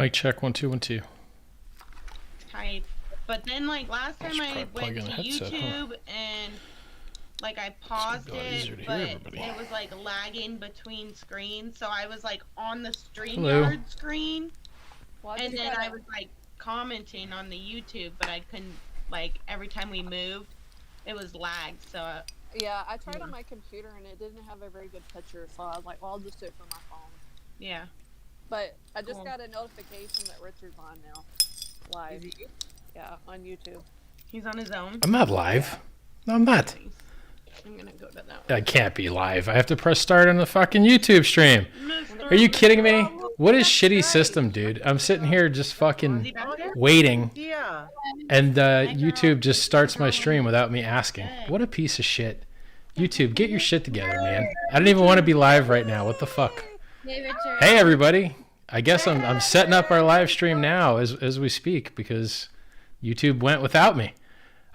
Mic check 1 2 1 2. Type. But then like last time I went to headset, YouTube and like I paused it, but it was like lagging between screens, so I was like on the StreamYard screen, and then I was like commenting on the YouTube, but I couldn't, like every time we moved, it was lagged. So yeah, I tried on my computer and it didn't have a very good picture, so I was like, well, I'll just do it from my phone. Yeah. But I just got a notification that Richard's on now, live. Yeah, on YouTube. He's on his own. I'm not live. No, I'm not. I'm gonna go to that one. I can't be live. I have to press start on the fucking YouTube stream. Are you kidding me? What a shitty system, dude. I'm sitting here just fucking waiting, and YouTube just starts my stream without me asking. What a piece of shit. YouTube, get your shit together, man. I don't even want to be live right now. What the fuck? Hey, everybody. I guess I'm setting up our live stream now as we speak because YouTube went without me.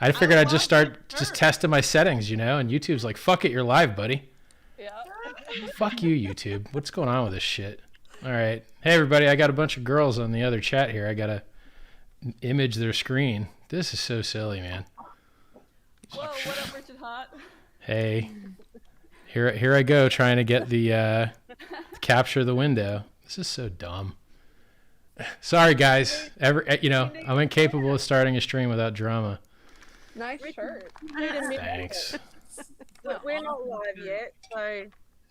I figured I'd just start testing my settings, you know, and YouTube's like, fuck it, you're live, buddy. Yeah. Fuck you, YouTube. What's going on with this shit? All right. Hey, everybody, I got a bunch of girls on the other chat here. I got to image their screen. This is so silly, man. Whoa, what up, Richard Hot? Hey. Here I go trying to get the capture the window. This is so dumb. Sorry, guys. I'm incapable of starting a stream without drama. Nice shirt. Thanks. We're not live yet, so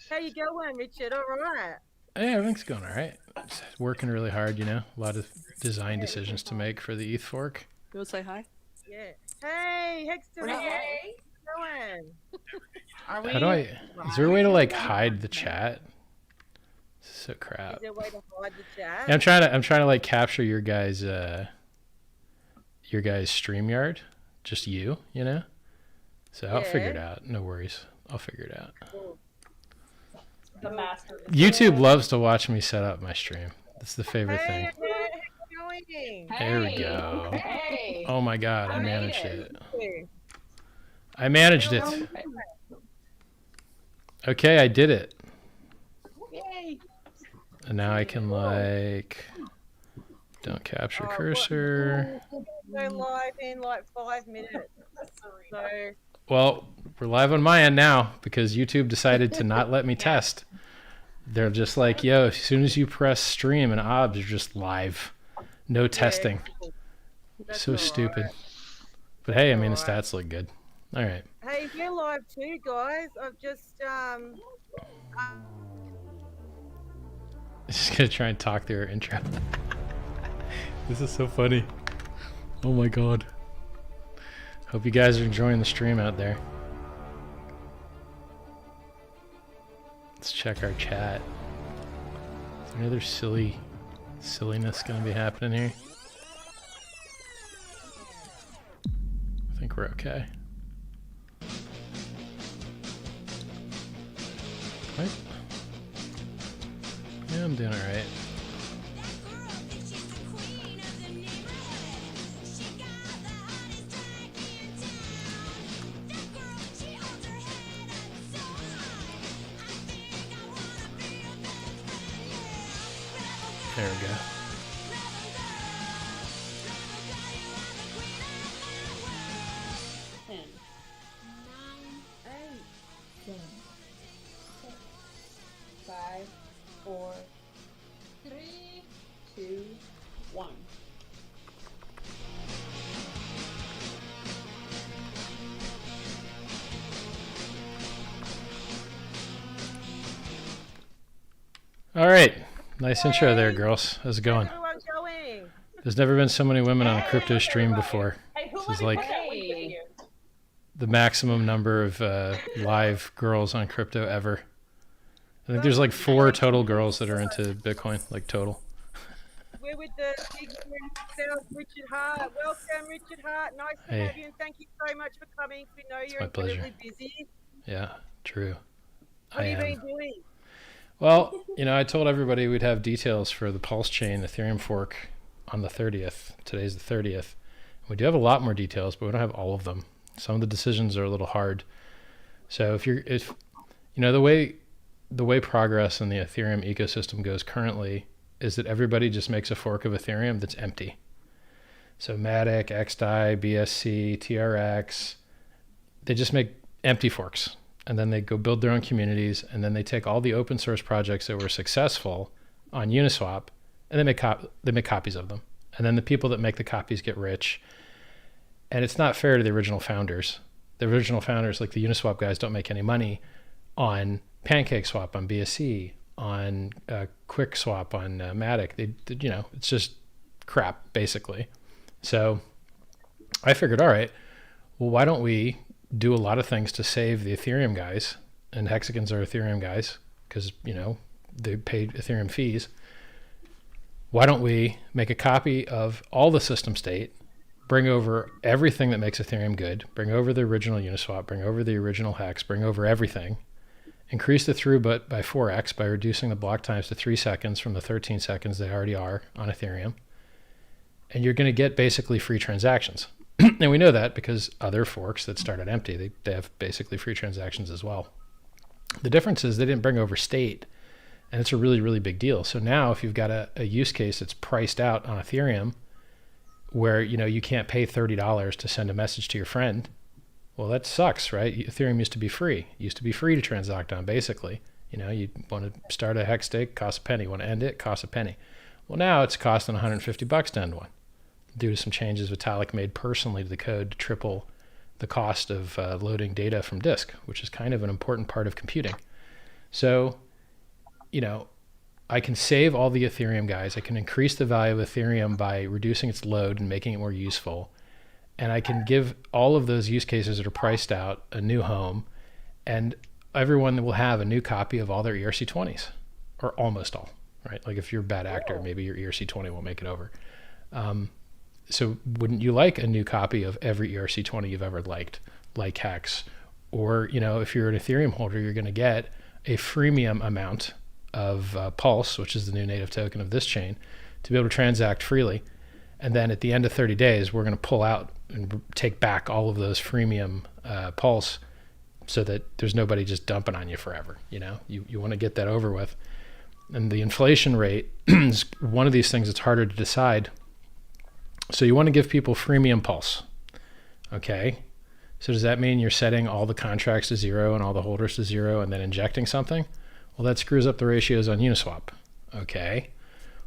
how you going, Richard? All right. Yeah, everything's going all right. Just working really hard, you know. A lot of design decisions to make for the ETH fork. You want to say hi? Yeah. Hey, Hexter. Hey. Are we? How do I? Is there a way to like hide the chat? This is so crap. Is there a way to hide the chat? Yeah, I'm trying to like capture your guys' StreamYard. Just you know. So I'll figure it out. No worries. I'll figure it out. Cool. The master. YouTube loves to watch me set up my stream. That's the favorite thing. There we go. Hey. Oh my god, I managed it. I managed it. Okay, I did it. Yay. And now I can like don't capture cursor. Go live in like 5 minutes. So Well, we're live on my end now because YouTube decided to not let me test. They're just like, yo, as soon as you press stream and obs, you're just live. No testing. So stupid. But hey, I mean, the stats look good. All right. hey, we're live too, guys. I've just Just gonna try and talk through her intro. This is so funny. Oh my god. Hope you guys are enjoying the stream out there. Let's check our chat. Is there any other silliness gonna be happening here? I think we're okay. Right? Yeah, I'm doing alright. There we go. Five, four, three, two, one. All right. Nice intro there, girls. How's it going? everyone's going. There's never been so many women on a crypto stream before. This is like the maximum number of live girls on crypto ever. I think there's like 4 total girls that are into Bitcoin, like total. We're with the big himself, Richard Hart. Welcome, Richard Hart. Nice to have you, and thank you so much for coming. We know you're incredibly busy. Yeah, true. What have you been doing? Well, you know, I told everybody we'd have details for the PulseChain Ethereum fork on the 30th. Today's the 30th. We do have a lot more details, but we don't have all of them. Some of the decisions are a little hard. So if you know, the way progress in the Ethereum ecosystem goes currently, is that everybody just makes a fork of Ethereum that's empty. So Matic, XDAI, BSC, TRX, they just make empty forks. And then they go build their own communities. And then they take all the open source projects that were successful on Uniswap, and they make copies of them. And then the people that make the copies get rich. And it's not fair to the original founders. The original founders, like the Uniswap guys, don't make any money on PancakeSwap, on BSC, on QuickSwap, on Matic. It's just crap, basically. So I figured, all right, well, why don't we do a lot of things to save the Ethereum guys, and Hexagons are Ethereum guys because, they paid Ethereum fees. Why don't we make a copy of all the system state, bring over everything that makes Ethereum good, bring over the original Uniswap, bring over the original Hex, bring over everything, increase the throughput by 4x by reducing the block times to 3 seconds from the 13 seconds they already are on Ethereum. And you're going to get basically free transactions. And we know that because other forks that started empty, they have basically free transactions as well. The difference is they didn't bring over state, and it's a really, really big deal. So now if you've got a use case that's priced out on Ethereum where, you can't pay $30 to send a message to your friend, well, that sucks, right? Ethereum used to be free. It used to be free to transact on, basically. You want to start a hex stake, costs a penny. You want to end it, costs a penny. Well, now it's costing $150 to end one, due to some changes Vitalik made personally to the code to triple the cost of loading data from disk, which is kind of an important part of computing. So, I can save all the Ethereum guys. I can increase the value of Ethereum by reducing its load and making it more useful. And I can give all of those use cases that are priced out a new home, and everyone will have a new copy of all their ERC20s, or almost all, right? Like if you're a bad actor, maybe your ERC20 won't make it over. So wouldn't you like a new copy of every ERC20 you've ever liked, like Hex? Or, if you're an Ethereum holder, you're going to get a freemium amount of Pulse, which is the new native token of this chain, to be able to transact freely. And then at the end of 30 days, we're going to pull out and take back all of those freemium Pulse so that there's nobody just dumping on you forever. You want to get that over with. And the inflation rate is one of these things that's harder to decide. So you want to give people freemium Pulse. Okay. So does that mean you're setting all the contracts to 0 and all the holders to 0 and then injecting something? Well, that screws up the ratios on Uniswap. Okay.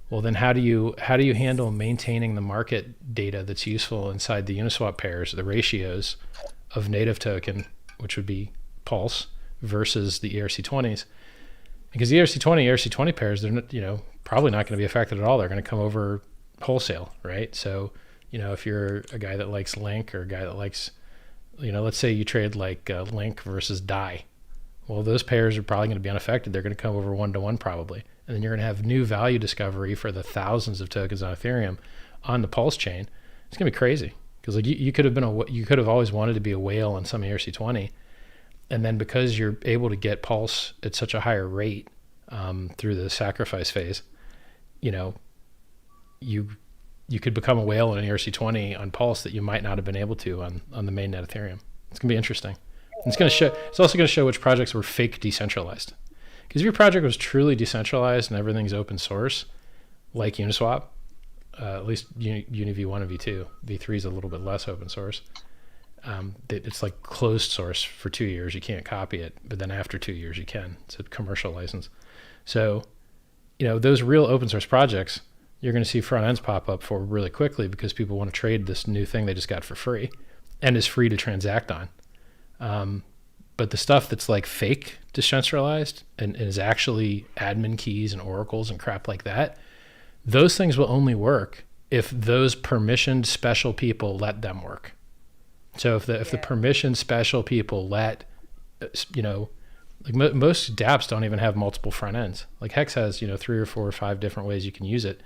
Well, then how do you handle maintaining the market data that's useful inside the Uniswap pairs, the ratios of native token, which would be Pulse, versus the ERC20s? Because the ERC20 pairs, they're not, probably not going to be affected at all. They're going to come over wholesale, right? So, if you're a guy that likes Link or a guy that likes, let's say you trade like Link versus DAI. Well, those pairs are probably going to be unaffected. They're going to come over 1-to-1 probably. And then you're going to have new value discovery for the thousands of tokens on Ethereum on the Pulse chain. It's going to be crazy because like you could have always wanted to be a whale on some ERC20, and then because you're able to get Pulse at such a higher rate through the sacrifice phase, you could become a whale in an ERC20 on Pulse that you might not have been able to on the mainnet Ethereum. It's going to be interesting. It's also going to show which projects were fake decentralized. Because if your project was truly decentralized and everything's open source, like Uniswap, at least Uni V1 and V2, V3 is a little bit less open source. It's like closed source for 2 years. You can't copy it, but then after 2 years you can. It's a commercial license. So, those real open source projects, you're going to see front ends pop up for really quickly because people want to trade this new thing they just got for free and is free to transact on. But the stuff that's like fake decentralized and is actually admin keys and oracles and crap like that, those things will only work if those permissioned special people let them work. So if the permissioned special people let, like most dApps don't even have multiple front ends. Like Hex has, 3 or 4 or 5 different ways you can use it.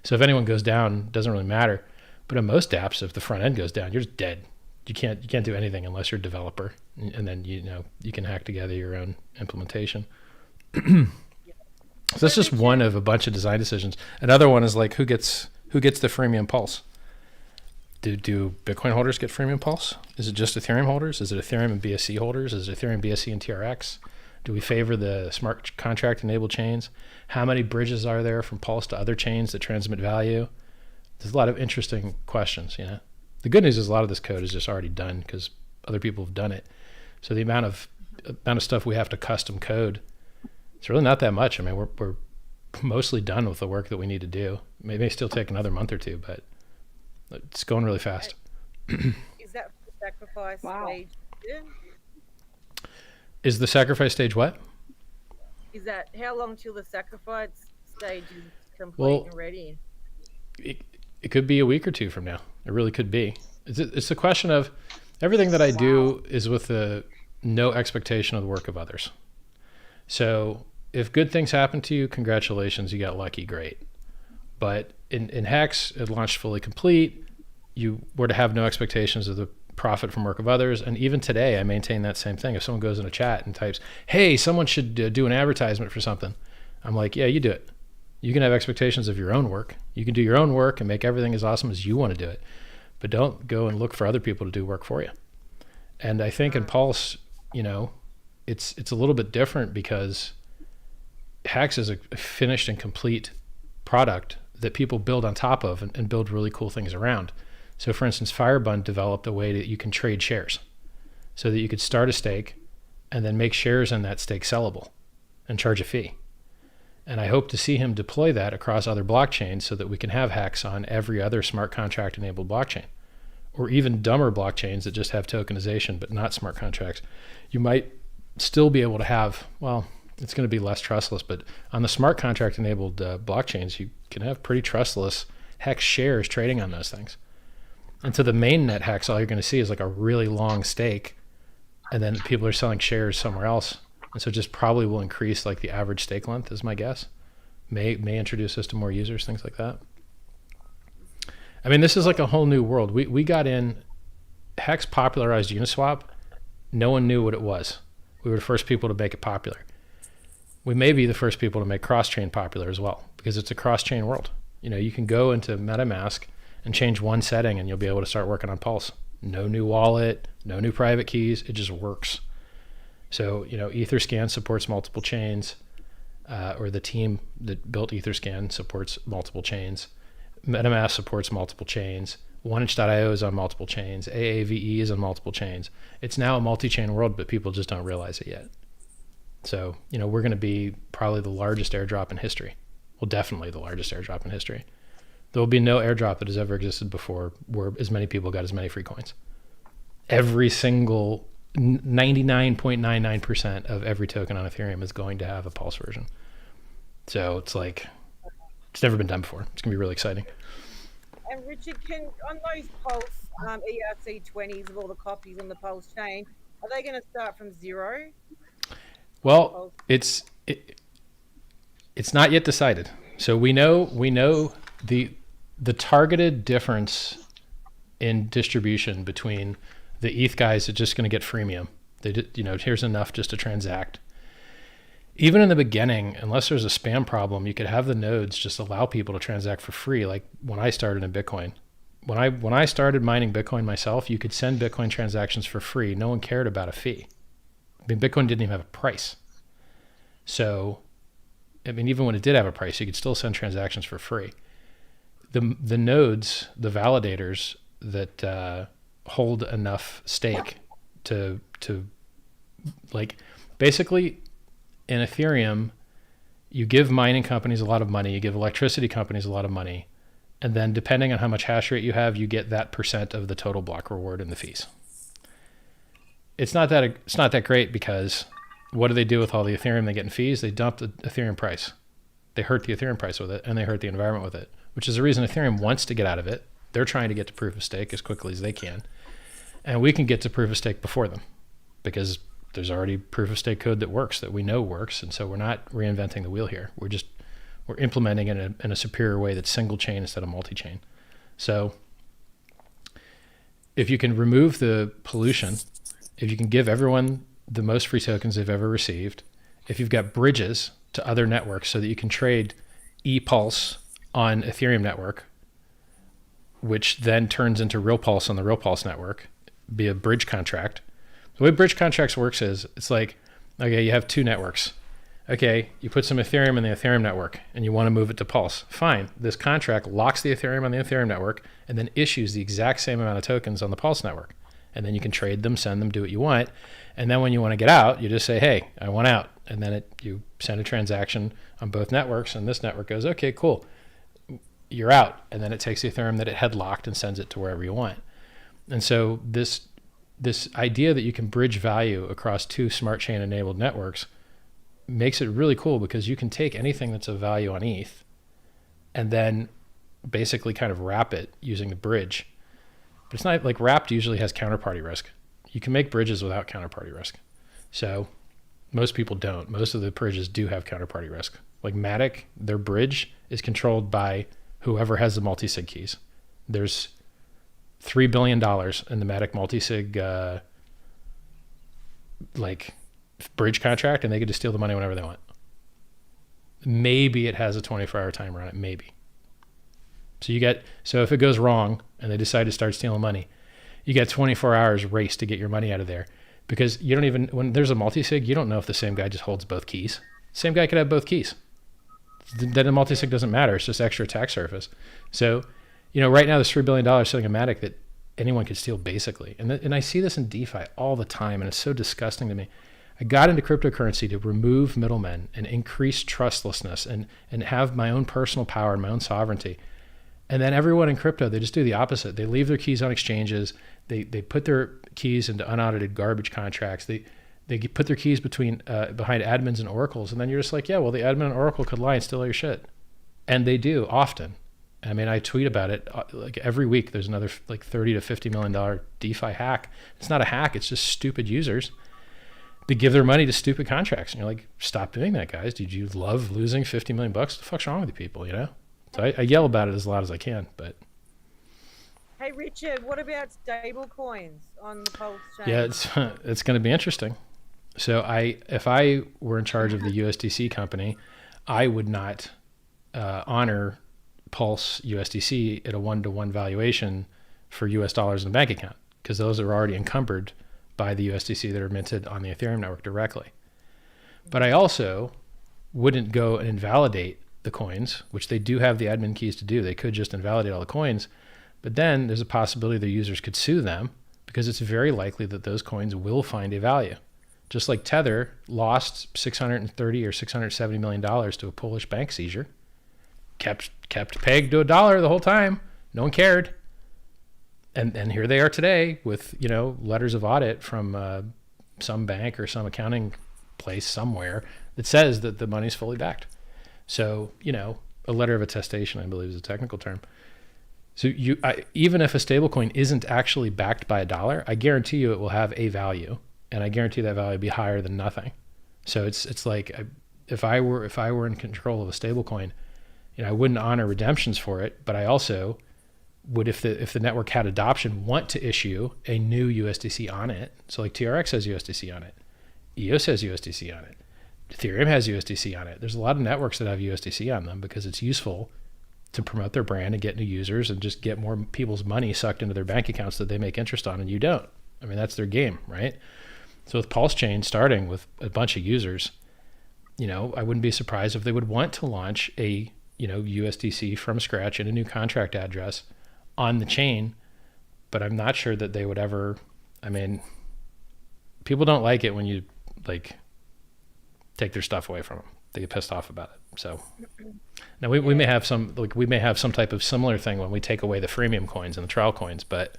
So if anyone goes down, it doesn't really matter. But in most dApps, if the front end goes down, you're just dead. You can't do anything unless you're a developer, and then you can hack together your own implementation. So that's just one of a bunch of design decisions. Another one is like who gets the freemium Pulse? Do Bitcoin holders get freemium Pulse? Is it just Ethereum holders? Is it Ethereum and BSC holders? Is it Ethereum BSC and TRX? Do we favor the smart contract enabled chains? How many bridges are there from Pulse to other chains that transmit value? There's a lot of interesting questions, you know. The good news is a lot of this code is just already done because other people have done it. So the amount of stuff we have to custom code, it's really not that much. I mean, we're mostly done with the work that we need to do. It may still take another month or two, but it's going really fast. Is that the sacrifice stage? Yeah. Is the sacrifice stage what? Is that how long till the sacrifice stage is complete and ready? It could be a week or two from now. It really could be. It's a question of everything that I do is with no expectation of the work of others. So if good things happen to you, congratulations, you got lucky, great. But in Hex, it launched fully complete. You were to have no expectations of the profit from work of others. And even today, I maintain that same thing. If someone goes in a chat and types, hey, someone should do an advertisement for something, I'm like, yeah, you do it. You can have expectations of your own work. You can do your own work and make everything as awesome as you want to do it. But don't go and look for other people to do work for you. And I think in Pulse, you know, it's a little bit different because Hex is a finished and complete product that people build on top of and build really cool things around. So for instance, Firebund developed a way that you can trade shares so that you could start a stake and then make shares in that stake sellable and charge a fee. And I hope to see him deploy that across other blockchains so that we can have Hex on every other smart contract enabled blockchain, or even dumber blockchains that just have tokenization but not smart contracts. You might still be able to have, well, it's going to be less trustless, but on the smart contract enabled blockchains, you can have pretty trustless Hex shares trading on those things. And to the mainnet Hex, all you're going to see is like a really long stake, and then people are selling shares somewhere else. And so just probably will increase like the average stake length is my guess. May introduce this to more users, things like that. I mean, this is like a whole new world. We got in, Hex popularized Uniswap. No one knew what it was. We were the first people to make it popular. We may be the first people to make cross-chain popular as well, because it's a cross-chain world. You know, you can go into MetaMask and change one setting and you'll be able to start working on Pulse. No new wallet, no new private keys, it just works. So, you know, Etherscan supports multiple chains, or the team that built Etherscan supports multiple chains. MetaMask supports multiple chains. 1inch.io is on multiple chains. AAVE is on multiple chains. It's now a multi-chain world, but people just don't realize it yet. So, you know, we're going to be probably the largest airdrop in history. Well, definitely the largest airdrop in history. There will be no airdrop that has ever existed before where as many people got as many free coins. Every single 99.99% of every token on Ethereum is going to have a Pulse version. So it's like, it's never been done before. It's going to be really exciting. And Richard, on those Pulse ERC20s of all the copies on the Pulse chain, are they going to start from zero? Well, it's not yet decided. So we know the targeted difference in distribution between the ETH guys are just going to get freemium. They did, you know, here's enough just to transact. Even in the beginning, unless there's a spam problem, you could have the nodes just allow people to transact for free. Like when I started in Bitcoin, when I started mining Bitcoin myself, you could send Bitcoin transactions for free. No one cared about a fee. I mean, Bitcoin didn't even have a price. So, I mean, even when it did have a price, you could still send transactions for free. The nodes, the validators that hold enough stake to like, basically in Ethereum, you give mining companies a lot of money, you give electricity companies a lot of money, and then depending on how much hash rate you have, you get that % of the total block reward and the fees. It's not that great because what do they do with all the Ethereum they get in fees? They dump the Ethereum price. They hurt the Ethereum price with it, and they hurt the environment with it, which is the reason Ethereum wants to get out of it. They're trying to get to proof of stake as quickly as they can. And we can get to proof of stake before them because there's already proof of stake code that works, that we know works. And so we're not reinventing the wheel here. We're implementing it in a superior way that's single chain instead of multi-chain. So if you can remove the pollution, if you can give everyone the most free tokens they've ever received, if you've got bridges to other networks so that you can trade ePulse on Ethereum network, which then turns into Real Pulse on the Real Pulse network, be a bridge contract. The way bridge contracts works is it's like Okay, you have two networks. Okay, you put some Ethereum in the Ethereum network and you want to move it to Pulse. Fine. This contract locks the Ethereum on the Ethereum network and then issues the exact same amount of tokens on the Pulse network. And then you can trade them, send them, do what you want. And then when you want to get out, you just say, hey, I want out. And then you send a transaction on both networks, and this network goes, okay, cool, you're out. And then it takes the Ethereum that it had locked and sends it to wherever you want. And so this idea that you can bridge value across two smart chain enabled networks makes it really cool, because you can take anything that's of value on ETH and then basically kind of wrap it using the bridge. But it's not like wrapped usually has counterparty risk. You can make bridges without counterparty risk. So most people don't. Most of the bridges do have counterparty risk. Like Matic, their bridge is controlled by whoever has the multi-sig keys. There's $3 billion in the Matic multi-sig bridge contract, and they get to steal the money whenever they want. Maybe it has a 24-hour timer on it, maybe. So if it goes wrong and they decide to start stealing money, you get 24 hours race to get your money out of there, because you don't even, when there's a multi-sig, you don't know if the same guy just holds both keys. Same guy could have both keys. Then a multi-sig doesn't matter. It's just extra attack surface. So, right now there's $3 billion sitting in Matic that anyone could steal basically. And I see this in DeFi all the time, and it's so disgusting to me. I got into cryptocurrency to remove middlemen and increase trustlessness and have my own personal power and my own sovereignty. And then everyone in crypto, they just do the opposite. They leave their keys on exchanges. They put their keys into unaudited garbage contracts. They put their keys behind admins and oracles. And then you're just like, yeah, well, the admin and oracle could lie and steal all your shit. And they do often. I mean, I tweet about it like every week. There's another like $30 to $50 million DeFi hack. It's not a hack. It's just stupid users. They give their money to stupid contracts. And you're like, stop doing that, guys. Did you love losing $50 million? What the fuck's wrong with you people, So I yell about it as loud as I can, but. Hey, Richard, what about stable coins on the Pulse chain? Yeah, it's going to be interesting. So if I were in charge of the USDC company, I would not honor Pulse USDC at a 1-to-1 valuation for US dollars in a bank account, because those are already encumbered by the USDC that are minted on the Ethereum network directly. But I also wouldn't go and invalidate the coins, which they do have the admin keys to do. They could just invalidate all the coins, but then there's a possibility the users could sue them, because it's very likely that those coins will find a value. Just like Tether lost $630 or $670 million to a Polish bank seizure, kept pegged to $1 the whole time. No one cared. And here they are today with, letters of audit from some bank or some accounting place somewhere that says that the money's fully backed. So, a letter of attestation, I believe, is a technical term. So even if a stablecoin isn't actually backed by $1, I guarantee you it will have a value, and I guarantee that value will be higher than nothing. So it's like, if I were in control of a stablecoin, I wouldn't honor redemptions for it, but I also would, if the network had adoption, want to issue a new USDC on it. So like TRX has USDC on it, EOS has USDC on it, Ethereum has USDC on it. There's a lot of networks that have USDC on them because it's useful to promote their brand and get new users and just get more people's money sucked into their bank accounts that they make interest on and you don't. I mean, that's their game, right? So with PulseChain starting with a bunch of users, I wouldn't be surprised if they would want to launch a, USDC from scratch in a new contract address on the chain, but I'm not sure that they would ever. I mean, people don't like it when you take their stuff away from them. They get pissed off about it. So now we may have some type of similar thing when we take away the freemium coins and the trial coins, but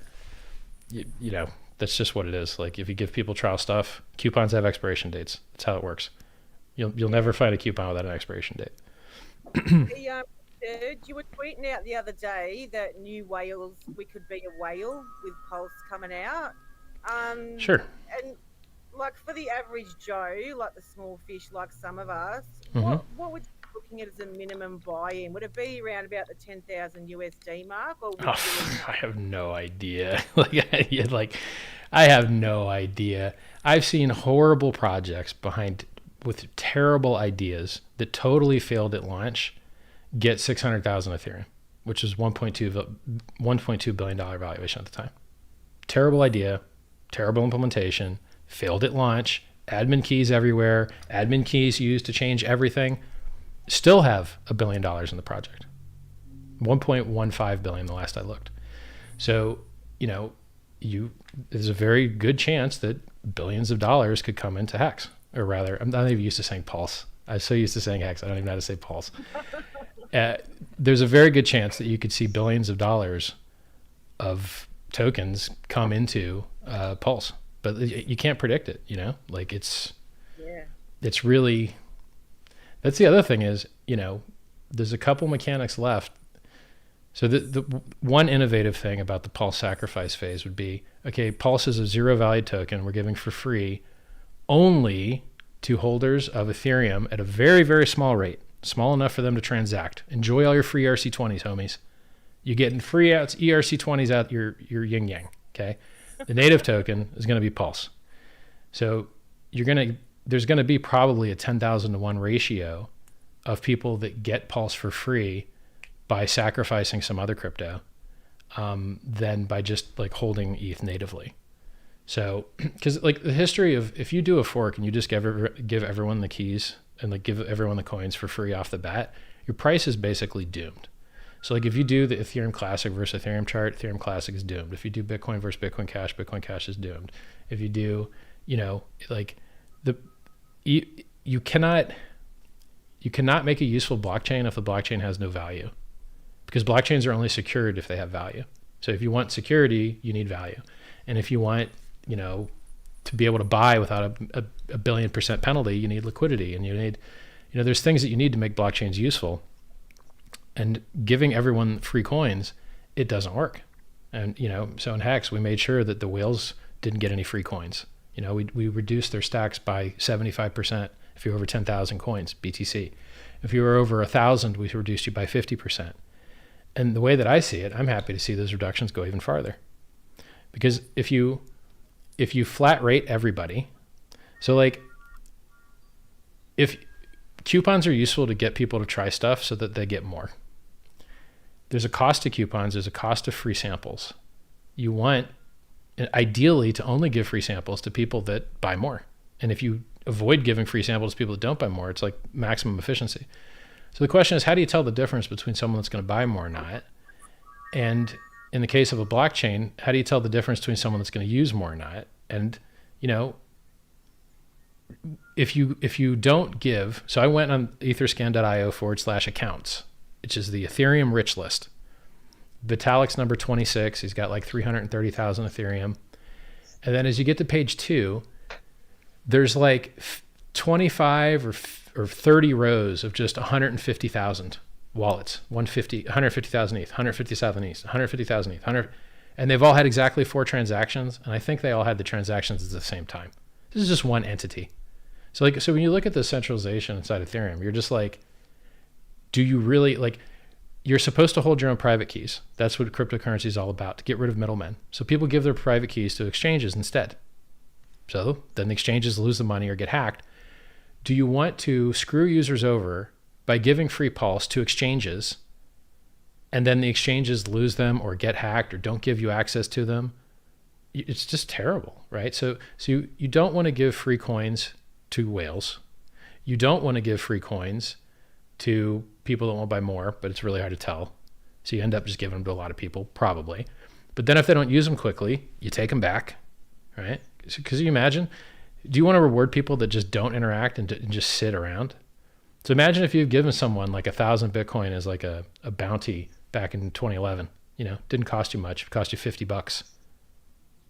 that's just what it is. Like if you give people trial stuff, coupons have expiration dates. That's how it works. You'll never find a coupon without an expiration date. You were tweeting out the other day that new whales, we could be a whale with Pulse coming out. Sure. And like for the average Joe, like the small fish, like some of us, Mm-hmm. what would you be looking at as a minimum buy-in? Would it be around about the 10,000 USD mark, or would I have no idea. I have no idea. I've seen horrible projects with terrible ideas that totally failed at launch get 600,000 Ethereum, which is $1.2 billion valuation at the time. Terrible idea, terrible implementation, failed at launch, admin keys everywhere, admin keys used to change everything, still have $1 billion in the project. 1.15 billion the last I looked. So, you know, there's a very good chance that billions of dollars could come into Hex. Or rather, I'm not even used to saying Pulse. I'm so used to saying Hex, I don't even know how to say Pulse. There's a very good chance that you could see billions of dollars of tokens come into Pulse. But you can't predict it, you know? Like it's really, that's the other thing is, you know, there's a couple mechanics left. So the one innovative thing about the Pulse sacrifice phase would be, okay, Pulse is a zero value token we're giving for free only to holders of Ethereum at a very, very small rate, small enough for them to transact. Enjoy all your free ERC20s, homies. You're getting free ERC20s out your yin yang, okay? The native token is going to be Pulse. So there's going to be probably a 10,000 to 1 ratio of people that get Pulse for free by sacrificing some other crypto than by just like holding ETH natively. So, because like the history of, if you do a fork and you just give everyone the keys and like give everyone the coins for free off the bat, your price is basically doomed. So like if you do the Ethereum Classic versus Ethereum chart, Ethereum Classic is doomed. If you do Bitcoin versus Bitcoin Cash is doomed. If you do, you know, like you cannot make a useful blockchain if the blockchain has no value, because blockchains are only secured if they have value. So if you want security, you need value. And if you want, you know, to be able to buy without a 1 billion% penalty, you need liquidity, and you need, you know, there's things that you need to make blockchains useful. And giving everyone free coins, it doesn't work. And, you know, so in Hex, we made sure that the whales didn't get any free coins. You know, we reduced their stacks by 75% if you're over 10,000 coins, BTC. If you were over 1,000, we reduced you by 50%. And the way that I see it, I'm happy to see those reductions go even farther. Because if you flat rate everybody, so like if coupons are useful to get people to try stuff so that they get more. There's a cost to coupons, there's a cost to free samples. You want ideally to only give free samples to people that buy more. And if you avoid giving free samples to people that don't buy more, it's like maximum efficiency. So the question is, how do you tell the difference between someone that's going to buy more or not? And in the case of a blockchain, how do you tell the difference between someone that's going to use more or not? And, you know, if you don't give, so I went on etherscan.io/accounts, which is the Ethereum rich list. Vitalik's number 26, he's got like 330,000 Ethereum. And then as you get to page 2, there's like 25 or 30 rows of just 150,000 wallets, 150,000 ETH, 150,000 ETH, 150,000 ETH, 100, and they've all had exactly 4 transactions, and I think they all had the transactions at the same time. This is just one entity. So when you look at the centralization inside Ethereum, you're just like, do you really, like, you're supposed to hold your own private keys. That's what cryptocurrency is all about, to get rid of middlemen. So people give their private keys to exchanges instead. So then the exchanges lose the money or get hacked. Do you want to screw users over by giving free Pulse to exchanges, and then the exchanges lose them or get hacked or don't give you access to them? It's just terrible, right? So you don't want to give free coins to whales. You don't want to give free coins to people that won't buy more, but it's really hard to tell. So you end up just giving them to a lot of people, probably. But then if they don't use them quickly, you take them back, right? Because you imagine, do you want to reward people that just don't interact and just sit around? So imagine if you've given someone like 1,000 Bitcoin as like a bounty back in 2011, you know, didn't cost you much, it cost you $50.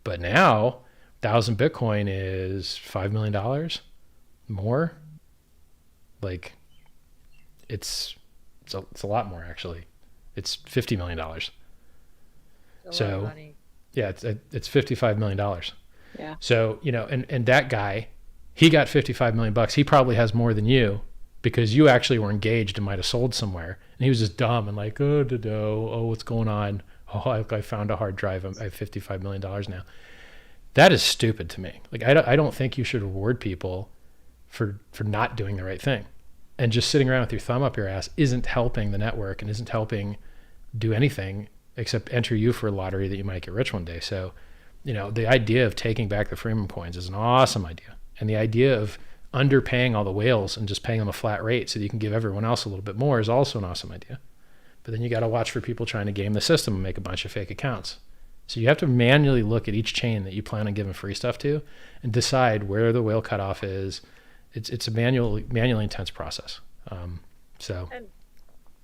But now 1,000 Bitcoin is $5 million more. Like it's a lot more, actually. It's $50 million. So yeah, it's $55 million. Yeah. So, you know, and that guy, he got 55 million bucks. He probably has more than you because you actually were engaged and might have sold somewhere. And he was just dumb and like, oh, what's going on? Oh, I found a hard drive. I have $55 million now. That is stupid to me. Like, I don't think you should reward people for not doing the right thing. And just sitting around with your thumb up your ass isn't helping the network and isn't helping do anything except enter you for a lottery that you might get rich one day. So, you know, the idea of taking back the freemium coins is an awesome idea. And the idea of underpaying all the whales and just paying them a flat rate so that you can give everyone else a little bit more is also an awesome idea. But then you got to watch for people trying to game the system and make a bunch of fake accounts. So you have to manually look at each chain that you plan on giving free stuff to and decide where the whale cutoff is. It's a manually intense process. And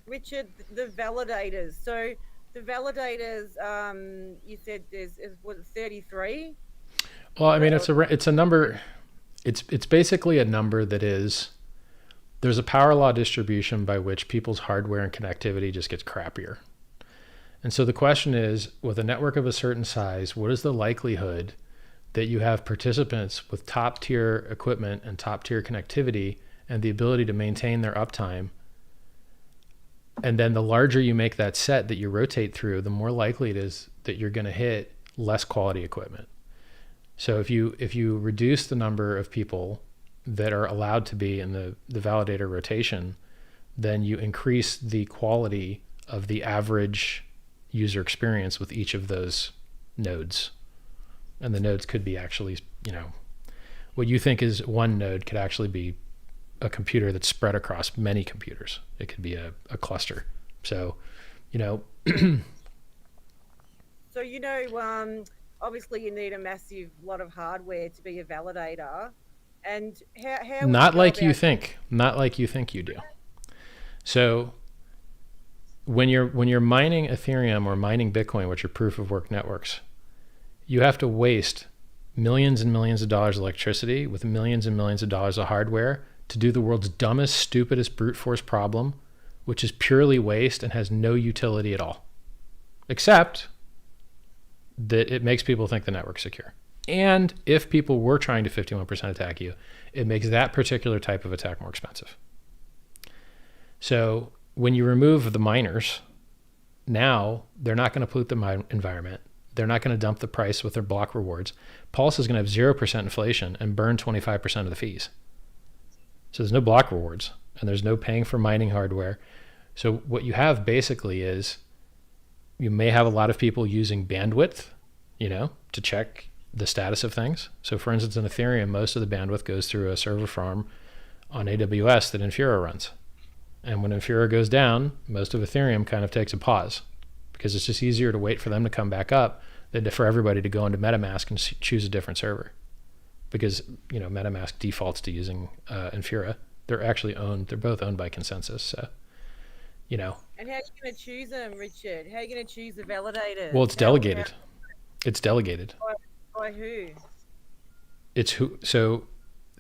Richard, the validators. So the validators, you said is was it 33? Well, I mean, it's a number. It's basically a number that is, there's a power law distribution by which people's hardware and connectivity just gets crappier. And so the question is, with a network of a certain size, what is the likelihood that you have participants with top tier equipment and top tier connectivity and the ability to maintain their uptime? And then the larger you make that set that you rotate through, the more likely it is that you're going to hit less quality equipment. So if you reduce the number of people that are allowed to be in the validator rotation, then you increase the quality of the average user experience with each of those nodes. And the nodes could be actually, what you think is one node could actually be a computer that's spread across many computers. It could be a cluster. So, obviously you need a massive lot of hardware to be a validator. And how not like you think you do. So when you're mining Ethereum or mining Bitcoin, which are proof of work networks, you have to waste millions and millions of dollars of electricity with millions and millions of dollars of hardware to do the world's dumbest, stupidest brute force problem, which is purely waste and has no utility at all, except that it makes people think the network's secure. And if people were trying to 51% attack you, it makes that particular type of attack more expensive. So when you remove the miners, now they're not going to pollute the environment. They're not going to dump the price with their block rewards. Pulse is going to have 0% inflation and burn 25% of the fees. So there's no block rewards and there's no paying for mining hardware. So what you have basically is you may have a lot of people using bandwidth, to check the status of things. So for instance, in Ethereum, most of the bandwidth goes through a server farm on AWS that Infura runs. And when Infura goes down, most of Ethereum kind of takes a pause because it's just easier to wait for them to come back up than for everybody to go into MetaMask and choose a different server. Because, MetaMask defaults to using Infura. They're both owned by consensus. So, And how are you going to choose them, Richard? How are you going to choose the validators? Well, it's delegated. It's delegated. By who? So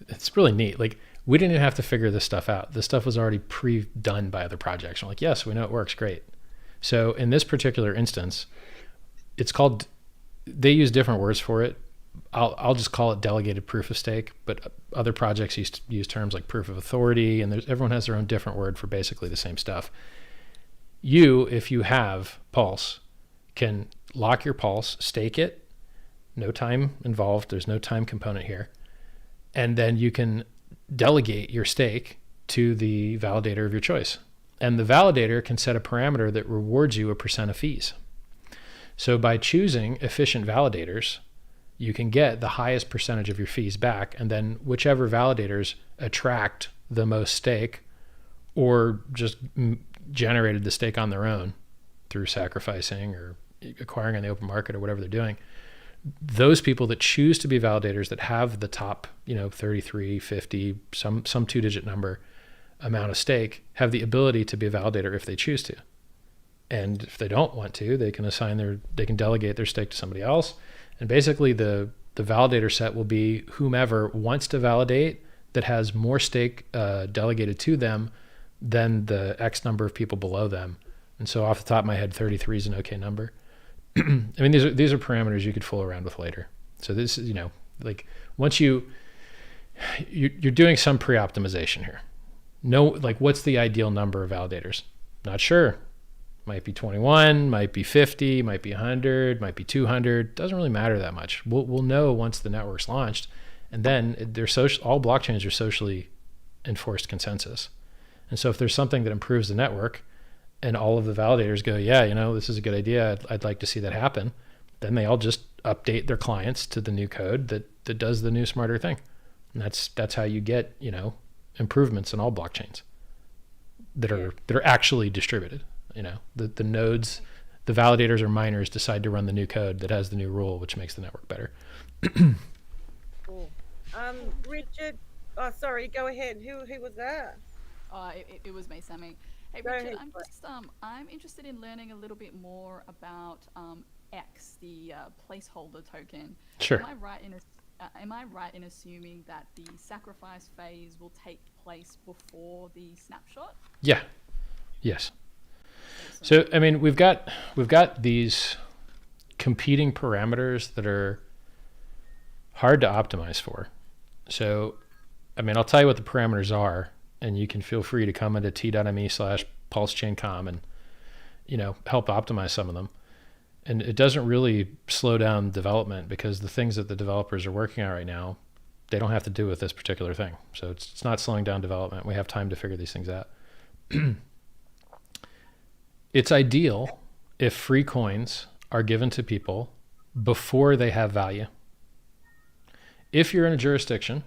it's really neat. Like, we didn't even have to figure this stuff out. This stuff was already pre-done by other projects. I'm like, yes, we know it works. Great. So in this particular instance, it's called, they use different words for it. I'll just call it delegated proof of stake, but other projects use terms like proof of authority, and everyone has their own different word for basically the same stuff. You, if you have Pulse, can lock your Pulse, stake it, no time involved, there's no time component here, and then you can delegate your stake to the validator of your choice. And the validator can set a parameter that rewards you a % of fees. So by choosing efficient validators, you can get the highest percentage of your fees back, and then whichever validators attract the most stake or just generated the stake on their own through sacrificing or acquiring on the open market or whatever they're doing, those people that choose to be validators that have the top, 33, 50, some two-digit number amount of stake have the ability to be a validator if they choose to. And if they don't want to, they can delegate their stake to somebody else. And basically the validator set will be whomever wants to validate that has more stake delegated to them than the X number of people below them. And so off the top of my head, 33 is an okay number. I mean, these are parameters you could fool around with later. So this is, like once you're doing some pre-optimization here. What's the ideal number of validators? Not sure. Might be 21, might be 50, might be 100, might be 200. Doesn't really matter that much. We'll know once the network's launched, and then all blockchains are socially enforced consensus. And so if there's something that improves the network, and all of the validators go, yeah, this is a good idea, I'd like to see that happen, then they all just update their clients to the new code that does the new smarter thing. And that's how you get, you know, improvements in all blockchains that are actually distributed. You know, the nodes, the validators or miners decide to run the new code that has the new rule, which makes the network better. Cool. Richard, oh sorry, go ahead. Who was that? It was me, Sammy. Hey Go Richard, ahead, I'm interested in learning a little bit more about X, the placeholder token. Sure. Am I right in assuming that the sacrifice phase will take place before the snapshot? Yeah. Yes. So I mean, we've got these competing parameters that are hard to optimize for. So, I mean, I'll tell you what the parameters are, and you can feel free to come into t.me/PulseChain.com and, you know, help optimize some of them. And it doesn't really slow down development, because the things that the developers are working on right now, they don't have to do with this particular thing. So it's not slowing down development. We have time to figure these things out. It's ideal if free coins are given to people before they have value. If you're in a jurisdiction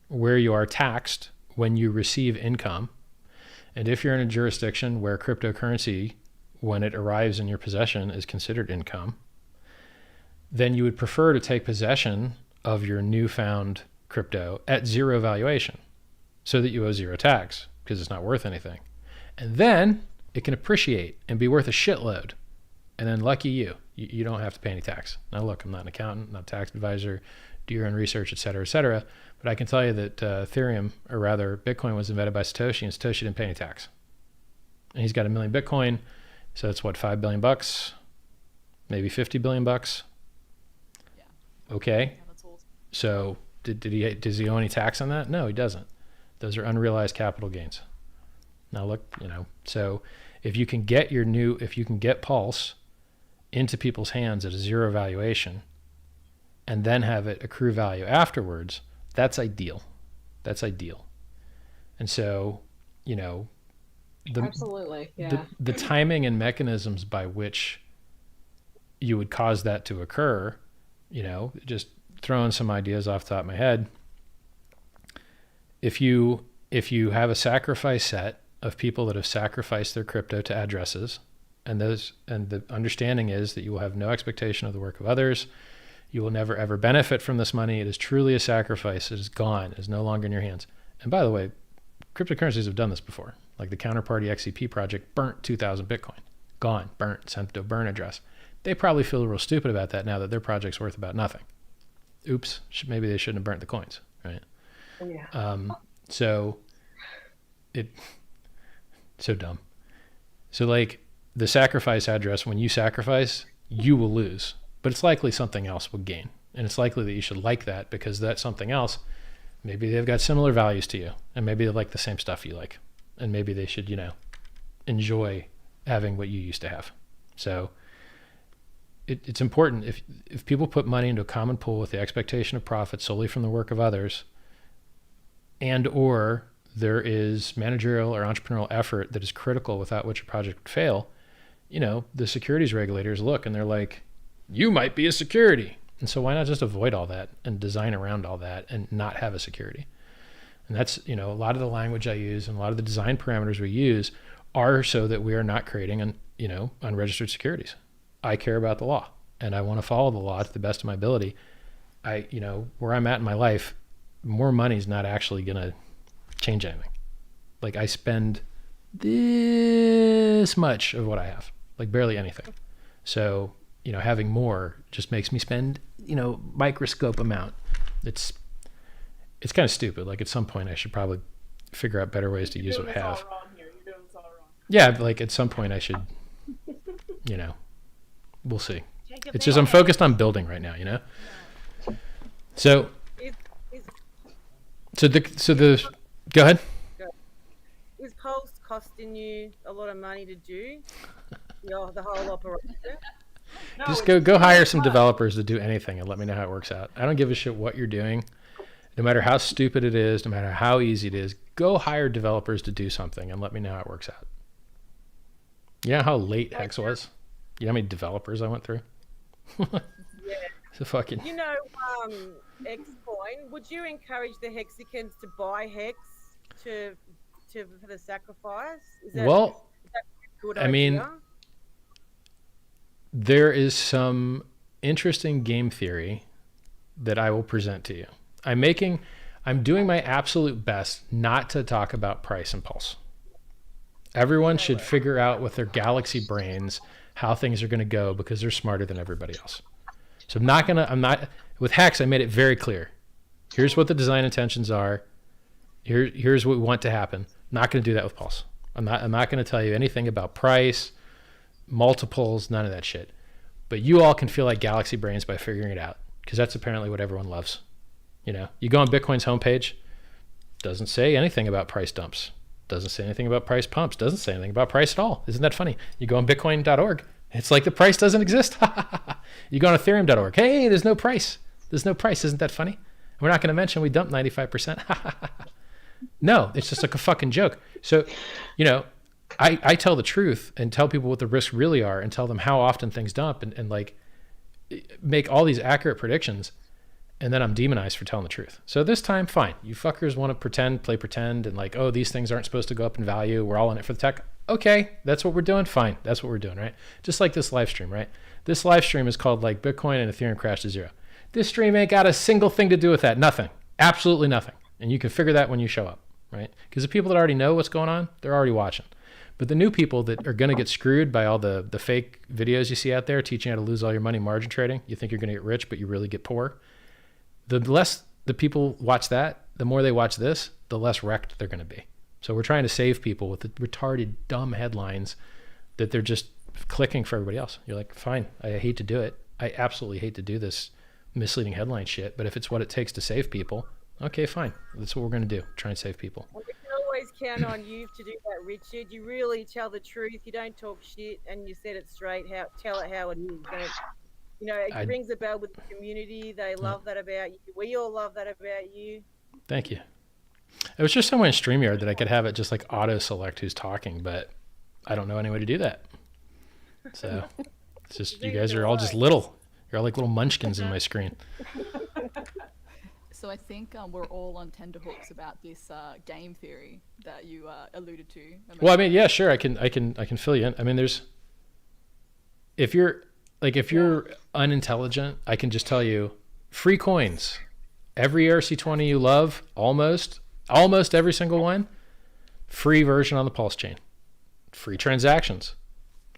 where you are taxed when you receive income, and if you're in a jurisdiction where cryptocurrency, when it arrives in your possession, is considered income, then you would prefer to take possession of your newfound crypto at zero valuation so that you owe zero tax, because it's not worth anything. And then it can appreciate and be worth a shitload. And then lucky you don't have to pay any tax. Now look, I'm not an accountant, not a tax advisor, do your own research, et cetera, but I can tell you that Ethereum, or rather Bitcoin, was invented by Satoshi, and Satoshi didn't pay any tax. And he's got 1 million Bitcoin, so that's what, $5 billion, maybe $50 billion. Yeah. Okay. Yeah, that's awesome. So does he owe any tax on that? No, he doesn't. Those are unrealized capital gains. Now look, you know, so if you can get Pulse into people's hands at a zero valuation and then have it accrue value afterwards, that's ideal. That's ideal. And so, you know, Absolutely, yeah. the timing and mechanisms by which you would cause that to occur, you know, just throwing some ideas off the top of my head. If you have a sacrifice set of people that have sacrificed their crypto to addresses, and the understanding is that you will have no expectation of the work of others, you will never ever benefit from this money. It is truly a sacrifice. It is gone. It is no longer in your hands. And by the way, cryptocurrencies have done this before. Like the Counterparty XCP project burnt 2,000 Bitcoin. Gone, burnt, sent to a burn address. They probably feel real stupid about that now that their project's worth about nothing. Oops, maybe they shouldn't have burnt the coins, right? Yeah. So dumb. So like the sacrifice address, when you sacrifice, you will lose, but it's likely something else will gain. And it's likely that you should like that, because that something else, maybe they've got similar values to you, and maybe they like the same stuff you like, and maybe they should, you know, enjoy having what you used to have. So it's important if people put money into a common pool with the expectation of profit solely from the work of others, and or there is managerial or entrepreneurial effort that is critical without which a project would fail, you know, the securities regulators look and they're like, you might be a security. And so why not just avoid all that and design around all that and not have a security? And that's, you know, a lot of the language I use and a lot of the design parameters we use are so that we are not creating, you know, unregistered securities. I care about the law and I want to follow the law to the best of my ability. You know, where I'm at in my life, more money is not actually going to change anything. Like I spend this much of what I have, like barely anything. So, you know, having more just makes me spend, you know, microscope amount. It's kind of stupid. Like at some point I should probably figure out better ways to use what I have. All wrong here. You're doing this all wrong. Yeah, like at some point I should, you know, we'll see. It's just I'm focused on building right now, you know. So go ahead. Is Pulse costing you a lot of money to do the whole operation? No, Just it's go hire really some fun. developers to do anything and let me know how it works out. I don't give a shit what you're doing. No matter how stupid it is, no matter how easy it is, go hire developers to do something and let me know how it works out. You know how late Hex was? You know how many developers I went through? Yeah. So fucking. You know, X coin. Would you encourage the hexicans to buy hex for the sacrifice? Is that a good idea? I mean, there is some interesting game theory that I will present to you. I'm doing my absolute best not to talk about price and pulse. Everyone should figure out with their galaxy brains how things are going to go because they're smarter than everybody else. So with Hex, I made it very clear. Here's what the design intentions are. Here's what we want to happen. I'm not going to do that with Pulse. I'm not going to tell you anything about price, multiples, none of that shit. But you all can feel like galaxy brains by figuring it out because that's apparently what everyone loves. You know, you go on Bitcoin's homepage, doesn't say anything about price dumps, doesn't say anything about price pumps, doesn't say anything about price at all. Isn't that funny? You go on bitcoin.org, it's like the price doesn't exist. You go on ethereum.org, hey, there's no price. There's no price. Isn't that funny? We're not going to mention we dumped 95%. No, it's just like a fucking joke. So, you know, I tell the truth and tell people what the risks really are and tell them how often things dump and like make all these accurate predictions. And then I'm demonized for telling the truth. So this time, fine. You fuckers want to play pretend and like, oh, these things aren't supposed to go up in value. We're all in it for the tech. Okay, that's what we're doing. Fine. That's what we're doing, right? Just like this live stream, right? This live stream is called like Bitcoin and Ethereum crashed to zero. This stream ain't got a single thing to do with that. Nothing. Absolutely nothing. And you can figure that when you show up, right? Because the people that already know what's going on, they're already watching. But the new people that are going to get screwed by all the fake videos you see out there teaching how to lose all your money margin trading, you think you're going to get rich, but you really get poor. The less the people watch that, the more they watch this, the less wrecked they're going to be. So we're trying to save people with the retarded, dumb headlines that they're just clicking for everybody else. You're like, fine, I hate to do it. I absolutely hate to do this misleading headline shit, but if it's what it takes to save people, okay, fine. That's what we're going to do, try and save people. Well, we can always count on you to do that, Richard. You really tell the truth. You don't talk shit, and you said it straight. Tell it how it is. You know, it rings a bell with the community. They love that about you. We all love that about you. Thank you. It was just somewhere in StreamYard that I could have it just like auto select who's talking, but I don't know any way to do that. So it's just, you guys are all just little. You're all like little munchkins in my screen. So I think we're all on tenterhooks about this game theory that you alluded to. Well, I mean, yeah, sure. I can fill you in. I mean, if you're unintelligent, I can just tell you free coins. Every ERC20 you love, almost every single one, free version on the PulseChain. Free transactions,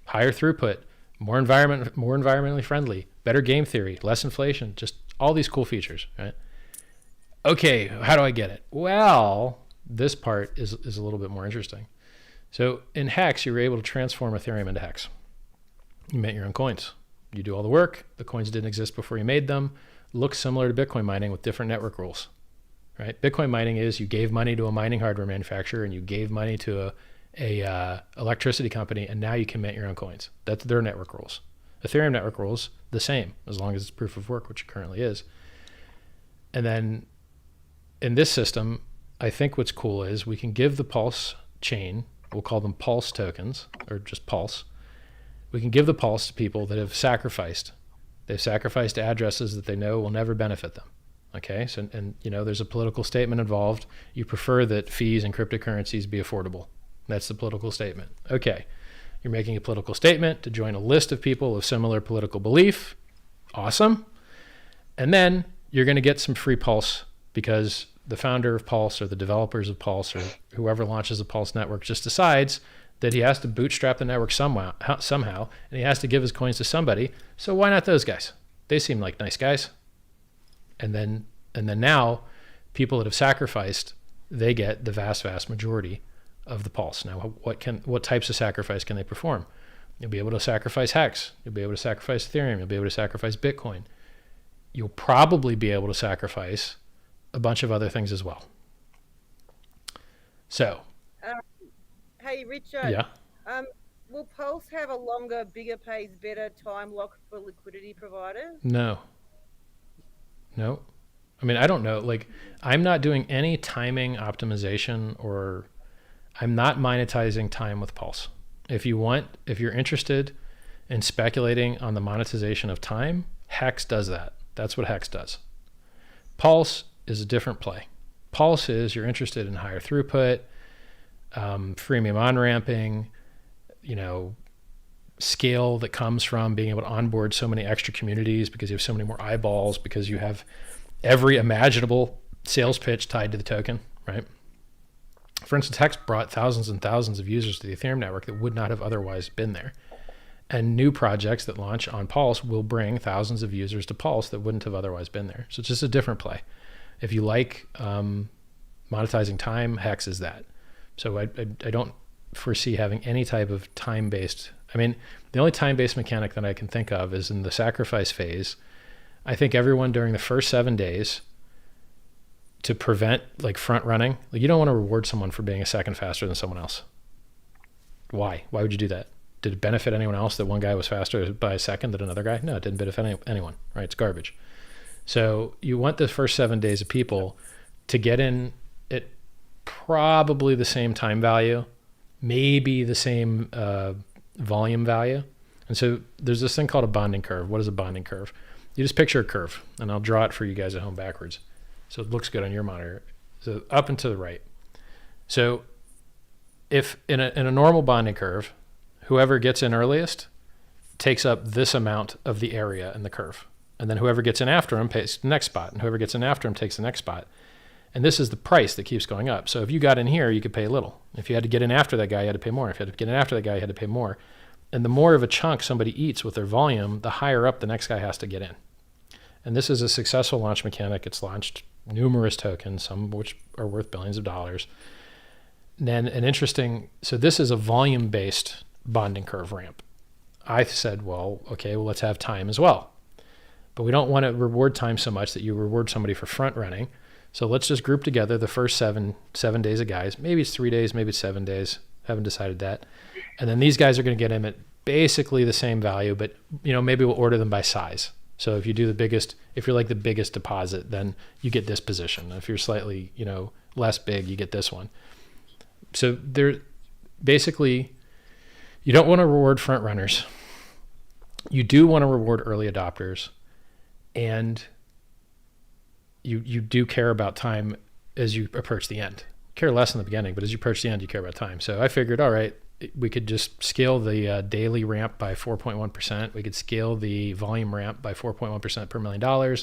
higher throughput, more environmentally friendly, better game theory, less inflation, just all these cool features, right? Okay, how do I get it? Well, this part is a little bit more interesting. So in Hex, you were able to transform Ethereum into Hex. You mint your own coins. You do all the work. The coins didn't exist before you made them. Looks similar to Bitcoin mining with different network rules, right? Bitcoin mining is you gave money to a mining hardware manufacturer and you gave money to a electricity company, and now you can mint your own coins. That's their network rules. Ethereum network rules, the same, as long as it's proof of work, which it currently is. And then in this system, I think what's cool is we can give the Pulse chain, we'll call them Pulse tokens, or just Pulse. We can give the Pulse to people that have sacrificed. They've sacrificed addresses that they know will never benefit them. Okay, so and you know there's a political statement involved. You prefer that fees and cryptocurrencies be affordable. That's the political statement. Okay, you're making a political statement to join a list of people of similar political belief. Awesome. And then you're going to get some free Pulse because the founder of Pulse or the developers of Pulse or whoever launches the Pulse network just decides that he has to bootstrap the network somehow, and he has to give his coins to somebody. So why not those guys? They seem like nice guys. And then now people that have sacrificed, they get the vast majority of the Pulse. Now, what types of sacrifice can they perform? You'll be able to sacrifice Hex. You'll be able to sacrifice Ethereum. You'll be able to sacrifice Bitcoin. You'll probably be able to sacrifice a bunch of other things as well. So. Hey, Richard. Yeah. Will Pulse have a longer, bigger pays better time lock for liquidity providers? No. I mean, I don't know. Like, I'm not doing any timing optimization, or I'm not monetizing time with Pulse. If you're interested in speculating on the monetization of time, Hex does that. That's what Hex does. Pulse is a different play. Pulse is you're interested in higher throughput, freemium on-ramping, scale that comes from being able to onboard so many extra communities because you have so many more eyeballs, because you have every imaginable sales pitch tied to the token, right? For instance, Hex brought thousands and thousands of users to the Ethereum network that would not have otherwise been there. And new projects that launch on Pulse will bring thousands of users to Pulse that wouldn't have otherwise been there. So it's just a different play. If you like monetizing time, Hex is that. So I don't foresee having any type of time-based. I mean, the only time-based mechanic that I can think of is in the sacrifice phase. I think everyone during the first 7 days, to prevent like front running, like you don't want to reward someone for being a second faster than someone else. Why? Why would you do that? Did it benefit anyone else that one guy was faster by a second than another guy? No, it didn't benefit anyone, right? It's garbage. So you want the first 7 days of people to get in at probably the same time value, maybe the same volume value. And so there's this thing called a bonding curve. What is a bonding curve? You just picture a curve, and I'll draw it for you guys at home backwards, so it looks good on your monitor. So up and to the right. So if in a normal bonding curve, whoever gets in earliest takes up this amount of the area in the curve. And then whoever gets in after him pays the next spot, and whoever gets in after him takes the next spot. And this is the price that keeps going up. So if you got in here, you could pay little. If you had to get in after that guy, you had to pay more. If you had to get in after that guy, you had to pay more. And the more of a chunk somebody eats with their volume, the higher up the next guy has to get in. And this is a successful launch mechanic. It's launched numerous tokens, some of which are worth billions of dollars. And then so this is a volume-based bonding curve ramp. I said, let's have time as well. But we don't want to reward time so much that you reward somebody for front running. So let's just group together the first seven days of guys. Maybe it's 3 days, maybe it's 7 days. Haven't decided that. And then these guys are going to get in at basically the same value, but maybe we'll order them by size. So if you do if you're like the biggest deposit, then you get this position. If you're slightly, less big, you get this one. So they're basically, you don't want to reward front runners. You do want to reward early adopters, and you do care about time as you approach the end. Care less in the beginning, but as you approach the end, you care about time. So I figured, all right, we could just scale the daily ramp by 4.1%. We could scale the volume ramp by 4.1% per $1 million.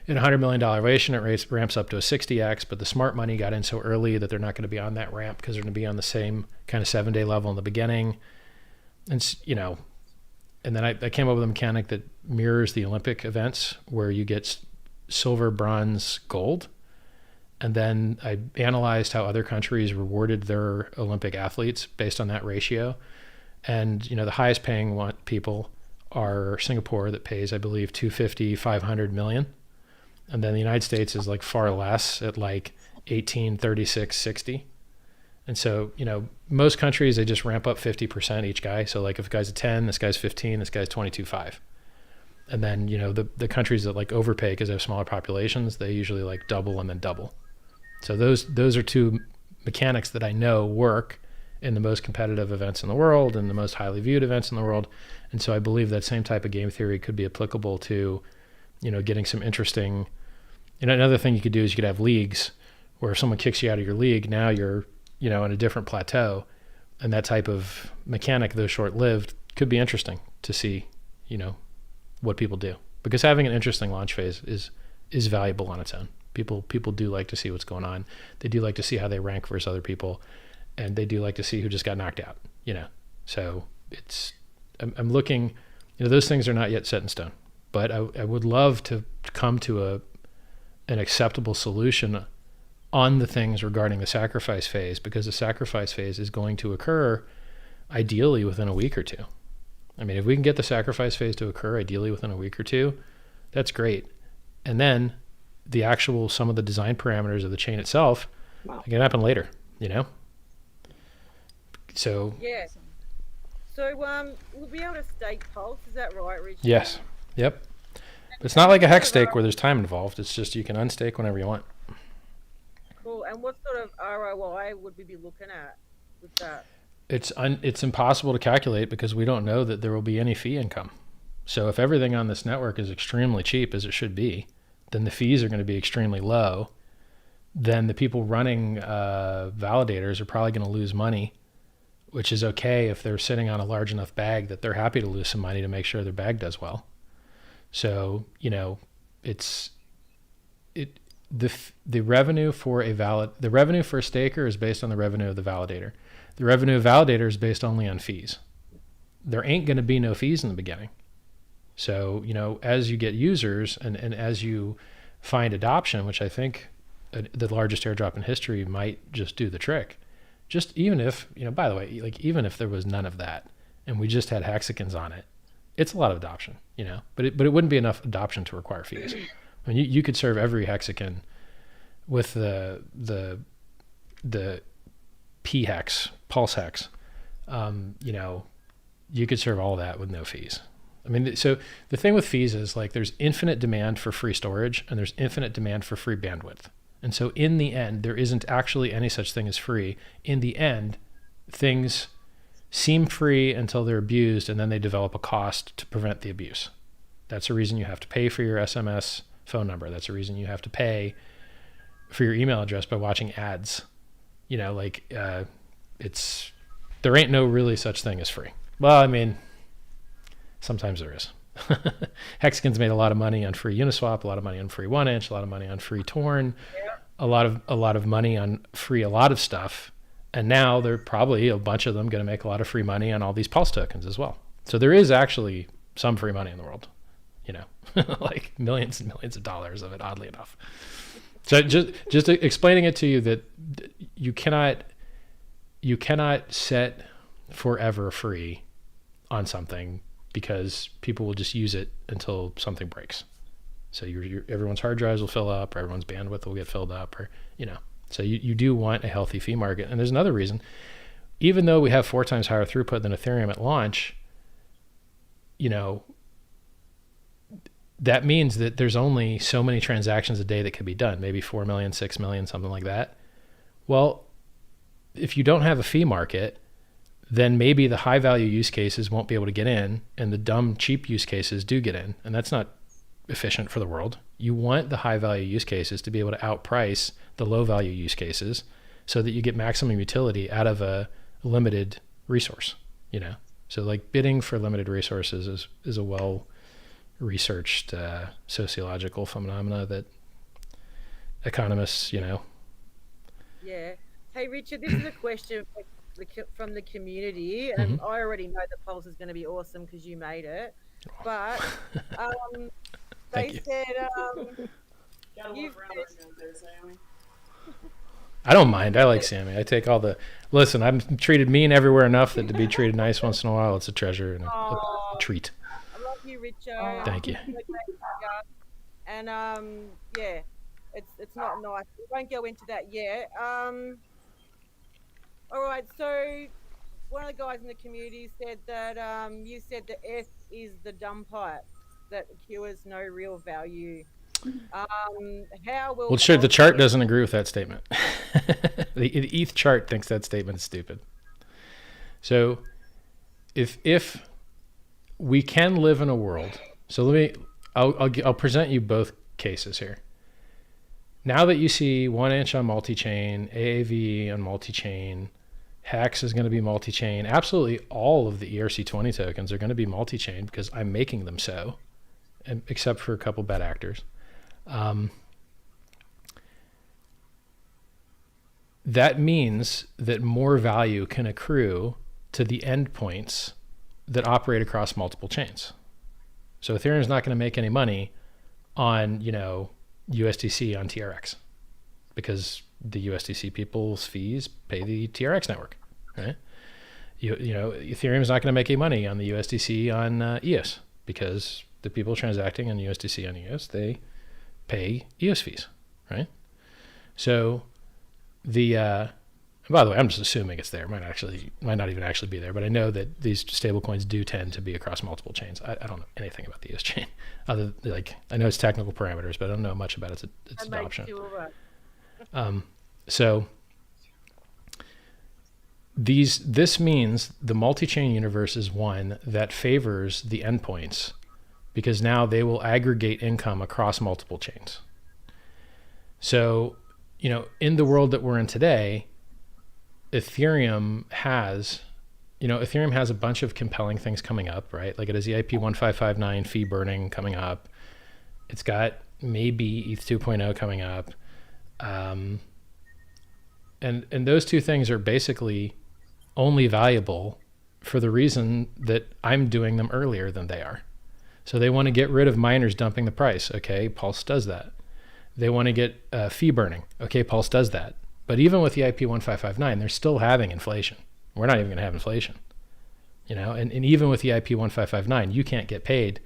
In a $100 million valuation, it ramps up to a 60x, but the smart money got in so early that they're not going to be on that ramp because they're going to be on the same kind of 7-day level in the beginning. And, and then I came up with a mechanic that mirrors the Olympic events where you get silver, bronze, gold. And then I analyzed how other countries rewarded their Olympic athletes based on that ratio. And, the highest paying people are Singapore, that pays, I believe, 250, 500 million. And then the United States is like far less at like 18, 36, 60. And so, most countries, they just ramp up 50% each guy. So like if a guy's a 10, this guy's 15, this guy's 22.5. And then, the countries that like overpay because they have smaller populations, they usually like double and then double. So those are two mechanics that I know work in the most competitive events in the world and the most highly viewed events in the world. And so I believe that same type of game theory could be applicable to, getting some interesting, another thing you could do is you could have leagues where if someone kicks you out of your league, now you're, in a different plateau. And that type of mechanic, though short-lived, could be interesting to see, what people do. Because having an interesting launch phase is valuable on its own. People do like to see what's going on. They do like to see how they rank versus other people, and they do like to see who just got knocked out. So I'm looking. Those things are not yet set in stone, but I would love to come to an acceptable solution on the things regarding the sacrifice phase, because the sacrifice phase is going to occur ideally within a week or two. I mean, if we can get the sacrifice phase to occur ideally within a week or two, that's great. And then some of the design parameters of the chain itself can happen later, So yeah. So we'll be able to stake Pulse, is that right, Richard? Yes. Yep. It's not like a hex stake where there's time involved. It's just you can unstake whenever you want. Cool. And what sort of ROI would we be looking at with that? It's impossible to calculate because we don't know that there will be any fee income. So if everything on this network is extremely cheap, as it should be, then the fees are going to be extremely low. Then the people running validators are probably going to lose money, which is okay if they're sitting on a large enough bag that they're happy to lose some money to make sure their bag does well. So, you know, the revenue for a staker is based on the revenue of the validator. The revenue of validator is based only on fees. There ain't going to be no fees in the beginning. So, you know, as you get users and as you find adoption, which I think the largest airdrop in history might just do the trick. Just even if, you know, by the way, like even if there was none of that and we just had hexagons on it, it's a lot of adoption, you know, but it wouldn't be enough adoption to require fees. I mean, you could serve every hexagon with the P hex, pulse hex. You know, you could serve all that with no fees. I mean, so the thing with fees is like there's infinite demand for free storage and there's infinite demand for free bandwidth. And so in the end, there isn't actually any such thing as free. In the end, things seem free until they're abused and then they develop a cost to prevent the abuse. That's the reason you have to pay for your SMS phone number. That's the reason you have to pay for your email address by watching ads. You know, like there ain't no really such thing as free. Well, I mean, sometimes there is. Hexagon's made a lot of money on free Uniswap, a lot of money on free 1inch, a lot of money on free Torn, a lot of money on free a lot of stuff. And now there are probably a bunch of them going to make a lot of free money on all these Pulse tokens as well. So there is actually some free money in the world, you know, like millions and millions of dollars of it, oddly enough. So just explaining it to you that you cannot set forever free on something because people will just use it until something breaks. So everyone's hard drives will fill up, or everyone's bandwidth will get filled up, or, you know. So you do want a healthy fee market. And there's another reason. Even though we have 4 times higher throughput than Ethereum at launch, you know, that means that there's only so many transactions a day that could be done, maybe 4 million, 6 million, something like that. Well, if you don't have a fee market, then maybe the high value use cases won't be able to get in and the dumb cheap use cases do get in. And that's not efficient for the world. You want the high value use cases to be able to outprice the low value use cases so that you get maximum utility out of a limited resource, you know? So like bidding for limited resources is a well researched sociological phenomena that economists, you know. Yeah. Hey, Richard, this is a question from the community, and I already know the Pulse is going to be awesome because you made it. But they said, I don't mind. I like Sammy. I take all the... Listen, I'm treated mean everywhere enough that to be treated nice once in a while, it's a treasure and a treat. I love you, Richard. Thank you. And yeah, it's not nice. We won't go into that yet. All right, so one of the guys in the community said that you said the F is the dumb pipe that accrues no real value. How will... Well, sure, the chart doesn't agree with that statement. The ETH chart thinks that statement is stupid. So if we can live in a world, so I'll present you both cases here. Now that you see 1inch on multi-chain, AAV on multi-chain, Hex is going to be multi-chain, absolutely all of the ERC20 tokens are going to be multi-chain because I'm making them so, except for a couple bad actors. That means that more value can accrue to the endpoints that operate across multiple chains. So Ethereum is not going to make any money on, you know, USDC on TRX because the USDC people's fees pay the TRX network, right? You know, Ethereum is not going to make any money on the USDC on EOS because the people transacting on USDC on EOS, they pay EOS fees, right? So by the way, I'm just assuming it's there. It might not even actually be there, but I know that these stablecoins do tend to be across multiple chains. I don't know anything about the EOS chain. Other like I know its technical parameters, but I don't know much about its adoption. So this means the multi-chain universe is one that favors the endpoints because now they will aggregate income across multiple chains. So, you know, in the world that we're in today, Ethereum has a bunch of compelling things coming up, right? Like it has the IP 1559 fee burning coming up. It's got maybe ETH 2.0 coming up. And those two things are basically only valuable for the reason that I'm doing them earlier than they are. So they want to get rid of miners dumping the price. Okay, Pulse does that. They want to get fee burning. Okay, Pulse does that. But even with the IP 1559, they're still having inflation. We're not even going to have inflation. You know, and even with the IP 1559, you can't get paid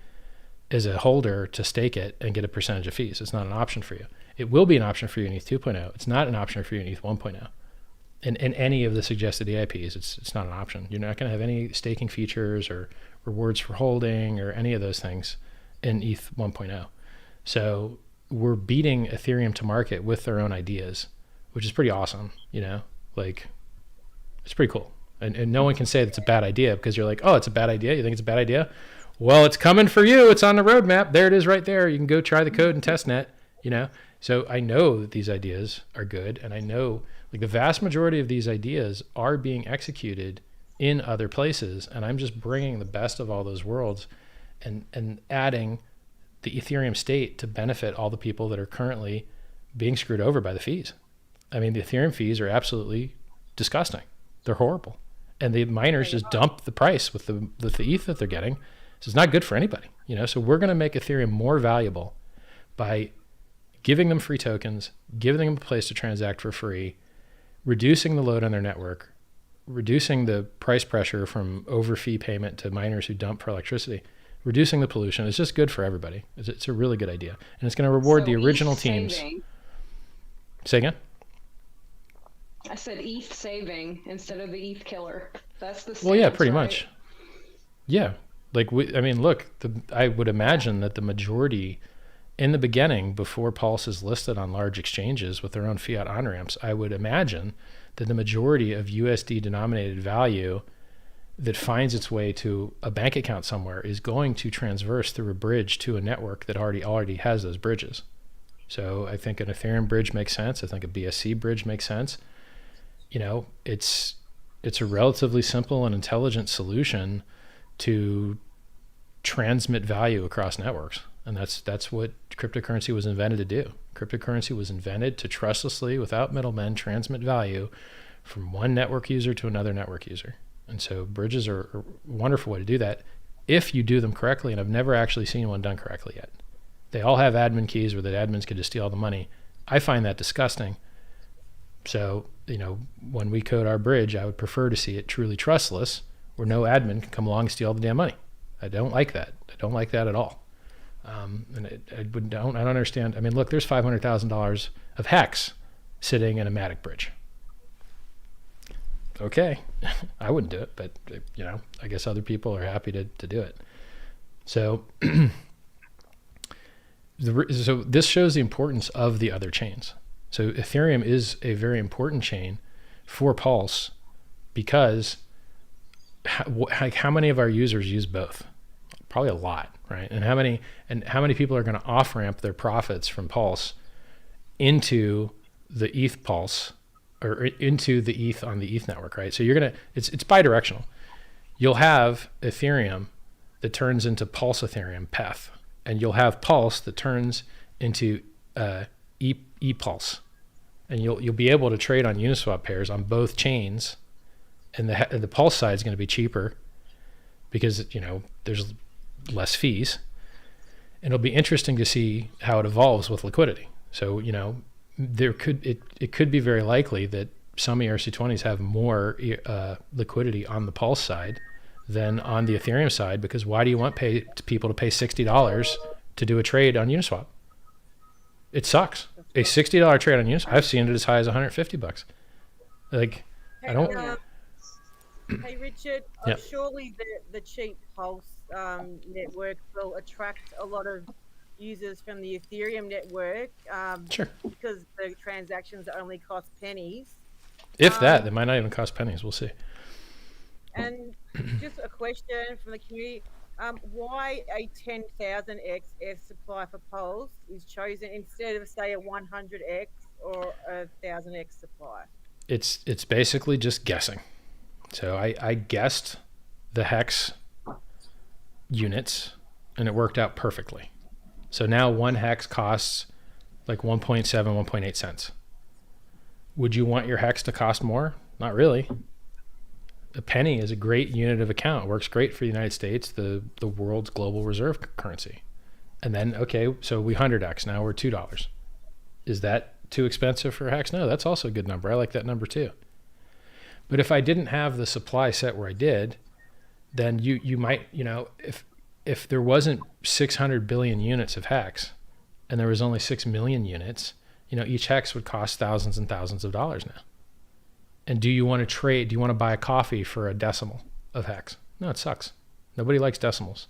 as a holder to stake it and get a percentage of fees. It's not an option for you. It will be an option for you in ETH 2.0. It's not an option for you in ETH 1.0. In any of the suggested EIPs, it's not an option. You're not going to have any staking features or rewards for holding or any of those things in ETH 1.0. So we're beating Ethereum to market with their own ideas, which is pretty awesome. You know, like it's pretty cool. And no one can say that's a bad idea because you're like, oh, it's a bad idea. You think it's a bad idea? Well, it's coming for you. It's on the roadmap. There it is right there. You can go try the code and testnet, you know? So I know that these ideas are good. And I know like the vast majority of these ideas are being executed in other places. And I'm just bringing the best of all those worlds and adding the Ethereum state to benefit all the people that are currently being screwed over by the fees. I mean, the Ethereum fees are absolutely disgusting. They're horrible. And the miners just dump the price with the ETH that they're getting. So it's not good for anybody, you know? So we're going to make Ethereum more valuable by giving them free tokens, giving them a place to transact for free, reducing the load on their network, reducing the price pressure from over fee payment to miners who dump for electricity, reducing the pollution. It's just good for everybody. It's a really good idea. And it's going to reward the original teams. Say again? I said ETH saving instead of the ETH killer. That's the stance, well, yeah, pretty right? much. Yeah. Like, I mean, look, I would imagine that the majority in the beginning, before Pulse is listed on large exchanges with their own fiat on-ramps, I would imagine that the majority of USD denominated value that finds its way to a bank account somewhere is going to transverse through a bridge to a network that already has those bridges. So I think an Ethereum bridge makes sense. I think a BSC bridge makes sense. You know, it's a relatively simple and intelligent solution to transmit value across networks. And that's what cryptocurrency was invented to do. Cryptocurrency was invented to trustlessly, without middlemen, transmit value from one network user to another network user. And so bridges are a wonderful way to do that if you do them correctly. And I've never actually seen one done correctly yet. They all have admin keys where the admins can just steal all the money. I find that disgusting. So, you know, when we code our bridge, I would prefer to see it truly trustless, where no admin can come along and steal all the damn money. I don't like that. I don't like that at all. And I don't understand. I mean, look, there's $500,000 of hex sitting in a Matic bridge. Okay, I wouldn't do it, but you know, I guess other people are happy to do it. So, so this shows the importance of the other chains. So Ethereum is a very important chain for Pulse because how many of our users use both? Probably a lot, right? And how many people are going to off ramp their profits from Pulse into the ETH Pulse or into the ETH on the ETH network, right? So it's bidirectional. You'll have Ethereum that turns into Pulse Ethereum PETH, and you'll have Pulse that turns into ePulse, and you'll be able to trade on Uniswap pairs on both chains, and the Pulse side is going to be cheaper because, you know, there's less fees, and it'll be interesting to see how it evolves with liquidity. So, you know, it could be very likely that some ERC20s have more liquidity on the Pulse side than on the Ethereum side, because why do you want people to pay $60 to do a trade on Uniswap? It sucks. A $60 trade on Uniswap, I've seen it as high as $150. Like, I don't. Hey Richard, Yeah. Surely the cheap Pulse network will attract a lot of users from the Ethereum network. Sure. Because the transactions only cost pennies. If that, they might not even cost pennies. We'll see. And just a question from the community: why a 10,000x F supply for Pulse is chosen instead of, say, a 100x or a 1,000x supply? It's basically just guessing. So I guessed the hex units, and it worked out perfectly. So now one hex costs like 1.7, 1.8 cents. Would you want your hex to cost more? Not really. A penny is a great unit of account. It works great for the United States, the world's global reserve currency. And then, okay, so we 100x, now we're $2. Is that too expensive for a hex? No, that's also a good number. I like that number too. But if I didn't have the supply set where I did, then you might, if there wasn't 600 billion units of hex and there was only 6 million units, each hex would cost thousands and thousands of dollars now. And do you want to trade? Do you want to buy a coffee for a decimal of hex? No, it sucks. Nobody likes decimals.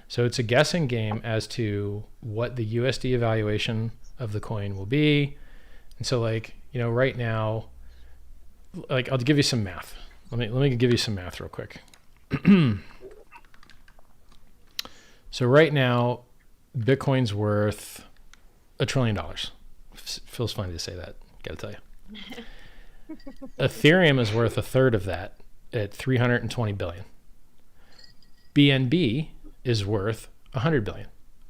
So it's a guessing game as to what the USD evaluation of the coin will be. And so right now, I'll give you some math. Let me give you some math real quick. So right now, Bitcoin's worth $1 trillion. Feels funny to say that, gotta tell you. Ethereum is worth a third of that at 320 billion. BNB is worth 100 billion,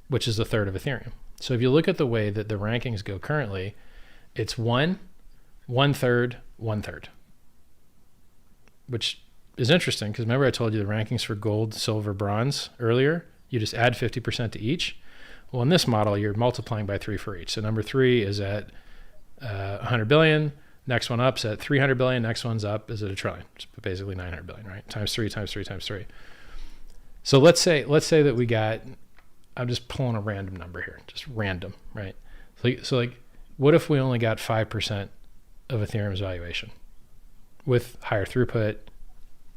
which is a third of Ethereum. So if you look at the way that the rankings go currently, it's 1, 1/3, 1/3, which is interesting because remember I told you the rankings for gold, silver, bronze earlier, you just add 50% to each. Well, in this model, you're multiplying by 3 for each. So number 3 is at 100 billion. Next one up is at 300 billion. Next one's up is at $1 trillion. It's basically 900 billion, right? Times 3, times 3, times 3. So let's say that we got, I'm just pulling a random number here, just random, right? So what if we only got 5% of Ethereum's valuation with higher throughput,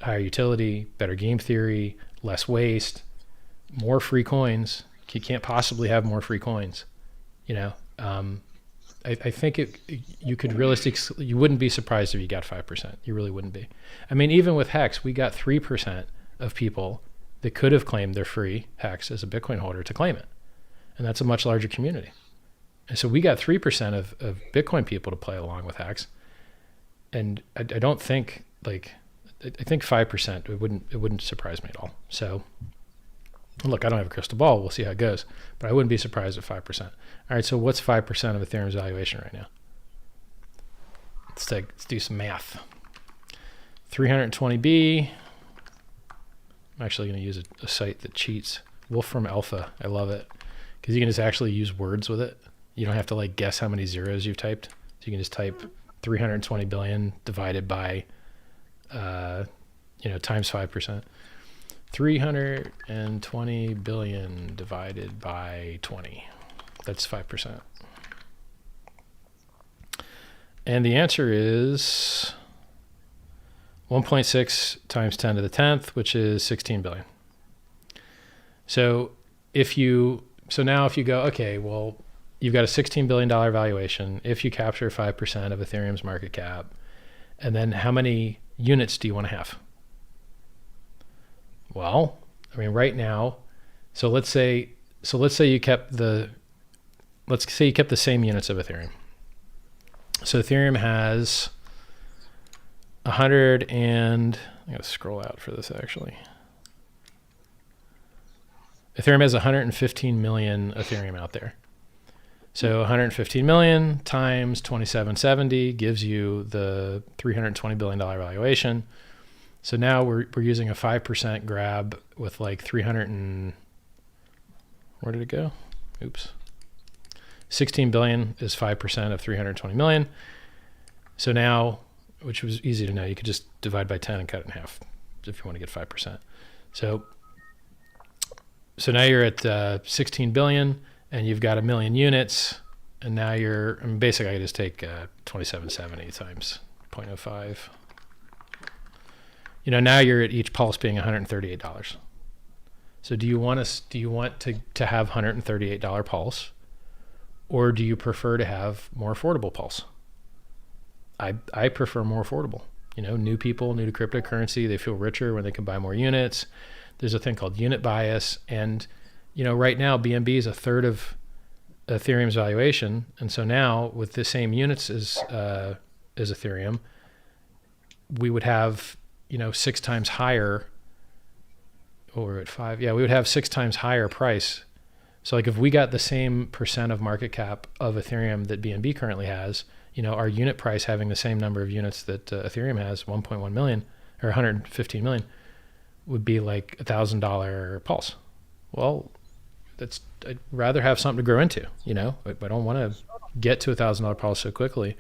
higher utility, better game theory, less waste, more free coins? You can't possibly have more free coins, I think you could realistically, you wouldn't be surprised if you got 5%. You really wouldn't be. I mean, even with Hex, we got 3% of people that could have claimed their free Hex as a Bitcoin holder to claim it. And that's a much larger community. And so we got 3% of Bitcoin people to play along with Hex. And I don't think I think 5%, it wouldn't surprise me at all. So look, I don't have a crystal ball. We'll see how it goes. But I wouldn't be surprised at 5%. All right, so what's 5% of Ethereum's valuation right now? Let's do some math. 320B. I'm actually going to use a site that cheats. Wolfram Alpha. I love it. Because you can just actually use words with it. You don't have to guess how many zeros you've typed. So you can just type 320 billion divided by, times 5%. 320 billion divided by 20. That's 5%. And the answer is 1.6 times 10 to the 10th, which is 16 billion. So now if you go, okay, well, you've got a $16 billion valuation. If you capture 5% of Ethereum's market cap, and then how many units do you want to have? Well, I mean, right now, let's say you kept the same units of Ethereum. So Ethereum has I'm going to scroll out for this actually. Ethereum has 115 million Ethereum out there. So 115 million times 2770 gives you the $320 billion valuation. So now we're using a 5% grab with 300 and where did it go? Oops. 16 billion is 5% of 320 million. So now, which was easy to know, you could just divide by 10 and cut it in half if you want to get 5%. So now you're at 16 billion and you've got 1 million units. And now basically I just take 2770 times 0.05. Now you're at each pulse being $138. So do you want to have $138 pulse, or do you prefer to have more affordable pulse? I prefer more affordable. New people, new to cryptocurrency, they feel richer when they can buy more units. There's a thing called unit bias, and right now BNB is a third of Ethereum's valuation, and so now with the same units as Ethereum, we would have 6 times higher. Or we're at 5. Yeah, we would have 6 times higher price. So like if we got the same percent of market cap of Ethereum that BNB currently has, our unit price having the same number of units that Ethereum has, 1.1 million or 115 million, would be like $1,000 Pulse. Well, I'd rather have something to grow into, I don't want to get to $1,000 Pulse so quickly.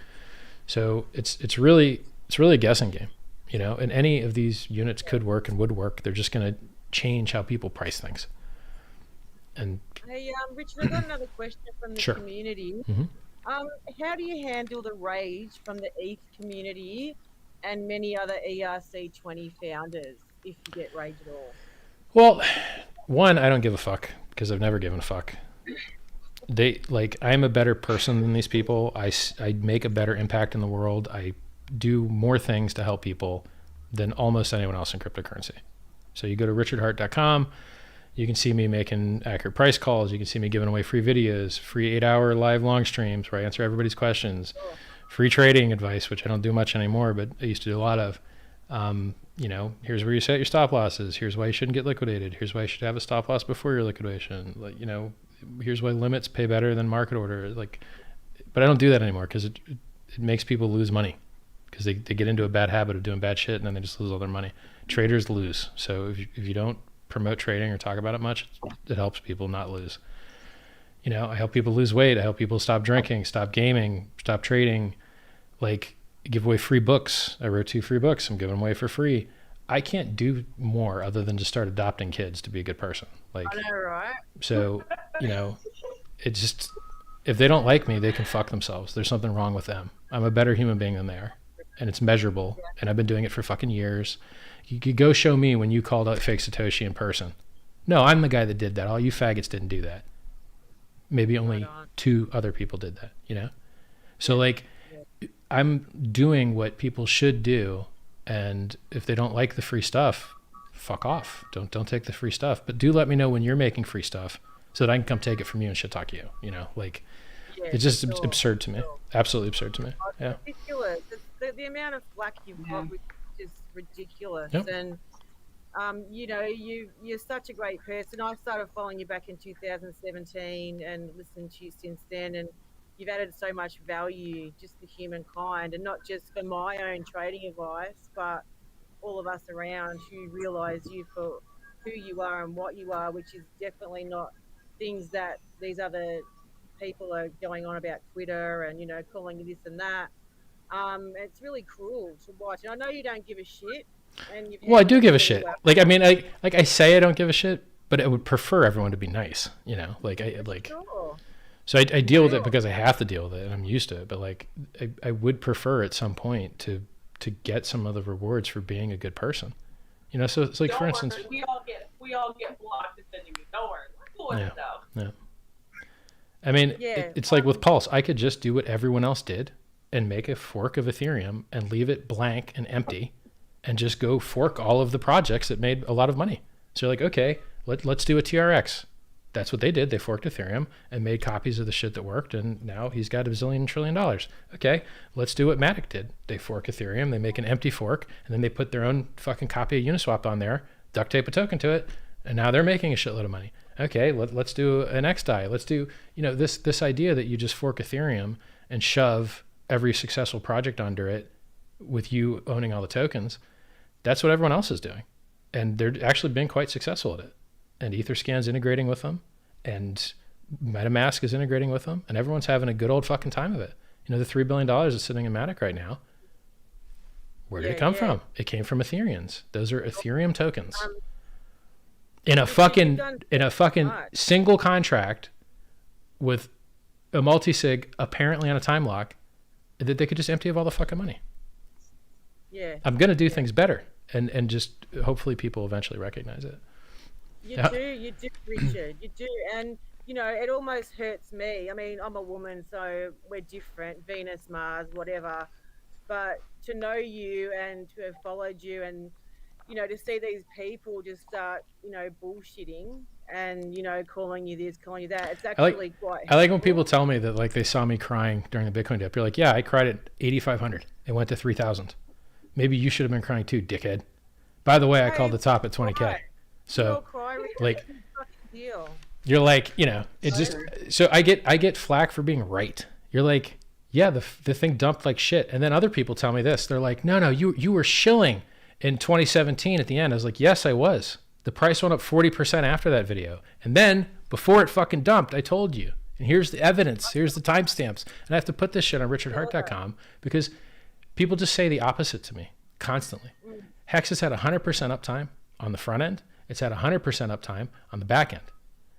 So it's really a guessing game, and any of these units could work and would work. They're just going to change how people price things. And hey, Richard, I've got another question from the community. Mm-hmm. How do you handle the rage from the ETH community and many other ERC20 founders if you get rage at all? Well, one, I don't give a fuck because I've never given a fuck. I'm a better person than these people. I make a better impact in the world. I do more things to help people than almost anyone else in cryptocurrency. So you go to richardhart.com, you can see me making accurate price calls. You can see me giving away free videos, free 8-hour live long streams where I answer everybody's questions, free trading advice, which I don't do much anymore, but I used to do a lot of. Here's where you set your stop losses. Here's why you shouldn't get liquidated. Here's why you should have a stop loss before your liquidation. Here's why limits pay better than market order. But I don't do that anymore because it makes people lose money because they get into a bad habit of doing bad shit and then they just lose all their money. Traders lose. So if you don't promote trading or talk about it much, it helps people not lose. I help people lose weight. I help people stop drinking, stop gaming, stop trading, give away free books. I wrote 2 free books. I'm giving them away for free. I can't do more other than just start adopting kids to be a good person. I know, right? So, it just, if they don't like me, they can fuck themselves. There's something wrong with them. I'm a better human being than they are. And it's measurable. And I've been doing it for fucking years. You could go show me when you called out fake Satoshi in person. No, I'm the guy that did that. All you faggots didn't do that. Maybe only 2 other people did that, So I'm doing what people should do. And if they don't like the free stuff, fuck off. Don't take the free stuff. But do let me know when you're making free stuff so that I can come take it from you and shit talk you, it's just absurd to me. Absolutely absurd to me. Yeah. Ridiculous. The amount of flack you've got is ridiculous. Yep. And you're such a great person. I started following you back in 2017 and listened to you since then, and you've added so much value just to humankind, and not just for my own trading advice, but all of us around who realize you for who you are and what you are, which is definitely not things that these other people are going on about Twitter and calling you this and that. It's really cruel to watch. And I know you don't give a shit. Well, I do give a shit. I say I don't give a shit, but I would prefer everyone to be nice. Sure. So I deal with it because I have to deal with it, and I'm used to it. But I would prefer at some point to get some of the rewards for being a good person. So it's like, for instance, we all get blocked and then don't worry, we're cool with it though. Yeah. I mean, it's like with Pulse, I could just do what everyone else did and make a fork of Ethereum and leave it blank and empty and just go fork all of the projects that made a lot of money. So you're like, okay, let's do a TRX. That's what they did. They forked Ethereum and made copies of the shit that worked, and now he's got $1 zillion trillion. Okay, let's do what Matic did. They fork Ethereum, they make an empty fork, and then they put their own fucking copy of Uniswap on there, duct tape a token to it, and now they're making a shitload of money. Okay, let's do an XDAI. Let's do, this idea that you just fork Ethereum and shove every successful project under it with you owning all the tokens. That's what everyone else is doing. And they're actually being quite successful at it. And Etherscan's integrating with them, and MetaMask is integrating with them, and everyone's having a good old fucking time of it. The $3 billion is sitting in Matic right now. Where did it come from? It came from Ethereans. Those are Ethereum tokens. In a fucking single contract with a multi-sig apparently on a time lock that they could just empty of all the fucking money. Yeah. I'm going to do things better, and just hopefully people eventually recognize it. You do, Richard, you do. And, it almost hurts me. I mean, I'm a woman, so we're different, Venus, Mars, whatever. But to know you and to have followed you and, to see these people just start, bullshitting and, calling you this, calling you that, it's actually quite I like when people tell me that, like, they saw me crying during the Bitcoin dip. You're like, yeah, I cried at 8,500. It went to 3,000. Maybe you should have been crying too, dickhead. By the way, I called the top at 20K. So, like, you're like, it's just, so I get flack for being right. You're like, yeah, the thing dumped like shit. And then other people tell me this. They're like, no, you were shilling in 2017 at the end. I was like, yes, I was. The price went up 40% after that video. And then before it fucking dumped, I told you. And here's the evidence. Here's the timestamps. And I have to put this shit on richardhart.com because people just say the opposite to me constantly. Hex has had 100% uptime on the front end. It's had 100% uptime on the back end.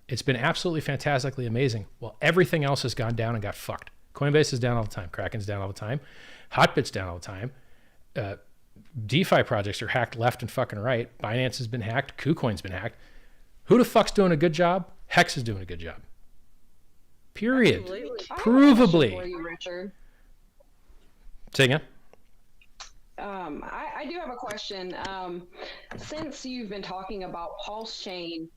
It's been absolutely fantastically amazing. Well, everything else has gone down and got fucked. Coinbase is down all the time. Kraken's down all the time. Hotbit's down all the time. DeFi projects are hacked left and fucking right. Binance has been hacked. KuCoin's been hacked. Who the fuck's doing a good job? Hex is doing a good job. Period. Provably. For you, Richard. Say again? I do have a question. Since you've been talking about PulseChain,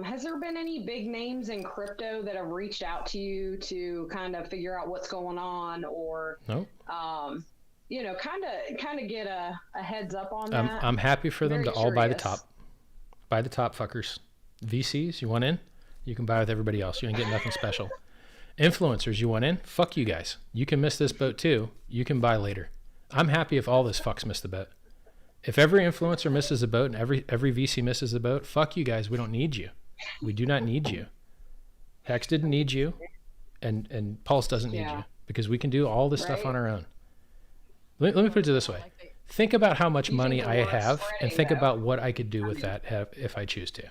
has there been any big names in crypto that have reached out to you to kind of figure out what's going on, or no? Kind of get a heads up on that? I'm happy for them to all buy the curious. top. Buy the top, fuckers. VCs, you want in? You can buy with everybody else. You ain't getting nothing special. Influencers, you want in? Fuck you guys. You can miss this boat too. You can buy later. I'm happy if all this fucks miss the boat. If every influencer misses a boat and every VC misses a boat, fuck you guys. We don't need you. We do not need you. Hex didn't need you, and Pulse doesn't need you, because we can do all this stuff on our own. Let me put it this way. Think about how much money I have and think about what I could do with that if I choose to.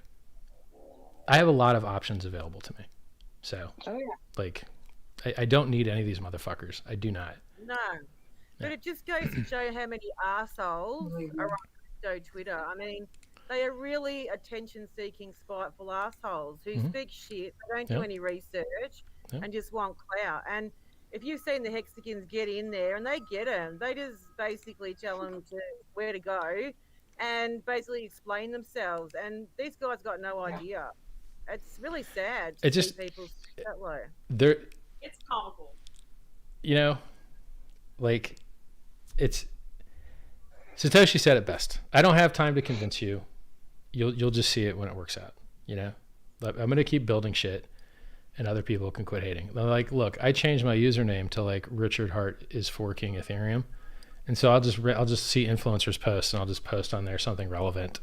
I have a lot of options available to me. So, like, I don't need any of these motherfuckers. I do not. No. But it just goes to show how many arseholes are on crypto Twitter. I mean, they are really attention-seeking, spiteful arseholes who speak shit, they don't do any research, and just want clout. And if you've seen the Hexagons get in there, and they get them, they just basically tell them where to go and basically explain themselves. And these guys got no idea. It's really sad to see people that way. It's comical. Like, it's Satoshi said it best. I don't have time to convince you. You'll just see it when it works out. I'm gonna keep building shit, and other people can quit hating. Like, look, I changed my username to like Richard Hart is forking Ethereum, and so I'll just see influencers post, and I'll just post on there something relevant,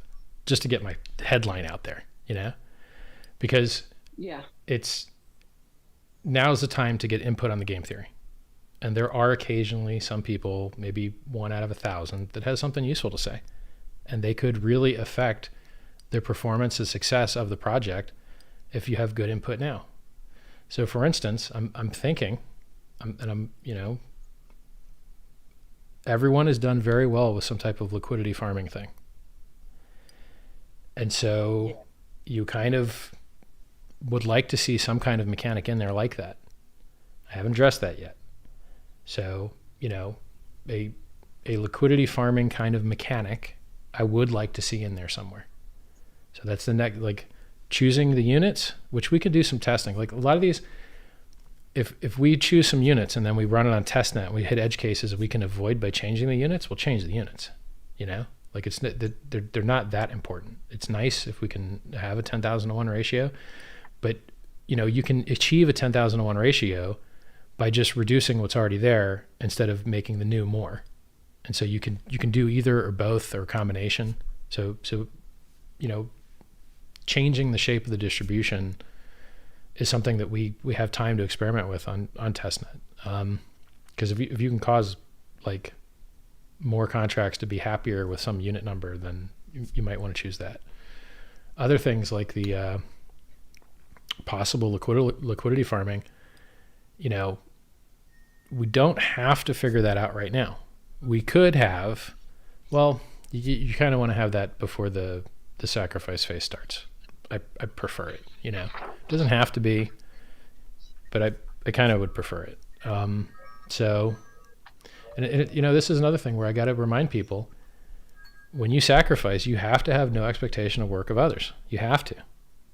just to get my headline out there. Because now's the time to get input on the game theory. And there are occasionally some people, maybe 1 out of 1,000, that has something useful to say. And they could really affect the performance and success of the project if you have good input now. So for instance, I'm thinking, everyone has done very well with some type of liquidity farming thing. And so you kind of would like to see some kind of mechanic in there like that. I haven't addressed that yet. So, a liquidity farming kind of mechanic, I would like to see in there somewhere. So that's the next, like, choosing the units, which we could do some testing. Like, a lot of these, if we choose some units and then we run it on testnet and we hit edge cases we can avoid by changing the units, we'll change the units. Like, they're not that important. It's nice if we can have a 10,000-to-1 ratio, but you can achieve a 10,000-to-1 ratio by just reducing what's already there instead of making the new more. And so you can do either or both or a combination. So changing the shape of the distribution is something that we have time to experiment with on testnet. Because if you can cause like more contracts to be happier with some unit number, then you might want to choose that. Other things like the possible liquidity farming, we don't have to figure that out right now. We could have, you kind of want to have that before the sacrifice phase starts. I prefer it, It doesn't have to be, but I kind of would prefer it. This is another thing where I got to remind people, when you sacrifice, you have to have no expectation of work of others. You have to.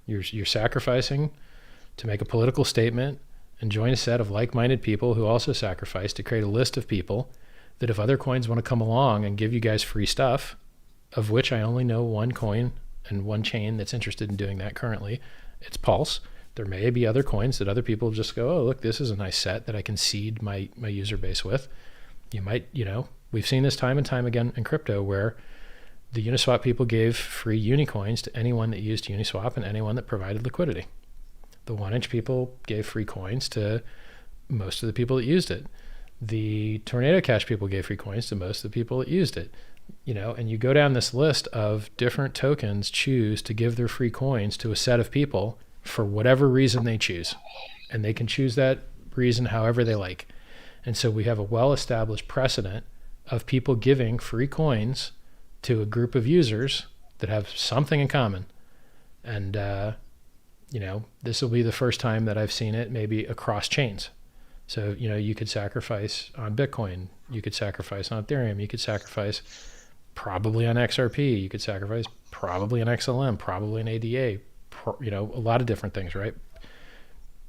You're sacrificing to make a political statement and join a set of like-minded people who also sacrifice to create a list of people that if other coins want to come along and give you guys free stuff, of which I only know one coin and one chain that's interested in doing that currently, it's Pulse. There may be other coins that other people just go, oh, look, this is a nice set that I can seed my user base with. You might, we've seen this time and time again in crypto where the Uniswap people gave free Unicoins to anyone that used Uniswap and anyone that provided liquidity. The 1inch people gave free coins to most of the people that used it. The Tornado Cash people gave free coins to most of the people that used it. And you go down this list of different tokens choose to give their free coins to a set of people for whatever reason they choose. And they can choose that reason however they like. And so we have a well-established precedent of people giving free coins to a group of users that have something in common. And, this will be the first time that I've seen it maybe across chains. So, you could sacrifice on Bitcoin. You could sacrifice on Ethereum. You could sacrifice probably on XRP. You could sacrifice probably on XLM, probably on ADA, a lot of different things, right?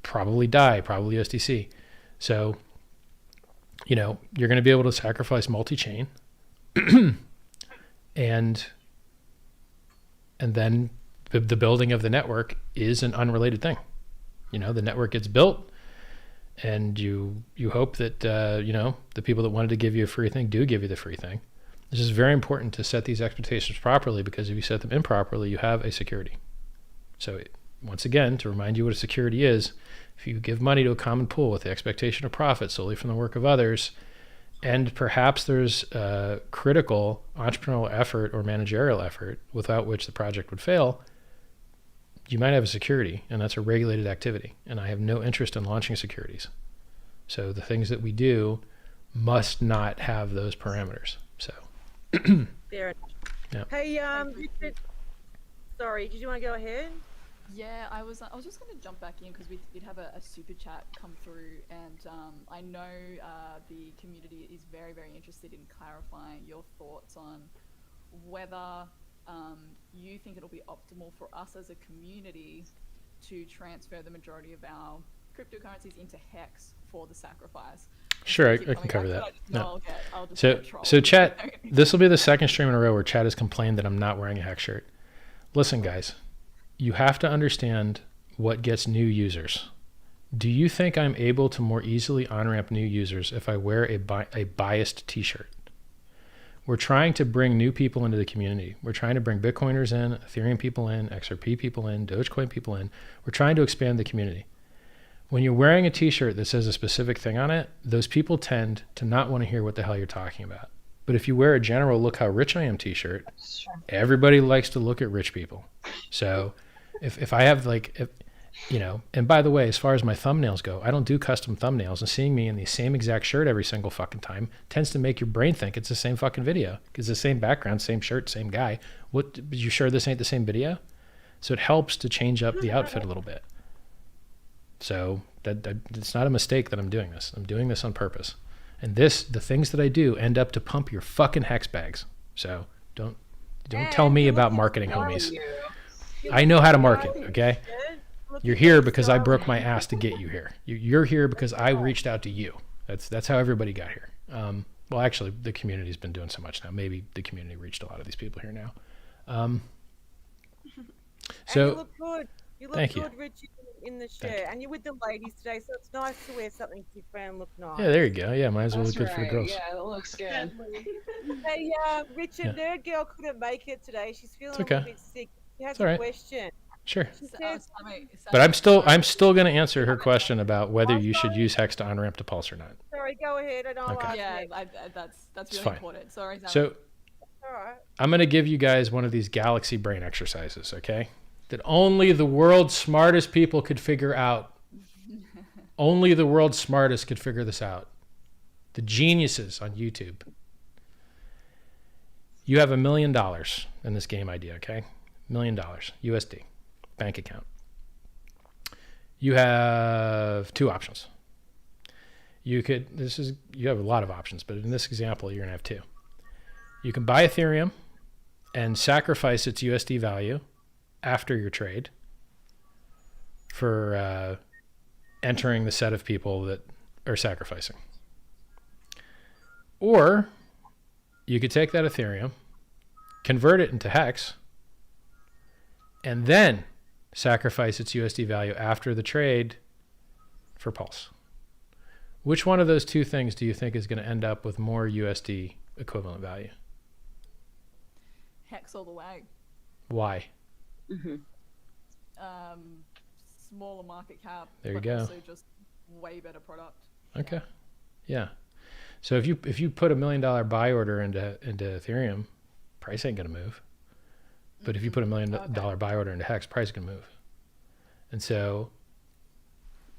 Probably DAI, probably USDC. So, you're going to be able to sacrifice multi-chain and then the building of the network is an unrelated thing. The network gets built and you hope that, the people that wanted to give you a free thing do give you the free thing. This is very important to set these expectations properly, because if you set them improperly, you have a security. So once again, to remind you what a security is, if you give money to a common pool with the expectation of profit solely from the work of others, and perhaps there's a critical entrepreneurial effort or managerial effort without which the project would fail, you might have a security, and that's a regulated activity. And I have no interest in launching securities. So the things that we do must not have those parameters. So, Fair enough. Yeah. Hey, Richard, sorry, did you want to go ahead? Yeah, I was just going to jump back in because we did have a super chat come through, and I know the community is very, very interested in clarifying your thoughts on whether you think it'll be optimal for us as a community to transfer the majority of our cryptocurrencies into Hex for the sacrifice. Sure, I can cover that. No. So chat, this will be the second stream in a row where chat has complained that I'm not wearing a Hex shirt. Listen, guys. You have to understand what gets new users. Do you think I'm able to more easily on-ramp new users if I wear a biased t-shirt? We're trying to bring new people into the community. We're trying to bring Bitcoiners in, Ethereum people in, XRP people in, Dogecoin people in. We're trying to expand the community. When you're wearing a t-shirt that says a specific thing on it, those people tend to not want to hear what the hell you're talking about. But if you wear a general "look how rich I am" t-shirt, everybody likes to look at rich people. So if I have and by the way, as far as my thumbnails go, I don't do custom thumbnails, and seeing me in the same exact shirt every single fucking time tends to make your brain think it's the same fucking video, because the same background, same shirt, same guy. What, you sure this ain't the same video? So it helps to change up the outfit a little bit. So that it's not a mistake that I'm doing this. I'm doing this on purpose. And the things that I do end up to pump your fucking hex bags. So don't tell me about marketing, homies. I know how to market, okay? You're here because I broke my ass to get you here. You're here because I reached out to you. That's how everybody got here. Well, actually, the community's been doing so much now. Maybe the community reached a lot of these people here now. So, and you look good. You look thank good, you. Richard, in the shirt. And you're with the ladies today, so it's nice to wear something different and look nice. Yeah, there you go. Yeah, might as well look good for the girls. Yeah, it looks good. Hey, Richard, Nerd Girl couldn't make it today. She's feeling a okay. little bit sick. She has all a right. question. Sure. She says, But I'm still going to answer her question about whether you should use Hex to on-ramp to Pulse or not. sorry, go ahead and I'll ask Yeah, next. that's really fine. important. Sorry, Sam. So All right. I'm going to give you guys one of these galaxy brain exercises, okay? That only the world's smartest people could figure out. Only the world's smartest could figure this out. The geniuses on YouTube. You have $1 million in this game idea, okay? $1 million USD bank account. You have two options. You have a lot of options, but in this example, you're gonna have two. You can buy Ethereum and sacrifice its USD value after your trade for entering the set of people that are sacrificing. Or you could take that Ethereum, convert it into Hex, and then sacrifice its USD value after the trade for Pulse. Which one of those two things do you think is going to end up with more USD equivalent value? Hex all the way. Why? Smaller market cap. There you but go. Also just way better product. Okay. Yeah. So if you put $1 million buy order into Ethereum, price ain't gonna move. But if you put $1 million buy order into Hex, price is gonna move. And so,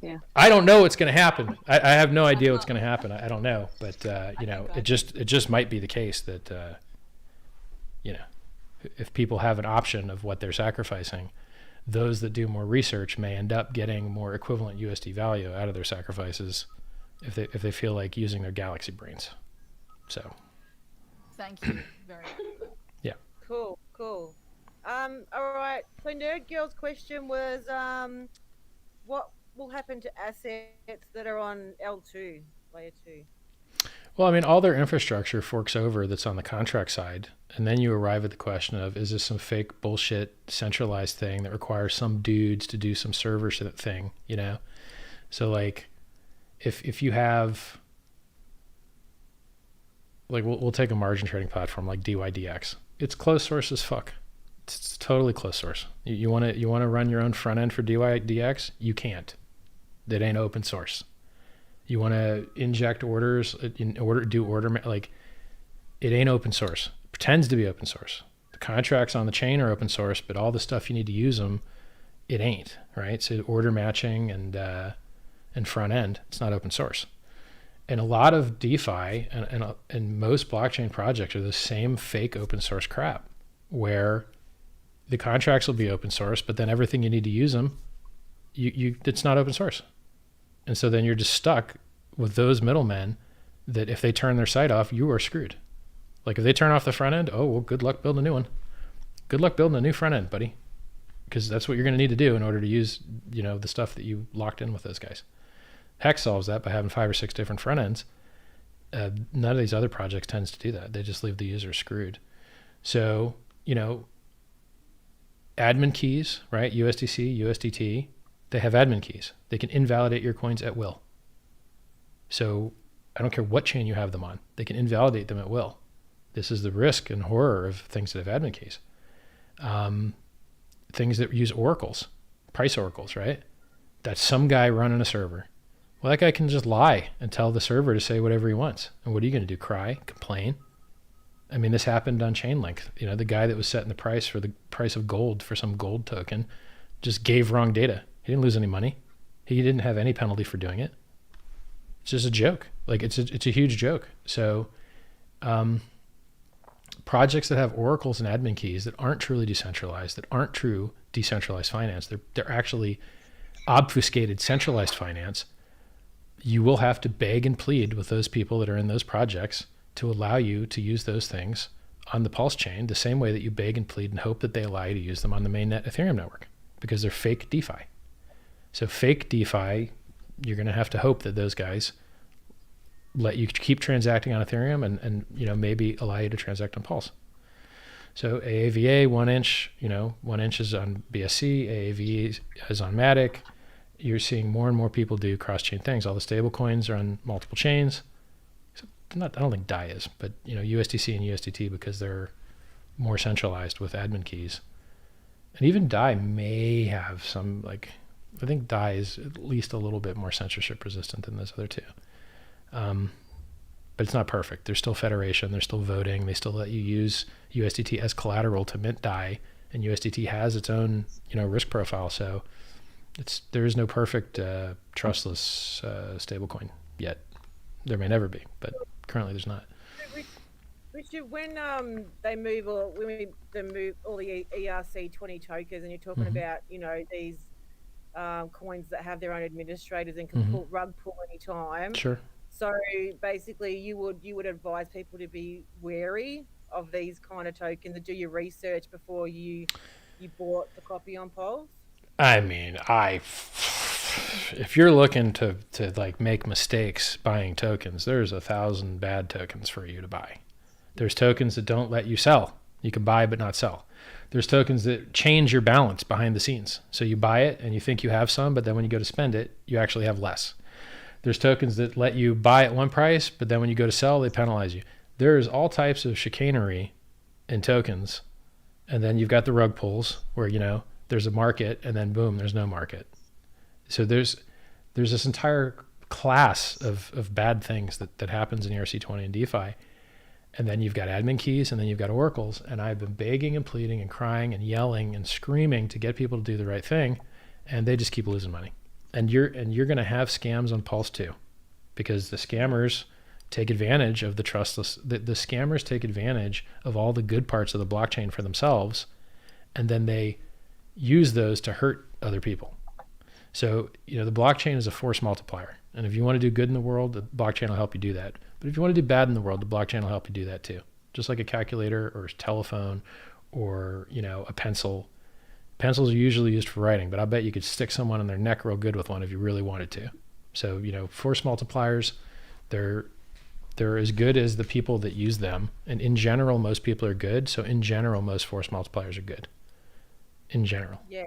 yeah, I don't know what's gonna happen. I have no idea what's gonna happen. I don't know, but you know, it just might be the case that you know, if people have an option of what they're sacrificing, those that do more research may end up getting more equivalent USD value out of their sacrifices if they feel like using their galaxy brains. So thank you very much. Yeah. Cool. All right. So Nerd Girl's question was, what will happen to assets that are on L2, layer 2? Well, I mean, all their infrastructure forks over that's on the contract side. And then you arrive at the question of, is this some fake bullshit centralized thing that requires some dudes to do some server thing, you know? So like, if you have, like, we'll take a margin trading platform like DYDX. It's closed source as fuck. It's totally closed source. You want to run your own front end for DYDX? You can't. That ain't open source. You want to inject orders like, it ain't open source. It pretends to be open source. The contracts on the chain are open source, but all the stuff you need to use them, it ain't, right? So order matching and front end, it's not open source. And a lot of DeFi and most blockchain projects are the same fake open source crap, where the contracts will be open source, but then everything you need to use them, it's not open source. And so then you're just stuck with those middlemen that if they turn their site off, you are screwed. Like if they turn off the front end, oh, well, good luck building a new one. Good luck building a new front end, buddy. Because that's what you're going to need to do in order to use, you know, the stuff that you locked in with those guys. Hex solves that by having 5 or 6 different front ends. None of these other projects tends to do that. They just leave the user screwed. So, you know, admin keys, right? USDC, USDT, they have admin keys. They can invalidate your coins at will. So I don't care what chain you have them on. They can invalidate them at will. This is the risk and horror of things that have admin keys. Things that use oracles, price oracles, right? That's some guy running a server. Well, that guy can just lie and tell the server to say whatever he wants. And what are you going to do? Cry? Complain? I mean, this happened on Chainlink. You know, the guy that was setting the price for the price of gold for some gold token just gave wrong data. He didn't lose any money. He didn't have any penalty for doing it. It's just a joke. Like it's a huge joke. So projects that have oracles and admin keys that aren't truly decentralized, that aren't true decentralized finance, they're actually obfuscated centralized finance, you will have to beg and plead with those people that are in those projects to allow you to use those things on the Pulse chain the same way that you beg and plead and hope that they allow you to use them on the mainnet Ethereum network, because they're fake DeFi. So fake DeFi, you're going to have to hope that those guys let you keep transacting on Ethereum and you know, maybe allow you to transact on Pulse. So AAVA 1 inch, you know, 1 inch is on BSC, AAV is on Matic. You're seeing more and more people do cross-chain things. All the stable coins are on multiple chains. I don't think DAI is, but you know, USDC and USDT, because they're more centralized with admin keys. And even DAI may have some, like, I think DAI is at least a little bit more censorship resistant than those other two. But it's not perfect. There's still federation, there's still voting, they still let you use USDT as collateral to mint DAI, and USDT has its own, you know, risk profile. So there is no perfect trustless stablecoin yet. There may never be, but currently there's not. Richard, when they move all the ERC20 tokens, and you're talking about, you know, these coins that have their own administrators and can rug pull anytime. Sure. So basically, you would advise people to be wary of these kind of tokens and do your research before you bought the copy on Pulse? I mean, if you're looking to like make mistakes buying tokens, there's 1,000 bad tokens for you to buy. There's tokens that don't let you sell. You can buy but not sell. There's tokens that change your balance behind the scenes. So you buy it and you think you have some, but then when you go to spend it, you actually have less. There's tokens that let you buy at one price, but then when you go to sell, they penalize you. There's all types of chicanery in tokens. And then you've got the rug pulls where, you know, there's a market and then boom, there's no market. So there's this entire class of bad things that happens in ERC20 and DeFi. And then you've got admin keys and then you've got oracles. And I've been begging and pleading and crying and yelling and screaming to get people to do the right thing. And they just keep losing money. And you're going to have scams on Pulse too, because the scammers take advantage of the trustless, the scammers take advantage of all the good parts of the blockchain for themselves. And then they use those to hurt other people. So, you know, the blockchain is a force multiplier. And if you want to do good in the world, the blockchain will help you do that. But if you want to do bad in the world, the blockchain will help you do that too. Just like a calculator or a telephone or, you know, a pencil. Pencils are usually used for writing, but I bet you could stick someone in their neck real good with one if you really wanted to. So, you know, force multipliers, they're as good as the people that use them. And in general, most people are good. So in general, most force multipliers are good. In general. Yeah.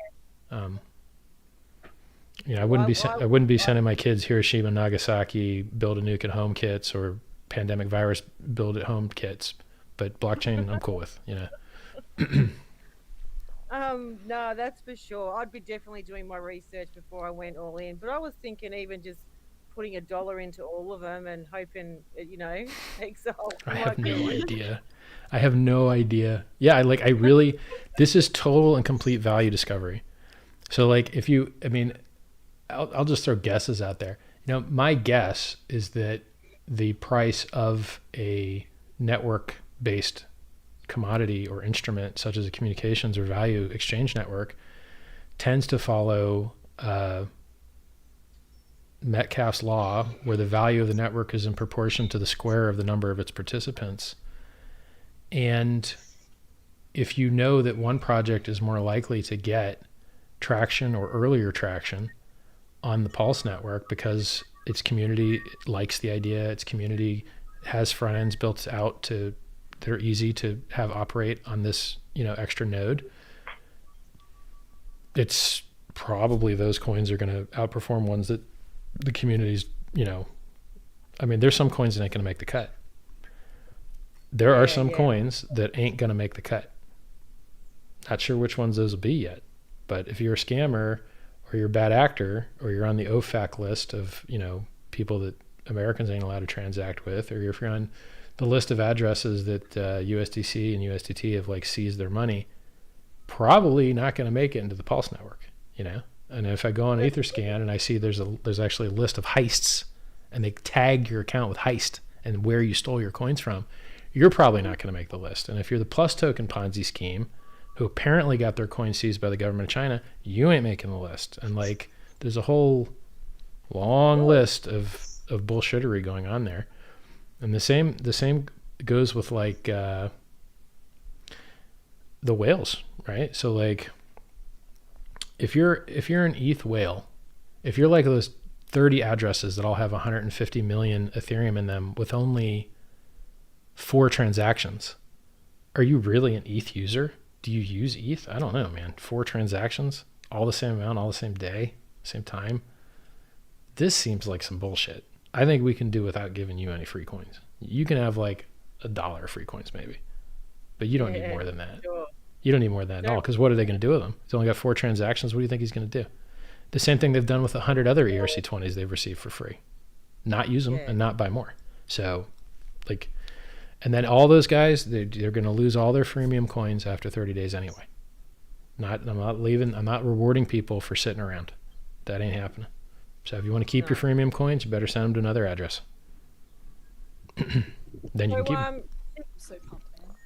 You know, I wouldn't be sending my kids Hiroshima, Nagasaki, build a nuke at home kits or pandemic virus build at home kits, but blockchain I'm cool with, you know. No, that's for sure. I'd be definitely doing my research before I went all in, but I was thinking even just putting $1 into all of them and hoping, you know, takes a whole. I have no idea. I have no idea. Yeah, I really, this is total and complete value discovery. So like I'll just throw guesses out there. You know, my guess is that the price of a network-based commodity or instrument, such as a communications or value exchange network, tends to follow Metcalfe's law, where the value of the network is in proportion to the square of the number of its participants. And if you know that one project is more likely to get traction or earlier traction on the Pulse network because its community likes the idea, its community has front ends built out that are easy to have operate on this, you know, extra node, it's probably those coins are going to outperform ones that the community's, you know, I mean, there's some coins that ain't going to make the cut. There are some coins that ain't going to make the cut. Not sure which ones those will be yet, but if you're a scammer or you're a bad actor or you're on the OFAC list of, you know, people that Americans ain't allowed to transact with, or if you're on the list of addresses that USDC and USDT have like seized their money, probably not going to make it into the Pulse network, you know? And if I go on Etherscan and I see there's actually a list of heists and they tag your account with heist and where you stole your coins from, you're probably not going to make the list. And if you're the Plus token Ponzi scheme who apparently got their coins seized by the government of China, you ain't making the list. And like, there's a whole long list of bullshittery going on there. And the same goes with like the whales, right? So like, if you're an ETH whale, if you're like those 30 addresses that all have 150 million Ethereum in them with only 4 transactions, are you really an ETH user? Do you use ETH? I don't know, man. 4 transactions, all the same amount, all the same day, same time. This seems like some bullshit. I think we can do without giving you any free coins. You can have like $1 free coins maybe, but you don't need more than that. Sure. You don't need more than that at all, because what are they going to do with them? He's only got 4 transactions. What do you think he's going to do? The same thing they've done with 100 other ERC20s they've received for free. Not use them and not buy more. So like, and then all those guys, they're going to lose all their freemium coins after 30 days anyway. I'm not rewarding people for sitting around. That ain't happening. So if you want to keep your freemium coins, you better send them to another address. Then you can keep them. So pumped, man.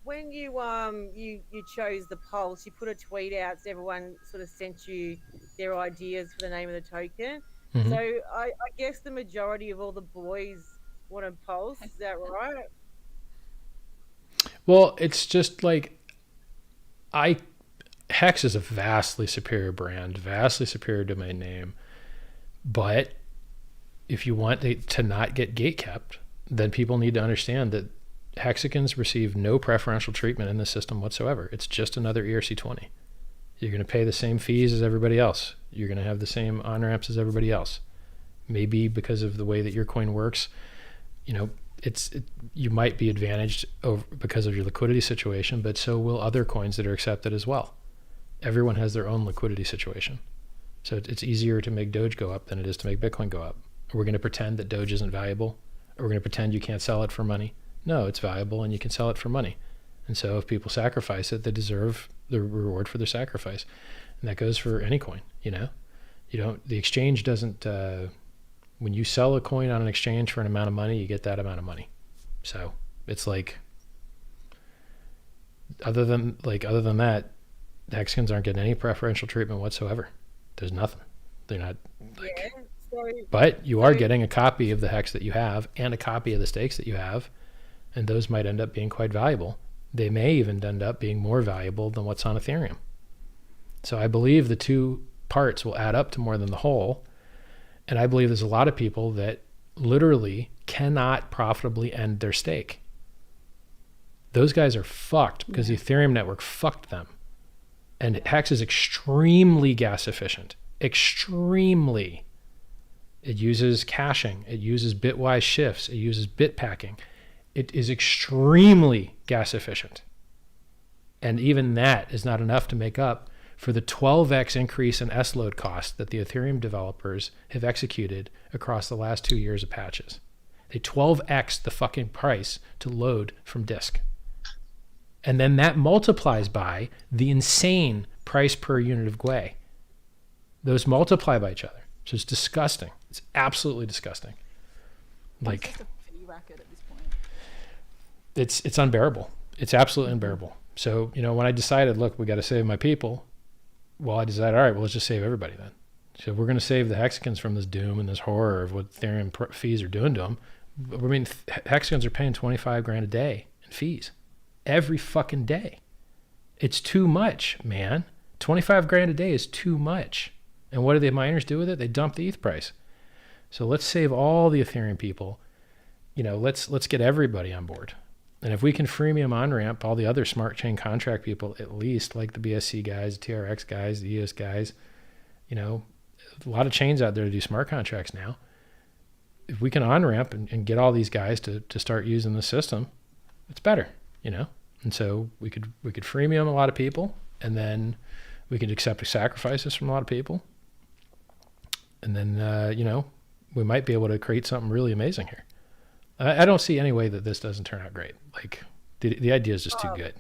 When you chose the Pulse, you put a tweet out, so everyone sort of sent you their ideas for the name of the token. Mm-hmm. So I guess the majority of all the boys wanted Pulse. Is that right? Well, it's just like Hex is a vastly superior brand, vastly superior domain name. But if you want to not get gatekept, then people need to understand that hexagons receive no preferential treatment in the system whatsoever. It's just another ERC20. You're going to pay the same fees as everybody else. You're going to have the same on-ramps as everybody else. Maybe because of the way that your coin works, you know, you might be advantaged because of your liquidity situation, but so will other coins that are accepted as well. Everyone has their own liquidity situation. So it's easier to make Doge go up than it is to make Bitcoin go up. We're going to pretend that Doge isn't valuable, or we're going to pretend you can't sell it for money. No, it's valuable and you can sell it for money. And so if people sacrifice it, they deserve the reward for their sacrifice. And that goes for any coin, you know? The exchange doesn't, when you sell a coin on an exchange for an amount of money, you get that amount of money. So it's like, other than that, the hexagons aren't getting any preferential treatment whatsoever. There's nothing. They're not like, but you are getting a copy of the hex that you have and a copy of the stakes that you have. And those might end up being quite valuable. They may even end up being more valuable than what's on Ethereum. So I believe the two parts will add up to more than the whole. And I believe there's a lot of people that literally cannot profitably end their stake. Those guys are fucked because the Ethereum network fucked them. And Hex is extremely gas efficient. Extremely. It uses caching. It uses bitwise shifts. It uses bit packing. It is extremely gas efficient. And even that is not enough to make up for the 12x increase in S-load cost that the Ethereum developers have executed across the last 2 years of patches. They 12x the fucking price to load from disk. And then that multiplies by the insane price per unit of Gwei. Those multiply by each other. So it's disgusting. It's absolutely disgusting. Like, It's just a fee racket at this point. it's unbearable. It's absolutely unbearable. So, you know, when I decided, look, we got to save my people, well, I decided, all right, well, let's just save everybody then. So we're going to save the hexagons from this doom and this horror of what Ethereum fees are doing to them. I mean, hexagons are paying 25 grand a day in fees every fucking day. It's too much, man. 25 grand a day is too much. And what do the miners do with it? They dump the ETH price. So let's save all the Ethereum people. You know, let's get everybody on board. And if we can freemium on-ramp all the other smart chain contract people, at least like the BSC guys, the TRX guys, the EOS guys, you know, a lot of chains out there to do smart contracts now. If we can on-ramp and get all these guys to start using the system, it's better, you know? And so we could freemium a lot of people, and then we could accept sacrifices from a lot of people. And then, you know, we might be able to create something really amazing here. I don't see any way that this doesn't turn out great. Like, the idea is just too good.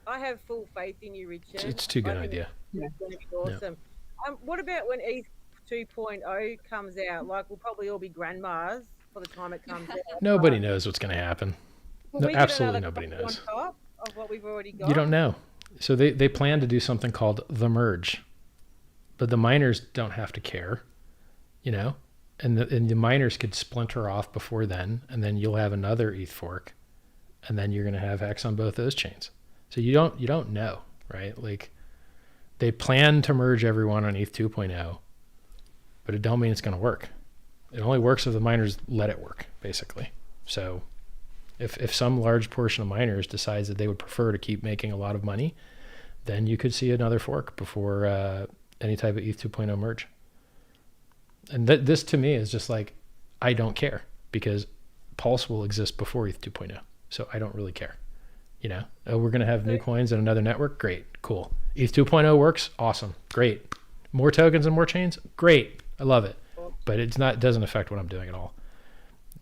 I have full faith in you, Richard. It's too good an idea. It's going to be awesome. Yeah. What about when ETH 2.0 comes out? Like, we'll probably all be grandmas by the time it comes out. Nobody knows what's going to happen. No, absolutely nobody knows. On top of what we've already got? You don't know. So they plan to do something called the merge. But the miners don't have to care, you know? And the miners could splinter off before then, and then you'll have another ETH fork, and then you're going to have Hex on both those chains. So you don't know, right? Like, they plan to merge everyone on ETH 2.0, but it don't mean it's going to work. It only works if the miners let it work, basically. So if some large portion of miners decides that they would prefer to keep making a lot of money, then you could see another fork before any type of ETH 2.0 merge. And this to me is just like, I don't care, because Pulse will exist before ETH 2.0. So I don't really care. You know, we're going to have new coins in another network. Great. Cool. ETH 2.0 works. Awesome. Great. More tokens and more chains. Great. I love it. But it doesn't affect what I'm doing at all.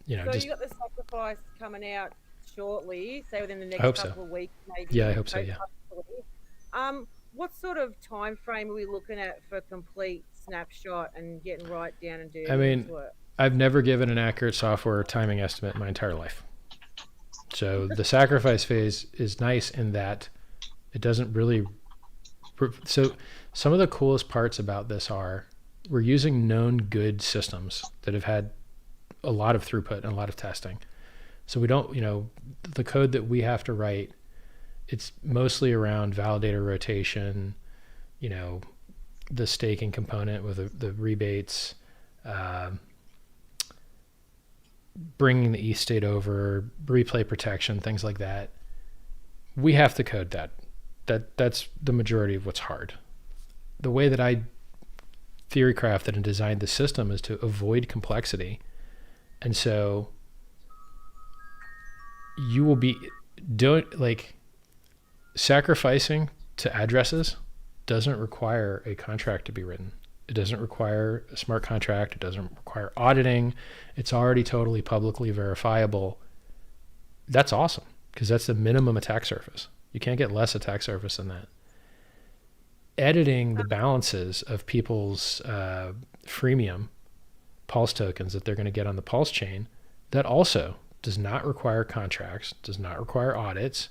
You know, so you got the sacrifice coming out shortly, say within the next couple of weeks, maybe. Yeah, I hope so. Yeah. What sort of time frame are we looking at for complete snapshot and getting right down and dirty? I mean, I've never given an accurate software timing estimate in my entire life. So the sacrifice phase is nice in that it doesn't really. So some of the coolest parts about this are we're using known good systems that have had a lot of throughput and a lot of testing. So we don't, the code that we have to write, it's mostly around validator rotation, the staking component with the rebates, bringing the ETH state over, replay protection, things like that. We have to code that. That's the majority of what's hard. The way that I theory crafted and designed the system is to avoid complexity. And so you will be sacrificing to addresses doesn't require a contract to be written. It doesn't require a smart contract. It doesn't require auditing. It's already totally publicly verifiable. That's awesome, because that's the minimum attack surface. You can't get less attack surface than that. Editing the balances of people's freemium Pulse tokens that they're going to get on the Pulse chain, that also does not require contracts, does not require audits.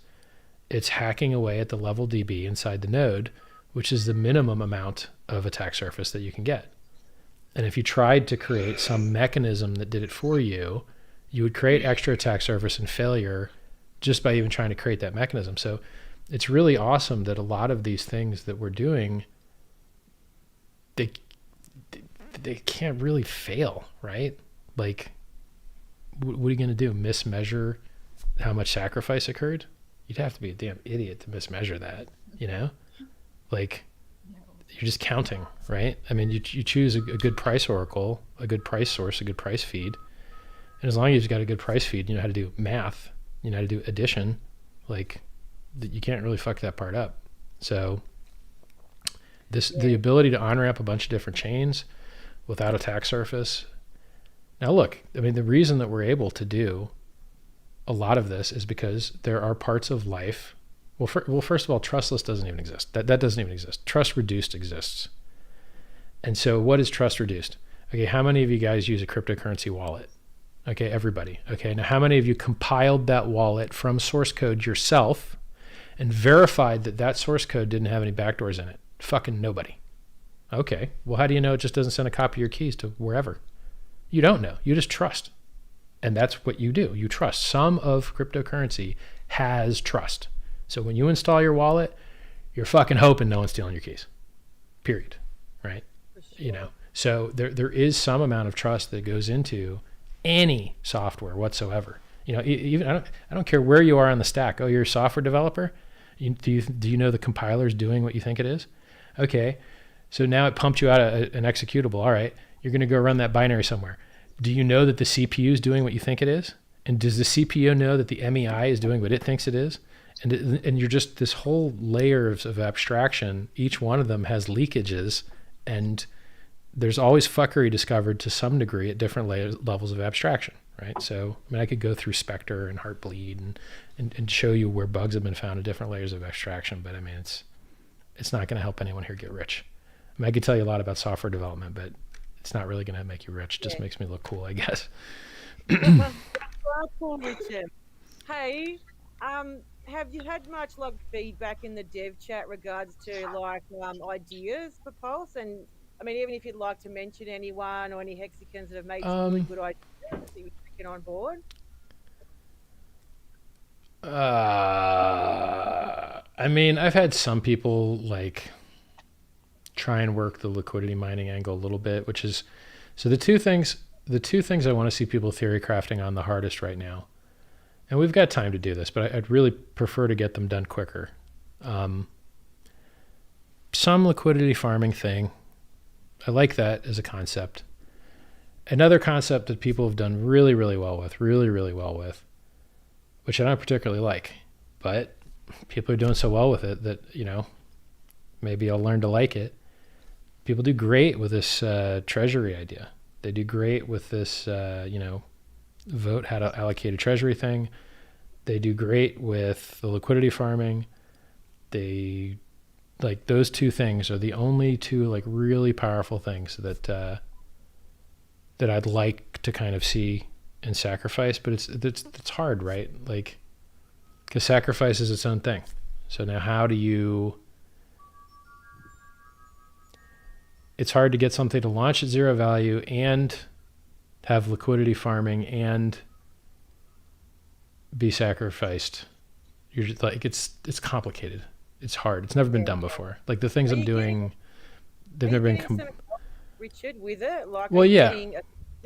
It's hacking away at the level DB inside the node, which is the minimum amount of attack surface that you can get. And if you tried to create some mechanism that did it for you, you would create extra attack surface and failure just by even trying to create that mechanism. So it's really awesome that a lot of these things that we're doing, they can't really fail, right? Like, what are you going to do? Mismeasure how much sacrifice occurred? You'd have to be a damn idiot to mismeasure that, Like, you're just counting, right? I mean, you choose a good price oracle, a good price source, a good price feed. And as long as you've got a good price feed, you know how to do math, you know how to do addition, like, you can't really fuck that part up. So the ability to on-ramp a bunch of different chains without attack surface. Now look, I mean, the reason that we're able to do a lot of this is because there are parts of life. Well, first of all, trustless doesn't even exist. That doesn't even exist. Trust reduced exists. And so what is trust reduced? Okay, how many of you guys use a cryptocurrency wallet? Okay, everybody. Okay, now how many of you compiled that wallet from source code yourself and verified that that source code didn't have any backdoors in it? Fucking nobody. Okay, well, how do you know it just doesn't send a copy of your keys to wherever? You don't know. You just trust. And that's what you do. You trust. Some of cryptocurrency has trust. So when you install your wallet, you're fucking hoping no one's stealing your keys. Period. Right? Sure. So there is some amount of trust that goes into any software whatsoever. Even I don't care where you are on the stack. Oh, you're a software developer? Do you know the compiler is doing what you think it is? Okay. So now it pumped you out an executable. All right. You're going to go run that binary somewhere. Do you know that the CPU is doing what you think it is? And does the CPU know that the MEI is doing what it thinks it is? And you're just this whole layers of abstraction. Each one of them has leakages, and there's always fuckery discovered to some degree at different levels of abstraction, right? So, I mean, I could go through Spectre and Heartbleed and show you where bugs have been found at different layers of abstraction, but I mean, it's not going to help anyone here get rich. I mean, I could tell you a lot about software development, but it's not really going to make you rich. It just makes me look cool, I guess. Hey, have you had much feedback in the dev chat regards to ideas for Pulse? And I mean, even if you'd like to mention anyone or any hexagons that have made some really good ideas that you're taking on board. I mean, I've had some people try and work the liquidity mining angle a little bit, which is, so the two things I want to see people theory crafting on the hardest right now, and we've got time to do this, but I'd really prefer to get them done quicker. Some liquidity farming thing, I like that as a concept. Another concept that people have done really, really well with, which I don't particularly like, but people are doing so well with it that, maybe I'll learn to like it. People do great with this treasury idea. They do great with this, vote how to allocate a treasury thing. They do great with the liquidity farming. They, those two things are the only two really powerful things that I'd like to kind of see and sacrifice, but it's hard, right? Because sacrifice is its own thing. So now how do you, it's hard to get something to launch at zero value and have liquidity farming and be sacrificed. You're just like, it's complicated. It's hard. It's never been done before. Like the things I'm doing, they've never been. Richard, with it, like. Well, yeah.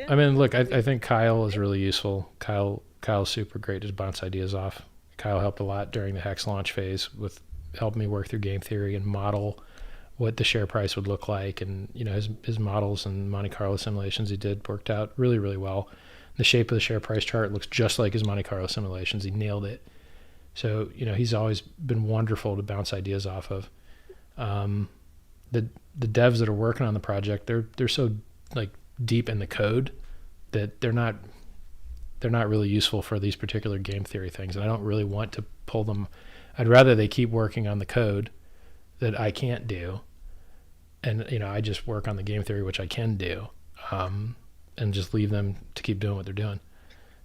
I mean, look, I think Kyle is really useful. Kyle's super great. Just bounce ideas off. Kyle helped a lot during the Hex launch phase with helping me work through game theory and model what the share price would look like. And, you know, his models and Monte Carlo simulations he did worked out really, really well. The shape of the share price chart looks just like his Monte Carlo simulations. He nailed it. So, you know, he's always been wonderful to bounce ideas off of. The devs that are working on the project, they're so like deep in the code that they're not really useful for these particular game theory things. And I don't really want to pull them. I'd rather they keep working on the code that I can't do. And, you know, I just work on the game theory, which I can do, and just leave them to keep doing what they're doing.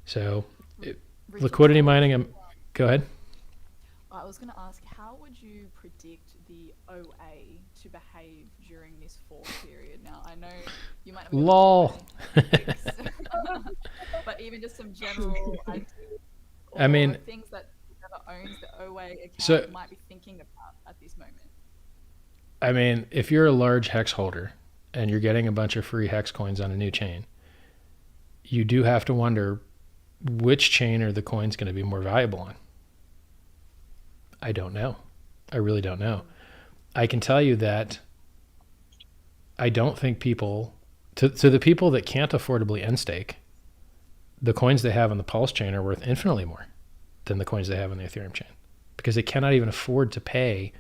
So liquidity mining, go ahead. I was going to ask, how would you predict the OA to behave during this fall period? Now, I know you might not be LOL. But even just some general ideas, I mean, things that whoever owns the OA account might be thinking about at this moment. I mean, if you're a large hex holder and you're getting a bunch of free hex coins on a new chain, you do have to wonder which chain are the coins going to be more valuable on. I don't know. I really don't know. I can tell you that I don't think people, to the people that can't affordably end stake, the coins they have on the PulseChain are worth infinitely more than the coins they have on the Ethereum chain, because they cannot even afford to pay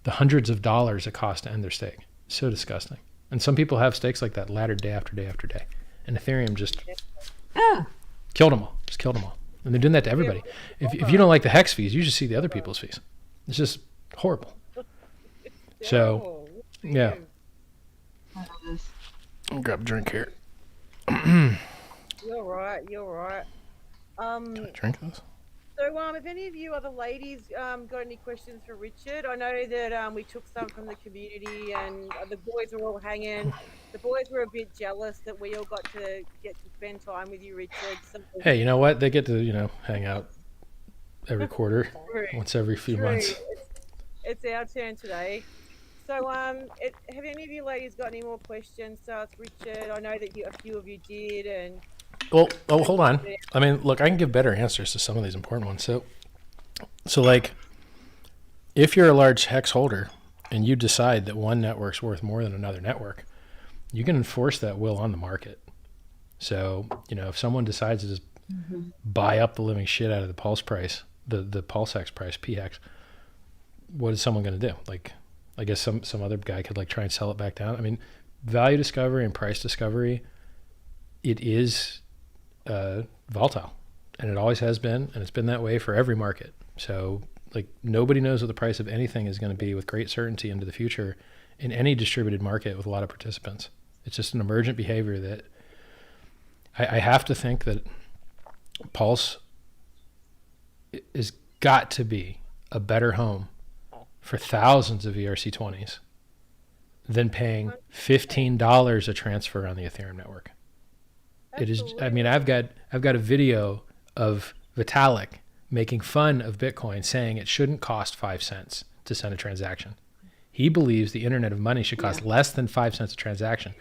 the hundreds of dollars it costs to end their stake. So disgusting. And some people have stakes like that laddered day after day after day. And Ethereum just killed them all. Just killed them all. And they're doing that to everybody. If you don't like the hex fees, you should see the other people's fees. It's just horrible. So, yeah. I'll grab a drink here. You're right. Can I drink this? So, if any of you other ladies got any questions for Richard, I know that we took some from the community and the boys were all hanging. The boys were a bit jealous that we all got to spend time with you, Richard. Hey, you know what? They get to, hang out every quarter, once every few months. It's our turn today. So, have any of you ladies got any more questions to ask Richard? I know that a few of you did, and. Well, hold on. I mean, look, I can give better answers to some of these important ones. So like, if you're a large hex holder and you decide that one network's worth more than another network, you can enforce that will on the market. So, if someone decides to just buy up the living shit out of the Pulse price, the Pulse hex price, PHEX, what is someone going to do? Like, I guess some other guy could try and sell it back down. I mean, value discovery and price discovery, it is volatile, and it always has been, and it's been that way for every market. So nobody knows what the price of anything is going to be with great certainty into the future in any distributed market with a lot of participants. It's just an emergent behavior that I have to think that Pulse is got to be a better home for thousands of ERC20s than paying $15 a transfer on the Ethereum network. It is. I mean, I've got a video of Vitalik making fun of Bitcoin, saying it shouldn't cost 5 cents to send a transaction. He believes the Internet of Money should cost less than 5 cents a transaction.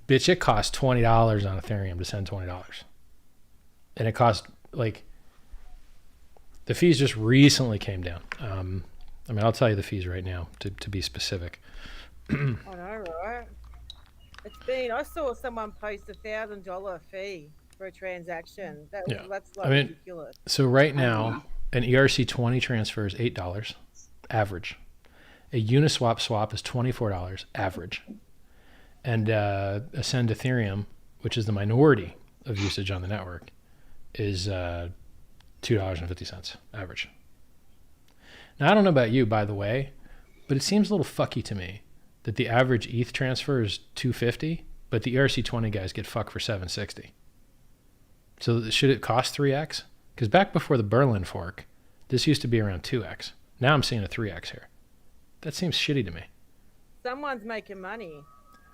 Bitch, it costs $20 on Ethereum to send $20, and it cost the fees just recently came down. I mean, I'll tell you the fees right now to be specific. I know, right? I saw someone post $1,000 fee for a transaction. That's ridiculous. So right now, an ERC20 transfer is $8 average. A Uniswap swap is $24 average. And Ascend Ethereum, which is the minority of usage on the network, is $2.50 average. Now, I don't know about you, by the way, but it seems a little fucky to me that the average ETH transfer is $2.50, but the ERC20 guys get fucked for $7.60. So should it cost 3x? Because back before the Berlin fork, this used to be around 2x. Now I'm seeing a 3x here. That seems shitty to me. Someone's making money,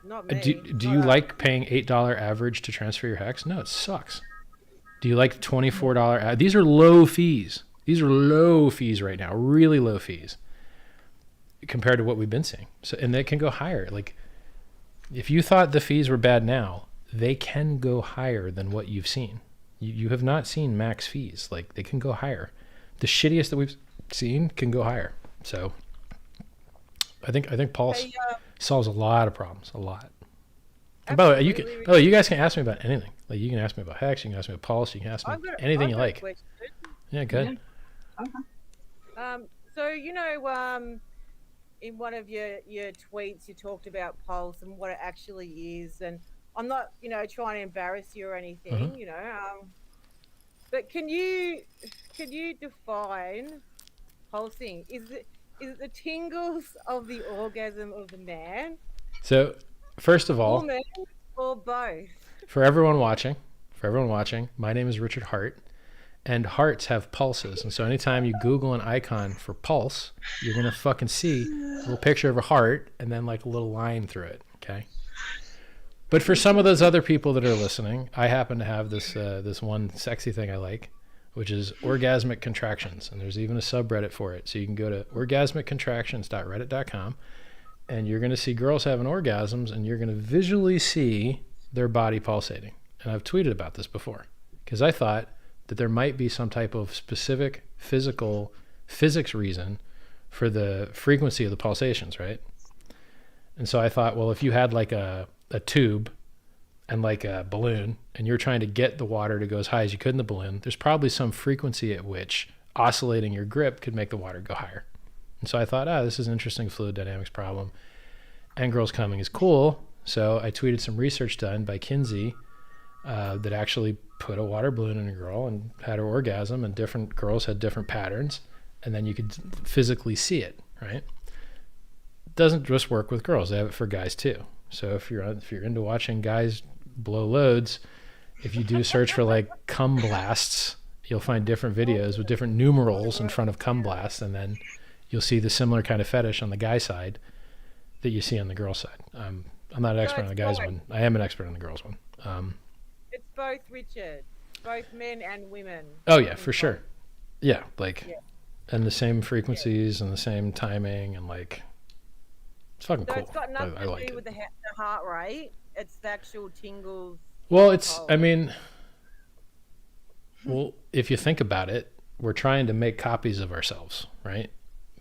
not me. Do you like paying $8 average to transfer your hex? No, it sucks. Do you like $24? These are low fees. These are low fees right now, really low fees compared to what we've been seeing. So, and they can go higher. Like, if you thought the fees were bad now, they can go higher than what you've seen. You have not seen max fees. Like, they can go higher. The shittiest that we've seen can go higher. So I think Pulse solves a lot of problems, a lot. And by the way, you guys can ask me about anything. Like, you can ask me about Hex, you can ask me about Pulse, you can ask me anything you like. Yeah, good. So, in one of your tweets, you talked about Pulse and what it actually is, and I'm not, trying to embarrass you or anything, but can you define pulsing? Is it the tingles of the orgasm of the man? So, first of all, woman, or both? For everyone watching, my name is Richard Hart, and hearts have pulses. And so anytime you Google an icon for pulse, you're going to fucking see a little picture of a heart and then like a little line through it, okay? But for some of those other people that are listening, I happen to have this one sexy thing I like, which is orgasmic contractions. And there's even a subreddit for it. So you can go to orgasmiccontractions.reddit.com, and you're going to see girls having orgasms, and you're going to visually see their body pulsating. And I've tweeted about this before because I thought that there might be some type of specific physics reason for the frequency of the pulsations, right? And so I thought, well, if you had like a tube and like a balloon, and you're trying to get the water to go as high as you could in the balloon, there's probably some frequency at which oscillating your grip could make the water go higher. And so I thought, this is an interesting fluid dynamics problem, and girls coming is cool. So I tweeted some research done by Kinsey that actually put a water balloon in a girl and had her orgasm, and different girls had different patterns, and then you could physically see it, right? It doesn't just work with girls. They have it for guys too. So if you're into watching guys blow loads, if you do search for like cum blasts, you'll find different videos with different numerals in front of cum blasts, and then you'll see the similar kind of fetish on the guy side that you see on the girl side. I'm not an expert on the guys one. I am an expert on the girls one. It's both, Richard. Both men and women. Oh yeah, for sure. Yeah, and the same frequencies and the same timing, and like, it's fucking cool. It's got nothing to do with the heart rate. It's the actual tingles. Well, if you think about it, we're trying to make copies of ourselves, right?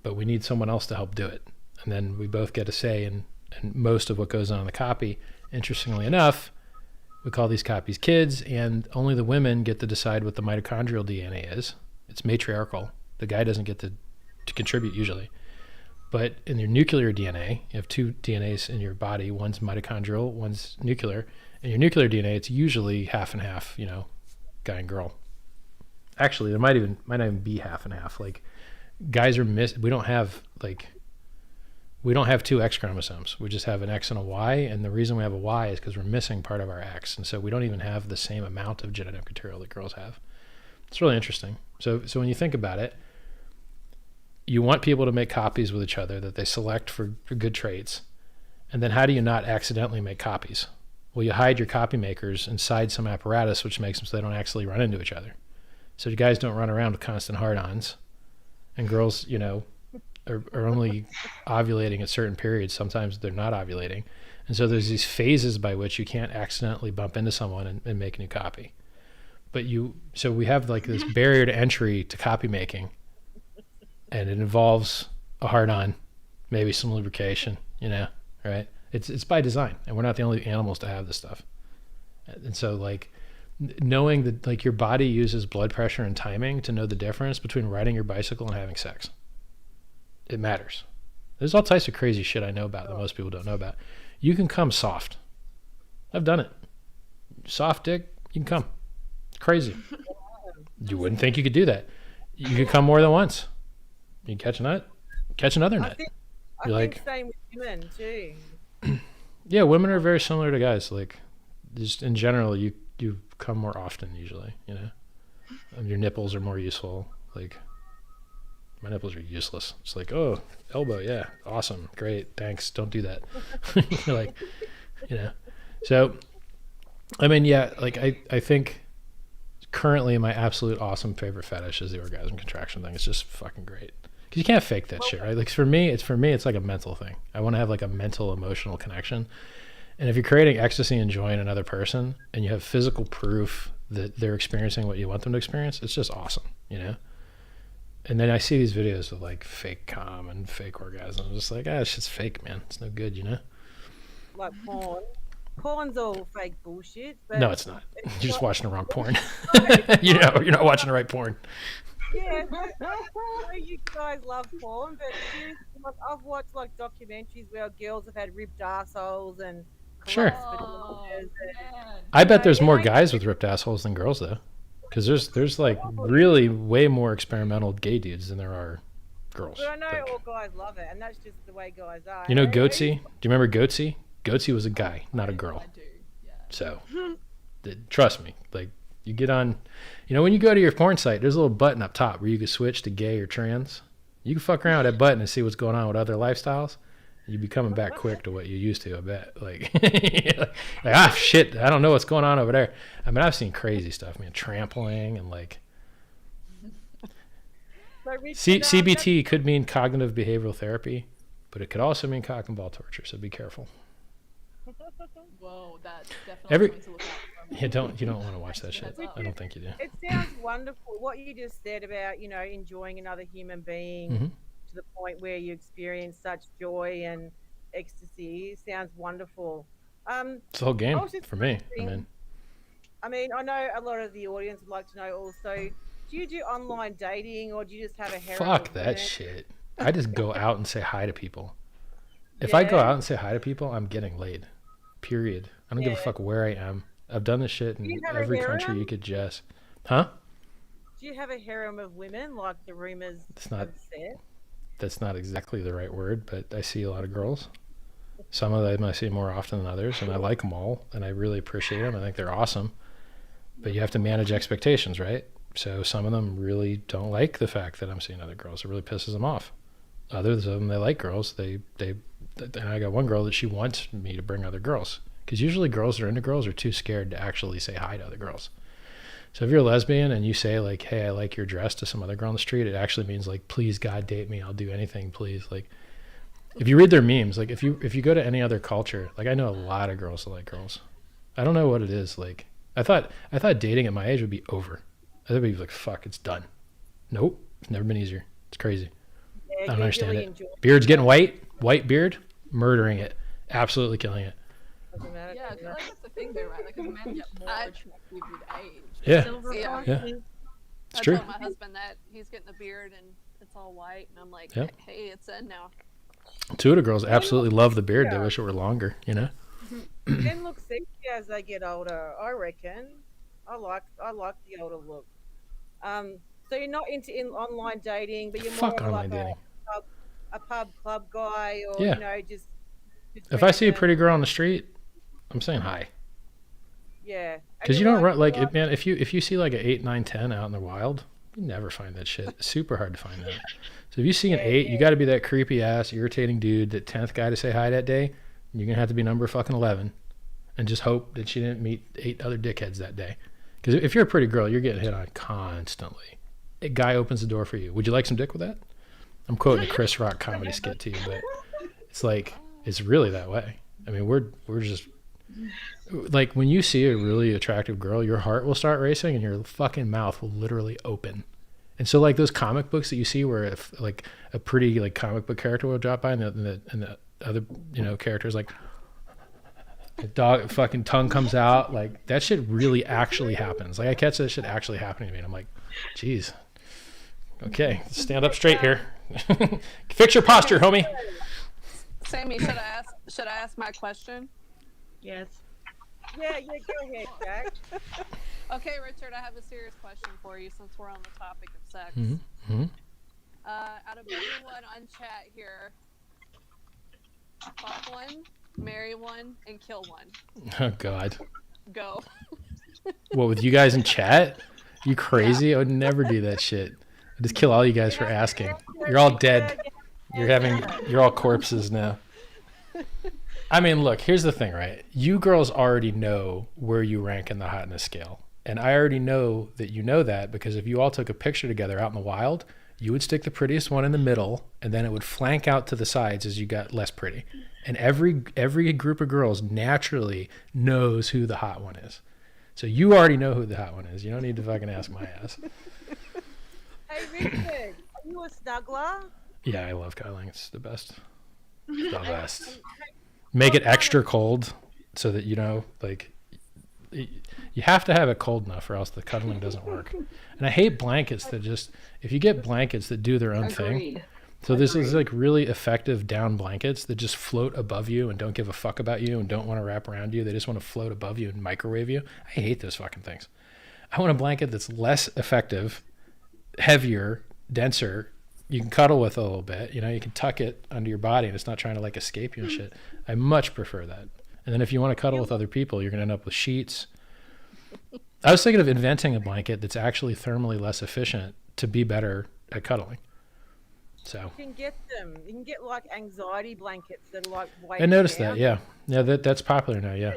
But we need someone else to help do it. And then we both get a say in most of what goes on in the copy. Interestingly enough, we call these copies kids, and only the women get to decide what the mitochondrial DNA is. It's matriarchal. The guy doesn't get to contribute usually. But in your nuclear DNA, you have two DNAs in your body. One's mitochondrial, one's nuclear. In your nuclear DNA, it's usually half and half, guy and girl. Actually, there might not even be half and half. Like, guys are we don't have two X chromosomes. We just have an X and a Y, and the reason we have a Y is because we're missing part of our X, and so we don't even have the same amount of genetic material that girls have. It's really interesting. So when you think about it, you want people to make copies with each other that they select for good traits, and then how do you not accidentally make copies? Well, you hide your copy makers inside some apparatus, which makes them so they don't actually run into each other. So you guys don't run around with constant hard-ons, and girls, are only ovulating at certain periods. Sometimes they're not ovulating. And so there's these phases by which you can't accidentally bump into someone and make a new copy. So we have like this barrier to entry to copy making, and it involves a hard-on, maybe some lubrication, right? It's by design, and we're not the only animals to have this stuff. And so like knowing that like your body uses blood pressure and timing to know the difference between riding your bicycle and having sex. It matters. There's all types of crazy shit I know about that most people don't know about. You can come soft. I've done it. Soft dick, you can come. It's crazy. You wouldn't think you could do that. You could come more than once. You catch a nut, catch another nut. I think same with women too. Yeah, women are very similar to guys. Like, just in general, you come more often usually, And your nipples are more useful. Like, my nipples are useless. It's like, oh, elbow, yeah, awesome, great, thanks, don't do that. Like, So, I mean, yeah, like I think currently my absolute awesome favorite fetish is the orgasm contraction thing. It's just fucking great. Because you can't fake that shit, right? Like for me, it's like a mental thing. I want to have like a mental, emotional connection. And if you're creating ecstasy and joy in another person and you have physical proof that they're experiencing what you want them to experience, it's just awesome, you know? And then I see these videos of like fake cum and fake orgasm. I'm just like, it's just fake, man. It's no good, you know? Like porn. Porn's all fake bullshit. But No, it's not. You're just watching the wrong porn. You're not watching the right porn. Yeah, I know you guys love porn, but seriously, like, I've watched like documentaries where girls have had ripped assholes and Sure. vaginas I bet there's more guys with ripped assholes than girls though, because there's like really way more experimental gay dudes than there are girls. But I know Like, all guys love it, and that's just the way guys are. you know And Goatsy? Do you remember Goatsy? Goatsy was a guy, not a girl. I do. Yeah. So, trust me. Like, you get on, when you go to your porn site, there's a little button up top where you can switch to gay or trans. You can fuck around with that button and see what's going on with other lifestyles. You'd be coming back quick to what you used to, I bet. Like, shit, I don't know what's going on over there. I mean, I've seen crazy stuff, man. Trampling and like. CBT could mean cognitive behavioral therapy, but it could also mean cock and ball torture, so be careful. Whoa, that's definitely something to look out for. You don't want to watch that shit. I don't think you do. It sounds wonderful. What you just said about, enjoying another human being to the point where you experience such joy and ecstasy sounds wonderful. It's the whole game for me. I mean, I know a lot of the audience would like to know also, do you do online dating or do you just have a harem? Fuck that shit. I just go out and say hi to people. If I go out and say hi to people, I'm getting laid. Period. I don't give a fuck where I am. I've done this shit in every country you could guess. Huh? Do you have a harem of women like the rumors have said? That's not exactly the right word, but I see a lot of girls. Some of them I see more often than others, and I like them all, and I really appreciate them. I think they're awesome. But you have to manage expectations, right? So some of them really don't like the fact that I'm seeing other girls. It really pisses them off. Others of them, they like girls. And I got one girl that she wants me to bring other girls. Because usually girls that are into girls are too scared to actually say hi to other girls. So if you're a lesbian and you say like, hey, I like your dress to some other girl on the street, it actually means like, please God date me. I'll do anything, please. Like if you read their memes, like if you go to any other culture, like I know a lot of girls that like girls. I don't know what it is. Like I thought dating at my age would be over. I thought it'd be like, fuck, it's done. Nope. It's never been easier. It's crazy. I don't understand it. Beard's getting white beard, murdering it, absolutely killing it. Yeah, I feel like that's the thing though, right? Like, as men get more attractive with age. Yeah. It's true. I told my husband that he's getting a beard and it's all white, and I'm like, hey, it's in now. Two of the girls absolutely love the beard. They wish it were longer, Men look sexy as they get older, I reckon. I like the older look. So you're not into online dating, but you're more like a pub club guy, or just if I see a pretty girl on the street, I'm saying hi. Yeah. Because you don't run like it, man. If you see like an 8, 9, 10 out in the wild, you never find that shit. It's super hard to find that. So if you see an 8, you got to be that creepy ass, irritating dude, that 10th guy to say hi that day. You're gonna have to be number fucking 11, and just hope that she didn't meet 8 other dickheads that day. Because if you're a pretty girl, you're getting hit on constantly. A guy opens the door for you. Would you like some dick with that? I'm quoting a Chris Rock comedy skit to you, but it's like it's really that way. I mean, we're just like when you see a really attractive girl, your heart will start racing and your fucking mouth will literally open. And so like those comic books that you see where if like a pretty like comic book character will drop by and the other characters like the dog fucking tongue comes out, like that shit really actually happens. Like I catch that shit actually happening to me and I'm like, geez, okay, stand up straight here. Fix your posture, homie. Sammy, should I ask my question? Yes. Yeah, go ahead, Jack. Okay, Richard, I have a serious question for you since we're on the topic of sex. Mm-hmm. Out of everyone on chat here, fuck one, marry one, and kill one. Oh God. Go. What, with you guys in chat? You crazy? I would never do that shit. I'd just kill all you guys for asking. You're all dead. You're all corpses now. I mean, look, here's the thing, right? You girls already know where you rank in the hotness scale. And I already know that you know that, because if you all took a picture together out in the wild, you would stick the prettiest one in the middle, and then it would flank out to the sides as you got less pretty. And every group of girls naturally knows who the hot one is. So you already know who the hot one is. You don't need to fucking ask my ass. Hey, Richard, are you a snuggler? Yeah, I love cuddling. It's the best. The best. Make it extra cold so that, you know, like, you have to have it cold enough or else the cuddling doesn't work. And I hate blankets that just, if you get blankets that do their own thing. So this is like really effective down blankets that just float above you and don't give a fuck about you and don't want to wrap around you. They just want to float above you and microwave you. I hate those fucking things. I want a blanket that's less effective, heavier, denser. You can cuddle with a little bit, you know, you can tuck it under your body and it's not trying to like escape you and shit. I much prefer that. And then if you want to cuddle with other people, you're going to end up with sheets. I was thinking of inventing a blanket that's actually thermally less efficient to be better at cuddling. So you can get them. You can get like anxiety blankets that are like weighted I noticed down. that, yeah. Yeah, that's popular now, yeah.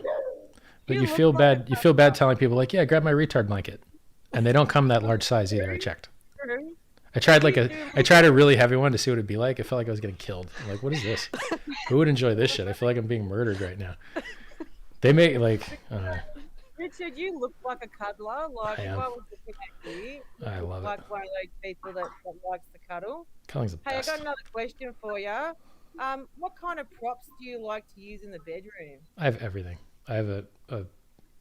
But you feel bad. You feel bad telling people like, yeah, grab my retard blanket. And they don't come that large size either, I checked. I tried a really heavy one to see what it'd be like. I felt like I was getting killed. I'm like, what is this? Who would enjoy this shit? I feel like I'm being murdered right now. They make like, I don't know. Richard, you look like a cuddler. Like, I am. why would you think that you? I love like it. one of those people that likes to cuddle. Cuddling's the Hey, best. I got another question for you. What kind of props do you like to use in the bedroom? I have everything. I have a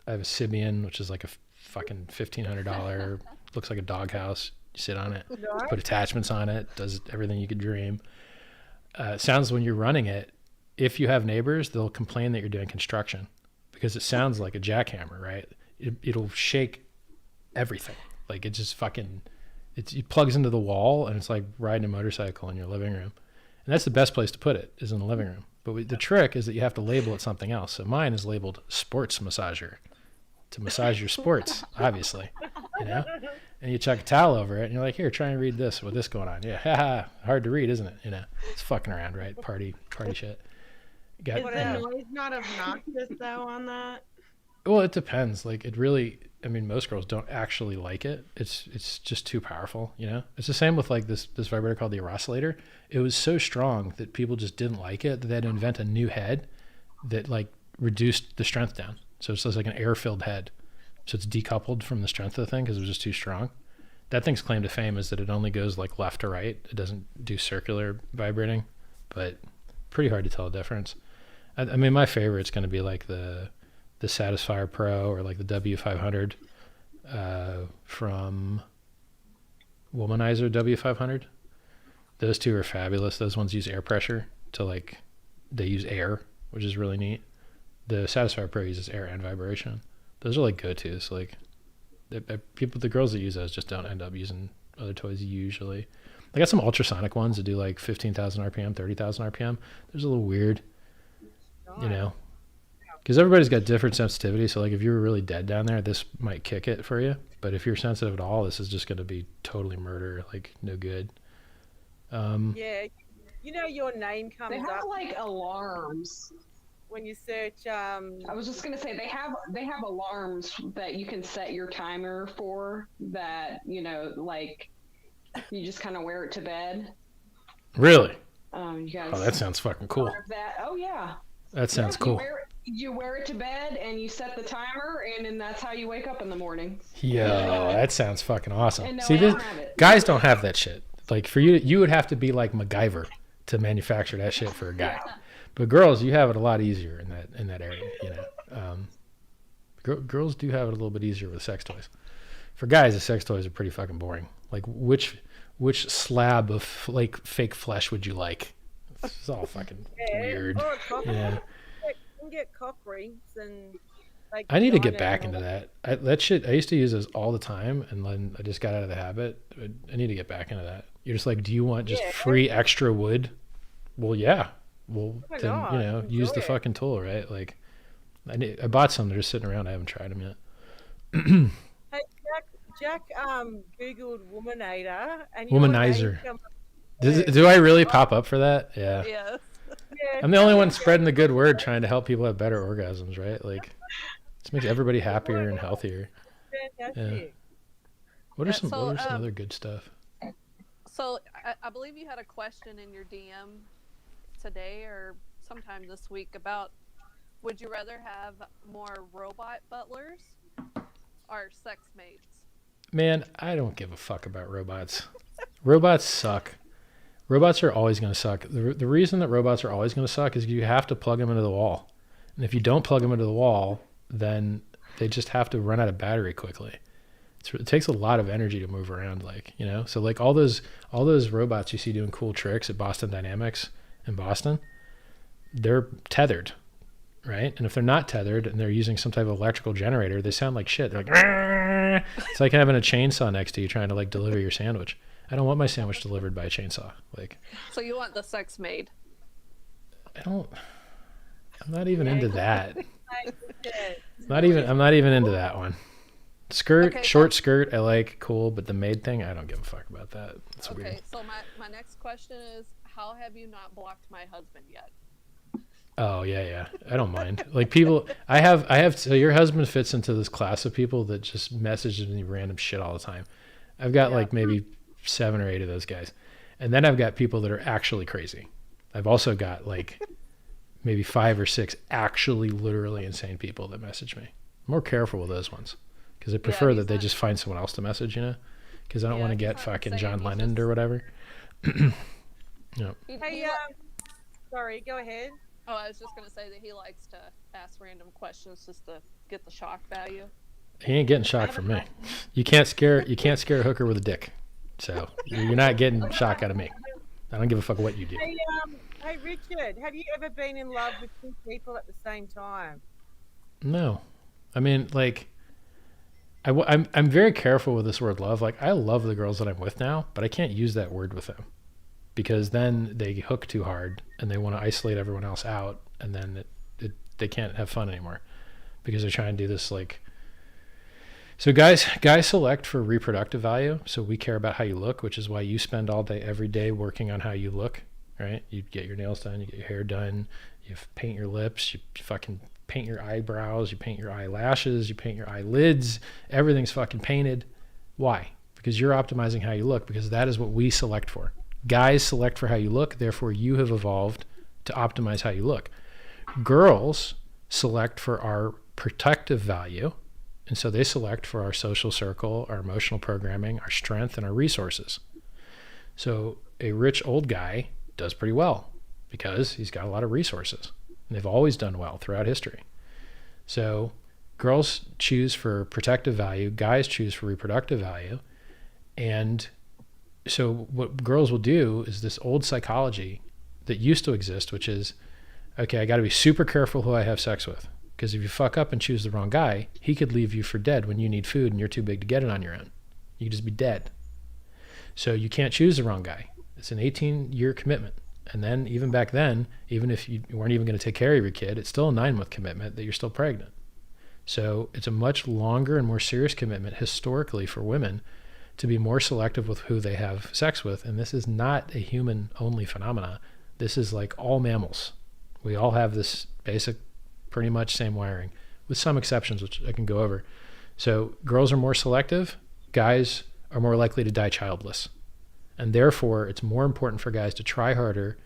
Sibian, which is like a fucking $1,500, looks like a doghouse. You sit on it, put attachments on it, does everything you could dream. Sounds when you're running it, if you have neighbors, they'll complain that you're doing construction because it sounds like a jackhammer, right? It'll shake everything. Like it just fucking, it plugs into the wall and it's like riding a motorcycle in your living room. And that's the best place to put it, is in the living room. But the trick is that you have to label it something else. So mine is labeled sports massager, to massage your sports, obviously, you know? And you chuck a towel over it and you're like, here, try and read this with this going on. Yeah, haha, hard to read, isn't it? You know, it's fucking around, right? Party shit. Is the noise not obnoxious though on that? Well, it depends. Like it really, I mean, most girls don't actually like it. It's just too powerful, you know? It's the same with like this vibrator called the oscillator. It was so strong that people just didn't like it that they had to invent a new head that like reduced the strength down. So it's just like an air-filled head. So it's decoupled from the strength of the thing because it was just too strong. That thing's claim to fame is that it only goes like left to right. It doesn't do circular vibrating, but pretty hard to tell the difference. I mean, my favorite's going to be like the Satisfier Pro or like the W500 from Womanizer W500. Those two are fabulous. Those ones use air pressure to like, they use air, which is really neat. The Satisfier Pro uses air and vibration. Those are like go-tos. Like the girls that use those just don't end up using other toys usually. I got some ultrasonic ones that do like 15,000 RPM, 30,000 RPM. There's a little weird, you know, because everybody's got different sensitivity. So like if you were really dead down there, this might kick it for you. But if you're sensitive at all, this is just going to be totally murder, like no good. Yeah, you know your name comes They have up like alarms. when you search. I was just gonna say they have alarms that you can set your timer for. That, you know, like you just kind of wear it to bed. Really? You guys. Oh, that sounds fucking cool. Oh yeah. That sounds cool. You wear it to bed and you set the timer, and then that's how you wake up in the morning. Yo, that sounds fucking awesome. And no, See, I don't have it. guys don't have that shit. Like for you would have to be like MacGyver to manufacture that shit for a guy. But girls, you have it a lot easier in that area, you know. Girls do have it a little bit easier with sex toys. For guys, the sex toys are pretty fucking boring. Like which slab of like fake flesh would you like? It's all fucking weird. Yeah. You can get cock rings and. Like I need to get back into that. That shit, I used to use those all the time, and then I just got out of the habit. I need to get back into that. You're just like, do you want just free extra wood? Well, yeah. Well, then, you know, use the fucking tool, right? Like, I bought some. They're just sitting around. I haven't tried them yet. Hey, Jack Googled Womanator. And Womanizer. Do I really pop up for that? Yeah. Yes. Yeah, I'm the only one spreading the good word, trying to help people have better orgasms, right? Like, this makes everybody happier and healthier. fantastic. What are some so, other good stuff? So I believe you had a question in your DM today or sometime this week about, would you rather have more robot butlers or sex maids? Man, I don't give a fuck about robots. Robots suck. Robots are always going to suck. The reason that robots are always going to suck is you have to plug them into the wall. And if you don't plug them into the wall, then they just have to run out of battery quickly. It takes a lot of energy to move around, like, you know? So like all those robots you see doing cool tricks at Boston Dynamics in Boston, they're tethered, right? And if they're not tethered and they're using some type of electrical generator, they sound like shit. They're like, "Argh!" It's like having a chainsaw next to you trying to like deliver your sandwich. I don't want my sandwich delivered by a chainsaw. Like, so you want the sex maid? I'm not even into that. I'm not even into that one. Skirt, Okay, short skirt, I like, cool, but the maid thing, I don't give a fuck about that. It's Okay, weird. so my next question is, how have you not blocked my husband yet? Oh yeah. I don't mind. Like people, so your husband fits into this class of people that just messages me random shit all the time. I've got like maybe 7 or 8 of those guys. And then I've got people that are actually crazy. I've also got like maybe 5 or 6 actually literally insane people that message me. I'm more careful with those ones because I prefer that they just find someone else to message, you know, because I don't want to get fucking John Lennon or whatever. No. Hey, sorry, go ahead. Oh, I was just gonna say that he likes to ask random questions just to get the shock value. He ain't getting shocked from me. You can't scare a hooker with a dick. So you're not getting shock out of me. I don't give a fuck what you do. Hey Richard, have you ever been in love with 2 people at the same time? No. I mean, like, I'm very careful with this word love. Like, I love the girls that I'm with now, but I can't use that word with them because then they hook too hard and they want to isolate everyone else out, and then they can't have fun anymore because they're trying to do this like. So guys select for reproductive value. So we care about how you look, which is why you spend all day, every day working on how you look, right? You get your nails done, you get your hair done, you paint your lips, you fucking paint your eyebrows, you paint your eyelashes, you paint your eyelids, everything's fucking painted. Why? Because you're optimizing how you look, because that is what we select for. Guys select for how you look, therefore you have evolved to optimize how you look. Girls select for our protective value, and so they select for our social circle, our emotional programming, our strength, and our resources. So a rich old guy does pretty well because he's got a lot of resources. And they've always done well throughout history. So girls choose for protective value, guys choose for reproductive value. And so what girls will do is this old psychology that used to exist, which is, okay, I got to be super careful who I have sex with. Because if you fuck up and choose the wrong guy, he could leave you for dead when you need food and you're too big to get it on your own. You could just be dead. So you can't choose the wrong guy. It's an 18-year commitment. And then even back then, even if you weren't even going to take care of your kid, it's still a 9-month commitment that you're still pregnant. So it's a much longer and more serious commitment historically for women to be more selective with who they have sex with. And this is not a human-only phenomena. This is like all mammals. We all have this basic, pretty much same wiring, with some exceptions, which I can go over. So girls are more selective. Guys are more likely to die childless. And therefore, it's more important for guys to try harder,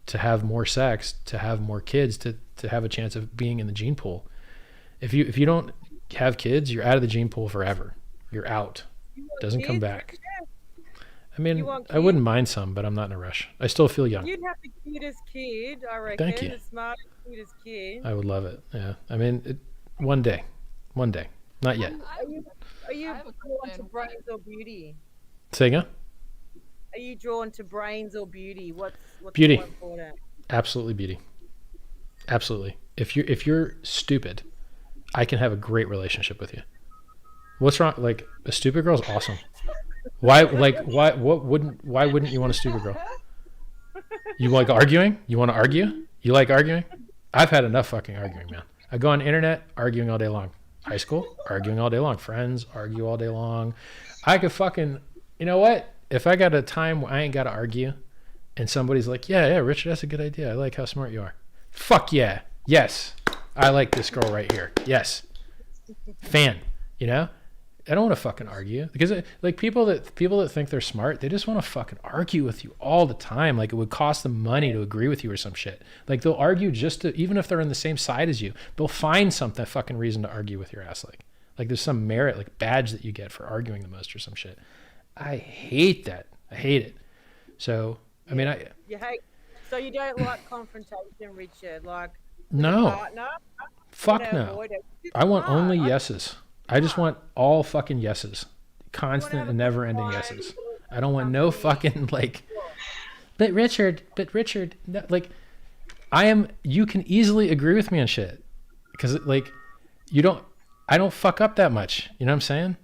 to have more sex, to have more kids, to have a chance of being in the gene pool. If you don't have kids, you're out of the gene pool forever. You're out. Doesn't come back. I mean, I wouldn't mind some, but I'm not in a rush. I still feel young. You'd have the cutest kid, I reckon. Thank you. The smartest, cutest kid. I would love it. Yeah. I mean, one day. Not yet. Are you drawn to brains or beauty? Say again? Are you drawn to brains or beauty? What's beauty? More important? Absolutely beauty. Absolutely. If you're stupid, I can have a great relationship with you. What's wrong? Like, a stupid girl is awesome. Why wouldn't you want a stupid girl? You like arguing? You want to argue? You like arguing? I've had enough fucking arguing, man. I go on the internet arguing all day long. High school, arguing all day long. Friends, argue all day long. I could fucking, you know what? If I got a time where I ain't got to argue and somebody's like, yeah, Richard, that's a good idea. I like how smart you are. Fuck yeah. Yes. I like this girl right here. Yes. Fan, you know? I don't want to fucking argue, because like people that think they're smart, they just want to fucking argue with you all the time. Like it would cost them money to agree with you or some shit. Like they'll argue just to, even if they're on the same side as you, they'll find something fucking reason to argue with your ass. Like there's some merit, like badge that you get for arguing the most or some shit. I hate that. I hate it. So I mean, you hate. So you don't like confrontation, Richard? Like no, partner? Fuck no. I want only yeses. I just want all fucking yeses, constant and never-ending yeses. I don't want no fucking like. But Richard, no, like, you can easily agree with me on shit, because like, I don't fuck up that much. You know what I'm saying?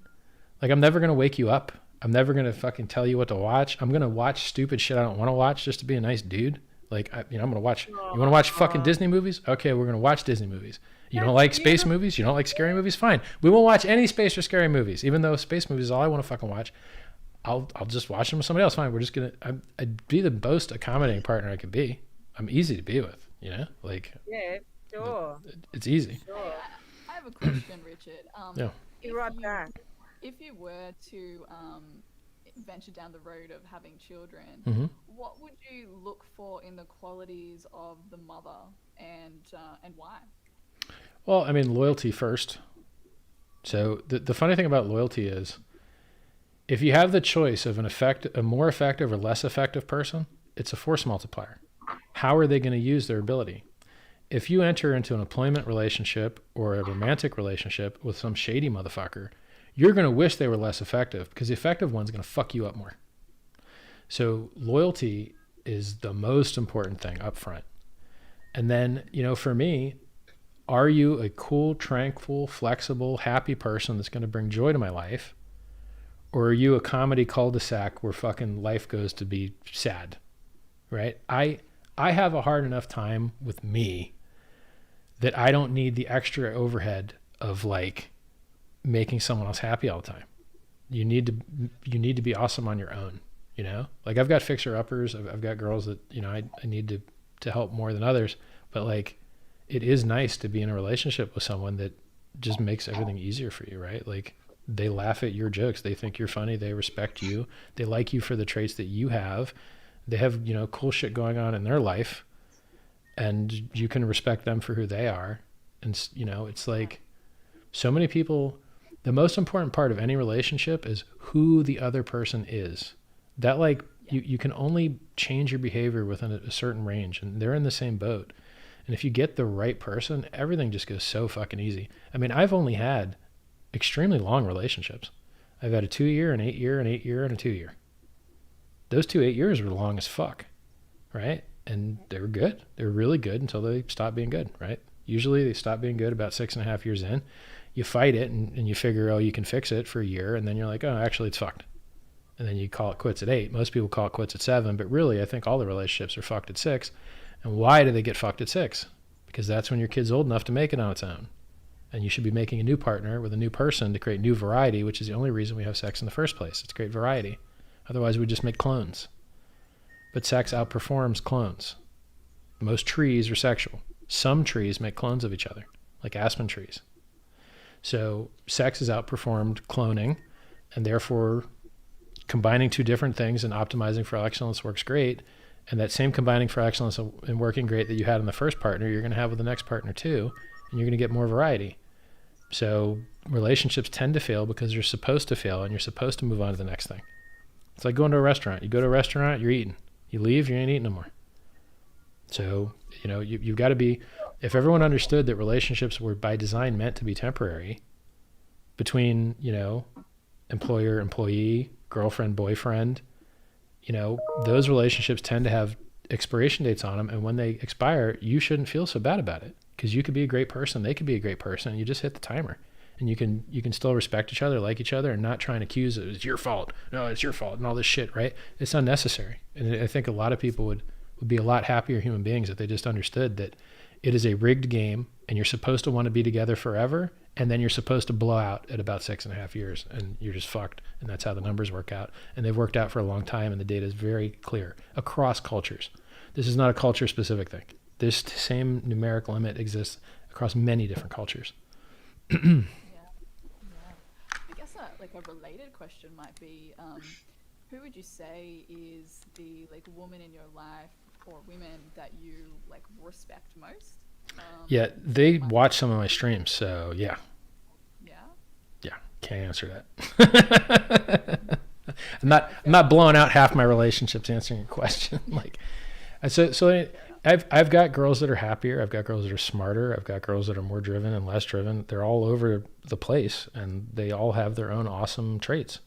Like, I'm never gonna wake you up. I'm never gonna fucking tell you what to watch. I'm gonna watch stupid shit I don't want to watch just to be a nice dude. Like, I'm gonna watch. You want to watch fucking Disney movies? Okay, we're gonna watch Disney movies. You don't like space movies? You don't like scary movies? Fine. We won't watch any space or scary movies, even though space movies is all I want to fucking watch. I'll just watch them with somebody else. Fine. We're just gonna. I'd be the most accommodating partner I could be. I'm easy to be with. You know, like. Yeah, sure. It's easy. Sure. I have a question, Richard. Yeah. You're right back. If you were to venture down the road of having children, Mm-hmm. what would you look for in the qualities of the mother, and why? Well, I mean, loyalty first. So the funny thing about loyalty is, if you have the choice of a more effective or less effective person, it's a force multiplier. How are they going to use their ability? If you enter into an employment relationship or a romantic relationship with some shady motherfucker, you're going to wish they were less effective, because the effective one's going to fuck you up more. So loyalty is the most important thing up front. And then, for me, are you a cool, tranquil, flexible, happy person that's going to bring joy to my life? Or are you a comedy cul-de-sac where fucking life goes to be sad, right? I have a hard enough time with me that I don't need the extra overhead of like making someone else happy all the time. You need to be awesome on your own, Like I've got fixer-uppers, I've got girls that, I need to help more than others, but like, it is nice to be in a relationship with someone that just makes everything easier for you, right? Like they laugh at your jokes. They think you're funny. They respect you. They like you for the traits that you have. They have, cool shit going on in their life, and you can respect them for who they are. And, it's like so many people, the most important part of any relationship is who the other person is. That like, you can only change your behavior within a certain range, and they're in the same boat. And if you get the right person, everything just goes so fucking easy. I mean, I've only had extremely long relationships. I've had a 2-year, an 8-year, an 8-year, and a 2-year. Those 2 8 years were long as fuck, right? And they were good. They were really good until they stopped being good, right? Usually they stop being good about 6.5 years in. You fight it and you figure, oh, you can fix it for a year. And then you're like, oh, actually it's fucked. And then you call it quits at 8. Most people call it quits at 7, but really I think all the relationships are fucked at 6. And why do they get fucked at 6? Because that's when your kid's old enough to make it on its own. And you should be making a new partner with a new person to create new variety, which is the only reason we have sex in the first place. It's great variety. Otherwise, we just make clones. But sex outperforms clones. Most trees are sexual. Some trees make clones of each other, like aspen trees. So sex has outperformed cloning, and therefore combining two different things and optimizing for excellence works great. And that same combining for excellence and working great that you had in the first partner, you're going to have with the next partner too, and you're going to get more variety. So relationships tend to fail because you're supposed to fail and you're supposed to move on to the next thing. It's like going to a restaurant. You go to a restaurant, you're eating. You leave, you ain't eating no more. So, you've got to be, if everyone understood that relationships were by design meant to be temporary between, employer, employee, girlfriend, boyfriend, those relationships tend to have expiration dates on them. And when they expire, you shouldn't feel so bad about it, because you could be a great person. They could be a great person. And you just hit the timer, and you can still respect each other, like each other, and not try and accuse it. It's your fault. No, it's your fault and all this shit, right? It's unnecessary. And I think a lot of people would be a lot happier human beings if they just understood that it is a rigged game and you're supposed to want to be together forever. And then you're supposed to blow out at about 6.5 years, and you're just fucked. And that's how the numbers work out. And they've worked out for a long time, and the data is very clear across cultures. This is not a culture specific thing. This same numeric limit exists across many different cultures. I guess like a related question might be, who would you say is the like woman in your life or women that you like respect most? Yeah, they watch some of my streams, so yeah. Yeah. Yeah, can't answer that. I'm not blowing out half my relationships answering your question. Like, so I've got girls that are happier. I've got girls that are smarter. I've got girls that are more driven and less driven. They're all over the place, and they all have their own awesome traits.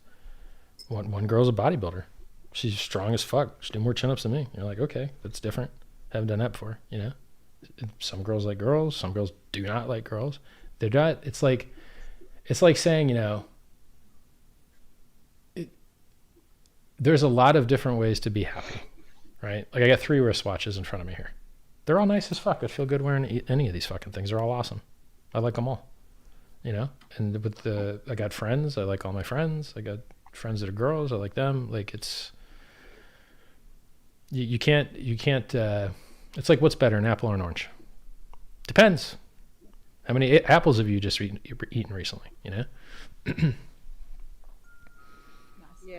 One girl's a bodybuilder. She's strong as fuck. She did more chin-ups than me. You're like, okay, that's different. Haven't done that before, you know? Some girls like girls. Some girls do not like girls. They're not, it's like saying, you know, there's a lot of different ways to be happy, right? Like I got 3 wristwatches in front of me here. They're all nice as fuck. I feel good wearing any of these fucking things. They're all awesome. I like them all, you know? And I got friends. I like all my friends. I got friends that are girls. I like them. Like it's, you can't, it's like what's better, an apple or an orange? Depends. How many apples have you just eaten recently, you know? Yeah.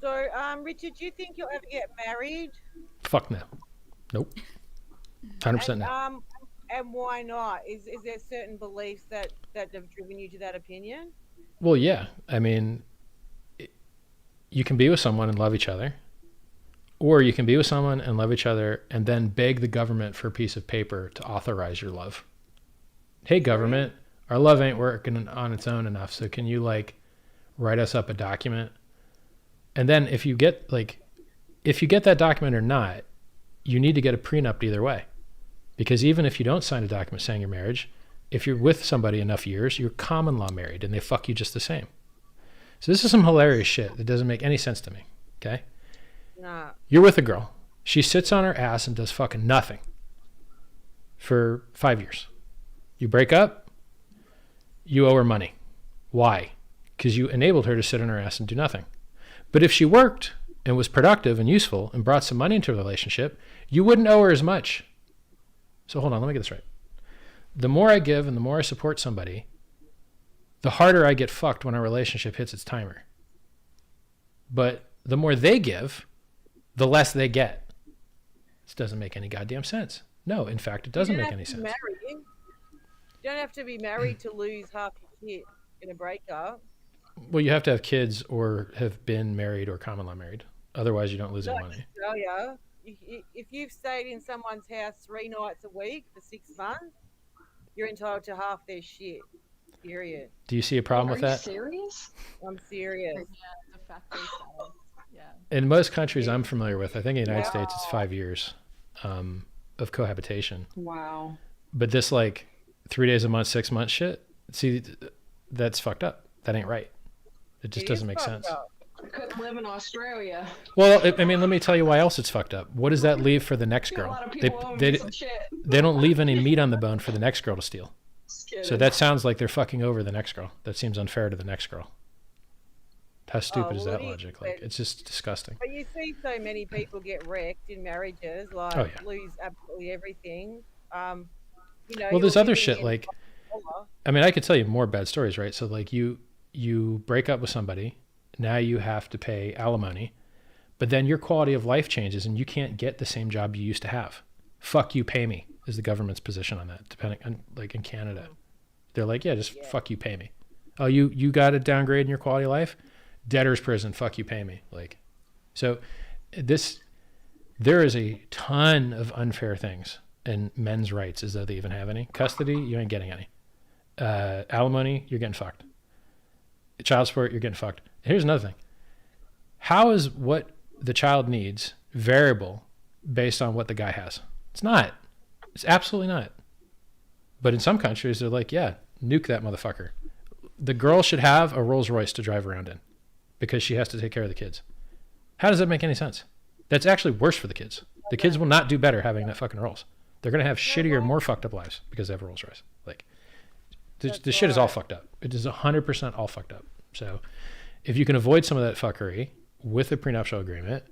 So, Richard, do you think you'll ever get married? Fuck no. Nope. 100% no. And why not? Is there certain beliefs that have driven you to that opinion? Well, yeah. I mean, you can be with someone and love each other, or you can be with someone and love each other and then beg the government for a piece of paper to authorize your love. Hey, government, our love ain't working on its own enough, so can you like write us up a document? And then if you get that document or not, you need to get a prenup either way. Because even if you don't sign a document saying your marriage, if you're with somebody enough years, you're common law married and they fuck you just the same. So this is some hilarious shit that doesn't make any sense to me, okay? Nah. You're with a girl. She sits on her ass and does fucking nothing for 5 years. You break up, you owe her money. Why? Because you enabled her to sit on her ass and do nothing. But if she worked and was productive and useful and brought some money into the relationship, you wouldn't owe her as much. So hold on, let me get this right. The more I give and the more I support somebody, the harder I get fucked when our relationship hits its timer. But the more they give, the less they get. This doesn't make any goddamn sense. No, in fact, it doesn't make any sense. You don't have to be married to lose half your shit in a breakup. Well, you have to have kids or have been married or common law married. Otherwise, you don't lose any money. Australia, if you've stayed in someone's house 3 nights a week for 6 months, you're entitled to half their shit. Period. Do you see a problem with that? Are you serious? I'm serious. Yeah, de facto status. Yeah. In most countries I'm familiar with, I think in the United States it's 5 years of cohabitation. Wow. But this like 3 days a month, 6 months shit, see, that's fucked up. That ain't right. It just doesn't make sense. I couldn't live in Australia. Well, I mean, let me tell you why else it's fucked up. What does that leave for the next girl? They don't leave any meat on the bone for the next girl to steal. So that sounds like they're fucking over the next girl. That seems unfair to the next girl. How stupid is that logic? Like, it's just disgusting. But you see so many people get wrecked in marriages, like lose absolutely everything. You know, well, there's other shit like, I mean, I could tell you more bad stories, right? So like you break up with somebody, now you have to pay alimony, but then your quality of life changes and you can't get the same job you used to have. Fuck you, pay me is the government's position on that, depending on, like in Canada. They're like, yeah, just fuck you, pay me. Oh, you got a downgrade in your quality of life? Debtor's prison, fuck you, pay me. Like, so there is a ton of unfair things in men's rights, as though they even have any. Custody, you ain't getting any. Alimony, you're getting fucked. Child support, you're getting fucked. Here's another thing. How is what the child needs variable based on what the guy has? It's not. It's absolutely not. But in some countries, they're like, yeah, nuke that motherfucker. The girl should have a Rolls Royce to drive around in because she has to take care of the kids. How does that make any sense? That's actually worse for the kids. The kids will not do better having that fucking Rolls. They're going to have shittier, more fucked up lives because they have a Rolls Royce. Like, the shit is all fucked up. It is 100% all fucked up. So if you can avoid some of that fuckery with a prenuptial agreement,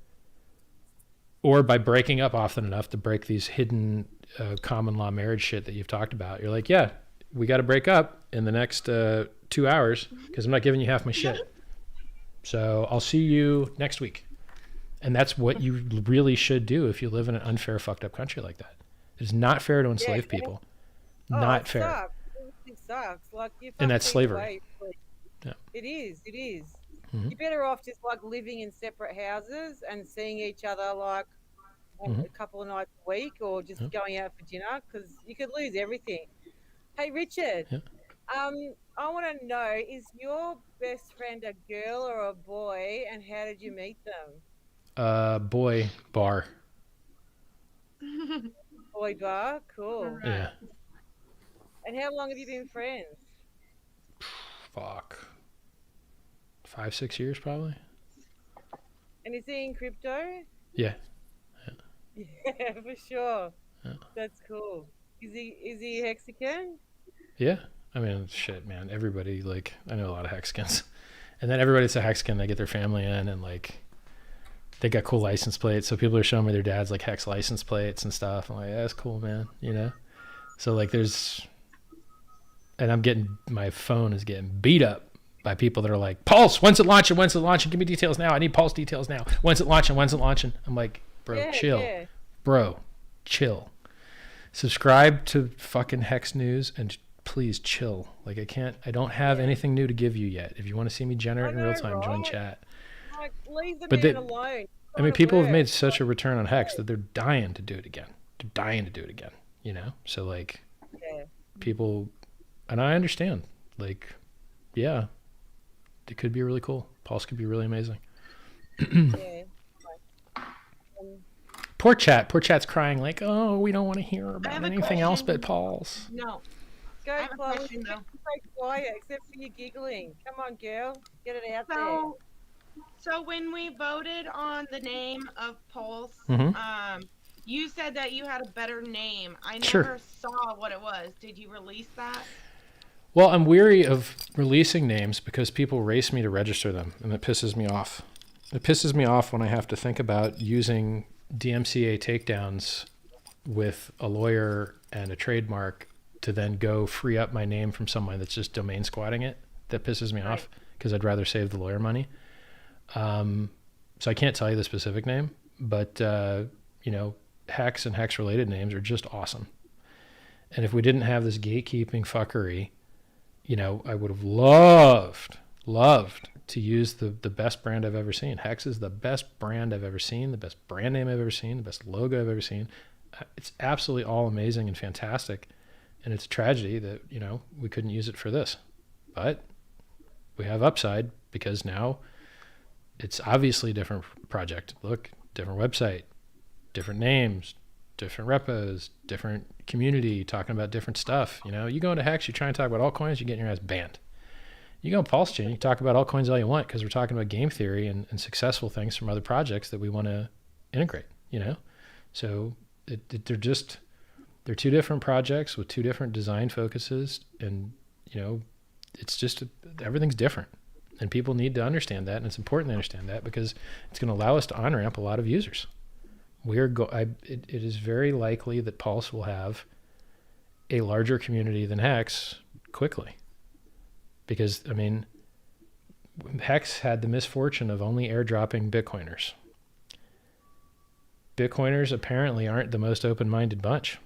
or by breaking up often enough to break these hidden common law marriage shit that you've talked about, you're like, yeah, we got to break up in the next 2 2 hours because I'm not giving you half my shit. So I'll see you next week. And that's what you really should do if you live in an unfair, fucked up country like that. It's not fair to enslave people. Not fair. Sucks. It sucks. Like, And that's slavery. Yeah. It is. It is. Mm-hmm. You're better off just like living in separate houses and seeing each other like a couple of nights a week, or just going out for dinner, because you could lose everything. Hey, Richard. Yeah. I want to know, is your best friend a girl or a boy, and how did you meet them? Boy bar. Boy bar? Cool. Yeah. And how long have you been friends? Fuck. 5-6 years probably. And is he in crypto? Yeah. Yeah, for sure. Yeah. That's cool. Is he Mexican? Yeah. I mean, shit, man. Everybody, like, I know a lot of Hexicans. And then everybody that's a Hexican, they get their family in, and, like, they got cool license plates. So people are showing me their dad's, like, Hex license plates and stuff. I'm like, yeah, that's cool, man. You know? So, like, and my phone is getting beat up by people that are like, Pulse, when's it launching? When's it launching? Give me details now. I need Pulse details now. When's it launching? When's it launching? I'm like, bro, chill. Yeah. Bro, chill. Subscribe to fucking Hex News and please chill. Like, I don't have anything new to give you yet. If you want to see me generate in real time, join chat. Like, leave the man alone. I mean, people have made such a return on Hex that they're dying to do it again. They're dying to do it again, you know? So, like, people, and I understand, like, yeah, it could be really cool. Pulse could be really amazing. Poor chat's crying like, oh, we don't want to hear about anything else but Pulse. No. Go, Chloe. Keep quiet, except for you giggling. Come on, girl. Get it out there. So when we voted on the name of Pulse, you said that you had a better name. I never saw what it was. Did you release that? Well, I'm weary of releasing names because people race me to register them, and it pisses me off. It pisses me off when I have to think about using DMCA takedowns with a lawyer and a trademark to then go free up my name from someone that's just domain squatting it. That pisses me off because I'd rather save the lawyer money. So I can't tell you the specific name, but you know, Hex and Hex related names are just awesome. And if we didn't have this gatekeeping fuckery, you know, I would have loved to use the best brand I've ever seen. Hex is the best brand I've ever seen, the best brand name I've ever seen, the best logo I've ever seen. It's absolutely all amazing and fantastic. And it's a tragedy that, you know, we couldn't use it for this. But we have upside because now it's obviously a different project. Look, different website, different names, different repos, different community, talking about different stuff. You know, you go into Hex, you try and talk about altcoins, you get your ass banned. You go on PulseChain, you talk about altcoins all you want because we're talking about game theory and successful things from other projects that we want to integrate, you know? So they're two different projects with two different design focuses, and, you know, it's just, everything's different. And people need to understand that, and it's important to understand that because it's going to allow us to on-ramp a lot of users. It is very likely that Pulse will have a larger community than Hex quickly. Because, I mean, Hex had the misfortune of only airdropping Bitcoiners. Bitcoiners apparently aren't the most open-minded bunch.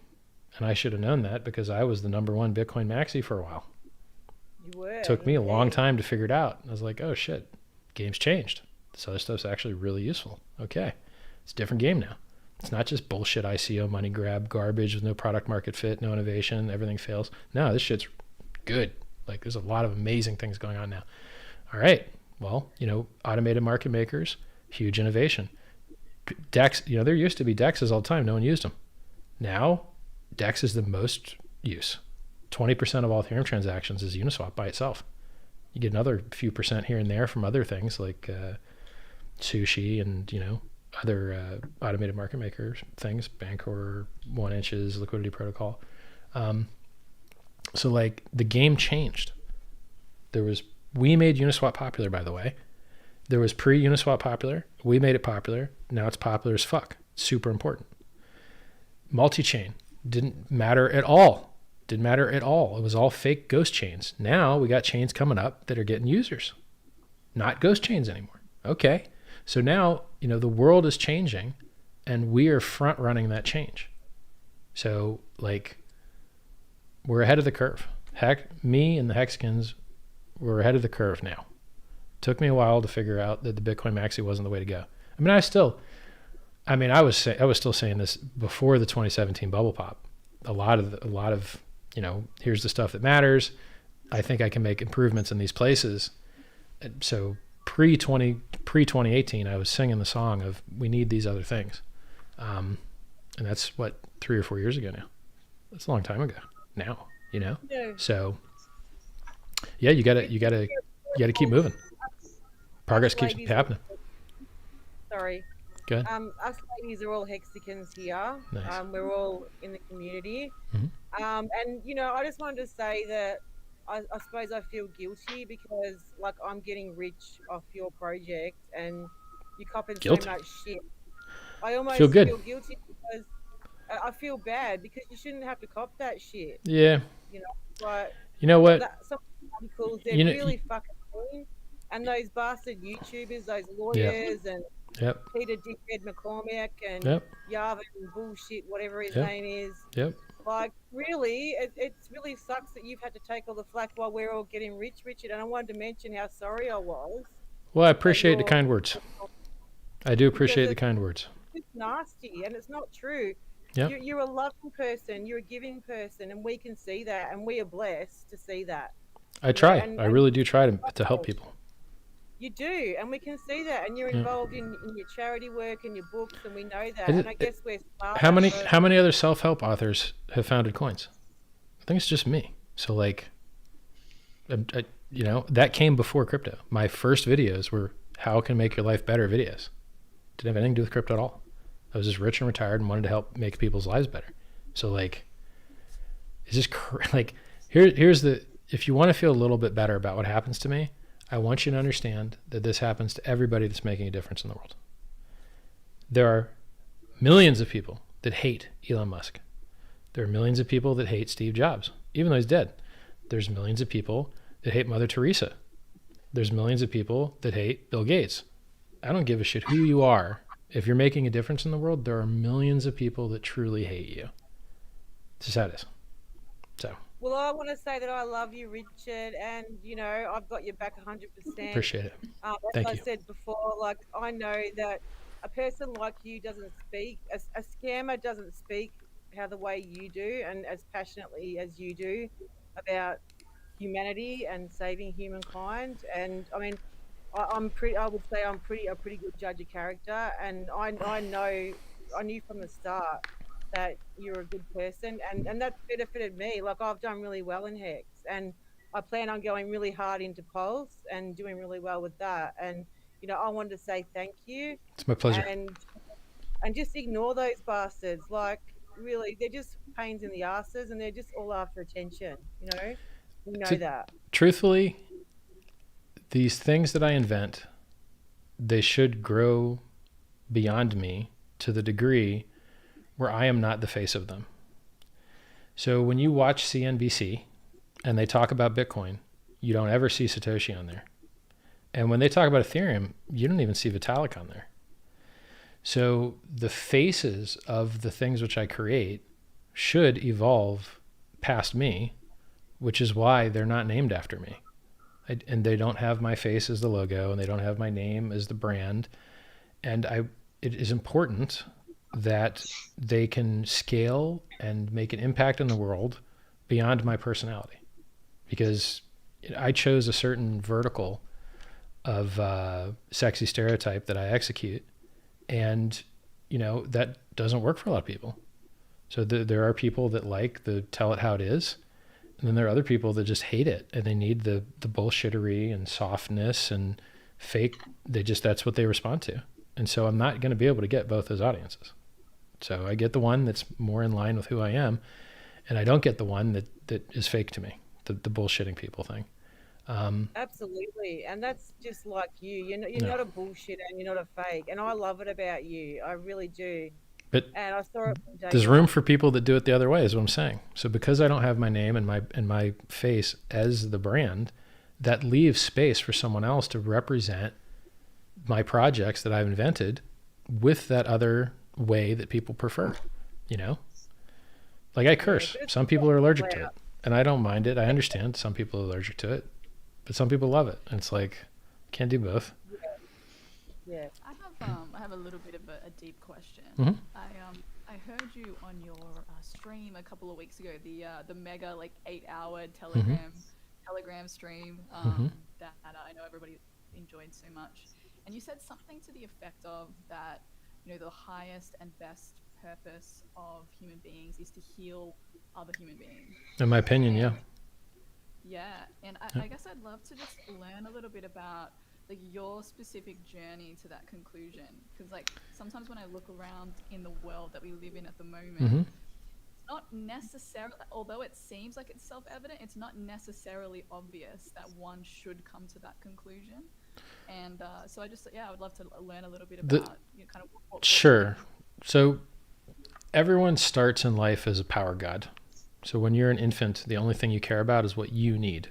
And I should have known that because I was the #1 Bitcoin maxi for a while. You were. It took me a long time to figure it out. I was like, oh shit, game's changed. This other stuff's actually really useful. Okay, it's a different game now. It's not just bullshit ICO, money grab, garbage with no product market fit, no innovation, everything fails. No, this shit's good. Like, there's a lot of amazing things going on now. All right, well, you know, automated market makers, huge innovation. DEX, you know, there used to be DEXs all the time. No one used them. Now, DEX is the most use. 20% of all Ethereum transactions is Uniswap by itself. You get another few percent here and there from other things like Sushi and, you know, other automated market makers things, Bancor, 1inches, liquidity protocol. So like the game changed. We made Uniswap popular, by the way. There was pre-Uniswap popular. We made it popular. Now it's popular as fuck. Super important. Multi-chain didn't matter at all Didn't matter at all. It was all fake ghost chains. Now we got chains coming up that are getting users, not ghost chains anymore. Okay. So now, the world is changing and we are front running that change. So like we're ahead of the curve. Heck, me and the Hexicans were ahead of the curve now. Took me a while to figure out that the Bitcoin Maxi wasn't the way to go. I was still saying this before the 2017 bubble pop. A lot of, here's the stuff that matters. I think I can make improvements in these places. So pre 2018, I was singing the song of we need these other things. And that's 3 or 4 years ago now. That's a long time ago now, Yeah. So yeah, you gotta keep moving. Progress keeps happening. Sorry. Good. Us ladies are all Hexicans here. Nice. We're all in the community. Mm-hmm. And I just wanted to say that I suppose I feel guilty because like I'm getting rich off your project and you copping so much shit. I almost feel guilty because I feel bad because you shouldn't have to cop that shit. Yeah. But you know what? Some articles, they're really fucking mean. And those bastard YouTubers, those lawyers and Peter Dickhead McCormack and Yavin bullshit, whatever his name is. Yep. Like, really, it really sucks that you've had to take all the flack while we're all getting rich, Richard. And I wanted to mention how sorry I was. Well, I appreciate the kind words. I do appreciate the kind words. It's nasty and it's not true. Yep. You're a loving person. You're a giving person. And we can see that. And we are blessed to see that. I try. I really do try to help people. You do, and we can see that, and you're involved in your charity work and your books, and we know that. And I guess we're smart. How many other self-help authors have founded coins? I think it's just me. So like, that came before crypto. My first videos were how can make your life better videos. Didn't have anything to do with crypto at all. I was just rich and retired and wanted to help make people's lives better. So like, it's just like here's the if you want to feel a little bit better about what happens to me. I want you to understand that this happens to everybody that's making a difference in the world. There are millions of people that hate Elon Musk. There are millions of people that hate Steve Jobs, even though he's dead. There's millions of people that hate Mother Teresa. There's millions of people that hate Bill Gates. I don't give a shit who you are. If you're making a difference in the world, there are millions of people that truly hate you. It's just how it is. So. Well, I want to say that I love you, Richard, and, I've got your back 100%. Appreciate it. As I said before, like, I know that a person like you doesn't speak, a scammer doesn't speak the way you do and as passionately as you do about humanity and saving humankind. And, I mean, I would say I'm a pretty good judge of character, and I knew from the start that you're a good person, and that's benefited me. Like, I've done really well in Hex, and I plan on going really hard into Pulse and doing really well with that. And I wanted to say thank you. It's my pleasure. And just ignore those bastards. Like, they're just pains in the asses, and they're just all after attention. We know that. Truthfully, these things that I invent, they should grow beyond me to the degree where I am not the face of them. So when you watch CNBC and they talk about Bitcoin, you don't ever see Satoshi on there. And when they talk about Ethereum, you don't even see Vitalik on there. So the faces of the things which I create should evolve past me, which is why they're not named after me. And they don't have my face as the logo, and they don't have my name as the brand. And it is important that they can scale and make an impact in the world beyond my personality, because I chose a certain vertical of sexy stereotype that I execute, and that doesn't work for a lot of people. So there are people that like the tell it how it is, and then there are other people that just hate it, and they need the bullshittery and softness and fake. That's what they respond to. And so I'm not going to be able to get both those audiences. So I get the one that's more in line with who I am, and I don't get the one that is fake to me, the bullshitting people thing. Absolutely. And that's just like you. You're not a bullshitter and you're not a fake. And I love it about you. I really do. But and I saw it. there's room for people that do it the other way, is what I'm saying. So because I don't have my name and my face as the brand, that leaves space for someone else to represent my projects that I've invented with that other way that people prefer, you know? Like I curse. Some people are allergic to it, and I don't mind it. I understand some people are allergic to it, but some people love it. And it's like, can't do both. Yeah. I have a little bit of a deep question. Mm-hmm. I heard you on your stream a couple of weeks ago, the mega like 8-hour Telegram stream that I know everybody enjoyed so much, and you said something to the effect of that, you know, the highest and best purpose of human beings is to heal other human beings. In my opinion, yeah. Yeah, and I guess I'd love to just learn a little bit about like your specific journey to that conclusion, because like sometimes when I look around in the world that we live in at the moment, it's not necessarily, although it seems like it's self-evident, it's not necessarily obvious that one should come to that conclusion. And so I would love to learn a little bit about kind of what Sure. So everyone starts in life as a power god. So when you're an infant, the only thing you care about is what you need,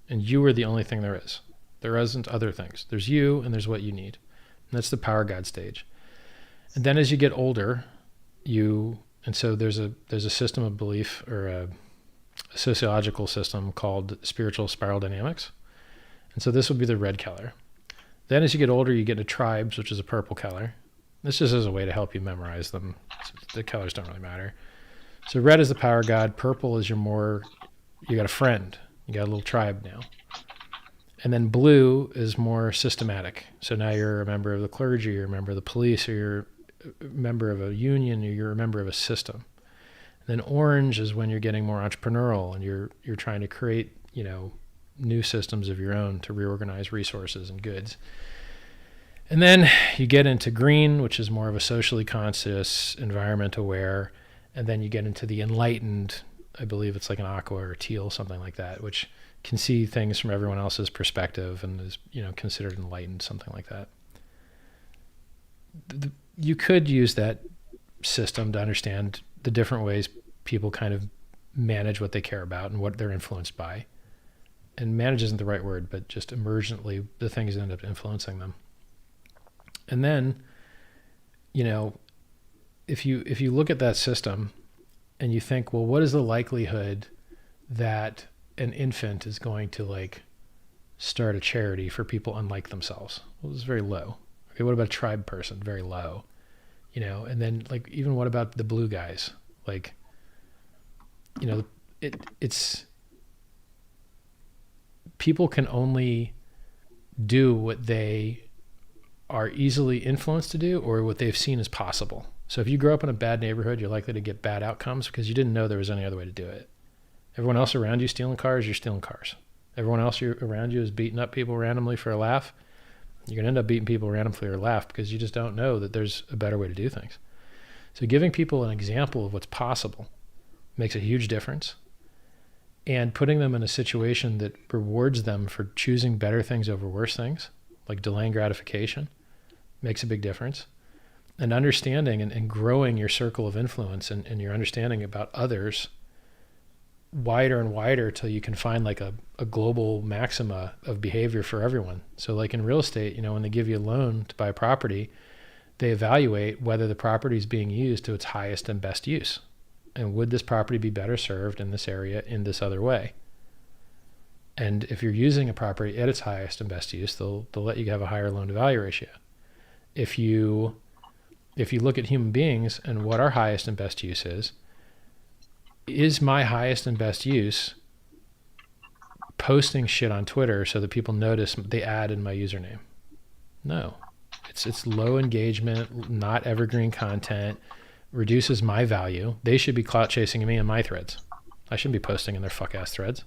and you are the only thing there is. There isn't other things. There's you and there's what you need. And that's the power god stage. And then as you get older, so there's a system of belief, or a sociological system called spiritual spiral dynamics. And so this would be the red color. Then as you get older, you get into tribes, which is a purple color. This just is a way to help you memorize them. The colors don't really matter. So red is the power god. Purple is you got a friend. You got a little tribe now. And then blue is more systematic. So now you're a member of the clergy, you're a member of the police, or you're a member of a union, or you're a member of a system. And then orange is when you're getting more entrepreneurial and you're trying to create, you know, new systems of your own to reorganize resources and goods. And then you get into green, which is more of a socially conscious, environment aware. And then you get into the enlightened, I believe it's like an aqua or teal, something like that, which can see things from everyone else's perspective and is, you know, considered enlightened, something like that. You could use that system to understand the different ways people kind of manage what they care about and what they're influenced by. And manage isn't the right word, but just emergently the things that end up influencing them. And then, you know, if you look at that system and you think, well, what is the likelihood that an infant is going to like start a charity for people unlike themselves? Well, it's very low. Okay, what about a tribe person? Very low. You know, and then like even what about the blue guys? Like, you know, it's people can only do what they are easily influenced to do or what they've seen as possible. So if you grow up in a bad neighborhood, you're likely to get bad outcomes because you didn't know there was any other way to do it. Everyone else around you stealing cars, you're stealing cars. Everyone else around you is beating up people randomly for a laugh. You're going to end up beating people randomly for a laugh because you just don't know that there's a better way to do things. So giving people an example of what's possible makes a huge difference. And putting them in a situation that rewards them for choosing better things over worse things, like delaying gratification, makes a big difference. And understanding and growing your circle of influence and your understanding about others wider and wider till you can find like a global maxima of behavior for everyone. So like in real estate, you know, when they give you a loan to buy a property, they evaluate whether the property is being used to its highest and best use. And would this property be better served in this area in this other way? And if you're using a property at its highest and best use, they'll let you have a higher loan to value ratio. If you look at human beings and what our highest and best use is my highest and best use posting shit on Twitter so that people notice the ad in my username? No. It's low engagement, not evergreen content, reduces my value. They should be clout chasing me in my threads. I shouldn't be posting in their fuck ass threads.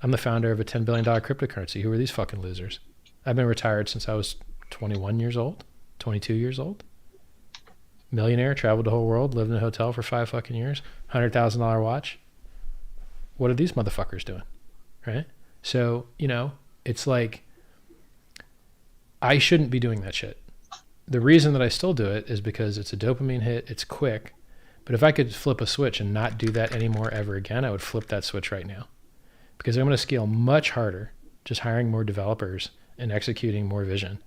I'm the founder of a $10 billion cryptocurrency. Who are these fucking losers? I've been retired since I was 21 years old, 22 years old. Millionaire, traveled the whole world, lived in a hotel for 5 fucking years, $100,000 watch. What are these motherfuckers doing? Right? So, you know, it's like, I shouldn't be doing that shit. the reason that I still do it is because it's a dopamine hit, it's quick. But if I could flip a switch and not do that anymore ever again, I would flip that switch right now. Because I'm going to scale much harder, just hiring more developers and executing more vision.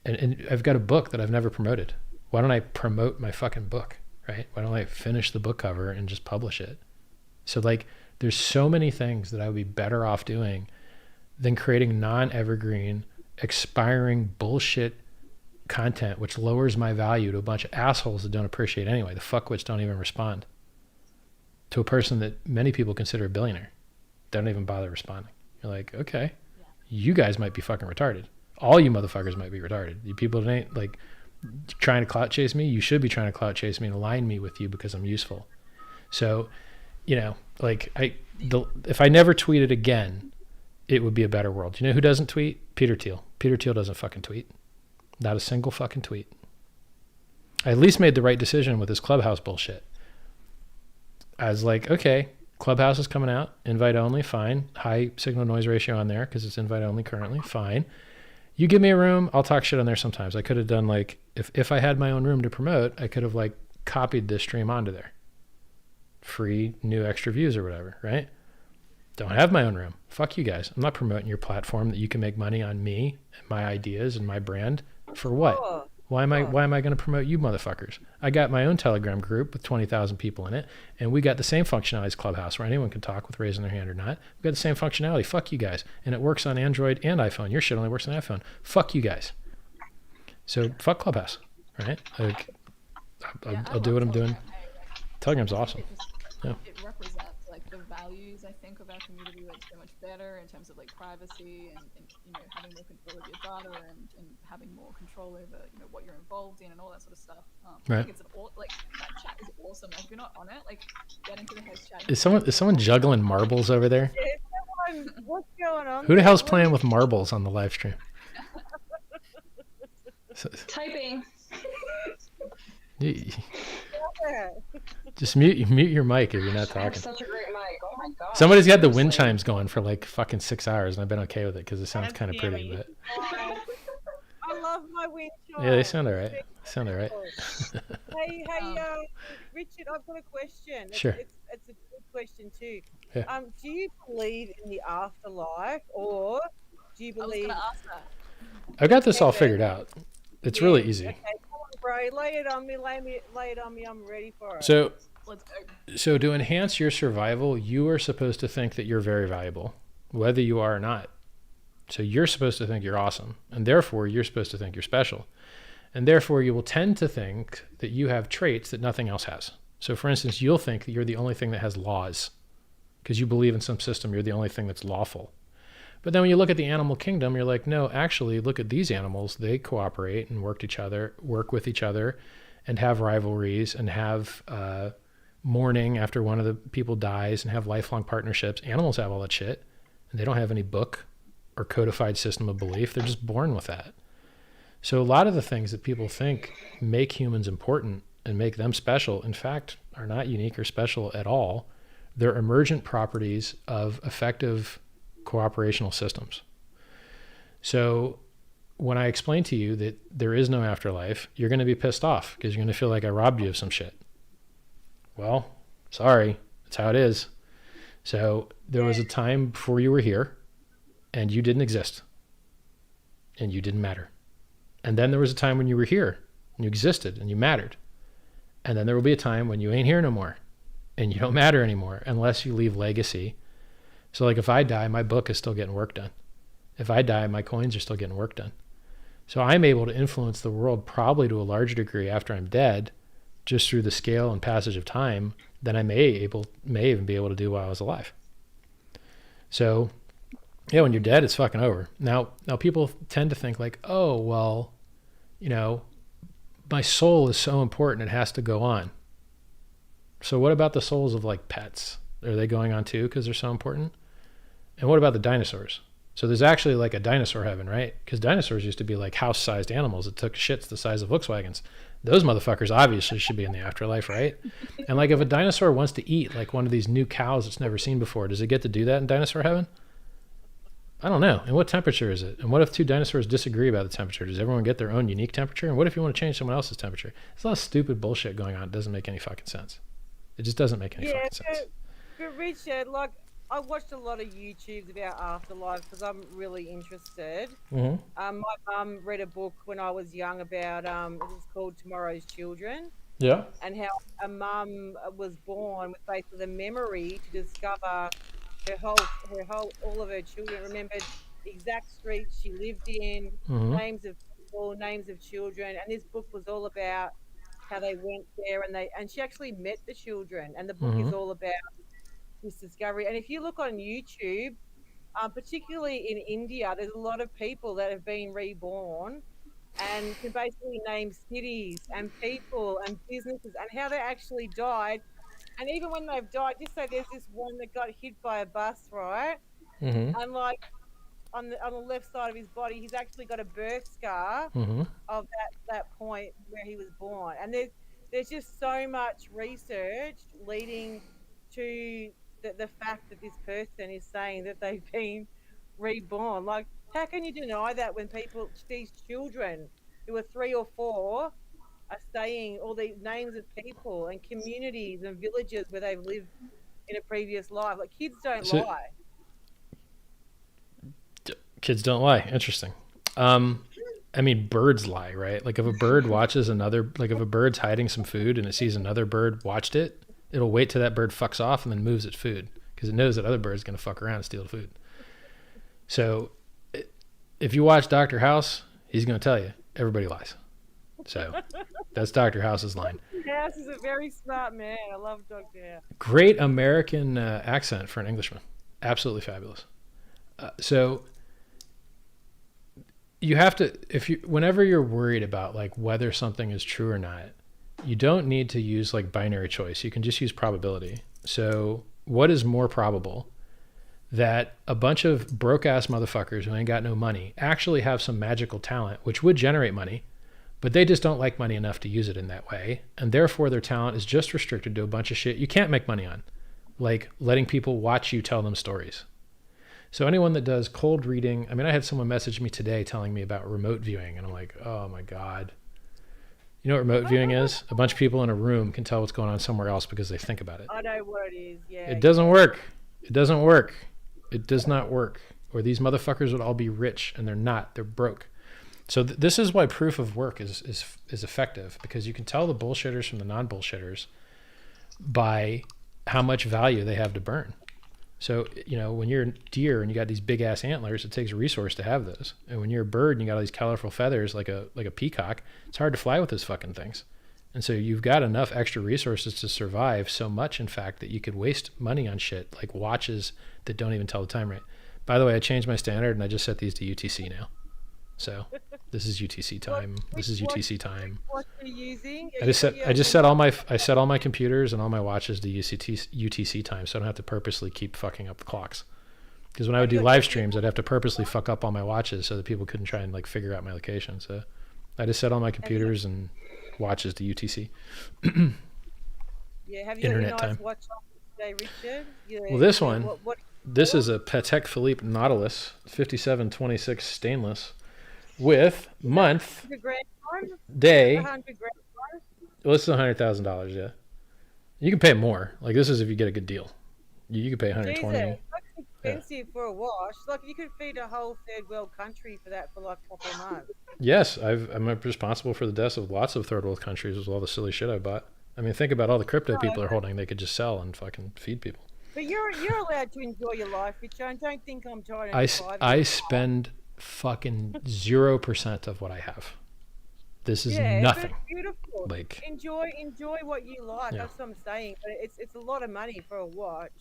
And I've got a book that I've never promoted. Why don't I promote my fucking book, right? Why don't I finish the book cover and just publish it? So like, there's so many things that I would be better off doing than creating non-evergreen, expiring bullshit content, which lowers my value to a bunch of assholes that don't appreciate anyway. The fuckwits don't even respond to a person that many people consider a billionaire. They don't even bother responding. You're like, okay, you guys might be fucking retarded. All you motherfuckers might be retarded. You people that ain't like trying to clout chase me, you should be trying to clout chase me and align me with you because I'm useful. So, you know, like if I never tweeted again, it would be a better world. You know who doesn't tweet? Peter Thiel. Peter Thiel doesn't fucking tweet. Not a single fucking tweet. I at least made the right decision with this Clubhouse bullshit. I was like, okay, Clubhouse is coming out, invite only, fine. High signal noise ratio on there because it's invite only currently, fine. You give me a room, I'll talk shit on there sometimes. I could have done like, if I had my own room to promote, I could have like copied this stream onto there. Free new extra views or whatever, right? Don't have my own room. Fuck you guys. I'm not promoting your platform that you can make money on me and my ideas and my brand. For what? Why am I going to promote you motherfuckers? I got my own Telegram group with 20,000 people in it, and we got the same functionality as Clubhouse where anyone can talk with raising their hand or not. We got the same functionality. Fuck you guys. And it works on Android and iPhone. Your shit only works on iPhone. Fuck you guys. So fuck Clubhouse, right? Like, I'll do what I'm doing. Telegram's awesome. Yeah. It represents like the values I think of our community like so much better in terms of like privacy and you know having more control of your data and having more control over you know what you're involved in and all that sort of stuff. Right. I think it's like that chat is awesome. Like if you're not on it, like get into the host chat. Is someone juggling marbles over there? Yeah, what's going on? Who the hell's playing with marbles on the live stream? Typing. Just mute your mic if you're not I have talking. such a great mic. Oh my god. Somebody's got the wind chimes going for like fucking 6 hours, and I've been okay with it because it sounds That's kind of pretty. scary. But I love my wind chimes. yeah, they sound all right. Hey, Richard, I've got a question. Sure. It's a good question too. Yeah. Do you believe in the afterlife, or do you I was believe? gonna ask that. I got this all figured out. It's really easy. Okay, come on, bro. Lay it on me. Lay it on me. I'm ready for it. So Let's go. So to enhance your survival, you are supposed to think that you're very valuable, whether you are or not. So you're supposed to think you're awesome, and therefore you're supposed to think you're special. And therefore you will tend to think that you have traits that nothing else has. So for instance, you'll think that you're the only thing that has laws because you believe in some system, you're the only thing that's lawful. But then when you look at the animal kingdom, you're like, no, actually look at these animals. They cooperate and work with each other and have rivalries and have mourning after one of the people dies and have lifelong partnerships. Animals have all that shit, and they don't have any book or codified system of belief. They're just born with that. So a lot of the things that people think make humans important and make them special, in fact, are not unique or special at all. They're emergent properties of effective cooperational systems. So when I explain to you that there is no afterlife, you're going to be pissed off because you're going to feel like I robbed you of some shit. Well, sorry, that's how it is. So there was a time before you were here and you didn't exist and you didn't matter. And then there was a time when you were here and you existed and you mattered. And then there will be a time when you ain't here no more and you don't matter anymore unless you leave legacy. So like if I die, my book is still getting work done. If I die, my coins are still getting work done. So I'm able to influence the world probably to a larger degree after I'm dead, just through the scale and passage of time than I may even be able to do while I was alive. So yeah, when you're dead, it's fucking over. Now people tend to think like, oh, well, you know, my soul is so important, it has to go on. So what about the souls of like pets? Are they going on too because they're so important? And what about the dinosaurs? So there's actually like a dinosaur heaven, right? Because dinosaurs used to be like house-sized animals that took shits the size of Volkswagens. Those motherfuckers obviously should be in the afterlife, right? And like if a dinosaur wants to eat like one of these new cows it's never seen before, does it get to do that in dinosaur heaven? I don't know. And what temperature is it? And what if two dinosaurs disagree about the temperature? Does everyone get their own unique temperature? And what if you want to change someone else's temperature? There's a lot of stupid bullshit going on. It doesn't make any fucking sense. It just doesn't make any fucking sense. But Richard, like, I watched a lot of YouTubes about afterlife because I'm really interested. Mm-hmm. My mum read a book when I was young about, it was called Tomorrow's Children. Yeah. And how a mum was born with basically the memory to discover all of her children, remembered the exact streets she lived in, Mm-hmm. names of people, names of children, and this book was all about how they went there and she actually met the children, and the book is all about this discovery. And if you look on YouTube, particularly in India, there's a lot of people that have been reborn and can basically name cities and people and businesses and how they actually died. And even when they've died, just say there's this one that got hit by a bus, right? Mm-hmm. And like on the left side of his body, he's actually got a birth scar of that point where he was born. And there's just so much research leading to the fact that this person is saying that they've been reborn. Like, how can you deny that when these children who are 3 or 4 are saying all these names of people and communities and villages where they've lived in a previous life? Like, kids don't lie. Kids don't lie. Interesting. I mean, birds lie, right? Like if a bird watches if a bird's hiding some food and it sees another bird watched it, it'll wait till that bird fucks off and then moves its food because it knows that other bird's going to fuck around and steal the food. So if you watch Dr. House, he's going to tell you everybody lies. So that's Dr. House's line. House is a very smart man. I love Dr. House. Great American accent for an Englishman. Absolutely fabulous. So you have to, whenever you're worried about like whether something is true or not, you don't need to use like binary choice. You can just use probability. So what is more probable? That a bunch of broke ass motherfuckers who ain't got no money actually have some magical talent, which would generate money, but they just don't like money enough to use it in that way. And therefore their talent is just restricted to a bunch of shit you can't make money on, like letting people watch you tell them stories. So anyone that does cold reading, I mean, I had someone message me today telling me about remote viewing, and I'm like, oh my God. You know what remote viewing is? A bunch of people in a room can tell what's going on somewhere else because they think about it. I know what it is, yeah. It doesn't work. It doesn't work. It does not work. Or these motherfuckers would all be rich, and they're not. They're broke. So this is why proof of work is effective, because you can tell the bullshitters from the non-bullshitters by how much value they have to burn. So, you know, when you're a deer and you got these big ass antlers, it takes a resource to have those. And when you're a bird and you got all these colorful feathers like a peacock, it's hard to fly with those fucking things. And so you've got enough extra resources to survive, so much in fact that you could waste money on shit like watches that don't even tell the time right. By the way, I changed my standard and I just set these to UTC now. So this is UTC time. This is UTC time. What are you using? I set all my computers and all my watches to UTC time, so I don't have to purposely keep fucking up the clocks. Because when I would do live streams, I'd have to purposely fuck up all my watches so that people couldn't try and like figure out my location. So I just set all my computers and watches to UTC. Yeah, have you Internet got a nice time. watch on today, Richard? Well, this one, this is a Patek Philippe Nautilus 5726 stainless with month, day. Well, this is $100,000. Yeah, you can pay more. Like this is if you get a good deal. You can pay 120. Jesus, that's expensive for a watch. Like you could feed a whole third world country for that for like a couple of months. Yes, I'm responsible for the deaths of lots of third world countries with all the silly shit I bought. I mean, think about all the crypto people are holding. They could just sell and fucking feed people. But you're allowed to enjoy your life, Richard. Don't think I'm trying to. I spend fucking 0% of what I have. This is nothing. That's beautiful. Like enjoy what you like. That's what I'm saying. But it's a lot of money for a watch.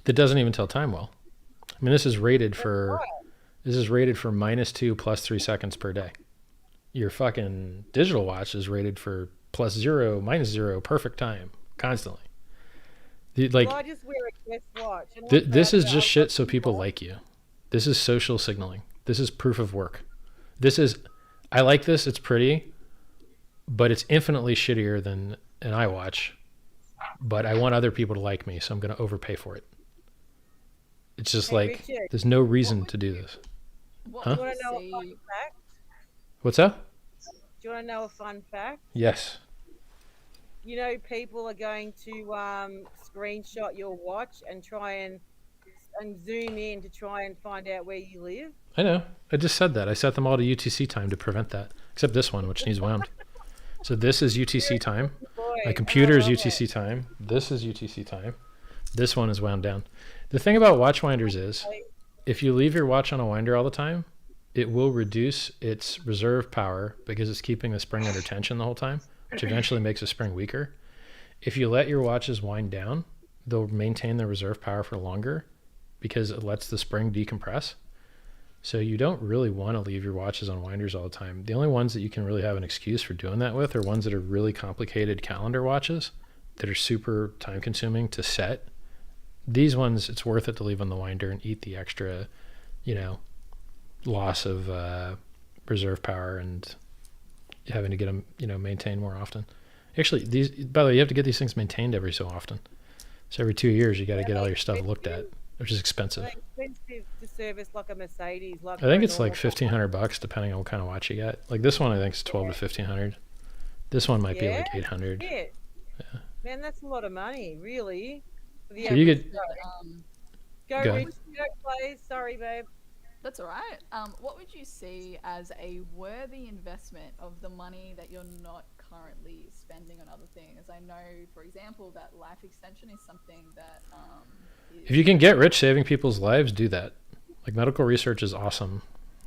That doesn't even tell time well. I mean, this is rated for -2 plus 3 seconds per day. Your fucking digital watch is rated for +0, -0, perfect time constantly. Like, well, I just wear a guest watch. This is just shit so people like you. This is social signaling. This is proof of work. I like this. It's pretty, but it's infinitely shittier than an iWatch. But I want other people to like me, so I'm going to overpay for it. It's just Hey, like Richard. there's no reason to do this. What Huh? Do you would want to know a you fun say? fact? What's that? Do you want to know a fun fact? Yes. You know, people are going to screenshot your watch and try and zoom in to try and find out where you live. I know. I just said that. I set them all to UTC time to prevent that, except this one, which needs wound. So this is UTC time. Boy, My computer is I love UTC it. time. This is UTC time. This one is wound down. The thing about watch winders is, if you leave your watch on a winder all the time, it will reduce its reserve power because it's keeping the spring under tension the whole time, which eventually makes the spring weaker. If you let your watches wind down, they'll maintain their reserve power for longer because it lets the spring decompress. So you don't really want to leave your watches on winders all the time. The only ones that you can really have an excuse for doing that with are ones that are really complicated calendar watches that are super time consuming to set. These ones, it's worth it to leave on the winder and eat the extra, loss of reserve power and having to get them, maintained more often. Actually, these, by the way, you have to get these things maintained every so often. So every 2 years, you got to get all your stuff looked at, which is expensive. They're expensive to service like a Mercedes. Like I think a it's like normal $1,500 depending on what kind of watch you get. Like this one, I think is 12 to 1,500. This one might be like 800. shit. Man, that's a lot of money, really. For the So you average could- Joe. Go Go, ahead. Rich, go, please. Sorry, babe. That's all right. What would you see as a worthy investment of the money that you're not currently spending on other things? I know, for example, that life extension is something that If you can get rich saving people's lives, do that. Like medical research is awesome.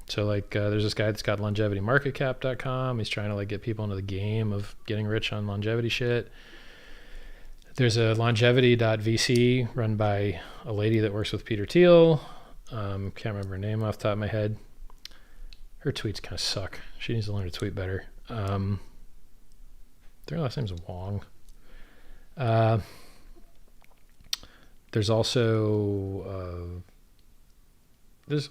So like there's this guy that's got longevitymarketcap.com. He's trying to like get people into the game of getting rich on longevity shit. There's a longevity.vc run by a lady that works with Peter Thiel. Can't remember her name off the top of my head. Her tweets kind of suck. She needs to learn to tweet better. Their last name's Wong. There's also there's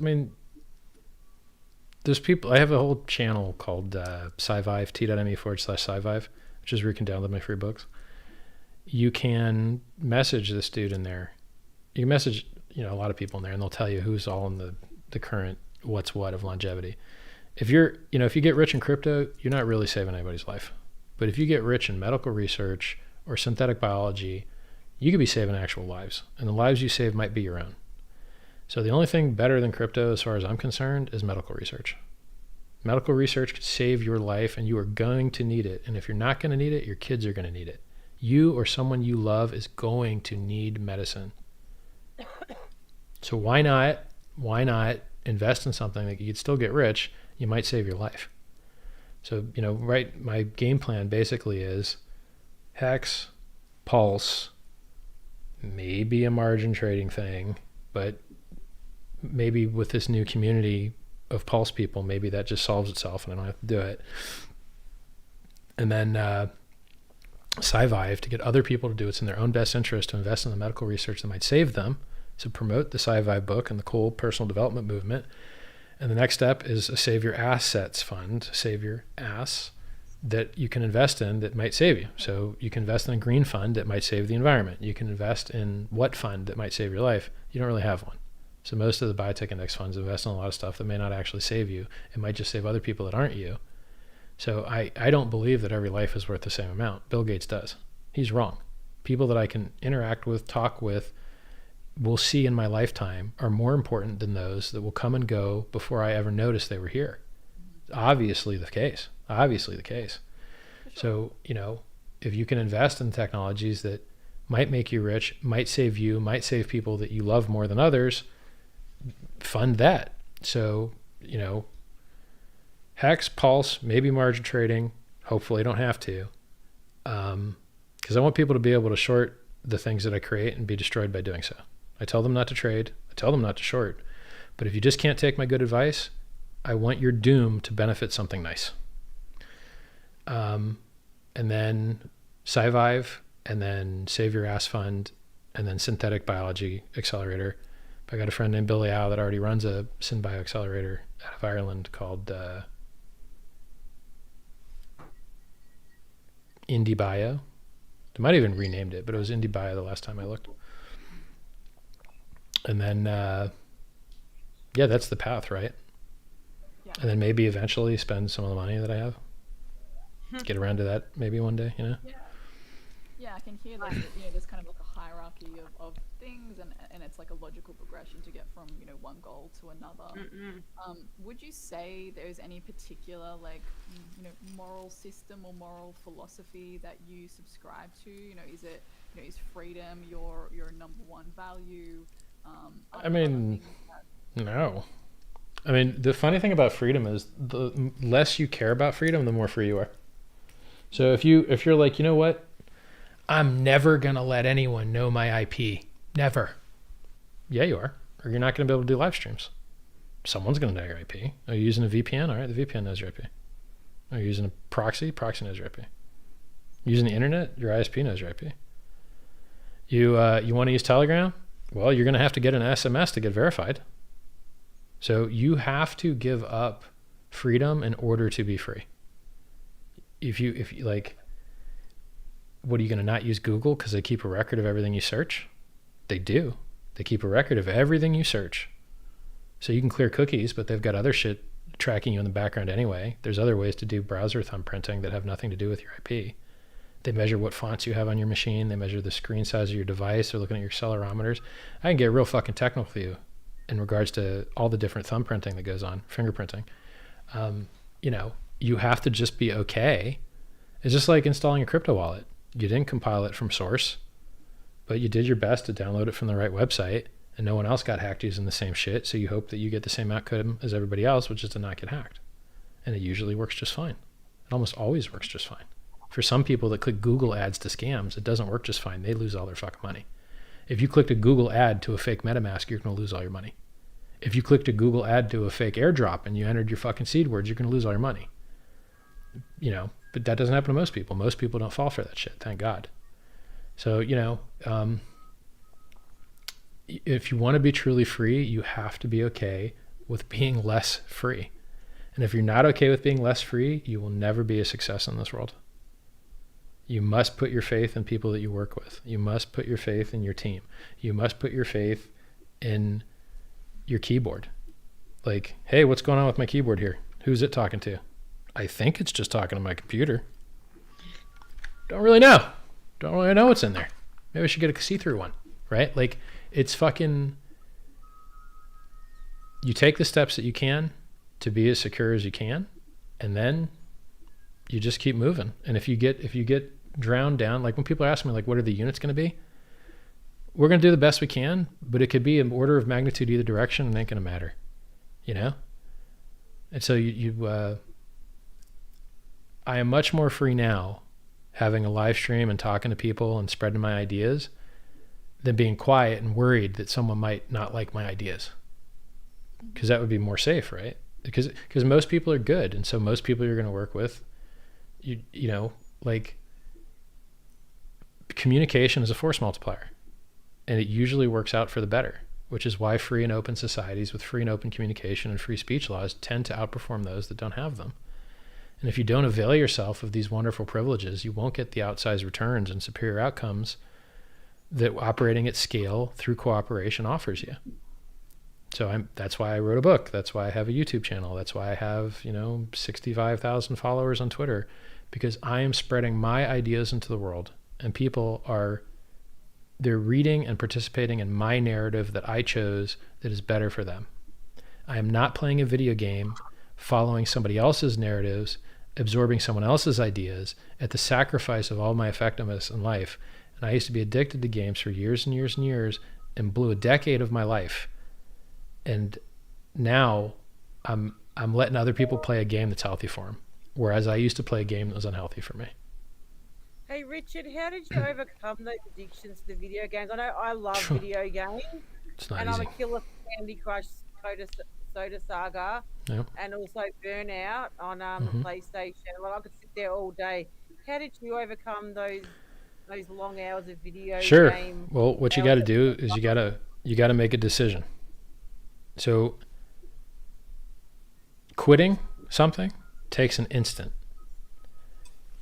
people. I have a whole channel called SciVive, t.me/SciVive, which is where you can download my free books. You can message this dude in there. You can message a lot of people in there, and they'll tell you who's all in the current what's what of longevity. If you get rich in crypto, you're not really saving anybody's life. But if you get rich in medical research or synthetic biology, you could be saving actual lives, and the lives you save might be your own. So the only thing better than crypto, as far as I'm concerned, is medical research. Medical research could save your life, and you are going to need it. And if you're not going to need it, your kids are going to need it. You or someone you love is going to need medicine. So why not invest in something that you could still get rich? You might save your life. So, my game plan basically is Hex, Pulse, maybe a margin trading thing, but maybe with this new community of Pulse people, maybe that just solves itself and I don't have to do it. And then SciVive to get other people to do what's in their own best interest to invest in the medical research that might save them. So promote the SciVive book and the cool personal development movement. And the next step is a Save Your Assets fund, Save Your Ass, that you can invest in that might save you. So you can invest in a green fund that might save the environment. You can invest in what fund that might save your life. You don't really have one. So most of the biotech index funds invest in a lot of stuff that may not actually save you. It might just save other people that aren't you. So I don't believe that every life is worth the same amount. Bill Gates does. He's wrong. People that I can interact with, talk with, will see in my lifetime are more important than those that will come and go before I ever notice they were here. Obviously the case. So, if you can invest in technologies that might make you rich, might save you, might save people that you love more than others, fund that. So, Hex, Pulse, maybe margin trading. Hopefully I don't have to. Because I want people to be able to short the things that I create and be destroyed by doing so. I tell them not to trade. I tell them not to short. But if you just can't take my good advice, I want your doom to benefit something nice. And then SciVive, and then Save Your Ass Fund, and then Synthetic Biology Accelerator. I got a friend named Billy Al that already runs a SynBio Accelerator out of Ireland called IndieBio. They might have even renamed it, but it was IndieBio the last time I looked. And then, yeah, that's the path, right? Yeah. And then maybe eventually spend some of the money that I have. Get around to that maybe one day, you know? Yeah, I can hear that, you know, there's kind of like a hierarchy of things, and it's like a logical progression to get from, you know, one goal to another. Would you say there's any particular, like, you know, moral system or moral philosophy that you subscribe to? You know, is it, you know, is freedom your number one value? I mean, no. I mean, the funny thing about freedom is the less you care about freedom, the more free you are. So if you're like, you know what? I'm never going to let anyone know my IP. Never. Yeah, you are. Or you're not going to be able to do live streams. Someone's going to know your IP. Are you using a VPN? All right, the VPN knows your IP. Are you using a proxy? Proxy knows your IP. Using the internet? Your ISP knows your IP. You want to use Telegram? Well, you're going to have to get an SMS to get verified. So you have to give up freedom in order to be free. If you like, what are you going to not use Google because they keep a record of everything you search? They do. They keep a record of everything you search. So you can clear cookies, but they've got other shit tracking you in the background anyway. There's other ways to do browser thumbprinting that have nothing to do with your IP. They measure what fonts you have on your machine. They measure the screen size of your device. They're looking at your accelerometers. I can get real fucking technical with you in regards to all the different thumbprinting that goes on, fingerprinting. You know, you have to just be okay. It's just like installing a crypto wallet. You didn't compile it from source, but you did your best to download it from the right website, and no one else got hacked using the same shit. So you hope that you get the same outcome as everybody else, which is to not get hacked. And it usually works just fine. It almost always works just fine. For some people that click Google ads to scams, it doesn't work just fine. They lose all their fucking money. If you clicked a Google ad to a fake MetaMask, you're going to lose all your money. If you clicked a Google ad to a fake airdrop and you entered your fucking seed words, you're going to lose all your money. You know, but that doesn't happen to most people. Most people don't fall for that shit, thank God. So, you know, if you want to be truly free, you have to be okay with being less free. And if you're not okay with being less free, you will never be a success in this world. You must put your faith in people that you work with. You must put your faith in your team. You must put your faith in your keyboard. Like, hey, what's going on with my keyboard here? Who's it talking to? I think it's just talking to my computer. Don't really know. Don't really know what's in there. Maybe I should get a see-through one, right? Like, it's fucking, you take the steps that you can to be as secure as you can, and then you just keep moving. And if you get drowned down, like when people ask me, like, what are the units going to be? We're going to do the best we can, but it could be an order of magnitude either direction, and it ain't going to matter, you know? And so I am much more free now having a live stream and talking to people and spreading my ideas than being quiet and worried that someone might not like my ideas. Because that would be more safe, right? Because most people are good, and so most people you're going to work with, you know, like, communication is a force multiplier, and it usually works out for the better, which is why free and open societies with free and open communication and free speech laws tend to outperform those that don't have them. And if you don't avail yourself of these wonderful privileges, you won't get the outsized returns and superior outcomes that operating at scale through cooperation offers you. So that's why I wrote a book. That's why I have a YouTube channel. That's why I have, 65,000 followers on Twitter, because I am spreading my ideas into the world, and people they're reading and participating in my narrative that I chose that is better for them. I am not playing a video game, following somebody else's narratives, absorbing someone else's ideas at the sacrifice of all my effectiveness in life. And I used to be addicted to games for years and years and years and blew a decade of my life. And now I'm letting other people play a game that's healthy for them, whereas I used to play a game that was unhealthy for me. Hey Richard, how did you overcome those addictions to the video games? I know I love video games, it's not and easy. I'm a killer for Candy Crush, Soda Saga, Yep. and also Burnout on the PlayStation. Like, I could sit there all day. How did you overcome those long hours of video game? Well, what you got to do is you got to make a decision. So quitting something takes an instant.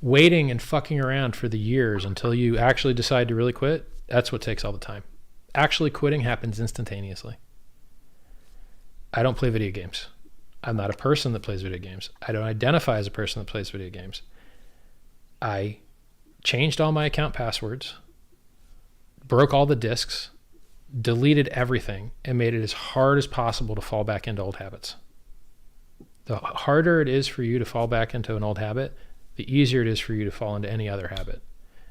Waiting and fucking around for the years until you actually decide to really quit, that's what takes all the time. Actually quitting happens instantaneously. I don't play video games. I'm not a person that plays video games. I don't identify as a person that plays video games. I changed all my account passwords, broke all the disks, deleted everything, and made it as hard as possible to fall back into old habits. The harder it is for you to fall back into an old habit, the easier it is for you to fall into any other habit.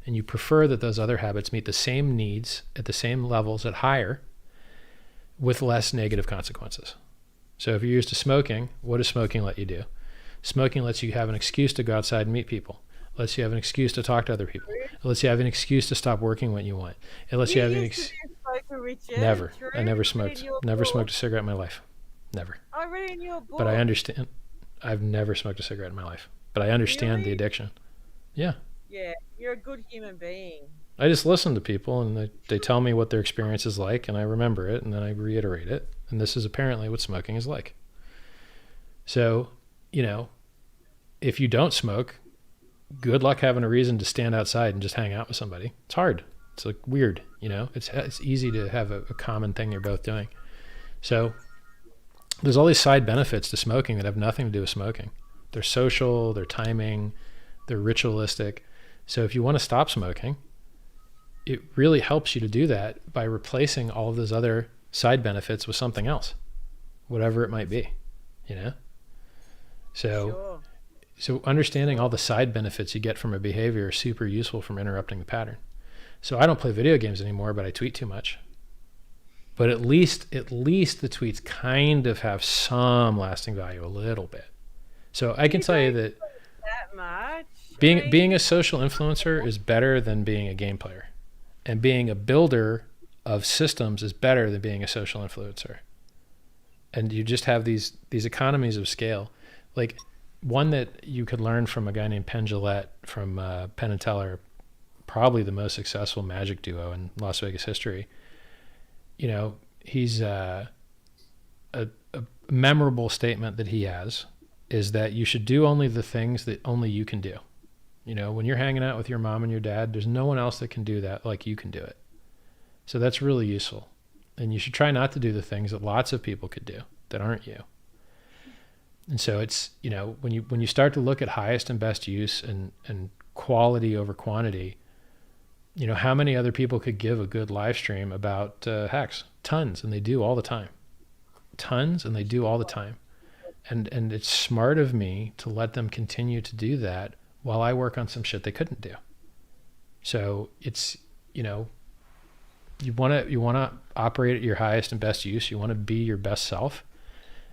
And you prefer that those other habits meet the same needs at the same levels at higher with less negative consequences. So if you're used to smoking, what does smoking let you do? Smoking lets you have an excuse to go outside and meet people. It lets you have an excuse to talk to other people. It lets you have an excuse to stop working when you want. It lets you have an excuse. Never. I never smoked. Never smoked a cigarette in my life. Never. I read in your book. But I understand. I've never smoked a cigarette in my life. But I understand the addiction. Yeah. Yeah, you're a good human being. I just listen to people and they tell me what their experience is like, and I remember it, and then I reiterate it. And this is apparently what smoking is like. So, you know, if you don't smoke, good luck having a reason to stand outside and just hang out with somebody. It's hard. It's like weird, you know. It's easy to have a common thing you're both doing. So there's all these side benefits to smoking that have nothing to do with smoking. They're social, they're timing, they're ritualistic. So if you want to stop smoking, it really helps you to do that by replacing all of those other side benefits with something else, whatever it might be, you know? So understanding all the side benefits you get from a behavior is super useful from interrupting the pattern. So I don't play video games anymore, but I tweet too much. But at least the tweets kind of have some lasting value, a little bit. So I can tell you that much. Being a social influencer is better than being a game player. And being a builder of systems is better than being a social influencer. And you just have these economies of scale. Like one that you could learn from a guy named Penn Jillette from Penn and Teller, probably the most successful magic duo in Las Vegas history. You know, he's a memorable statement that he has is that you should do only the things that only you can do. You know, when you're hanging out with your mom and your dad, there's no one else that can do that like you can do it. So that's really useful. And you should try not to do the things that lots of people could do that aren't you. And so it's, you know, when you start to look at highest and best use and quality over quantity, you know, how many other people could give a good live stream about hacks? Tons, and they do all the time. Tons, and they do all the time. And it's smart of me to let them continue to do that while I work on some shit they couldn't do. So it's, you know, you want to operate at your highest and best use. You want to be your best self.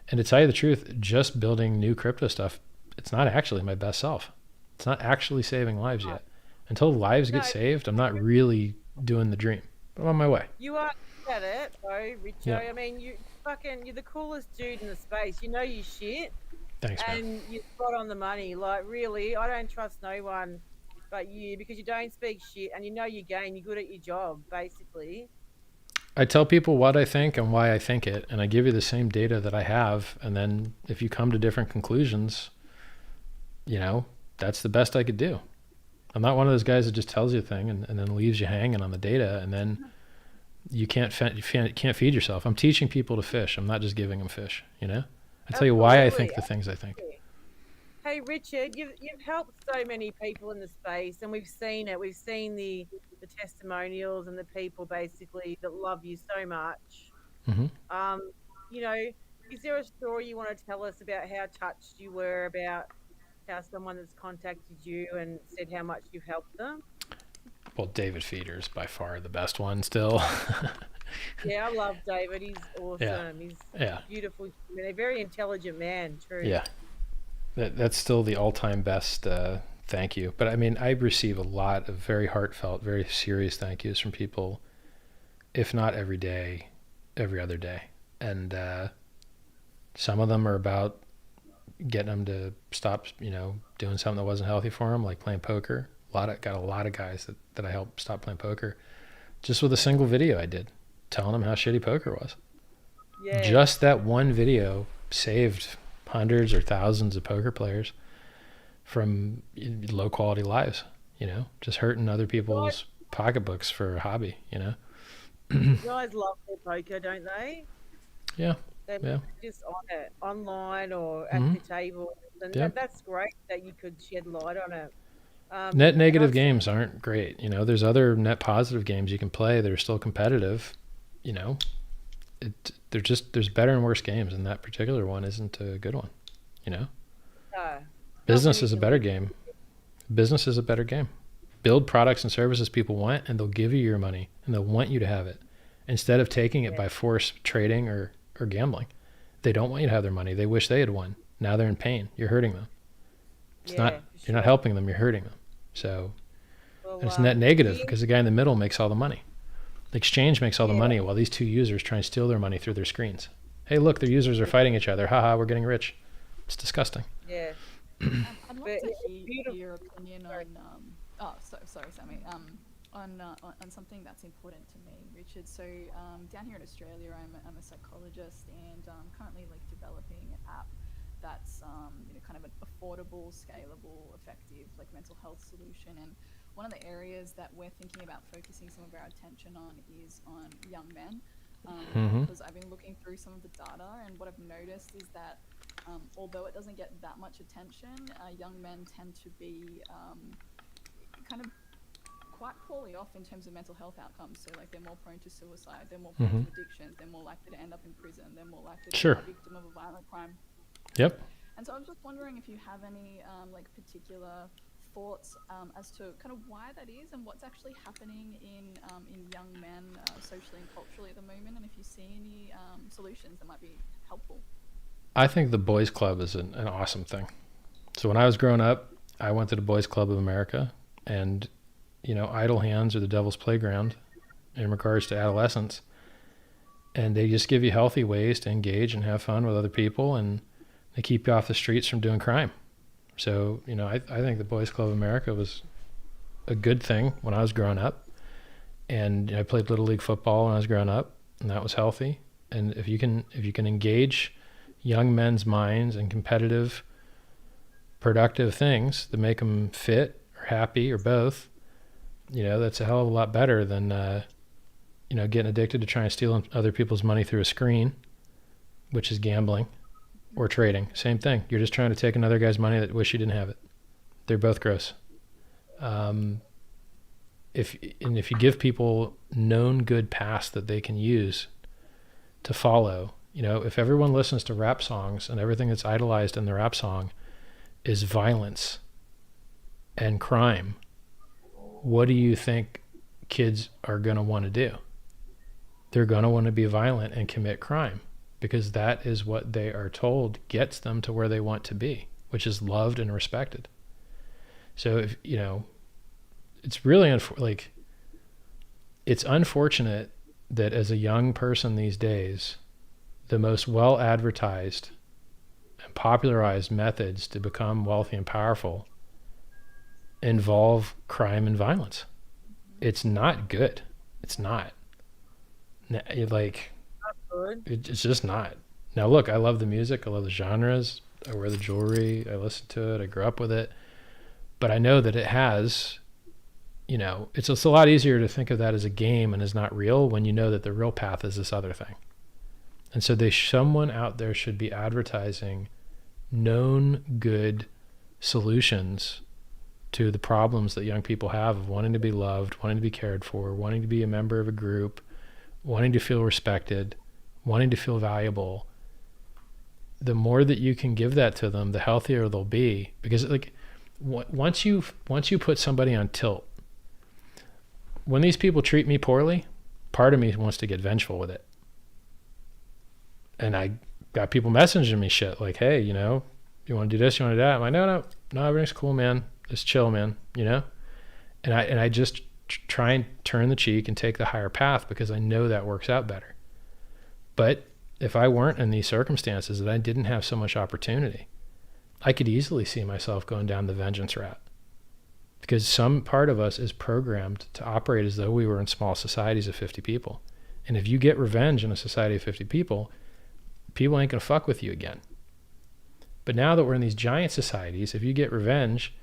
And to tell you the truth, just building new crypto stuff, it's not actually my best self. It's not actually saving lives yet. Until lives get saved, I'm not really doing the dream. But I'm on my way. You are at it, though, Richo. Yeah. I mean, you're the coolest dude in the space. You know you shit. Thanks, man. And you're spot on the money. Like, really, I don't trust no one but you because you don't speak shit and you know your game. You're good at your job, basically. I tell people what I think and why I think it, and I give you the same data that I have. And then if you come to different conclusions, you know, that's the best I could do. I'm not one of those guys that just tells you a thing and then leaves you hanging on the data, and then you can't feed yourself. I'm teaching people to fish. I'm not just giving them fish, you know? I tell you why I think the things I think. Hey, Richard, you've helped so many people in the space, and we've seen it. We've seen the testimonials and the people basically that love you so much. Mm-hmm. You know, is there a story you want to tell us about how touched you were about how someone that's contacted you and said how much you've helped them? Well, David Feeder is by far the best one still. Yeah, I love David. He's awesome. He's beautiful. I mean, a very intelligent man, too. Yeah. That's still the all-time best thank you. But I mean, I receive a lot of very heartfelt, very serious thank yous from people, if not every day, every other day. And some of them are about getting them to stop, you know, doing something that wasn't healthy for them, like playing poker. Got a lot of guys that I helped stop playing poker just with a single video I did, telling them how shitty poker was. Yeah. Just that one video saved hundreds or thousands of poker players from low quality lives, you know, just hurting other people's pocketbooks for a hobby, you know. Guys love their poker, don't they? Yeah. They're just on it, online or at the table. And that's great that you could shed light on it. Net negative games aren't great. You know, there's other net positive games you can play that are still competitive. You know, there's better and worse games, and that particular one isn't a good one. You know, business is a better game. Business is a better game. Build products and services people want, and they'll give you your money, and they'll want you to have it instead of taking it by force, trading or gambling. They don't want you to have their money. They wish they had won. Now they're in pain. You're hurting them. You're not helping them. You're hurting them. So it's net negative because the guy in the middle makes all the money. The exchange makes all the money while these two users try and steal their money through their screens. Hey, look, their users are fighting each other. Haha, we're getting rich. It's disgusting. Yeah. I'd love to hear your opinion on. Sorry, Sammy. On something that's important to me, Richard. So down here in Australia, I'm a psychologist, and currently developing an app that's kind of an affordable, scalable, effective mental health solution. And one of the areas that we're thinking about focusing some of our attention on is on young men, because I've been looking through some of the data, and what I've noticed is that although it doesn't get that much attention, young men tend to be kind of quite poorly off in terms of mental health outcomes. So they're more prone to suicide, they're more prone to addictions, they're more likely to end up in prison, they're more likely to be a victim of a violent crime. Yep. And so I was just wondering if you have any particular thoughts as to kind of why that is, and what's actually happening in young men socially and culturally at the moment, and if you see any solutions that might be helpful. I think the Boys Club is an awesome thing. So when I was growing up, I went to the Boys Club of America, and idle hands are the devil's playground in regards to adolescence. And they just give you healthy ways to engage and have fun with other people, and they keep you off the streets from doing crime. So, I think the Boys Club of America was a good thing when I was growing up. And I played Little League football when I was growing up, and that was healthy. And if you can engage young men's minds in competitive, productive things that make them fit or happy or both, that's a hell of a lot better than, getting addicted to trying to steal other people's money through a screen, which is gambling, or trading. Same thing. You're just trying to take another guy's money that wish you didn't have it. They're both gross. If you give people known good paths that they can use to follow, if everyone listens to rap songs and everything that's idolized in the rap song is violence and crime, what do you think kids are going to want to do? They're going to want to be violent and commit crime, because that is what they are told gets them to where they want to be, which is loved and respected. So if it's really it's unfortunate that as a young person these days, the most well advertised and popularized methods to become wealthy and powerful involve crime and violence. It's not good. It's not. It's just not. Now look, I love the music, I love the genres, I wear the jewelry, I listen to it, I grew up with it, but I know that it has, it's a lot easier to think of that as a game and as not real when you know that the real path is this other thing. And so someone out there should be advertising known good solutions to the problems that young people have of wanting to be loved, wanting to be cared for, wanting to be a member of a group, wanting to feel respected, wanting to feel valuable. The more that you can give that to them, the healthier they'll be. Because once you put somebody on tilt, when these people treat me poorly, part of me wants to get vengeful with it. And I got people messaging me shit like, hey, you want to do this, you want to do that? I'm like, no, everything's cool, man. Just chill, man, And I just try and turn the cheek and take the higher path because I know that works out better. But if I weren't in these circumstances, that I didn't have so much opportunity, I could easily see myself going down the vengeance route, because some part of us is programmed to operate as though we were in small societies of 50 people. And if you get revenge in a society of 50 people ain't gonna fuck with you again. But now that we're in these giant societies, if you get revenge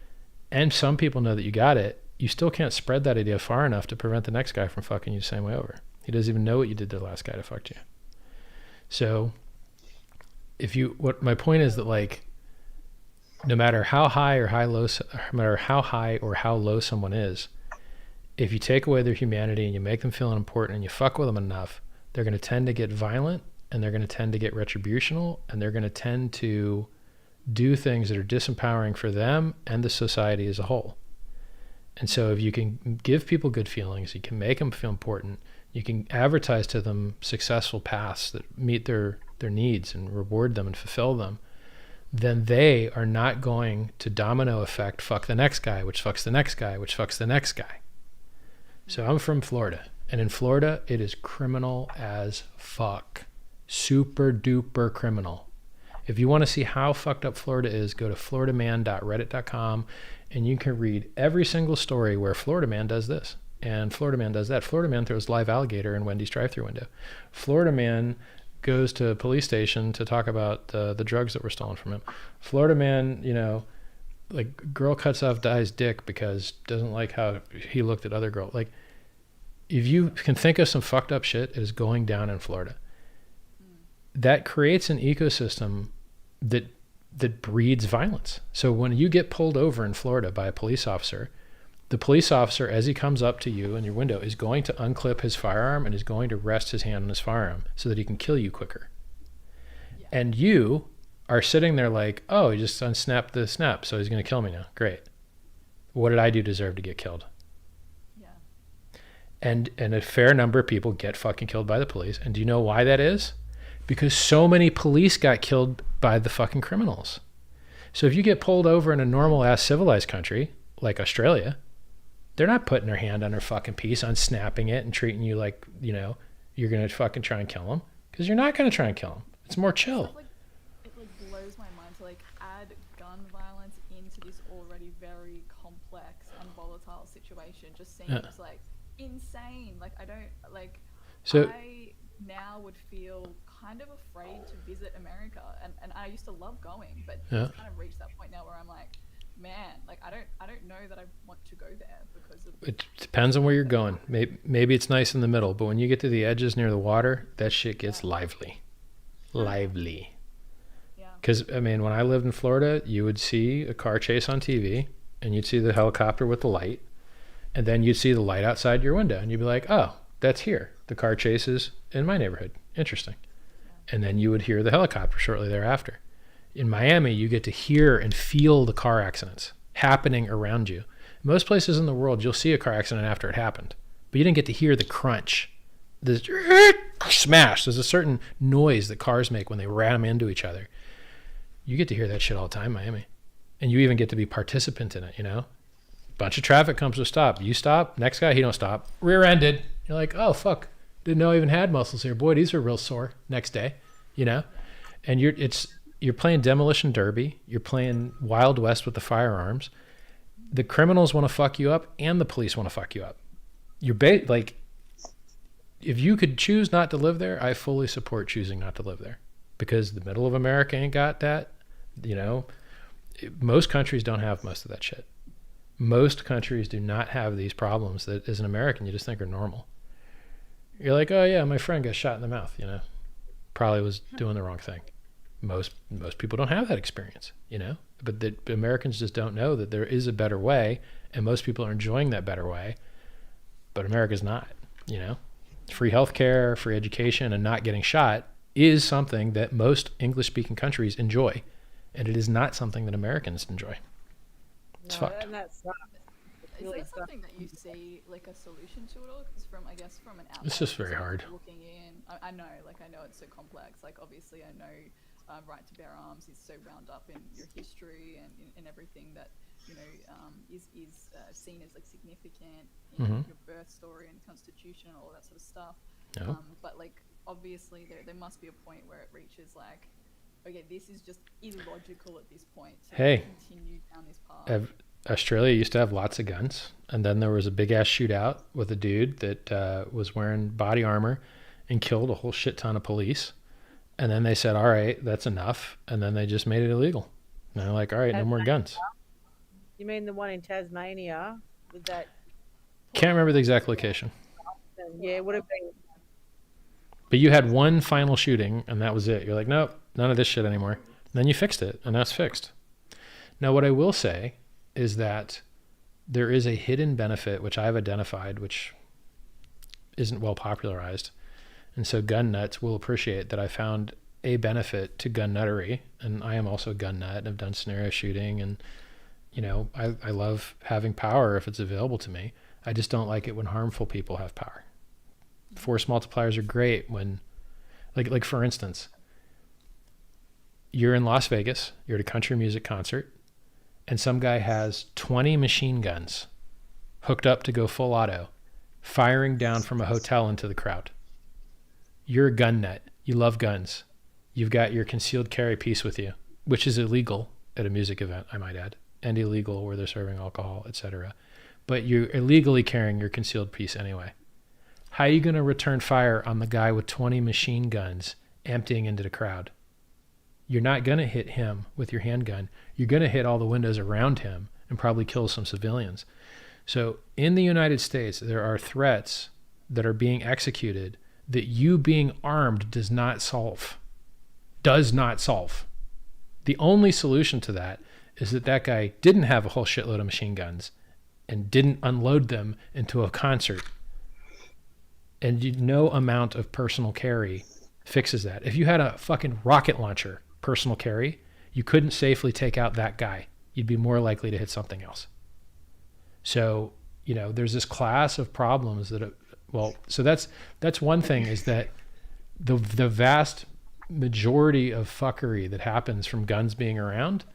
and some people know that you got it, you still can't spread that idea far enough to prevent the next guy from fucking you the same way over. He doesn't even know what you did to the last guy that fucked you. So my point is that, like, no matter how high or no matter how high or how low someone is, if you take away their humanity and you make them feel unimportant and you fuck with them enough, they're going to tend to get violent, and they're going to tend to get retributional, and they're going to tend to do things that are disempowering for them and the society as a whole. And so if you can give people good feelings, you can make them feel important, you can advertise to them successful paths that meet their needs and reward them and fulfill them, then they are not going to domino effect fuck the next guy, which fucks the next guy, which fucks the next guy. So I'm from Florida, and in Florida, it is criminal as fuck. Super duper criminal. If you want to see how fucked up Florida is, go to floridaman.reddit.com, and you can read every single story where Florida man does this and Florida man does that. Florida man throws live alligator in Wendy's drive-thru window. Florida man goes to a police station to talk about the drugs that were stolen from him. Florida man, like, girl cuts off guy's dick because doesn't like how he looked at other girls. Like, if you can think of some fucked up shit, it is going down in Florida. That creates an ecosystem that breeds violence. So when you get pulled over in Florida by a police officer, the police officer, as he comes up to you in your window, is going to unclip his firearm and is going to rest his hand on his firearm so that he can kill you quicker. Yeah. And you are sitting there like, oh, he just unsnapped the snap, so he's going to kill me now. Great. What did I do to deserve to get killed? Yeah. And a fair number of people get fucking killed by the police. And do you know why that is? Because so many police got killed by the fucking criminals. So if you get pulled over in a normal ass civilized country like Australia, they're not putting their hand on their fucking piece, unsnapping it and treating you like, you're going to fucking try and kill them, because you're not going to try and kill them. It's more chill. It blows my mind to add gun violence into this already very complex and volatile situation. Just seems insane. I now would feel kind of afraid to visit America, and I used to love going, but it's kind of reached that point now where I'm like, man, I don't know that I want to go there because of. It depends on where you're going. Maybe it's nice in the middle, but when you get to the edges near the water, that shit gets lively. Lively. Yeah. Because when I lived in Florida, you would see a car chase on TV, and you'd see the helicopter with the light, and then you'd see the light outside your window, and you'd be like, oh, that's here. The car chase is in my neighborhood. Interesting. Yeah. And then you would hear the helicopter shortly thereafter. In Miami, you get to hear and feel the car accidents happening around you. Most places in the world, you'll see a car accident after it happened, but you didn't get to hear the crunch, the smash. There's a certain noise that cars make when they ram into each other. You get to hear that shit all the time in Miami. And you even get to be participant in it, Bunch of traffic comes to a stop. You stop, next guy, he don't stop. Rear-ended. You're like, oh, fuck. Didn't know I even had muscles here. Boy, these are real sore next day, And you're playing demolition derby. You're playing Wild West with the firearms. The criminals want to fuck you up, and the police want to fuck you up. If you could choose not to live there, I fully support choosing not to live there, because the middle of America ain't got that. Most countries don't have most of that shit. Most countries do not have these problems that, as an American, you just think are normal. You're like, oh yeah, my friend got shot in the mouth. Probably was doing the wrong thing. Most people don't have that experience, but the Americans just don't know that there is a better way, and most people are enjoying that better way, but America's not. Free healthcare, free education, and not getting shot is something that most English-speaking countries enjoy, and it is not something that Americans enjoy. It's fucked. And that's Is that something that you see a solution to it all? Because from an outside, it's just very hard. Looking in, I know it's so complex. Obviously, I know right to bear arms is so wound up in your history and in everything that is seen as significant in your birth story and constitution and all that sort of stuff. Yeah. But obviously there must be a point where it reaches okay, this is just illogical at this point to continue down this path. Australia used to have lots of guns, and then there was a big ass shootout with a dude that was wearing body armor and killed a whole shit ton of police. And then they said, all right, that's enough. And then they just made it illegal. And they're like, all right, no more guns. You mean the one in Tasmania with that? Can't remember the exact location. Yeah, it would have been But you had one final shooting, and that was it. You're like, nope, none of this shit anymore. And then you fixed it, and that's fixed. Now, what I will say is that there is a hidden benefit, which I've identified, which isn't well popularized. And so gun nuts will appreciate that I found a benefit to gun nuttery. And I am also a gun nut, and I've done scenario shooting. And, you know, I love having power if it's available to me. I just don't like it when harmful people have power. Force multipliers are great when, like for instance, you're in Las Vegas, you're at a country music concert, and some guy has 20 machine guns hooked up to go full auto, firing down from a hotel into the crowd. You're a gun nut. You love guns. You've got your concealed carry piece with you, which is illegal at a music event, I might add, and illegal where they're serving alcohol, etc. But you're illegally carrying your concealed piece anyway. How are you going to return fire on the guy with 20 machine guns emptying into the crowd? You're not going to hit him with your handgun. You're going to hit all the windows around him and probably kill some civilians. So in the United States, there are threats that are being executed that you being armed does not solve. Does not solve. The only solution to that is that that guy didn't have a whole shitload of machine guns and didn't unload them into a concert. And no amount of personal carry fixes that. If you had a fucking rocket launcher personal carry, you couldn't safely take out that guy. You'd be more likely to hit something else. So, you know, there's this class of problems that, so that's one thing, is that the vast majority of fuckery that happens from guns being around,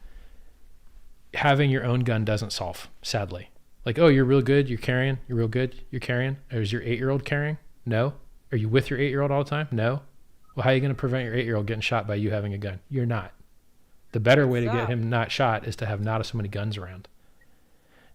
having your own gun doesn't solve, sadly. Like, oh, you're real good, you're carrying, you're real good, you're carrying. Or is your 8-year-old carrying? No. Are you with your 8-year-old all the time? No. Well, how are you going to prevent your 8-year-old getting shot by you having a gun? You're not. The better way to get him not shot is to have not so many guns around.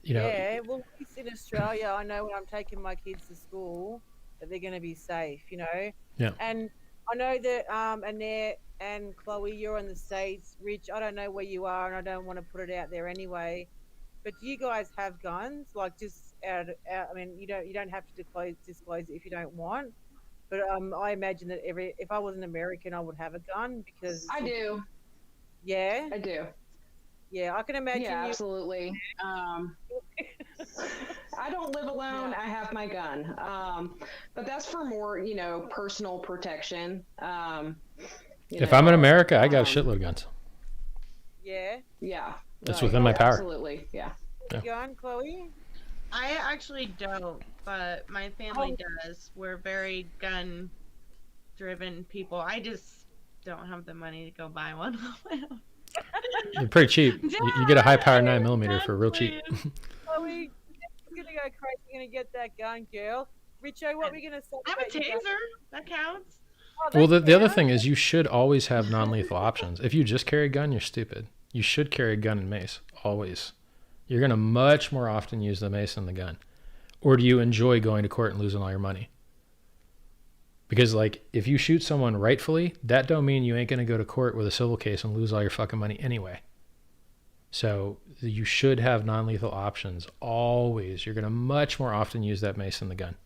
You know. Yeah, well, at least in Australia, I know when I'm taking my kids to school that they're going to be safe, you know. Yeah. And I know that Annette and Chloe, you're in the States. Rich, I don't know where you are, and I don't want to put it out there anyway. But do you guys have guns? Like, just out I mean, you don't have to disclose it if you don't want. But I imagine that if I was an American, I would have a gun because I do. Yeah, I do. Yeah, I can imagine. Yeah, absolutely. I don't live alone. I have my gun. But that's for more, you know, personal protection. If I'm in America, I got a shitload of guns. Yeah. Yeah. That's within my power. Absolutely. Yeah. Gun, Chloe? I actually don't, but my family does. We're very gun-driven people. I just don't have the money to go buy one. They're pretty cheap. You get a high-power 9mm for real cheap. Chloe, you're gonna go crazy. You're gonna get that gun, girl. Richo, what are we gonna say? I have a taser. That counts. Well, the other thing is you should always have non-lethal options. If you just carry a gun, you're stupid. You should carry a gun and mace, always. You're going to much more often use the mace than the gun. Or do you enjoy going to court and losing all your money? Because, like, if you shoot someone rightfully, that don't mean you ain't going to go to court with a civil case and lose all your fucking money anyway. So you should have non-lethal options, always. You're going to much more often use that mace than the gun.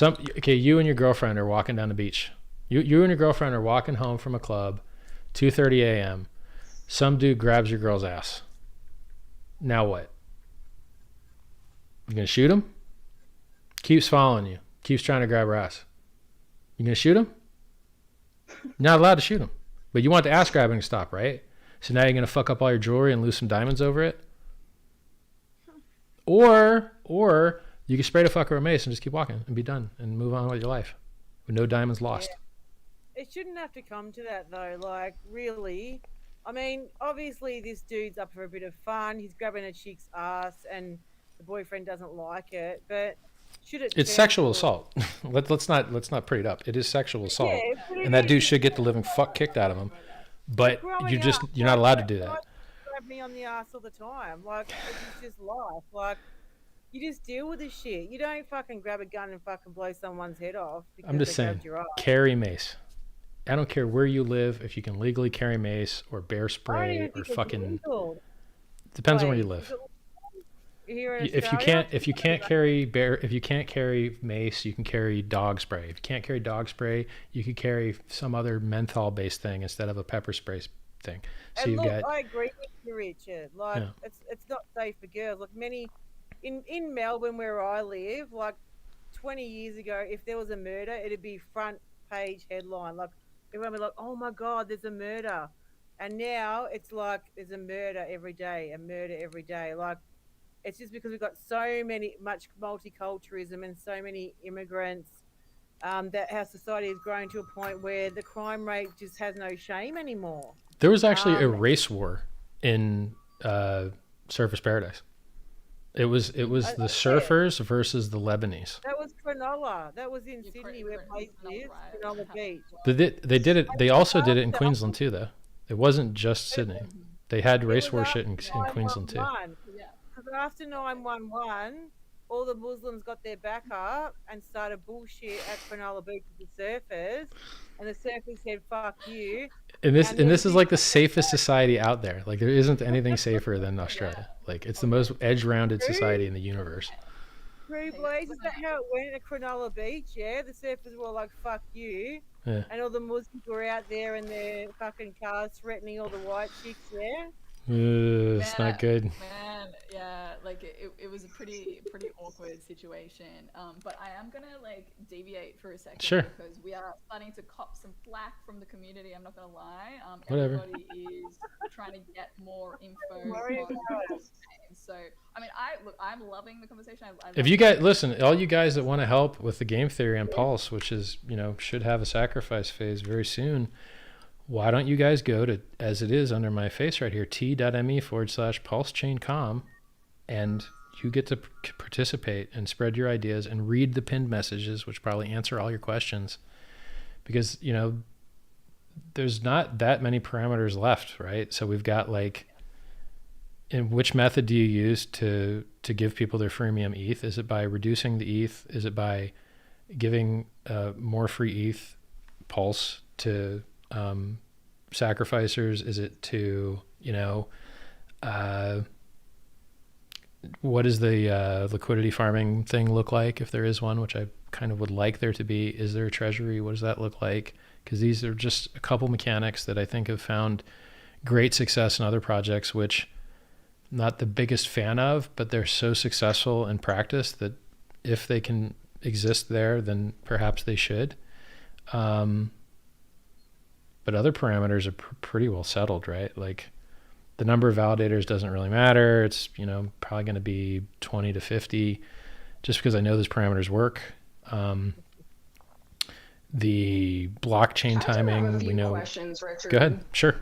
Okay, you and your girlfriend are walking down the beach. You and your girlfriend are walking home from a club, 2:30 a.m., some dude grabs your girl's ass. Now what? You gonna shoot him? Keeps following you. Keeps trying to grab her ass. You gonna shoot him? Not allowed to shoot him. But you want the ass grabbing to stop, right? So now you're gonna fuck up all your jewelry and lose some diamonds over it? Or you can spray the fucker with a mace and just keep walking and be done and move on with your life with no diamonds lost. Yeah. It shouldn't have to come to that though. Like, really? I mean, obviously this dude's up for a bit of fun. He's grabbing a chick's ass and the boyfriend doesn't like it. But should it? It's sexual assault. let's not pretty it up. It is sexual assault, yeah, and that dude should get the living fuck kicked out of him. But you're not allowed to do that. Grab me on the ass all the time. Like, it's just life. Like, you just deal with this shit. You don't fucking grab a gun and fucking blow someone's head off. I'm just saying, carry mace. I don't care where you live, if you can legally carry mace or bear spray or fucking... Depends on where you live. here in if Australia. you can't carry mace, you can carry dog spray. If you can't carry dog spray, you could carry some other menthol based thing instead of a pepper spray thing. So And you've look, got I agree with you, Richard. Like, Yeah. it's not safe for girls. Like many in Melbourne, where I live, like 20 years ago, if there was a murder, it'd be front page headline. Like everyone would be like, "Oh my God, there's a murder," and now it's like there's a murder every day, a murder every day. Like it's just because we've got much multiculturalism and so many immigrants that our society has grown to a point where the crime rate just has no shame anymore. There was actually a race war in Surfers Paradise. It was the surfers versus the Lebanese. That was Cronulla. That was in Sydney, where Blaze lives, Cronulla Beach. They did it. They also did it in Queensland too, though. It wasn't just Sydney. They had race war shit in Queensland too. Because after 9/11, all the Muslims got their back up and started bullshit at Cronulla Beach with the surfers, and the surfers said, "Fuck you." And this is like the safest society out there. Like there isn't anything safer than Australia. Like it's the most edge-rounded society in the universe. True, Blaze. Is that how it went at Cronulla Beach? Yeah, the surfers were like, "Fuck you," and all the Muslims were out there in their fucking cars threatening all the white chicks. Yeah. It's not good. Man, yeah, like it was a pretty awkward situation. But I am gonna like deviate for a second because we are starting to cop some flack from the community. I'm not gonna lie. Whatever. Everybody is trying to get more info. So I mean, I'm loving the conversation. If you guys listen, all you guys that want to help with the game theory on Pulse, which is should have a sacrifice phase very soon. Why don't you guys go to, as it is under my face right here, t.me/PulseChain.com, and you get to participate and spread your ideas and read the pinned messages, which probably answer all your questions. Because, there's not that many parameters left, right? So we've got in which method do you use to give people their freemium ETH? Is it by reducing the ETH? Is it by giving more free ETH Pulse to sacrificers? Is it to what does the liquidity farming thing look like, if there is one, which I kind of would like there to be? Is there a treasury? What does that look like? Because these are just a couple mechanics that I think have found great success in other projects, which I'm not the biggest fan of, but they're so successful in practice that if they can exist there, then perhaps they should. But other parameters are pretty well settled, right? Like the number of validators doesn't really matter. It's, probably going to be 20 to 50 just because I know those parameters work. The blockchain timing, we know. Questions, Richard. Go ahead. Sure.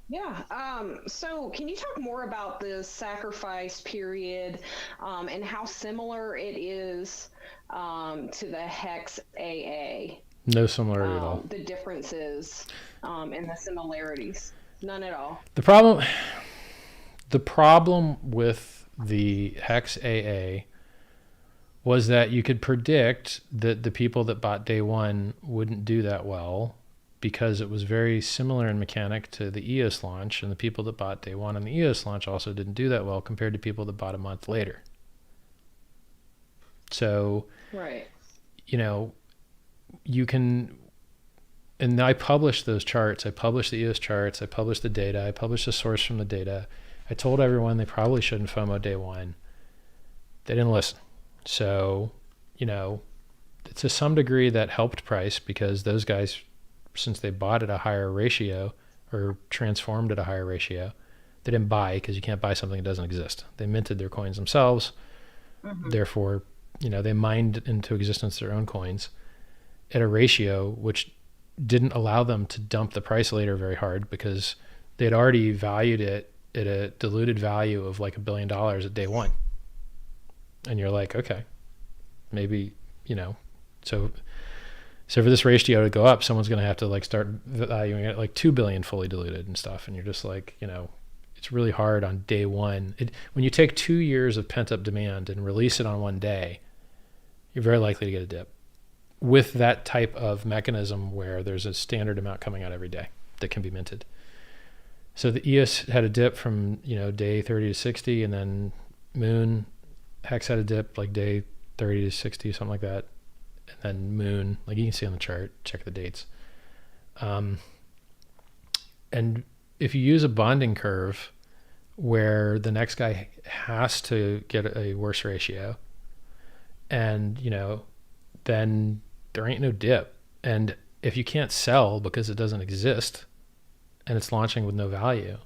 Yeah. So can you talk more about the sacrifice period and how similar it is to the Hex AA? No similarity at all. The differences and the similarities. None at all. The problem with the Hex AA was that you could predict that the people that bought day one wouldn't do that well because it was very similar in mechanic to the EOS launch, and the people that bought day one on the EOS launch also didn't do that well compared to people that bought a month later. So, right. You can, and I published those charts. I published the EOS charts. I published the data. I published the source from the data. I told everyone they probably shouldn't FOMO day one. They didn't listen. So, to some degree that helped price because those guys, since they bought at a higher ratio or transformed at a higher ratio, they didn't buy because you can't buy something that doesn't exist. They minted their coins themselves. Mm-hmm. Therefore, they mined into existence their own coins at a ratio which didn't allow them to dump the price later very hard because they had already valued it at a diluted value of like $1 billion at day one. And you're like, okay, maybe, so for this ratio to go up, someone's going to have to start valuing it like 2 billion fully diluted and stuff. And you're just like, it's really hard on day one. When you take 2 years of pent up demand and release it on one day, you're very likely to get a dip with that type of mechanism where there's a standard amount coming out every day that can be minted. So the EOS had a dip from, day 30 to 60, and then Moon, Hex had a dip like day 30 to 60, something like that. And then Moon, like you can see on the chart, check the dates. And if you use a bonding curve where the next guy has to get a worse ratio, and, then there ain't no dip. And if you can't sell because it doesn't exist and it's launching with no value,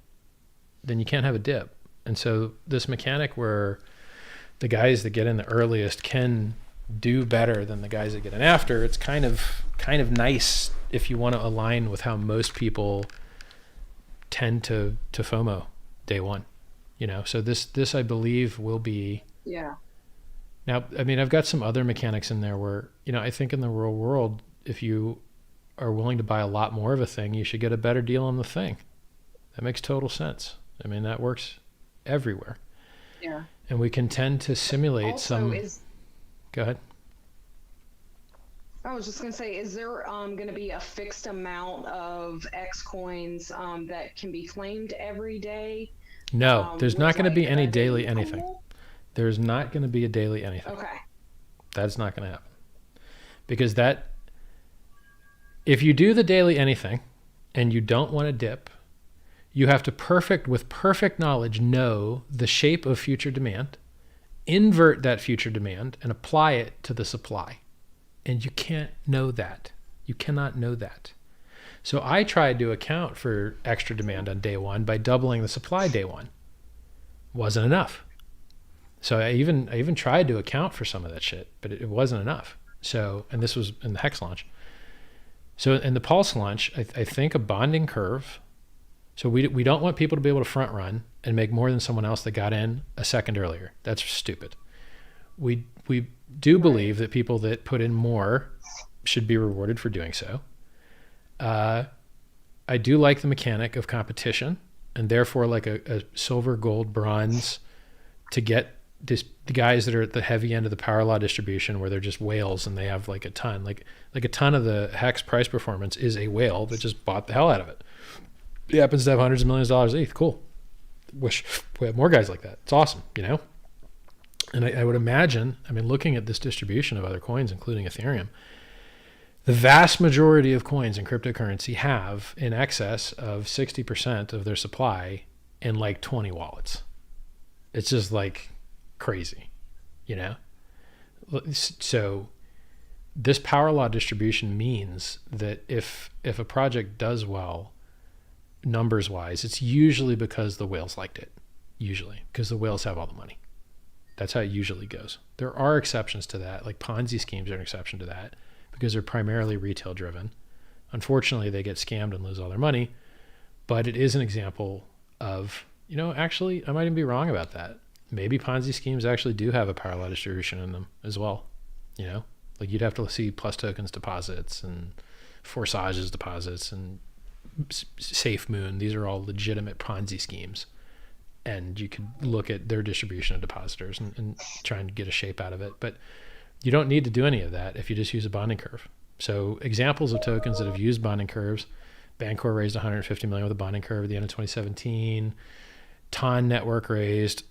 then you can't have a dip. And so this mechanic where the guys that get in the earliest can do better than the guys that get in after, it's kind of nice if you want to align with how most people tend to FOMO day one, so this I believe will be. Yeah. Now, I mean, I've got some other mechanics in there where, I think in the real world, if you are willing to buy a lot more of a thing, you should get a better deal on the thing. That makes total sense. I mean, that works everywhere. Yeah. And we can tend to simulate Go ahead. I was just going to say, is there going to be a fixed amount of X coins that can be claimed every day? No, there's not going to be any daily anything. There's not going to be a daily anything. Okay. That's not going to happen. Because if you do the daily anything and you don't want to dip, you have to with perfect knowledge, know the shape of future demand, invert that future demand, and apply it to the supply. And you can't know that. You cannot know that. So I tried to account for extra demand on day one by doubling the supply day one. Wasn't enough. So I even tried to account for some of that shit, but it wasn't enough. So, and this was in the Hex launch. So in the Pulse launch, I think a bonding curve. So we don't want people to be able to front run and make more than someone else that got in a second earlier. That's stupid. We do believe that people that put in more should be rewarded for doing so. I do like the mechanic of competition, and therefore like a silver, gold, bronze to get the guys that are at the heavy end of the power law distribution where they're just whales and they have like a ton. Like a ton of the Hex price performance is a whale that just bought the hell out of it. It happens to have hundreds of millions of dollars ETH. Cool. Wish we had more guys like that. It's awesome, And I would imagine, looking at this distribution of other coins, including Ethereum, the vast majority of coins in cryptocurrency have in excess of 60% of their supply in like 20 wallets. It's just like crazy, So this power law distribution means that if a project does well, numbers wise, it's usually because the whales liked it. Usually, because the whales have all the money. That's how it usually goes. There are exceptions to that, like Ponzi schemes are an exception to that because they're primarily retail driven. Unfortunately, they get scammed and lose all their money, but it is an example of, actually, I might even be wrong about that. Maybe Ponzi schemes actually do have a power law distribution in them as well. Like you'd have to see plus tokens deposits and Forsages deposits and Safe Moon. These are all legitimate Ponzi schemes. And you could look at their distribution of depositors and try and get a shape out of it. But you don't need to do any of that if you just use a bonding curve. So examples of tokens that have used bonding curves, Bancor raised 150 million with a bonding curve at the end of 2017. Ton Network raised,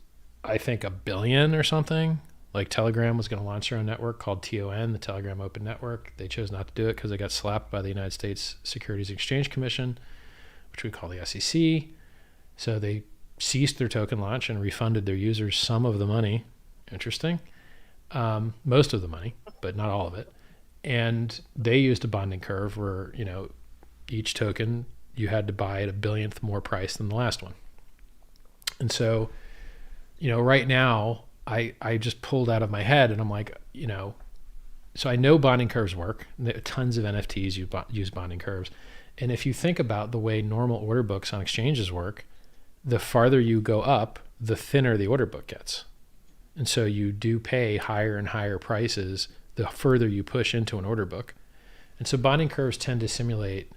I think, $1 billion or something. Like Telegram was going to launch their own network called TON, the Telegram Open Network. They chose not to do it because they got slapped by the United States Securities and Exchange Commission, which we call the SEC. So they ceased their token launch and refunded their users some of the money. Interesting. Most of the money, but not all of it. And they used a bonding curve where, each token you had to buy at a billionth more price than the last one. And so, right now I just pulled out of my head and I'm like, so I know bonding curves work. Tons of NFTs use bonding curves. And if you think about the way normal order books on exchanges work, the farther you go up, the thinner the order book gets. And so you do pay higher and higher prices the further you push into an order book. And so bonding curves tend to simulate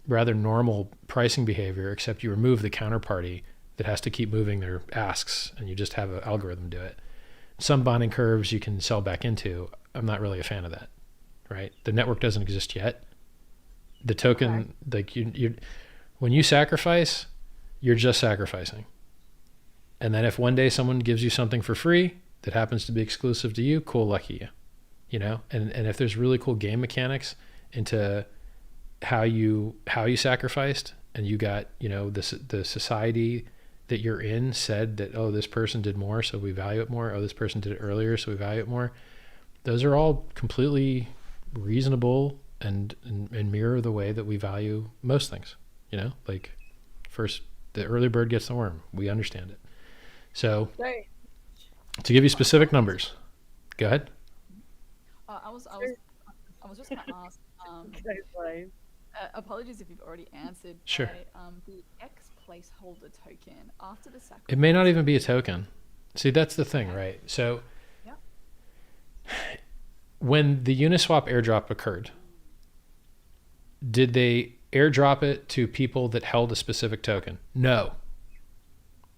rather normal pricing behavior, except you remove the counterparty that has to keep moving their asks and you just have an algorithm do it. Some bonding curves you can sell back into. I'm not really a fan of that, right? The network doesn't exist yet. The token, like you when you sacrifice, you're just sacrificing. And then if one day someone gives you something for free that happens to be exclusive to you, cool, lucky you. You know, and if there's really cool game mechanics into how you sacrificed, and you got, you know, the society that you're in said that, oh, this person did more, so we value it more. Oh, this person did it earlier, so we value it more. Those are all completely reasonable and mirror the way that we value most things. You know, like first, the early bird gets the worm. We understand it. So to give you specific numbers, go ahead. I was just going to ask. Apologies if you've already answered. Sure. The X placeholder token after the sacrifice. It may not even be a token. See, that's the thing, right? So when the Uniswap airdrop occurred, did they airdrop it to people that held a specific token? No.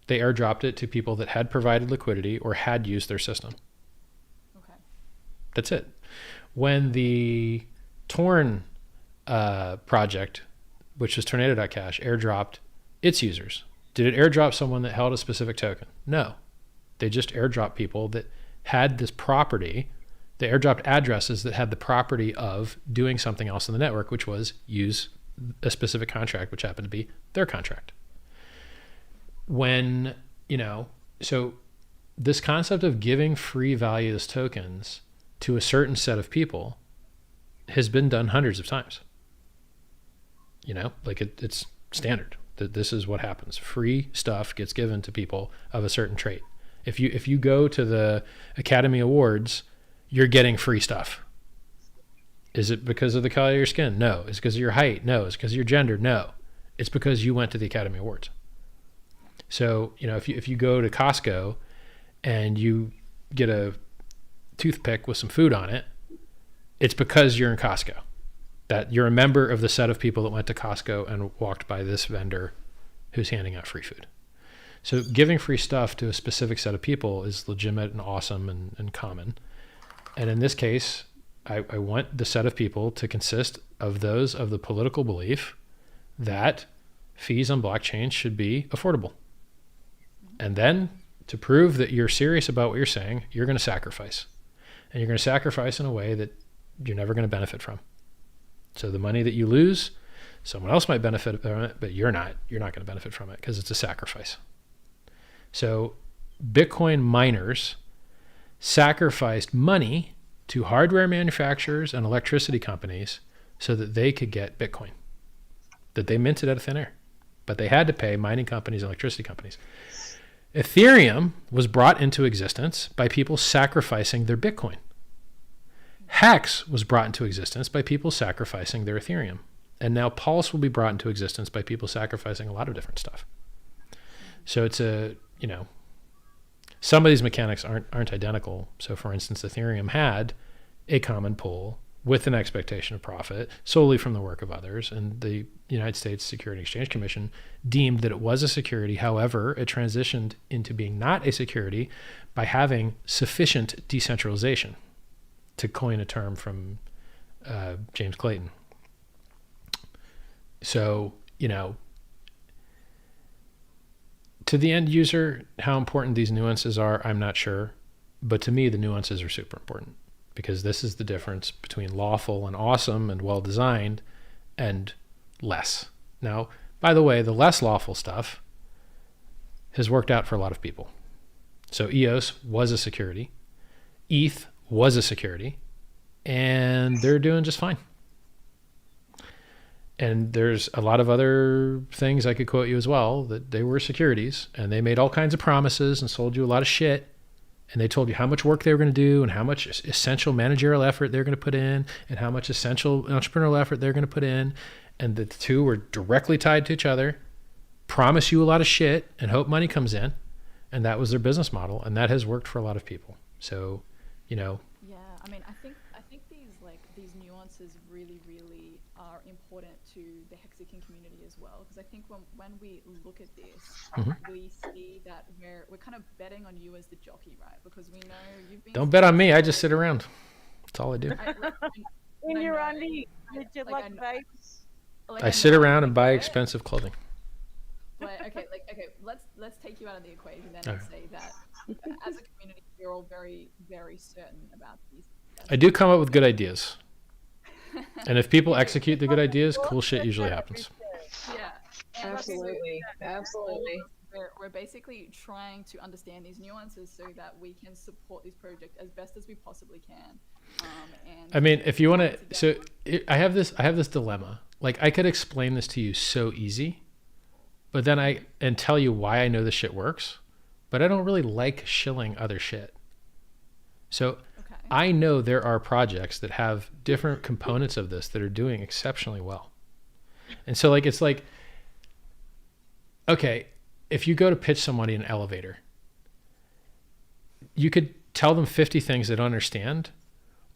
They airdropped it to people that had provided liquidity or had used their system. Okay. That's it. When the Torn project, which is Tornado.cash, airdropped its users, did it airdrop someone that held a specific token? No. They just airdropped people that had this property. They airdropped addresses that had the property of doing something else in the network, which was use a specific contract, which happened to be their contract. When, you know, so this concept of giving free valueless tokens to a certain set of people has been done hundreds of times. You know, like it's standard that this is what happens. Free stuff gets given to people of a certain trait. If you go to the Academy Awards, you're getting free stuff. Is it because of the color of your skin? No. Is it because of your height? No. Is it because of your gender? No. It's because you went to the Academy Awards. So, you know, if you go to Costco and you get a toothpick with some food on it, it's because you're in Costco. That you're a member of the set of people that went to Costco and walked by this vendor who's handing out free food. So giving free stuff to a specific set of people is legitimate and awesome and common. And in this case, I want the set of people to consist of those of the political belief that fees on blockchain should be affordable. And then to prove that you're serious about what you're saying, you're going to sacrifice. And you're going to sacrifice in a way that you're never going to benefit from. So the money that you lose, someone else might benefit from it, but you're not going to benefit from it because it's a sacrifice. So Bitcoin miners sacrificed money to hardware manufacturers and electricity companies so that they could get Bitcoin, that they minted out of thin air, but they had to pay mining companies and electricity companies. Ethereum was brought into existence by people sacrificing their Bitcoin. Hex was brought into existence by people sacrificing their Ethereum. And now Pulse will be brought into existence by people sacrificing a lot of different stuff. So it's some of these mechanics aren't identical. So for instance, Ethereum had a common pool with an expectation of profit solely from the work of others. And the United States Securities and Exchange Commission deemed that it was a security. However, it transitioned into being not a security by having sufficient decentralization, to coin a term from James Clayton. So, you know, to the end user, how important these nuances are, I'm not sure. But to me, the nuances are super important because this is the difference between lawful and awesome and well-designed and less. Now, by the way, the less lawful stuff has worked out for a lot of people. So EOS was a security. ETH was a security, and they're doing just fine. And there's a lot of other things I could quote you as well, that they were securities, and they made all kinds of promises and sold you a lot of shit, and they told you how much work they were going to do and how much essential managerial effort they're going to put in and how much essential entrepreneurial effort they're going to put in, and the two were directly tied to each other, promise you a lot of shit and hope money comes in, and that was their business model, and that has worked for a lot of people. So, you know. Yeah, I mean, I think these nuances really are important to the Hexican community as well, because I think when we look at this, we see that we're kind of betting on you as the jockey, right? Because we know you've been. Don't bet on me. I just sit around. That's all I do. In your undies, I sit around and buy expensive clothing. But okay, let's take you out of the equation then and say that as a community, we're all very, very certain about these. I do come up with good ideas. And if people execute the good ideas, cool shit usually happens. Yeah. Absolutely. We're basically trying to understand these nuances so that we can support this project as best as we possibly can. And I mean, if you want to, so I have this dilemma. Like, I could explain this to you so easy, but then and tell you why I know this shit works, but I don't really like shilling other shit. So I know there are projects that have different components of this that are doing exceptionally well. And so like, it's like, okay, if you go to pitch somebody an elevator, you could tell them 50 things they don't understand,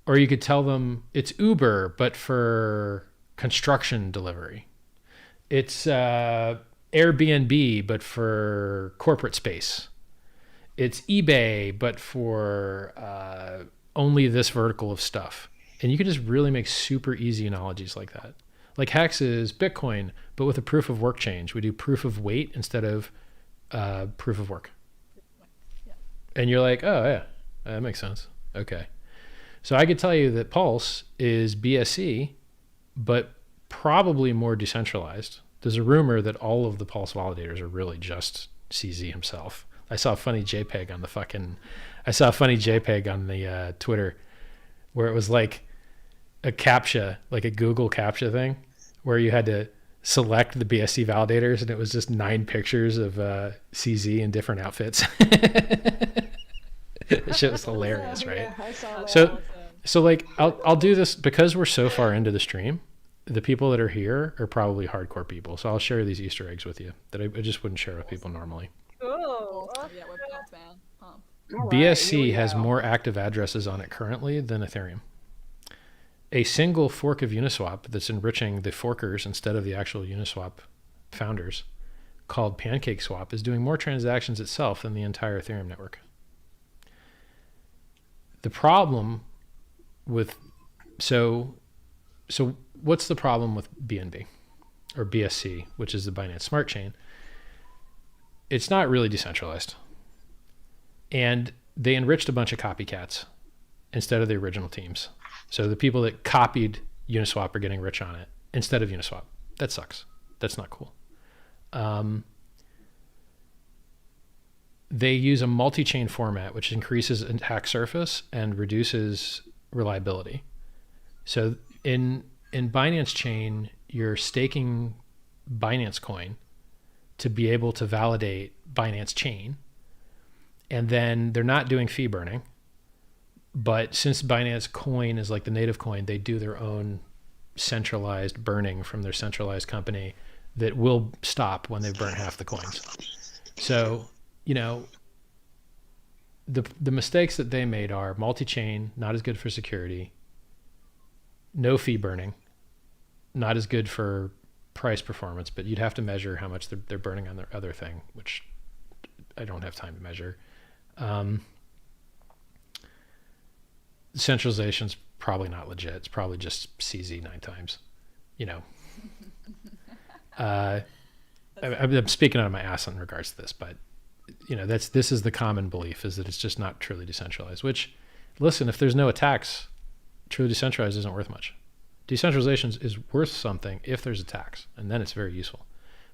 or you could tell them it's Uber, but for construction delivery. It's Airbnb, but for corporate space. It's eBay, but for only this vertical of stuff. And you can just really make super easy analogies like that. Like Hex is Bitcoin, but with a proof of work change. We do proof of weight instead of proof of work. Yeah. And you're like, oh yeah, that makes sense. Okay. So I could tell you that Pulse is BSC, but probably more decentralized. There's a rumor that all of the Pulse validators are really just CZ himself. I saw a funny JPEG on the Twitter where it was like a CAPTCHA, like a Google CAPTCHA thing, where you had to select the BSC validators, and it was just 9 pictures of CZ in different outfits. That shit was hilarious, right? Yeah, I saw that. So like I'll do this because we're so far into the stream. The people that are here are probably hardcore people, so I'll share these Easter eggs with you that I just wouldn't share with people normally. Oh, Yeah, we're pumped, man. Pumped. All right, here we BSC has go. more active addresses on it currently than Ethereum. A single fork of Uniswap that's enriching the forkers instead of the actual Uniswap founders, called PancakeSwap, is doing more transactions itself than the entire Ethereum network. The problem with so what's the problem with BNB or BSC, which is the Binance Smart Chain? It's not really decentralized. And they enriched a bunch of copycats instead of the original teams. So the people that copied Uniswap are getting rich on it instead of Uniswap. That sucks. That's not cool. They use a multi-chain format, which increases attack surface and reduces reliability. So in Binance Chain, you're staking Binance coin to be able to validate Binance Chain. And then they're not doing fee burning. But since Binance coin is like the native coin, they do their own centralized burning from their centralized company that will stop when they've burnt half the coins. So, you know, the mistakes that they made are multi-chain, not as good for security, no fee burning, not as good for price performance, but you'd have to measure how much they're burning on their other thing, which I don't have time to measure. Centralization's probably not legit. It's probably just CZ 9 times, you know. I'm speaking out of my ass in regards to this, but you know, this is the common belief, is that it's just not truly decentralized, which, listen, if there's no attacks, truly decentralized isn't worth much. Decentralization is worth something if there's attacks, and then it's very useful.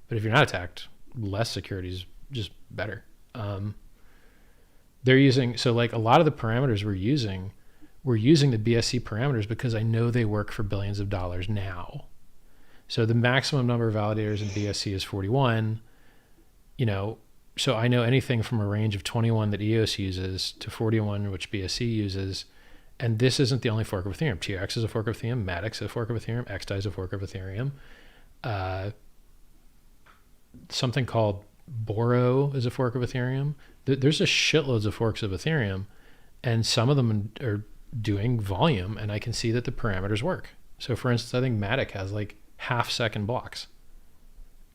But if you're not attacked, less security is just better. They're using, so like a lot of the parameters we're using the BSC parameters because I know they work for billions of dollars now. So the maximum number of validators in BSC is 41, you know, so I know anything from a range of 21 that EOS uses to 41, which BSC uses. And this isn't the only fork of Ethereum. TRX is a fork of Ethereum. Maddox is a fork of Ethereum. XDAI is a fork of Ethereum. Something called Boro is a fork of Ethereum. There's just shitloads of forks of Ethereum, and some of them are doing volume, and I can see that the parameters work. So for instance, I think Matic has like half-second blocks.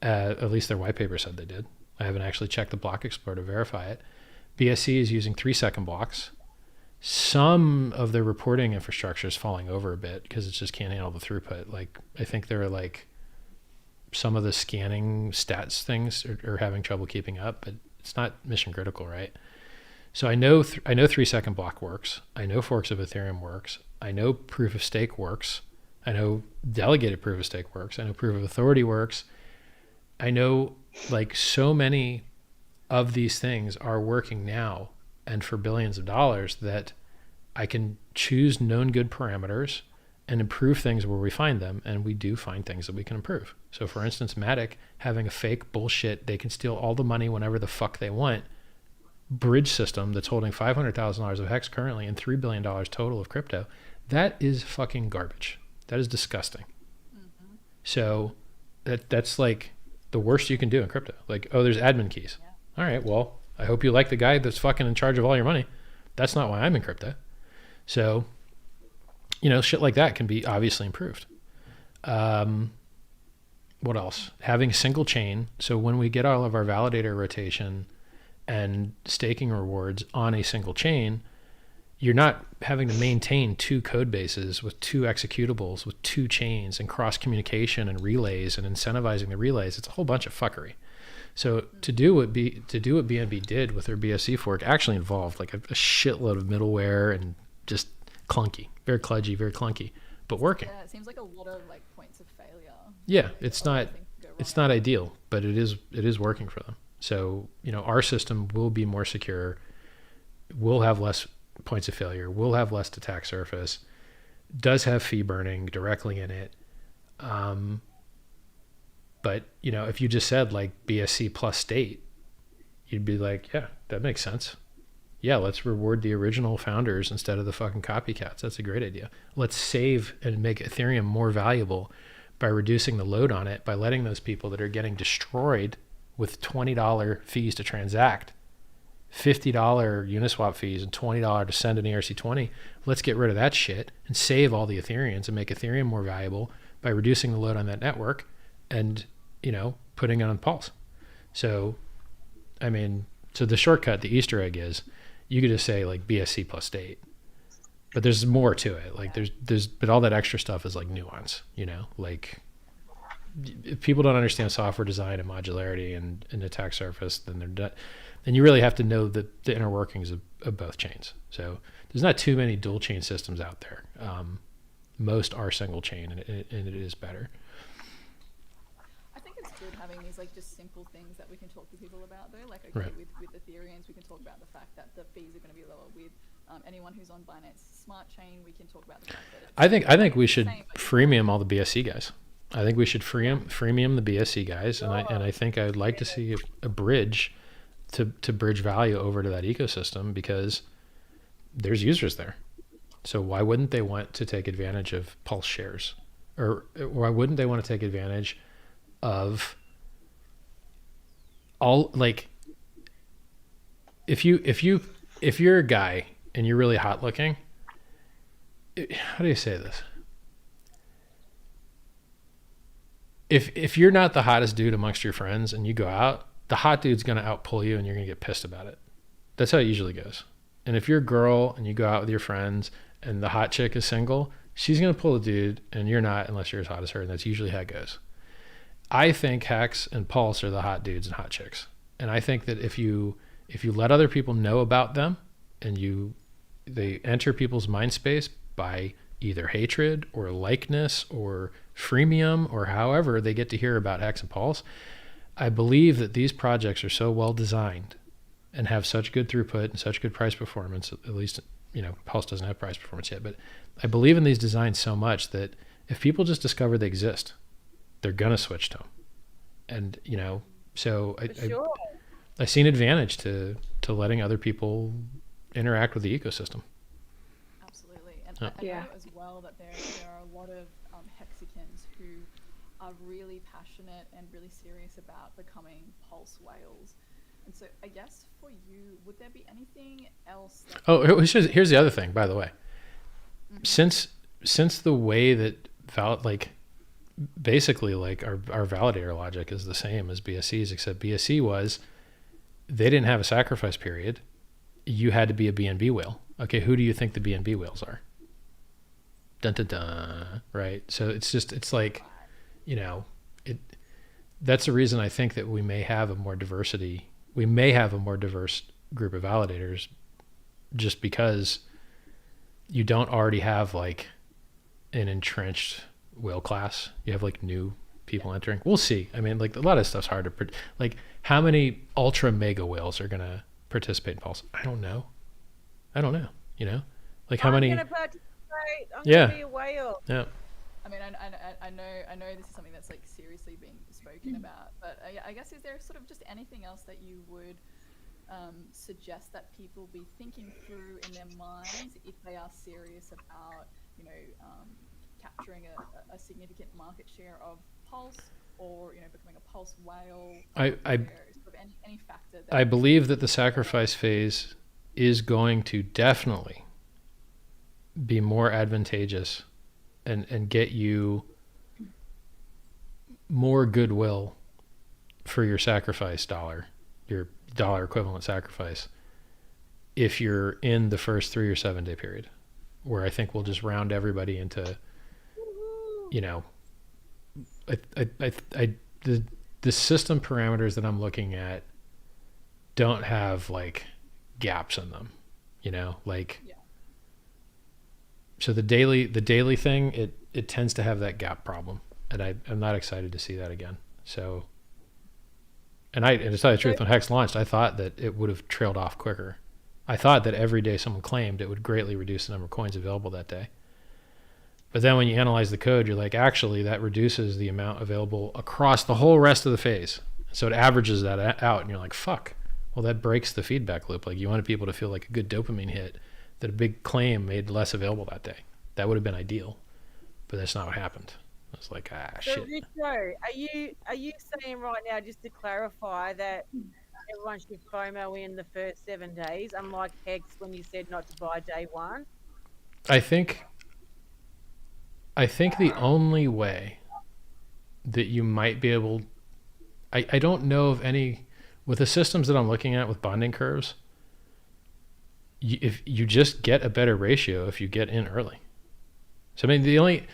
At least their white paper said they did. I haven't actually checked the block explorer to verify it. BSC is using 3-second blocks. Some of their reporting infrastructure is falling over a bit because it just can't handle the throughput. Like, I think there are like some of the scanning stats things are having trouble keeping up, but it's not mission critical, right? So I know 3-second block works. I know forks of Ethereum works. I know proof of stake works. I know delegated proof of stake works. I know proof of authority works. I know like so many of these things are working now and for billions of dollars that I can choose known good parameters and improve things where we find them. And we do find things that we can improve. So for instance, Matic having a fake bullshit, they can steal all the money whenever the fuck they want, bridge system that's holding $500,000 of hex currently and $3 billion total of crypto. That is fucking garbage. That is disgusting. Mm-hmm. So that's like the worst you can do in crypto. Like, oh, there's admin keys. Yeah. All right, well, I hope you like the guy that's fucking in charge of all your money. That's not why I'm in crypto. So, shit like that can be obviously improved. What else? Having a single chain. So when we get all of our validator rotation and staking rewards on a single chain, you're not having to maintain 2 code bases with 2 executables with 2 chains and cross communication and relays and incentivizing the relays. It's a whole bunch of fuckery. So to do what BNB did with their BSC fork actually involved like a shitload of middleware and just clunky, very kludgy, very clunky, but working. Yeah, it seems like a lot of like points of failure. Yeah, it's not ideal, but it is working for them. So, our system will be more secure. We'll have less points of failure. We'll have less attack surface. Does have fee burning directly in it. But, if you just said like BSC plus state, you'd be like, yeah, that makes sense. Yeah, let's reward the original founders instead of the fucking copycats. That's a great idea. Let's save and make Ethereum more valuable by reducing the load on it, by letting those people that are getting destroyed with $20 fees to transact, $50 Uniswap fees, and $20 to send an ERC20. Let's get rid of that shit and save all the Ethereans and make Ethereum more valuable by reducing the load on that network and, putting it on Pulse. So, so the shortcut, the Easter egg is you could just say like BSC plus state, but there's more to it. Like but all that extra stuff is like nuance, like if people don't understand software design and modularity and attack surface, then they're done. And you really have to know the inner workings of both chains. So there's not too many dual chain systems out there. Most are single chain and it is better. I think it's good having these like just simple things that we can talk to people about though. Like Right. with Ethereans, we can talk about the fact that the fees are going to be lower. With anyone who's on Binance Smart Chain, we can talk about the fact that I think we should freemium all the BSC guys. I think we should freemium the BSC guys, and I think I'd like to see a bridge to bridge value over to that ecosystem because there's users there. So why wouldn't they want to take advantage of Pulse shares, or why wouldn't they want to take advantage of all like if you're a guy and you're really hot looking, how do you say this? If you're not the hottest dude amongst your friends and you go out, the hot dude's going to outpull you and you're going to get pissed about it. That's how it usually goes. And if you're a girl and you go out with your friends and the hot chick is single, she's going to pull a dude and you're not unless you're as hot as her. And that's usually how it goes. I think Hex and Pulse are the hot dudes and hot chicks. And I think that if you let other people know about them and they enter people's mind space by either hatred or likeness or freemium or however they get to hear about Hex and Pulse, I believe that these projects are so well designed and have such good throughput and such good price performance, at least, Pulse doesn't have price performance yet, but I believe in these designs so much that if people just discover they exist, they're going to switch to them. And, so I see an advantage to letting other people interact with the ecosystem. Absolutely. And I know as well that there are a lot of Hexicans who are really passionate and really serious about becoming Pulse whales. And so I guess for you, would there be anything else? Here's the other thing, by the way. Mm-hmm. Since the way that basically like our validator logic is the same as BSC's, except BSC they didn't have a sacrifice period. You had to be a BNB whale. Okay, who do you think the BNB whales are? Dun dun dun, right? So it's like, that's the reason I think that we may have a more diverse group of validators, just because you don't already have like an entrenched whale class. You have like new people entering. We'll see. I mean, like a lot of stuff's hard to like how many ultra mega whales are going to participate in Pulse? I don't know. You know, like how many? I'm gonna participate. I'm Yeah. gonna be a whale. Yeah. I mean, I know this is something that's like seriously being spoken about, but I guess is there sort of just anything else that you would suggest that people be thinking through in their minds if they are serious about, you know, capturing a significant market share of Pulse, or, you know, becoming a Pulse whale? I Sort of any factor that I believe that the sacrifice phase is going to definitely be more advantageous and get you more goodwill for your sacrifice dollar, your dollar equivalent sacrifice, if you're in the first 3 or 7 day period, where I think we'll just round everybody into, you know, the system parameters that I'm looking at don't have like gaps in them, you know, like, Yeah. so the daily thing, it tends to have that gap problem, and I'm not excited to see that again. So, and to tell you the truth, when Hex launched, I thought that it would have trailed off quicker. I thought that every day someone claimed, it would greatly reduce the number of coins available that day. But then when you analyze the code, you're like, actually, that reduces the amount available across the whole rest of the phase. So it averages that out, and you're like, fuck. Well, that breaks the feedback loop. Like, you wanted people to feel like a good dopamine hit, that a big claim made less available that day. That would have been ideal, but that's not what happened. I was like, So, shit. Richo, are you saying right now, just to clarify, that everyone should FOMO in the first 7 days, unlike Hex when you said not to buy day one? I think the only way that you might be able, I don't know of any, with the systems that I'm looking at with bonding curves, if you just get a better ratio if you get in early. So I mean, the only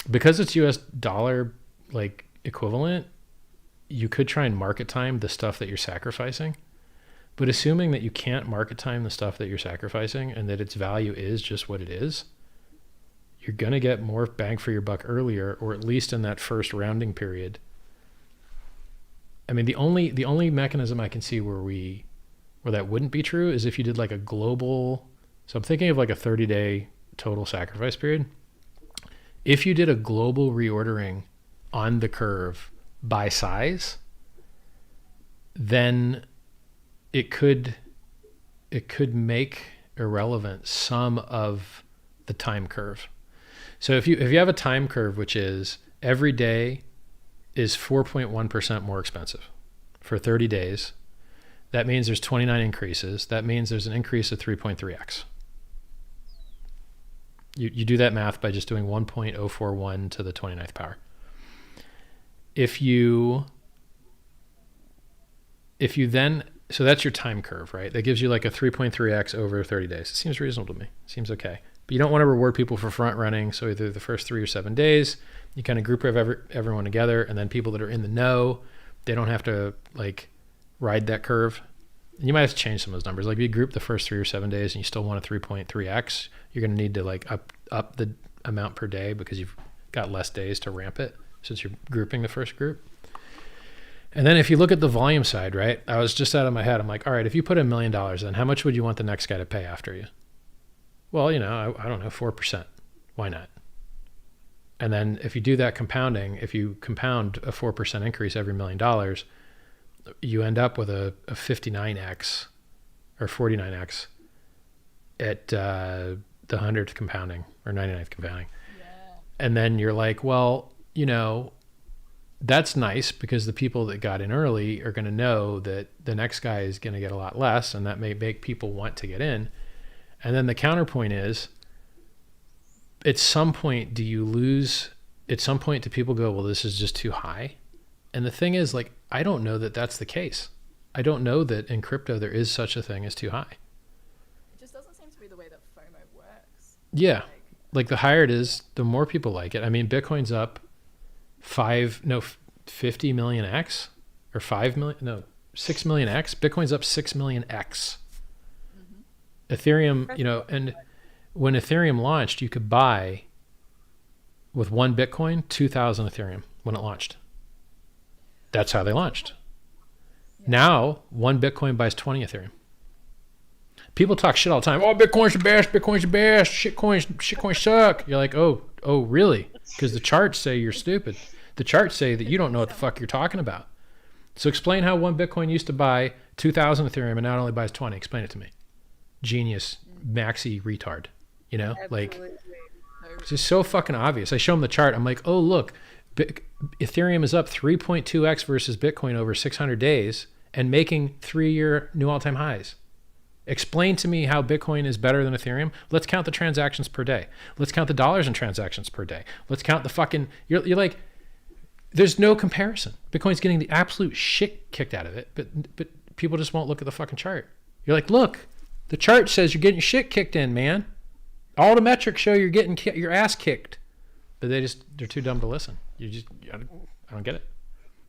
because it's US dollar like equivalent, you could try and market time the stuff that you're sacrificing. But assuming that you can't market time the stuff that you're sacrificing and that its value is just what it is, you're going to get more bang for your buck earlier, or at least in that first rounding period. I mean, the only mechanism I can see where that wouldn't be true is if you did like a global, so I'm thinking of like a 30-day total sacrifice period. If you did a global reordering on the curve by size, then it could make irrelevant some of the time curve. So if you have a time curve which is every day is 4.1% more expensive for 30 days, that means there's 29 increases. That means there's an increase of 3.3x. You do that math by just doing 1.041 to the 29th power. If you then, so that's your time curve, right? That gives you like a 3.3x over 30 days. It seems reasonable to me. It seems okay. But you don't want to reward people for front running. So either the first 3 or 7 days, you kind of group everyone together, and then people that are in the know, they don't have to like ride that curve. And you might have to change some of those numbers. Like if you group the first 3 or 7 days and you still want a 3.3x, you're going to need to like up the amount per day because you've got less days to ramp it since you're grouping the first group. And then if you look at the volume side, right? I was just out of my head. I'm like, all right, if you put $1 million, then how much would you want the next guy to pay after you? Well, you know, I don't know, 4%. Why not? And then if you do that compounding, if you compound a 4% increase every $1 million, you end up with a 59x or 49x at the 100th compounding or 99th compounding. Yeah. And then you're like, well, you know, that's nice because the people that got in early are going to know that the next guy is going to get a lot less, and that may make people want to get in. And then the counterpoint is, at some point, do people go, well, this is just too high? And the thing is, like, I don't know that that's the case. I don't know that in crypto there is such a thing as too high. It just doesn't seem to be the way that FOMO works. Yeah. Like the higher it is, the more people like it. I mean, Bitcoin's up 15% 50 million X or 5 million, no, 6 million X. Bitcoin's up 6 million X. Ethereum, you know, and when Ethereum launched, you could buy with one Bitcoin, 2,000 Ethereum when it launched. That's how they launched. Now, one Bitcoin buys 20 Ethereum. People talk shit all the time. Oh, Bitcoin's the best. Bitcoin's the best. Shitcoins suck. You're like, oh, really? Because the charts say you're stupid. The charts say that you don't know what the fuck you're talking about. So explain how one Bitcoin used to buy 2,000 Ethereum and now it only buys 20. Explain it to me. Genius, maxi retard. You know, like, it's just so fucking obvious. I show them the chart. I'm like, oh, look, Ethereum is up 3.2x versus Bitcoin over 600 days and making 3-year new all-time highs. Explain to me how Bitcoin is better than Ethereum. Let's count the transactions per day. Let's count the dollars in transactions per day. Let's count the fucking, you're like, there's no comparison. Bitcoin's getting the absolute shit kicked out of it, but people just won't look at the fucking chart. You're like, look, the chart says you're getting shit kicked in, man. All the metrics show you're getting your ass kicked, but they're too dumb to listen. I don't get it.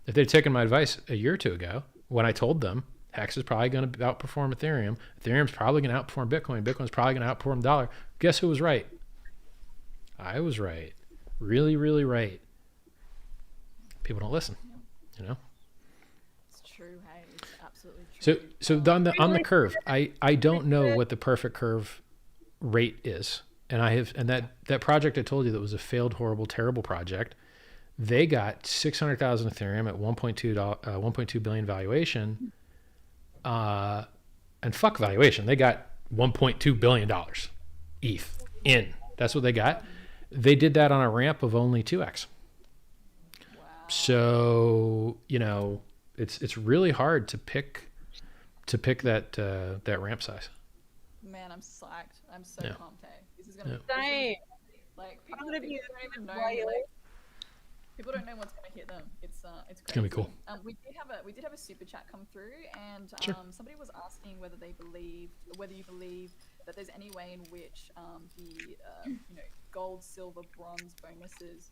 If they'd taken my advice a year or two ago, when I told them Hex is probably going to outperform Ethereum, Ethereum's probably going to outperform Bitcoin, Bitcoin's probably going to outperform the dollar, guess who was right? I was right. Really, really right. People don't listen, you know? It's true, hey, it's absolutely true. So on the curve, I don't know what the perfect curve rate is. And that project I told you that was a failed, horrible, terrible project, they got 600,000 Ethereum at 1.2 billion valuation. And fuck valuation. They got $1.2 billion ETH in. That's what they got. They did that on a ramp of only 2x. Wow. So, you know, it's really hard to pick that ramp size. Man, I'm psyched. I'm so pumped. Hey, this is gonna be same. Like people don't even know. People don't know what's going to hit them. It's crazy. It's gonna be cool. We did have a super chat come through, and sure. Somebody was asking whether you believe that there's any way in which the gold, silver, bronze bonuses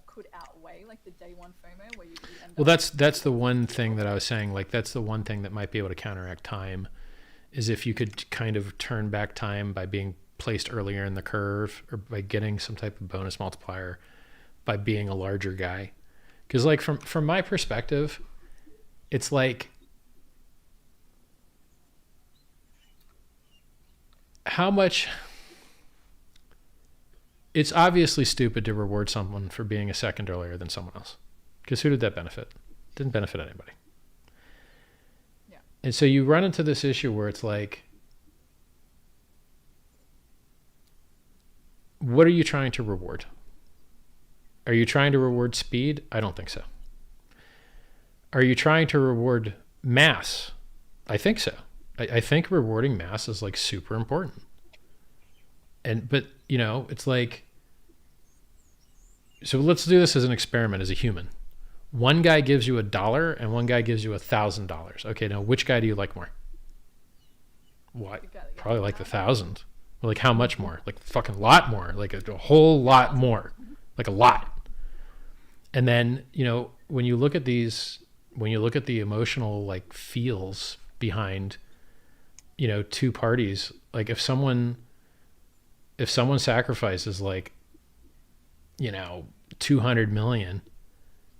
could outweigh like the day one FOMO where you end up. Well, that's the one thing that I was saying. Like that's the one thing that might be able to counteract time, is if you could kind of turn back time by being placed earlier in the curve or by getting some type of bonus multiplier by being a larger guy. Because like from my perspective, it's like how much it's obviously stupid to reward someone for being a second earlier than someone else. Because who did that benefit? Didn't benefit anybody. Yeah. And so you run into this issue where it's like, what are you trying to reward? Are you trying to reward speed? I don't think so. Are you trying to reward mass? I think so. I think rewarding mass is like super important. But you know, it's like, so let's do this as an experiment as a human. One guy gives you $1 and one guy gives you $1,000. Okay, now which guy do you like more? What? Probably like the 1,000. Like how much more? Like fucking a lot more. Like a whole lot more. Like a lot. And then, you know, when you look at the emotional like feels behind, you know, two parties, like if someone sacrifices like, you know, 200 million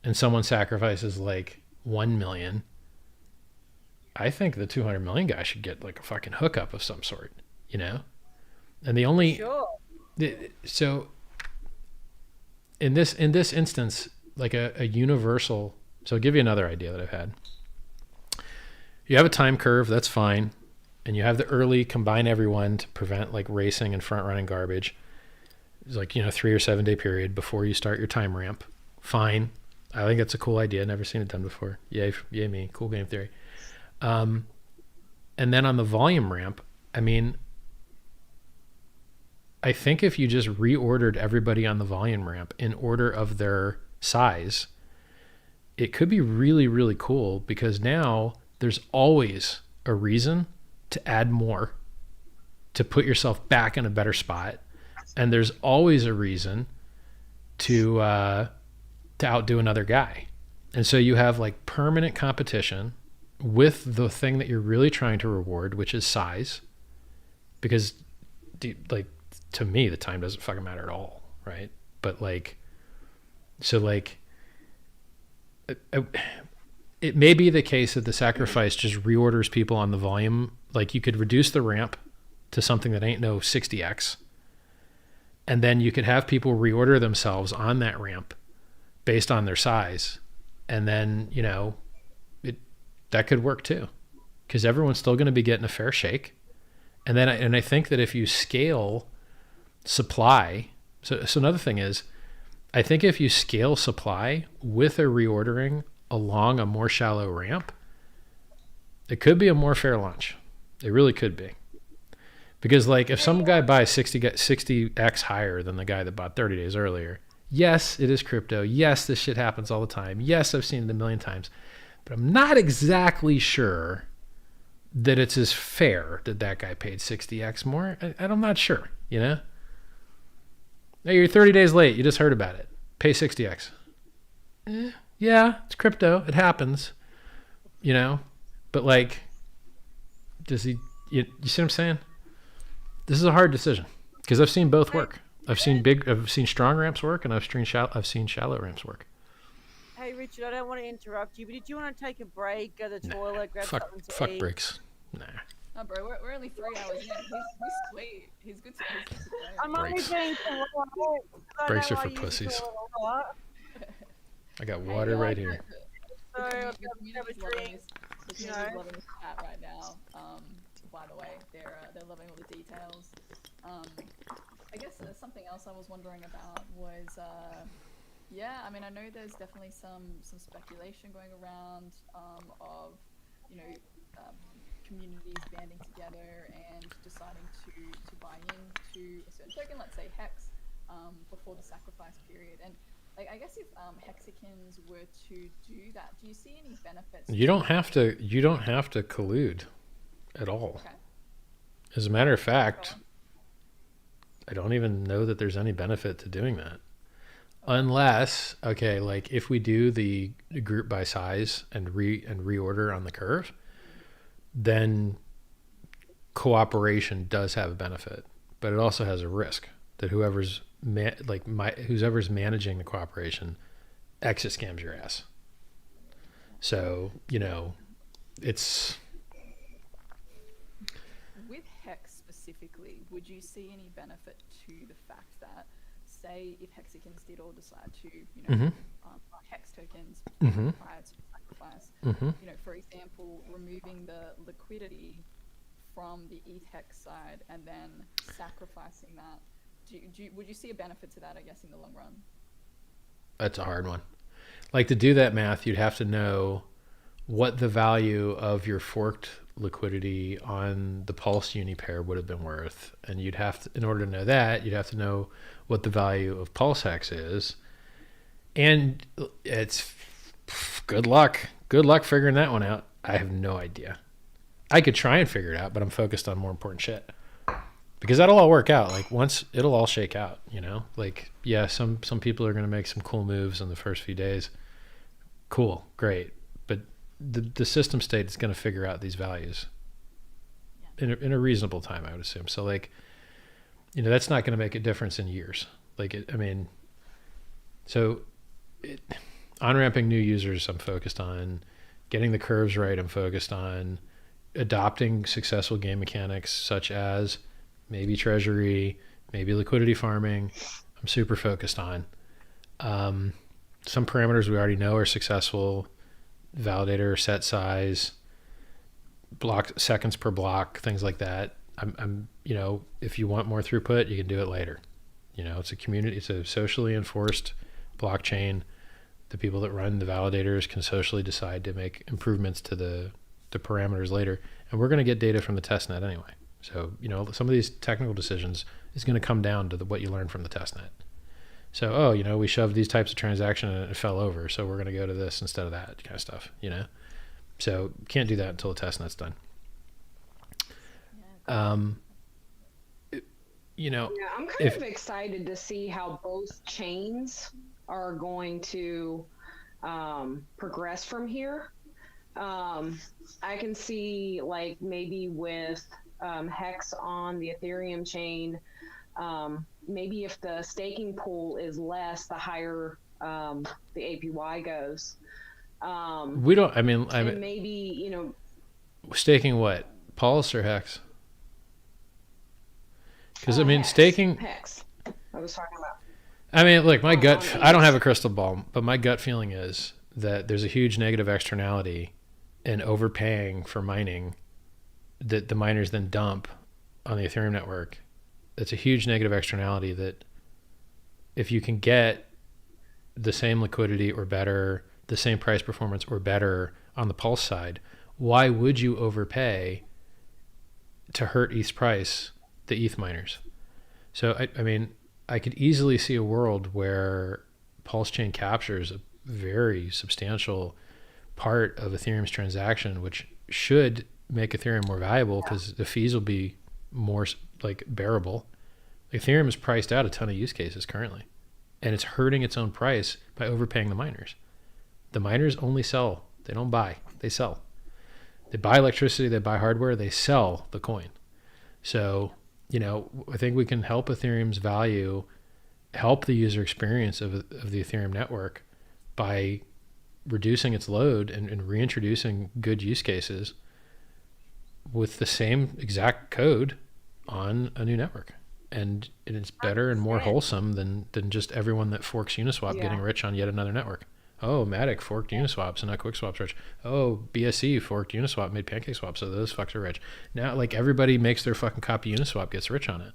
and someone sacrifices like 1 million, I think the 200 million guy should get like a fucking hookup of some sort, you know? And the only, sure. So in this instance, like a universal, so I'll give you another idea that I've had. You have a time curve, that's fine. And you have the early combine everyone to prevent like racing and front running garbage. It's like, you know, 3 or 7 day period before you start your time ramp. Fine. I think that's a cool idea. Never seen it done before. Yay me. Cool game theory. And then on the volume ramp, I mean, I think if you just reordered everybody on the volume ramp in order of their size, it could be really, really cool because now there's always a reason to add more, to put yourself back in a better spot. And there's always a reason to outdo another guy. And so you have like permanent competition with the thing that you're really trying to reward, which is size. Because like, to me, the time doesn't fucking matter at all, right? But like, so like, it may be the case that the sacrifice just reorders people on the volume. Like you could reduce the ramp to something that ain't no 60x. And then you could have people reorder themselves on that ramp based on their size. And then, you know, that could work too, because everyone's still going to be getting a fair shake. And then, I think that if you scale supply, so another thing is, I think if you scale supply with a reordering along a more shallow ramp, it could be a more fair launch. It really could be. Because like if some guy buys 60x higher than the guy that bought 30 days earlier, yes, it is crypto. Yes, this shit happens all the time. Yes, I've seen it a million times. But I'm not exactly sure that it's as fair that that guy paid 60x more. I'm not sure, you know? Hey, you're 30 days late. You just heard about it. Pay 60x. Yeah, it's crypto. It happens, you know? But like, does he, you see what I'm saying? This is a hard decision because I've seen both work. I've seen strong ramps work, and I've seen shallow ramps work. Hey Richard, I don't want to interrupt you, but did you want to take a break, go to the toilet, grab something to Fuck eat? breaks. Nah. Oh, bro, we're only 3 hours in. He's sweet. He's good. He's good. I'm only Breaks. being polite. Breaks are for pussies. I got water right here. So I'll The have a community's loving drink. this. The You community's know. loving this chat right now. By the way, they're loving all the details. I guess something else I was wondering about was, yeah, I mean, I know there's definitely some speculation going around of, you know, communities banding together and deciding to buy into a certain token, let's say Hex, before the sacrifice period. And like, I guess if Hexicans were to do that, do you see any benefits? You don't have to collude at all. Okay. As a matter of fact, I don't even know that there's any benefit to doing that. Unless, okay, like if we do the group by size and reorder on the curve, then cooperation does have a benefit, but it also has a risk that whoever's managing the cooperation exit scams your ass. So, you know, it's... With Hex specifically, would you see any benefit to the fact that, say, if Hexicans did all decide to, you know, buy Hex tokens prior to sacrifice, you know, for example, removing the liquidity from the ETH Hex side and then sacrificing that, would you see a benefit to that, I guess, in the long run? That's a hard one. Like, to do that math, you'd have to know what the value of your forked liquidity on the Pulse Uni pair would have been worth. And you'd have to, in order to know that, you'd have to know what the value of Pulse Hex is. And it's good luck. Good luck figuring that one out. I have no idea. I could try and figure it out, but I'm focused on more important shit. Because that'll all work out. Like, once it'll all shake out, you know? Like, yeah, some people are going to make some cool moves in the first few days. Cool, great. But the system state is going to figure out these values in a reasonable time, I would assume. So, like, you know, that's not going to make a difference in years. Like, on-ramping new users, I'm focused on. Getting the curves right, I'm focused on. Adopting successful game mechanics such as maybe treasury, maybe liquidity farming, I'm super focused on. Some parameters we already know are successful. Validator, set size, block seconds per block, things like that. I'm you know, if you want more throughput, you can do it later. You know, it's a socially enforced blockchain. The people that run the validators can socially decide to make improvements to the parameters later. And we're going to get data from the testnet anyway. So, you know, some of these technical decisions is going to come down to what you learn from the testnet. So, oh, you know, we shoved these types of transaction and it fell over, so we're going to go to this instead of that kind of stuff, you know? So can't do that until the testnet's done. You know, yeah, I'm kind of excited to see how both chains are going to progress from here. I can see like maybe with Hex on the Ethereum chain, maybe if the staking pool is less, the higher the APY goes. We don't. I mean, maybe, you know, staking what? Pulse or Hex? Because I mean, Hex. staking. Hex. I was talking about. I mean, look, my gut. I don't have a crystal ball, but my gut feeling is that there's a huge negative externality in overpaying for mining that the miners then dump on the Ethereum network. It's a huge negative externality that if you can get the same liquidity or better, the same price performance or better on the Pulse side, why would you overpay to hurt ETH's price, the ETH miners? So, I mean, I could easily see a world where PulseChain captures a very substantial part of Ethereum's transaction, which should make Ethereum more valuable because the fees will be more like bearable. Ethereum has priced out a ton of use cases currently, and it's hurting its own price by overpaying the miners. The miners only sell. They don't buy. They sell. They buy electricity. They buy hardware. They sell the coin. So, you know, I think we can help Ethereum's value, help the user experience of the Ethereum network by reducing its load and reintroducing good use cases with the same exact code on a new network. And it's better and more wholesome than just everyone that forks Uniswap getting rich on yet another network. Oh, Matic forked Uniswap, so now QuickSwap's rich. Oh, BSC forked Uniswap, made PancakeSwap, so those fucks are rich. Now, like, everybody makes their fucking copy Uniswap, gets rich on it.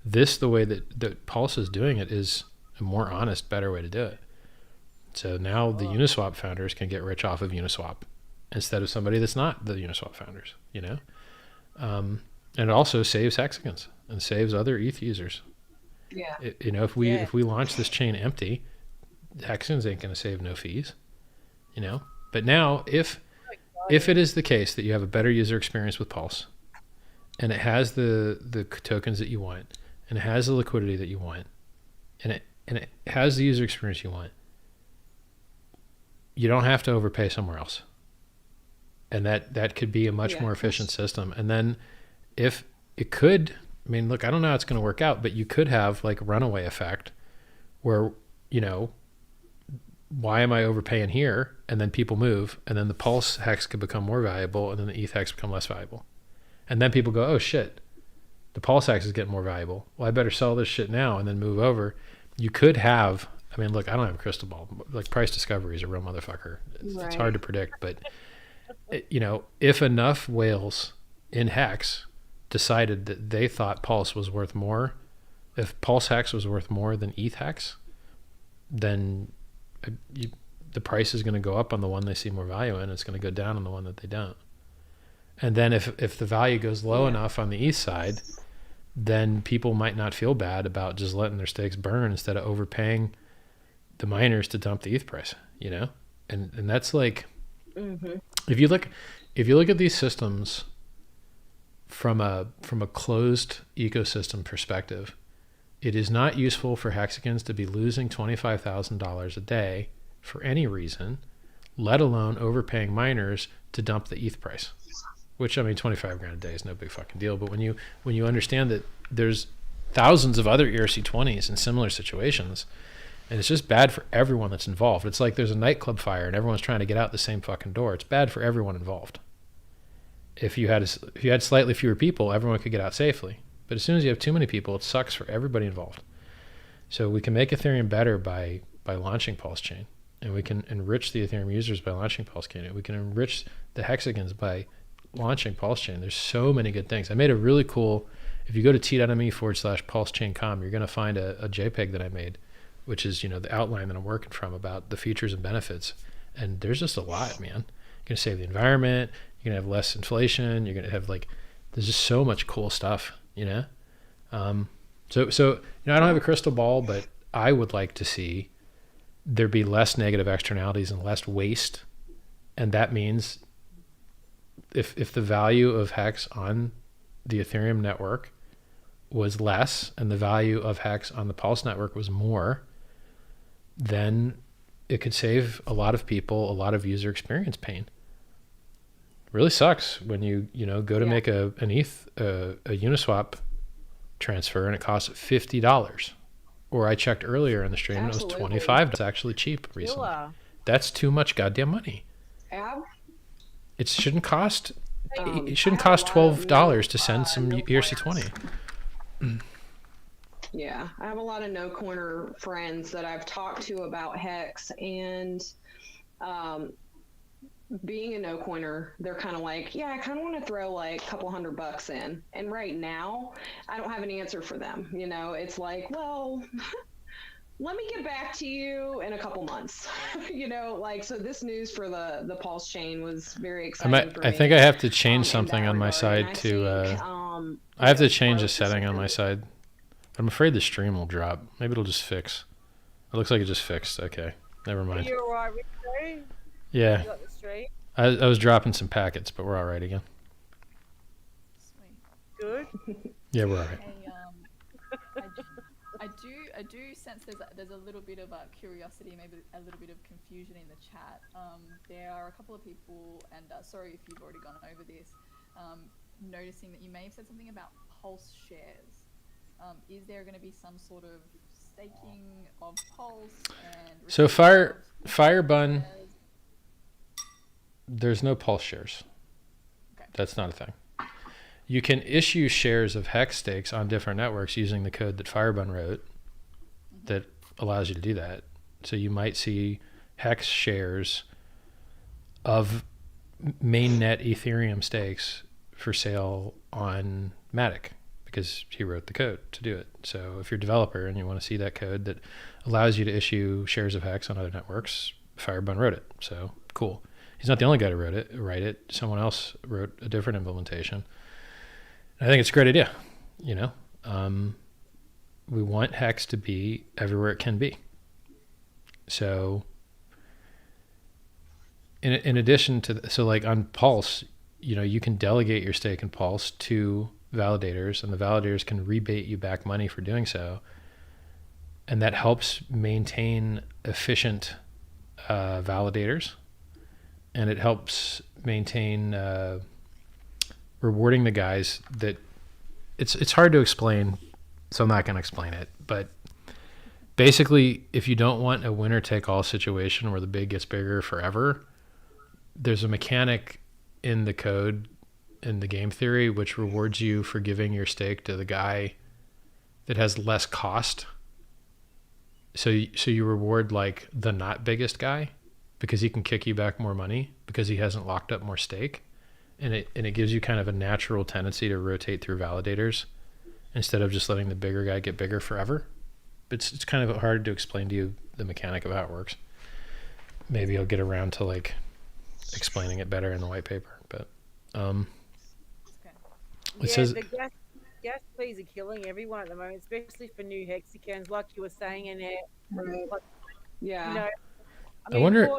The way that Pulse is doing it is a more honest, better way to do it. So now the Uniswap founders can get rich off of Uniswap instead of somebody that's not the Uniswap founders, you know? And it also saves hexagons and saves other ETH users. Yeah. You know, if we launch this chain empty, hexagons ain't going to save no fees, you know? But now if it is the case that you have a better user experience with Pulse and it has the tokens that you want and it has the liquidity that you want and it has the user experience you want, you don't have to overpay somewhere else. And that could be a much more efficient system. And then if it could, I mean, look, I don't know how it's going to work out, but you could have like a runaway effect where, you know, why am I overpaying here? And then people move, and then the Pulse hex could become more valuable, and then the ETH hex become less valuable. And then people go, oh shit, the Pulse hex is getting more valuable. Well, I better sell this shit now and then move over. You could have, I mean, look, I don't have a crystal ball. Like, price discovery is a real motherfucker. It's hard to predict, but you know, if enough whales in Hex decided that they thought Pulse was worth more, if Pulse Hex was worth more than ETH Hex, then the price is going to go up on the one they see more value in. It's going to go down on the one that they don't. And then if the value goes low enough on the ETH side, then people might not feel bad about just letting their stakes burn instead of overpaying the miners to dump the ETH price, you know? And that's like, if you look at these systems from a closed ecosystem perspective, it is not useful for hexagons to be losing $25,000 a day for any reason, let alone overpaying miners to dump the ETH price. Which, I mean, 25 grand a day is no big fucking deal. But when you understand that there's thousands of other ERC20s in similar situations, and it's just bad for everyone that's involved. It's like there's a nightclub fire and everyone's trying to get out the same fucking door. It's bad for everyone involved. If you had slightly fewer people, everyone could get out safely. But as soon as you have too many people, it sucks for everybody involved. So we can make Ethereum better by launching PulseChain, and we can enrich the Ethereum users by launching PulseChain, and we can enrich the hexagons by launching PulseChain. There's so many good things. I made a really cool, if you go to t.me/PulseChain.com, you're going to find a JPEG that I made, which is, you know, the outline that I'm working from about the features and benefits. And there's just a lot, man. You're going to save the environment. You're going to have less inflation. You're going to have there's just so much cool stuff, you know? So, you know, I don't have a crystal ball, but I would like to see there be less negative externalities and less waste. And that means if the value of Hex on the Ethereum network was less and the value of Hex on the Pulse network was more, then it could save a lot of people a lot of user experience pain. Really sucks when you go to make a Uniswap transfer and it costs $50. Or I checked earlier in the stream and it was $25. It's actually cheap recently. That's too much goddamn money. It shouldn't cost $12 to send some ERC20. Yeah, I have a lot of no corner friends that I've talked to about Hex, and being a no coiner, they're kind of like, yeah, I kind of want to throw like a couple $100 in. And right now, I don't have an answer for them. It's like, well, let me get back to you in a couple months. So this news for the PulseChain was very exciting for me. I think I have to change something on my side to. I have to change a setting on my side. I'm afraid the stream will drop. Maybe it'll just fix. It looks like it just fixed. Okay, never mind. Are you all right, Rico? Yeah. You got the stream? I was dropping some packets, but we're all right again. Sweet. Good. Yeah, we're all right. I do sense there's a little bit of curiosity, maybe a little bit of confusion in the chat. There are a couple of people, and sorry if you've already gone over this, noticing that you may have said something about Pulse shares. Is there going to be some sort of staking of Pulse? So Firebun, there's no Pulse shares. Okay. That's not a thing. You can issue shares of Hex stakes on different networks using the code that Firebun wrote that allows you to do that. So you might see Hex shares of mainnet Ethereum stakes for sale on Matic because he wrote the code to do it. So if you're a developer and you want to see that code that allows you to issue shares of Hex on other networks, Firebun wrote it. So cool. He's not the only guy to write it. Someone else wrote a different implementation. I think it's a great idea. We want Hex to be everywhere it can be. So in addition to, like on Pulse, you can delegate your stake in Pulse to validators, and the validators can rebate you back money for doing so. And that helps maintain efficient validators, and it helps maintain rewarding the guys that it's hard to explain, so I'm not going to explain it. But basically, if you don't want a winner take all situation where the big gets bigger forever, there's a mechanic in the code, in the game theory, which rewards you for giving your stake to the guy that has less cost. So you reward like the not biggest guy because he can kick you back more money because he hasn't locked up more stake. And it gives you kind of a natural tendency to rotate through validators instead of just letting the bigger guy get bigger forever. It's kind of hard to explain to you the mechanic of how it works. Maybe I'll get around to like explaining it better in the white paper. But it says the gas fees are killing everyone at the moment, especially for new hexagons, like you were saying in it. Like, I wonder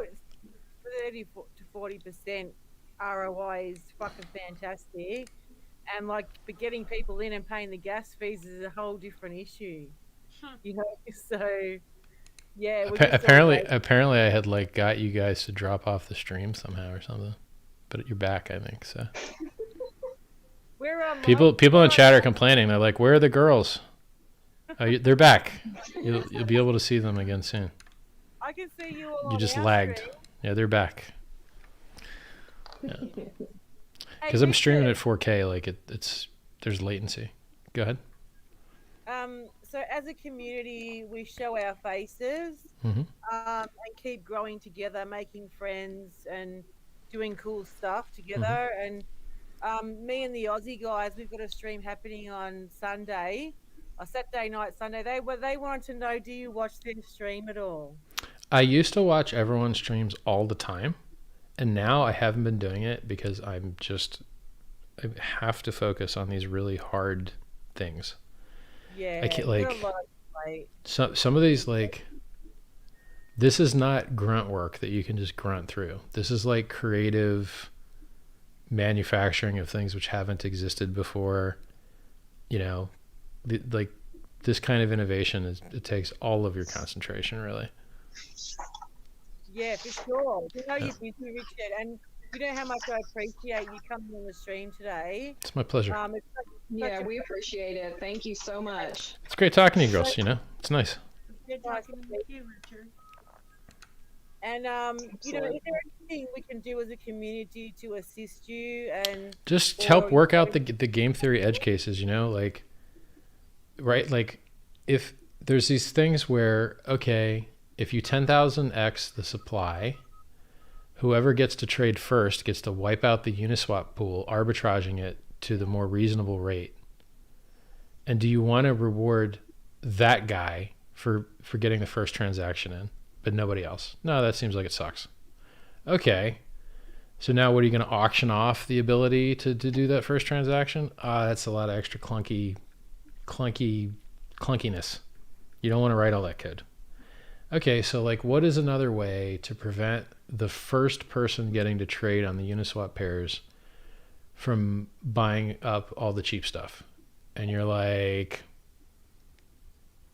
30 to 40% ROI is fucking fantastic, and like, but getting people in and paying the gas fees is a whole different issue. So yeah. Apparently, I had like got you guys to drop off the stream somehow or something, but you're back, I think. So people in the chat are complaining. They're like, "Where are the girls?" They're back. You'll be able to see them again soon. I can see you all. You just lagged. Stream. Yeah, they're back. Because I'm streaming at 4K, like there's latency. Go ahead. So as a community, we show our faces mm-hmm. And keep growing together, making friends and doing cool stuff together. Mm-hmm. And me and the Aussie guys, we've got a stream happening on Sunday, or Saturday night, Sunday. They wanted to know, do you watch their stream at all? I used to watch everyone's streams all the time. And now I haven't been doing it because I have to focus on these really hard things. Yeah. I can't some of these, like, this is not grunt work that you can just grunt through. This is like creative manufacturing of things which haven't existed before. Like this kind of innovation it takes all of your concentration, really. Yeah, for sure. You know you're busy, Richard, and you know how much I appreciate you coming on the stream today. It's my pleasure. Yeah, we appreciate it. Thank you so much. It's great talking to you girls, you know? It's nice. Good talking with you, Richard. And you know, is there anything we can do as a community to assist you and just help work out the game theory edge cases, you know, like, right? Like, if there's these things where, okay, if you 10,000x the supply, whoever gets to trade first gets to wipe out the Uniswap pool, arbitraging it to the more reasonable rate. And do you want to reward that guy for getting the first transaction in, but nobody else? No, that seems like it sucks. Okay. So now what are you going to auction off the ability to do that first transaction? That's a lot of extra clunkiness. You don't want to write all that code. Okay, so like, what is another way to prevent the first person getting to trade on the Uniswap pairs from buying up all the cheap stuff? And you're like,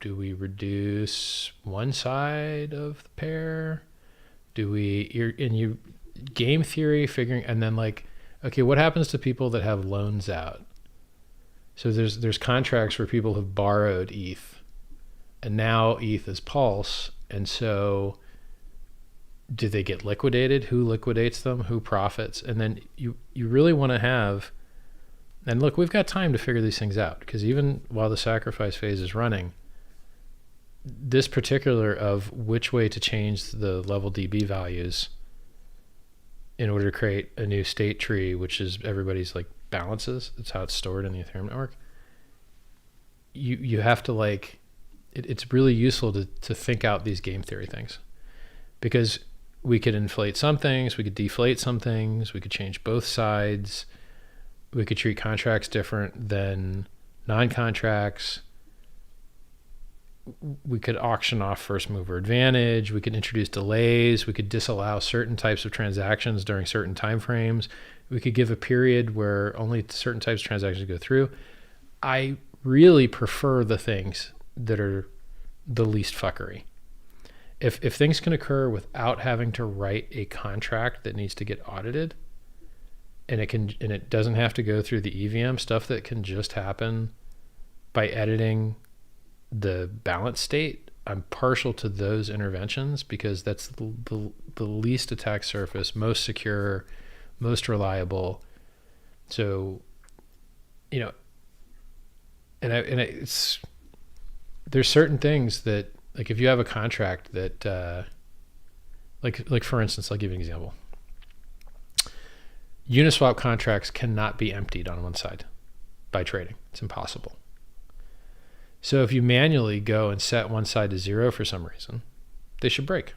do we reduce one side of the pair? Do we, you game theory figuring, and then like, okay, what happens to people that have loans out? So there's contracts where people have borrowed ETH, and now ETH is Pulse, and so do they get liquidated? Who liquidates them? Who profits? And then you really want to have, and look, we've got time to figure these things out, because even while the sacrifice phase is running, this particular of which way to change the level DB values in order to create a new state tree, which is everybody's like balances, it's how it's stored in the Ethereum network. You have to like, it's really useful to think out these game theory things, because we could inflate some things, we could deflate some things, we could change both sides, we could treat contracts different than non-contracts, we could auction off first mover advantage, we could introduce delays, we could disallow certain types of transactions during certain time frames, we could give a period where only certain types of transactions go through. I really prefer the things that are the least fuckery. If things can occur without having to write a contract that needs to get audited, and it doesn't have to go through the EVM, stuff that can just happen by editing the balance state, I'm partial to those interventions, because that's the least attack surface, most secure, most reliable. So, you know, it's, there's certain things that, like, if you have a contract that, like for instance, I'll give you an example. Uniswap contracts cannot be emptied on one side by trading. It's impossible. So if you manually go and set one side to 0 for some reason, they should break,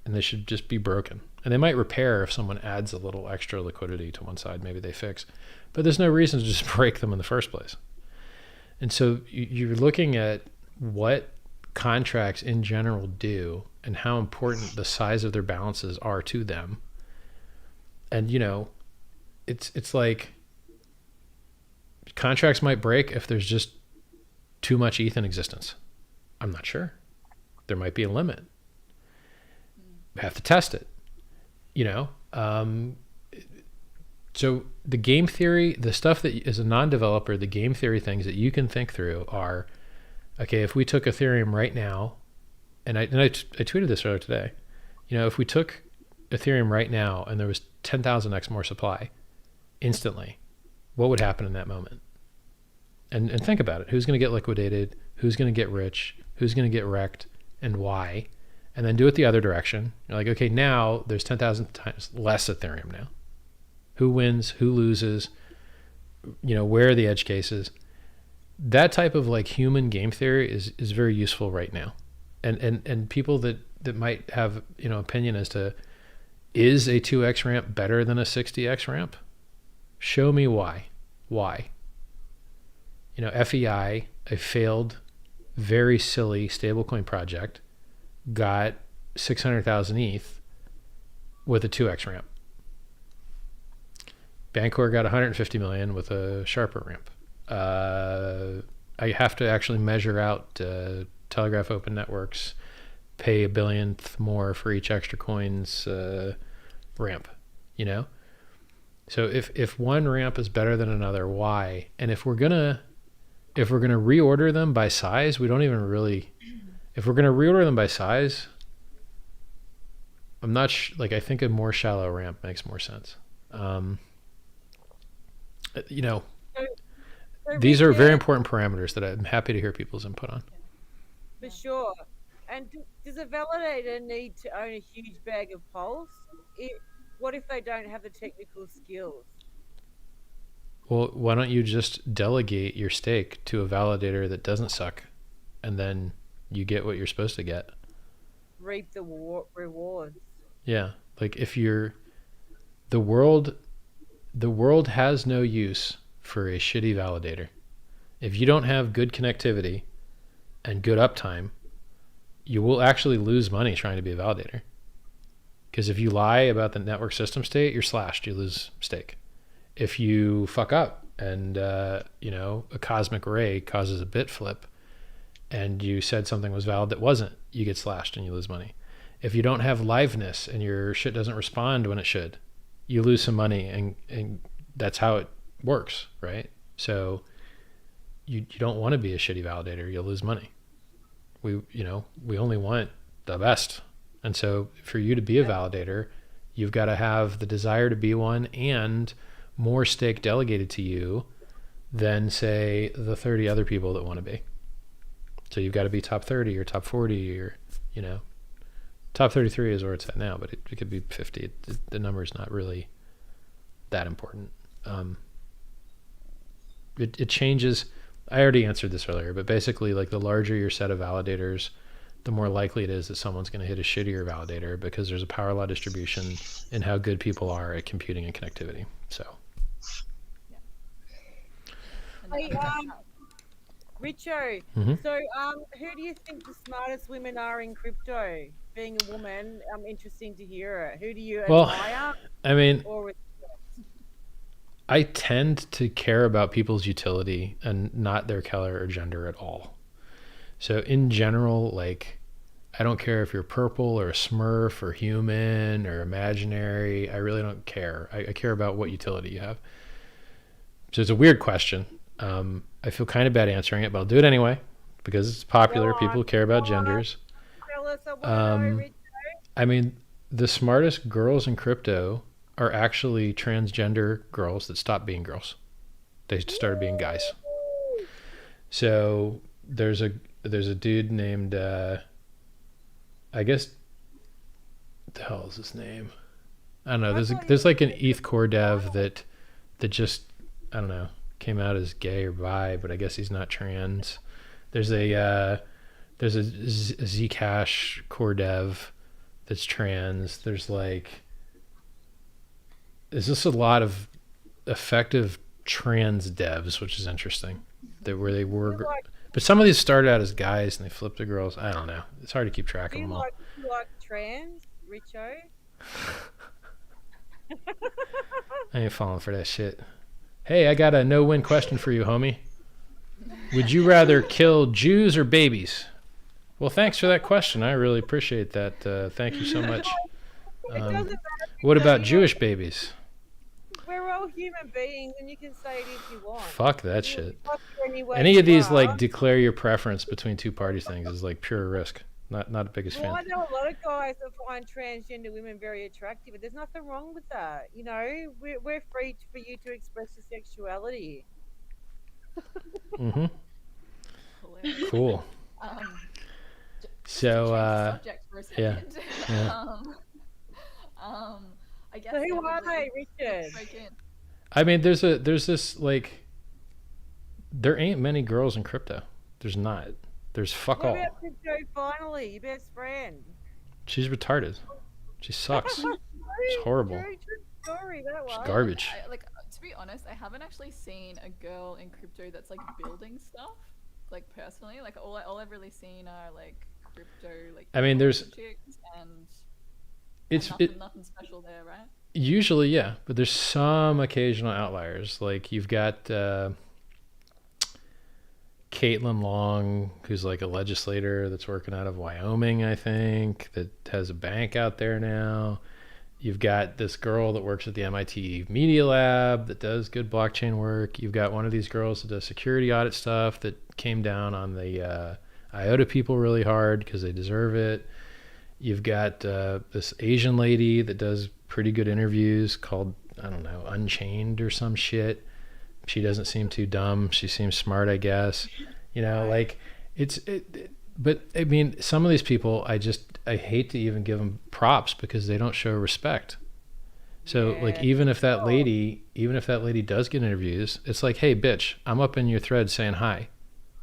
and they should just be broken. And they might repair if someone adds a little extra liquidity to one side, maybe they fix, but there's no reason to just break them in the first place. And so you're looking at what contracts in general do and how important the size of their balances are to them. And, you know, it's like contracts might break if there's just too much ETH in existence. I'm not sure. There might be a limit. We have to test it, you know? So the game theory, the stuff that as a non-developer, the game theory things that you can think through are, okay, if we took Ethereum right now, and I tweeted this earlier today, you know, if we took Ethereum right now and there was 10,000x more supply instantly, what would happen in that moment? And think about it. Who's going to get liquidated? Who's going to get rich? Who's going to get wrecked? And why? And then do it the other direction. You're like, okay, now there's 10,000 times less Ethereum now. Who wins? Who loses? You know, where are the edge cases? That type of like human game theory is very useful right now. And people that might have, you know, opinion as to, is a 2x ramp better than a 60x ramp? Show me why. Why? You know, FEI, a failed, very silly stablecoin project, got 600,000 ETH with a 2x ramp. Bancor got 150 million with a sharper ramp. I have to actually measure out Telegraph Open Networks pay a billionth more for each extra coin's ramp, you know? So if one ramp is better than another, why? And if we're gonna reorder them by size, we don't even really. If we're gonna reorder them by size, I'm not like, I think a more shallow ramp makes more sense. You know, these are very important parameters that I'm happy to hear people's input on. For sure. And does a validator need to own a huge bag of Pulse? What if they don't have the technical skills? Well, why don't you just delegate your stake to a validator that doesn't suck, and then you get what you're supposed to get? Reap the rewards. Yeah, like if you're the world has no use for a shitty validator. If you don't have good connectivity and good uptime, you will actually lose money trying to be a validator. Because if you lie about the network system state, you're slashed, you lose stake. If you fuck up and you know, a cosmic ray causes a bit flip and you said something was valid that wasn't, you get slashed and you lose money. If you don't have liveness and your shit doesn't respond when it should, you lose some money, and that's how it works, right? So you don't want to be a shitty validator, you'll lose money. We only want the best. And so for you to be a validator, you've got to have the desire to be one and more stake delegated to you than, say, the 30 other people that want to be. So you've got to be top 30 or top 40 or, you know, top 33 is where it's at now, but it could be 50. The number is not really that important. It changes. I already answered this earlier, but basically, like, the larger your set of validators, the more likely it is that someone's going to hit a shittier validator, because there's a power law distribution in how good people are at computing and connectivity. So. Hey, Richo, so who do you think the smartest women are in crypto? Being a woman, interesting to hear it. Who do you admire? I mean, or respect? I tend to care about people's utility and not their color or gender at all. So in general, like, I don't care if you're purple or a smurf or human or imaginary. I really don't care. I care about what utility you have. So it's a weird question. I feel kind of bad answering it, but I'll do it anyway because it's popular. People care about genders. I mean, the smartest girls in crypto are actually transgender girls that stopped being girls. They started being guys. So there's a dude named I guess, the hell is his name? I don't know. There's like an ETH core dev that just, I don't know, came out as gay or bi, but I guess he's not trans. There's a Zcash core dev that's trans. There's just a lot of effective trans devs, which is interesting. But some of these started out as guys and they flipped to girls. I don't know. It's hard to keep track of them all. Do you like trans, Richo? I ain't falling for that shit. Hey, I got a no-win question for you, homie. Would you rather kill Jews or babies? Well, thanks for that question. I really appreciate that. Thank you so much. What about Jewish babies? We're all human beings, and you can say it if you want. Fuck that shit. Any of these, like, declare your preference between two parties things is like pure risk. Not the biggest fan. I know a lot of guys that find transgender women very attractive, but there's nothing wrong with that. You know, we're free for you to express your sexuality. Mm-hmm. Cool. So, subject for a yeah. second. Yeah. I guess. So who are they, Richard? I mean, there's this, like, there ain't many girls in crypto. There's not. There's fuck all. What about Crypto Finally, your best friend? She's retarded. She sucks. She's horrible. Very true story, that She's was. garbage. To be honest, I haven't actually seen a girl in crypto that's like building stuff. Like personally, like all I've really seen are like crypto, like. I mean, there's. Chicks and nothing special there, right? Usually, yeah, but there's some occasional outliers. Like you've got Caitlin Long, who's like a legislator that's working out of Wyoming, I think, that has a bank out there now. You've got this girl that works at the MIT Media Lab that does good blockchain work. You've got one of these girls that does security audit stuff that came down on the IOTA people really hard because they deserve it. You've got this Asian lady that does pretty good interviews called, I don't know, Unchained or some shit. She doesn't seem too dumb. She seems smart, I guess. You know, like but I mean, some of these people, I hate to even give them props because they don't show respect. So like, even if that lady does get interviews, it's like, hey bitch, I'm up in your thread saying hi.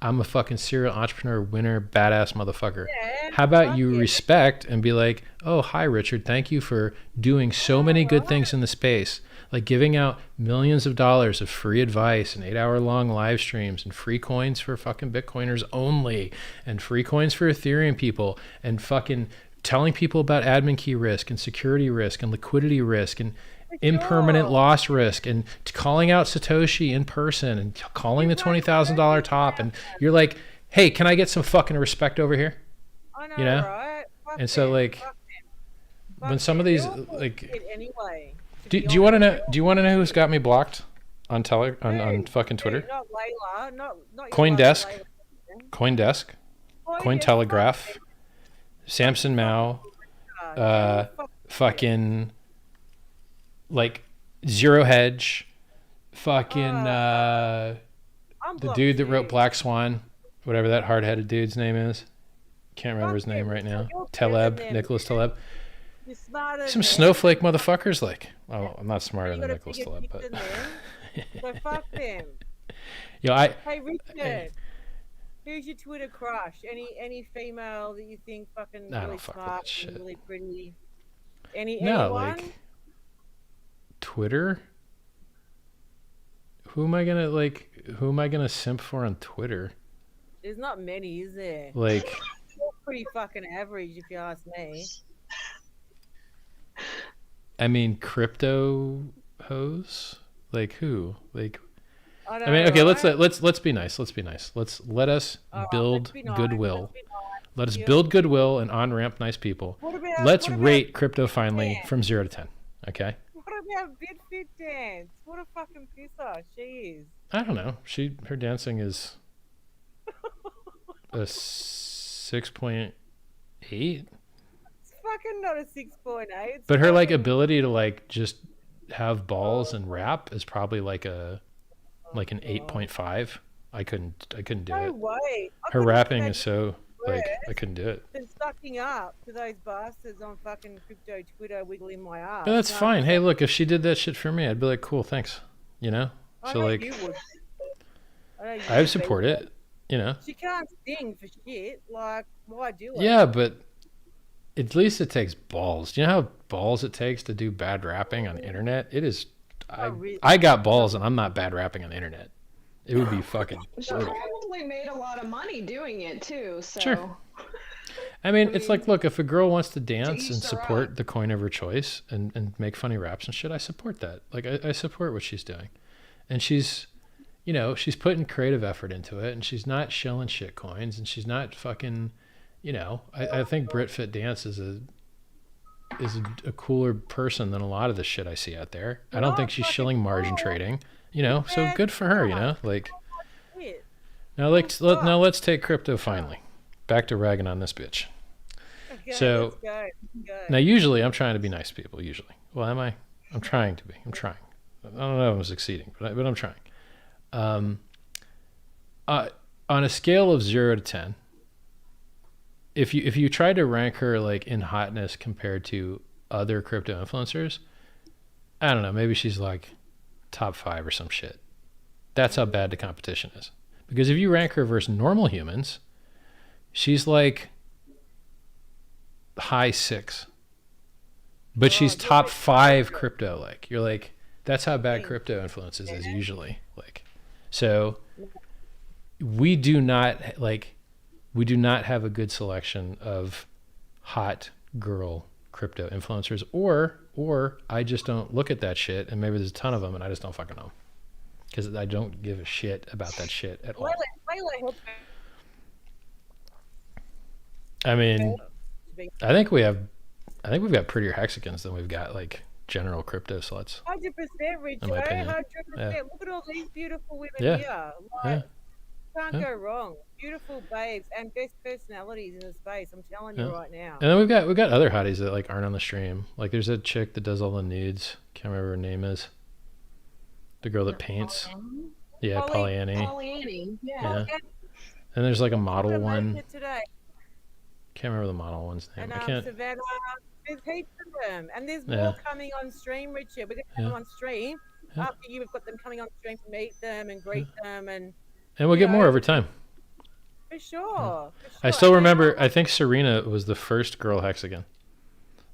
I'm a fucking serial entrepreneur, winner, badass motherfucker. How about you respect and be like, oh, hi, Richard. Thank you for doing so many good things in the space. Like giving out millions of dollars of free advice and 8-hour-long live streams and free coins for fucking Bitcoiners only and free coins for Ethereum people and fucking telling people about admin key risk and security risk and liquidity risk and impermanent loss risk and calling out Satoshi in person and calling the $20,000 top, and you're like, hey, can I get some fucking respect over here? I know, you know? right? And so like, when some of these like, anyway, do you want to know? Do you want to know who's got me blocked on on fucking Twitter? Not Layla, not CoinDesk, Layla. Cointelegraph, Samson Mao, fucking like Zero Hedge, fucking the dude that wrote Black Swan, whatever that hard-headed dude's name is. Can't remember his name right now. Nicholas Taleb. Some snowflake motherfuckers like. Oh, I'm not smarter than Nicholas Taleb, but. So fuck them. Yo, Hey Richard, who's your Twitter crush? Any female that you think fucking really smart and really pretty? Anyone? Like Twitter. Who am I gonna simp for on Twitter? There's not many, is there? Like, you're pretty fucking average if you ask me. I mean, crypto hoes? Like who? Like, I mean, okay, let's be nice. Let us build goodwill. Let us build goodwill and on-ramp nice people. Let's rate crypto finally from 0 to 10. Okay? What about BitFit Dance? What a fucking pisser she is. I don't know. Her dancing is a 6.8. It's fucking not a 6.8. But her like ability to like just have balls and rap is probably like an 8.5. I couldn't do it. No way. Her rapping is so like I couldn't do it. Been sucking up to those bastards on fucking crypto Twitter wiggling my ass. But that's fine. Hey, look, if she did that shit for me, I'd be like, cool, thanks. You know? So like, you would. I would support it. You know? She can't sing for shit. Like, why do it? Yeah, but at least it takes balls. Do you know how balls it takes to do bad rapping on the internet? It is. I got balls and I'm not bad rapping on the internet. It would be fucking brutal. She probably made a lot of money doing it too. So. Sure. I mean, it's like, look, if a girl wants to dance and support the coin of her choice and make funny raps and shit, I support that. Like, I support what she's doing. And she's, you know, she's putting creative effort into it, and she's not shilling shit coins, and she's not fucking, you know, I think BritFit Dance is a cooler person than a lot of the shit I see out there. I don't think she's shilling margin trading, you know, so good for her, you know, like, now let's take crypto finally. Back to ragging on this bitch. Okay, so let's go. Now usually I'm trying to be nice to people, usually. Well, am I? I'm trying to be. I'm trying. I don't know if I'm succeeding, but I'm trying. On a scale of 0 to 10, if you try to rank her like in hotness compared to other crypto influencers, I don't know, maybe she's like top 5 or some shit. That's how bad the competition is. Because if you rank her versus normal humans, she's like high 6. But she's top 5 crypto. Like, you're like, that's how bad crypto influences is usually. Like, so we do not have a good selection of hot girl crypto influencers, or I just don't look at that shit, and maybe there's a ton of them and I just don't fucking know, because I don't give a shit about that shit at all. Taylor I mean, I think we've got prettier hexagons than we've got like general crypto sluts. 100%, Richard. In my opinion. 100%. Yeah. Look at all these beautiful women Yeah. here. Yeah. Can't go wrong. Beautiful babes and best personalities in the space. I'm telling you right now. And then we've got other hotties that like aren't on the stream. Like there's a chick that does all the nudes. Can't remember her name is. The girl that paints. Yeah, Pollyanny. Pollyanny. Yeah. And there's like a model one. Today. Can't remember the model one's name. And I can't. Savannah, there's heaps of them, and there's more coming on stream, Richard. We're going to have them on stream. After you, we've got them coming on stream to meet them and greet them, and we'll get more over time. For sure. I still remember. I think Serena was the first girl hexagon.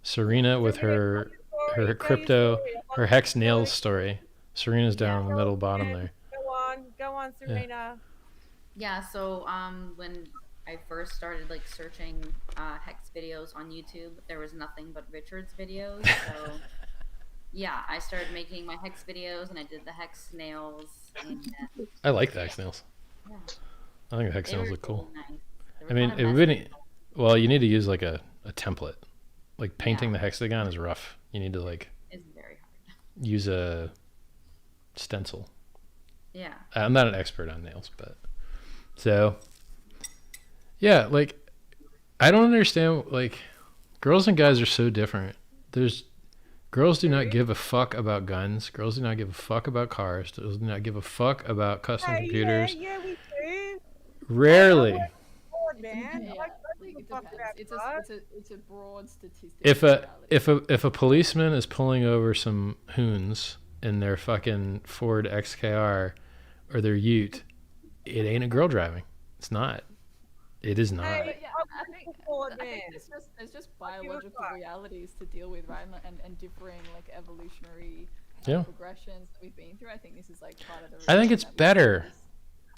Serena with her crypto, her hex nails story. Serena's down in the middle bottom there. Go on, Serena. Yeah. So when I first started like searching hex videos on YouTube, there was nothing but Richard's videos. So yeah, I started making my hex videos, and I did the hex nails. And, I like the hex nails. Yeah. I think the hex nails look cool. Nice. I mean, it really. Well, you need to use like a template. Like painting the hexagon is rough. You need to like. It's very hard. Use a stencil. Yeah. I'm not an expert on nails, but so. Yeah, like, I don't understand, like, girls and guys are so different. Girls do not give a fuck about guns. Girls do not give a fuck about cars. Girls do not give a fuck about custom computers. Yeah, we do. Rarely. Man. It's a broad statistic. If a policeman is pulling over some hoons in their fucking Ford XKR or their Ute, it ain't a girl driving. It's not. It is not. I think there's just biological realities to deal with, right? And differing like evolutionary progressions that we've been through. I think this is like part of the. I think it's better.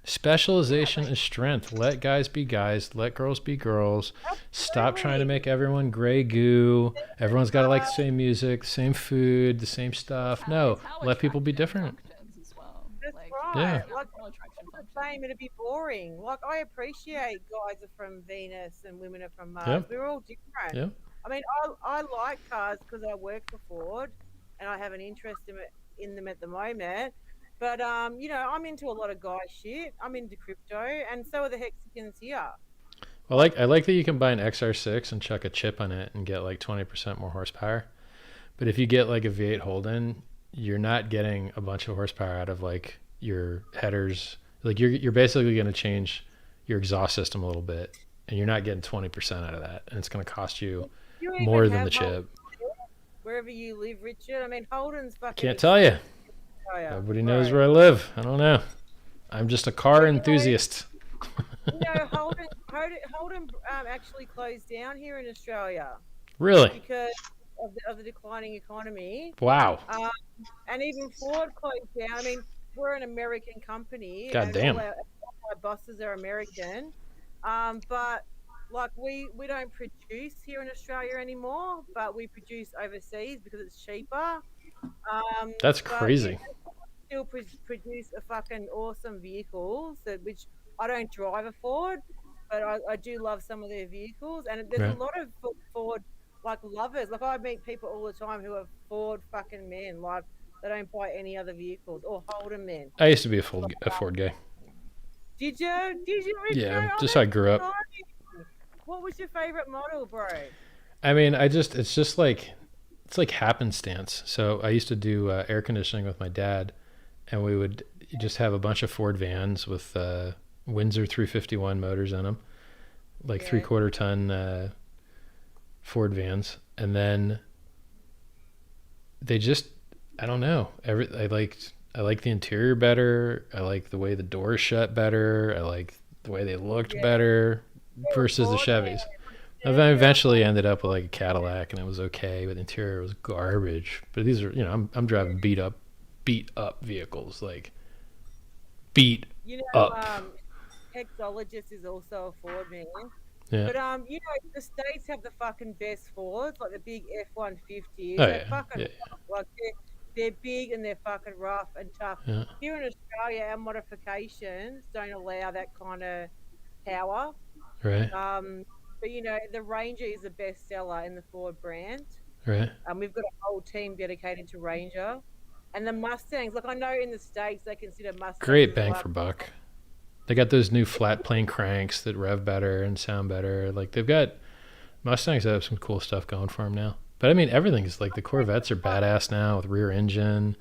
Specialization is strength. Let guys be guys. Let girls be girls. Stop trying to make everyone gray goo. Everyone's got to like the same music, same food, the same stuff. No, let people be different. That's right. Yeah. Like, the same, it'd be boring. Like, I appreciate guys are from Venus and women are from Mars. Yep. We're all different. Yep. I mean, I like cars because I work for Ford and I have an interest in them at the moment. But, you know, I'm into a lot of guy shit. I'm into crypto, and so are the hexagons here. Well, I like that you can buy an XR6 and chuck a chip on it and get like 20% more horsepower. But if you get like a V8 Holden, you're not getting a bunch of horsepower out of like your headers. Like you're basically going to change your exhaust system a little bit, and you're not getting 20% out of that, and it's going to cost you more than the chip. Wherever you live, Richard. I mean, Holden's fucking. Can't tell you. Everybody knows where I live. I don't know. I'm just a car enthusiast. You know, Holden actually closed down here in Australia. Really? Because of the declining economy. Wow. And even Ford closed down. I mean, we're an American company. God damn. All our bosses are American. But like we don't produce here in Australia anymore, but we produce overseas because it's cheaper. That's crazy. Still produce a fucking awesome vehicles which I don't drive a Ford, but I do love some of their vehicles, and there's a lot of Ford like lovers. Like I meet people all the time who are Ford fucking men, like they don't buy any other vehicles, or Holden men. I used to be a Ford guy. Did you? Richard? Yeah, just how I grew up. What was your favorite model, bro? I mean, it's like happenstance. So I used to do air conditioning with my dad, and we would just have a bunch of Ford vans with Windsor 351 motors in them, like 3/4 ton Ford vans. And then they just, I don't know. I like the interior better. I like the way the doors shut better. I like the way they looked better versus the Chevys. I eventually ended up with like a Cadillac, and it was okay, but the interior was garbage. But these are, you know, I'm driving beat up vehicles, like beat up. Hexologist is also a Ford man. Yeah. But you know, the States have the fucking best Fords, like the big F-150s. Oh, They're fucking like they're big and they're fucking rough and tough. Yeah. Here in Australia, our modifications don't allow that kind of power. Right. But you know, the Ranger is the best seller in the Ford brand. Right. We've got a whole team dedicated to Ranger. And the Mustangs, look, I know in the States they consider Mustangs. Great bang for buck. They got those new flat plane cranks that rev better and sound better. Like they've got Mustangs that have some cool stuff going for them now. But I mean, everything's like the Corvettes are badass now with rear engine.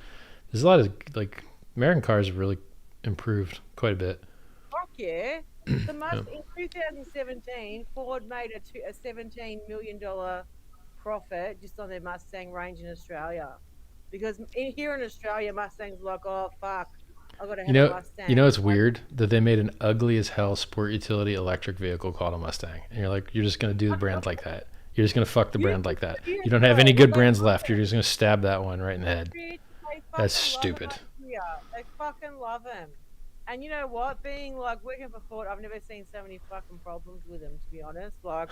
There's a lot of like American cars have really improved quite a bit. Fuck yeah. In 2017, Ford made a $17 million profit just on their Mustang range in Australia. Because here in Australia, Mustangs are like, oh, fuck, I got to have a Mustang. You know, it's weird that they made an ugly as hell sport utility electric vehicle called a Mustang. And you're like, you're just going to do the brand like that. You're just going to fuck the brand like that. You don't have any good brands left. You're just going to stab that one right in the head. That's stupid. Yeah, they fucking love them. And you know what? Being like working for Ford, I've never seen so many fucking problems with them, to be honest. Like,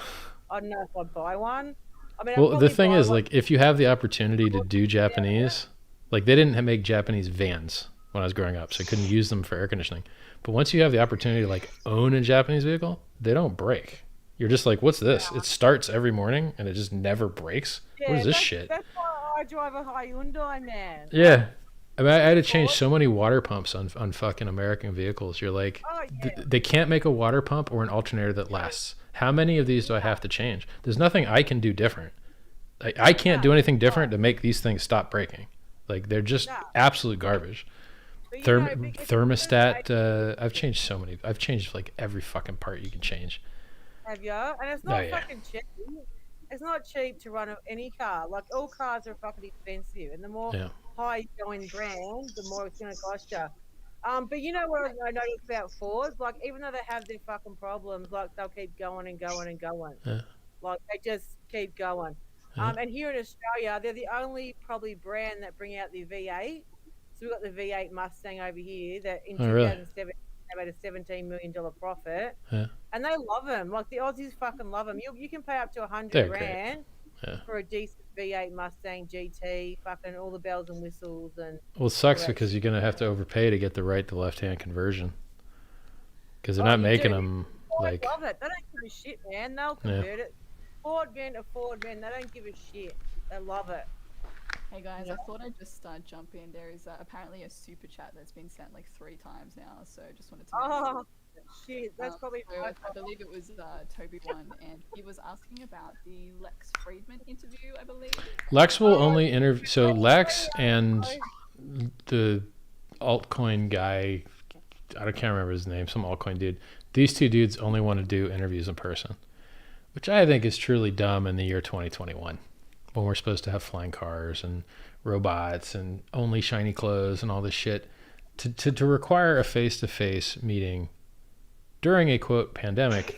I don't know if I'd buy one. I mean, well, the thing is, like, if you have the opportunity to do Japanese, like, they didn't make Japanese vans when I was growing up, so I couldn't use them for air conditioning. But once you have the opportunity to, like, own a Japanese vehicle, they don't break. You're just like, what's this? Yeah. It starts every morning, and it just never breaks? Yeah, what is this shit? That's why I drive a Hyundai, man. Yeah. I mean, I had to change so many water pumps on fucking American vehicles. You're like, they can't make a water pump or an alternator that lasts. How many of these do I have to change? There's nothing I can do different. I can't do anything different to make these things stop breaking. Like, they're just absolute garbage. Thermostat, I've changed so many. I've changed, like, every fucking part you can change. Have you? And it's not fucking cheap. It's not cheap to run any car. Like, all cars are fucking expensive. And the more high-going brand, the more it's going to cost you. But you know what I noticed about Ford? Like, even though they have their fucking problems, like, they'll keep going and going and going. Yeah. Like, they just keep going. Yeah. And here in Australia, they're the only probably brand that bring out the V8. So we've got the V8 Mustang over here that in 2007 they made a $17 million profit. Yeah. And they love them. Like, the Aussies fucking love them. You can pay up to $100,000 for a decent V8 Mustang GT, fucking all the bells and whistles. And well, it sucks because you're going to have to overpay to get the right to left-hand conversion. Because they're not making them like... I love it. They don't give a shit, man. They'll convert it. Ford van to Ford van, they don't give a shit. They love it. Hey guys, I thought I'd just jump in. There is apparently a super chat that's been sent like 3 times now, so just wanted to Oh, shit, that's probably I believe it was Toby one, and he was asking about the Lex Friedman interview, I believe. Lex will only interview, so Lex and the altcoin guy, I can't remember his name, some altcoin dude, these two dudes only want to do interviews in person, which I think is truly dumb in the year 2021. When we're supposed to have flying cars and robots and only shiny clothes and all this shit, to require a face-to-face meeting during a, quote, pandemic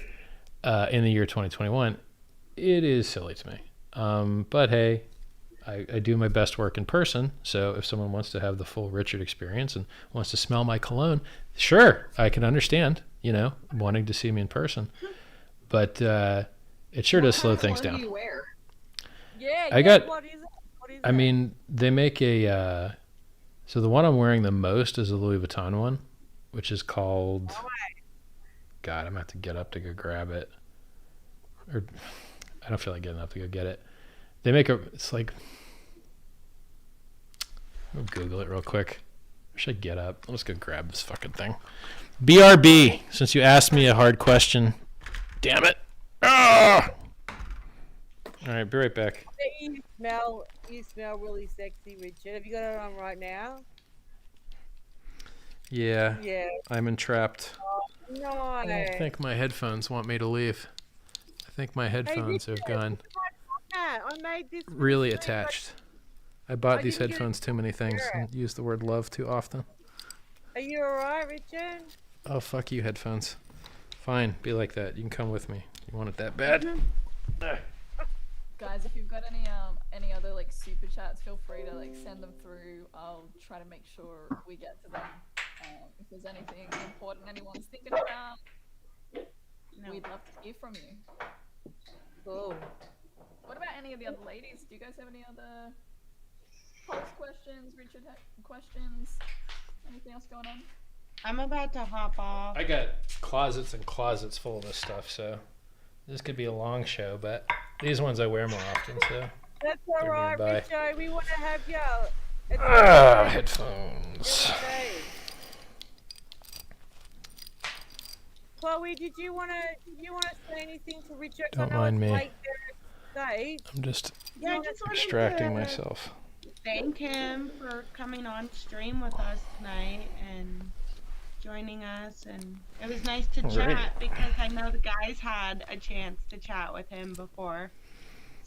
in the year 2021, it is silly to me. But hey, I do my best work in person, so if someone wants to have the full Richard experience and wants to smell my cologne, sure, I can understand, wanting to see me in person. But it sure does slow things down. What do you wear? What is it? I mean, they make a, so the one I'm wearing the most is a Louis Vuitton one, which is called, God, I'm going to have to get up to go grab it. Or, I don't feel like getting up to go get it. They make it's like, I'll Google it real quick. I should get up. Let's go grab this fucking thing. BRB, since you asked me a hard question. Damn it. Ah! All right, be right back. You smell really sexy, Richard. Have you got it on right now? Yeah. I'm entrapped. Oh, no. I don't think my headphones want me to leave. I think my headphones have gone I made this really attached. I bought these headphones too many things and used the word love too often. Are you alright, Richard? Oh, fuck you, headphones. Fine, be like that. You can come with me. You want it that bad? Guys, if you've got any other like super chats, feel free to like send them through. I'll try to make sure we get to them. If there's anything important anyone's thinking about, we'd love to hear from you. Cool. What about any of the other ladies? Do you guys have any other Pulse questions, Richard questions. Anything else going on? I'm about to hop off. I got closets and closets full of this stuff, so this could be a long show, but these ones I wear more often, so. That's all right, nearby. Richo. We want to have you. Headphones. Chloe, did you want to say anything to Richo? Don't mind me. I'm just Yeah, I just wanted distracting to myself. thank him for coming on stream with us tonight and joining us, and it was nice to chat because I know the guys had a chance to chat with him before.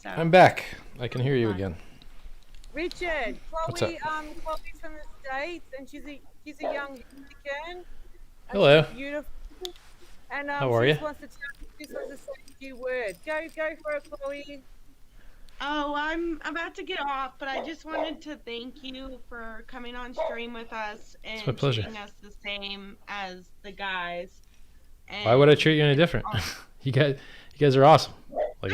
So I'm back. I can hear you again. Richard, What's up? Chloe's from the States, and she's a young Mexican. Hello. She's beautiful. And How are you? She wants to say a few words. Go for it, Chloe. Oh, I'm about to get off, but I just wanted to thank you for coming on stream with us and my pleasure. treating us the same as the guys. And Why would I treat you any different? you guys are awesome. Like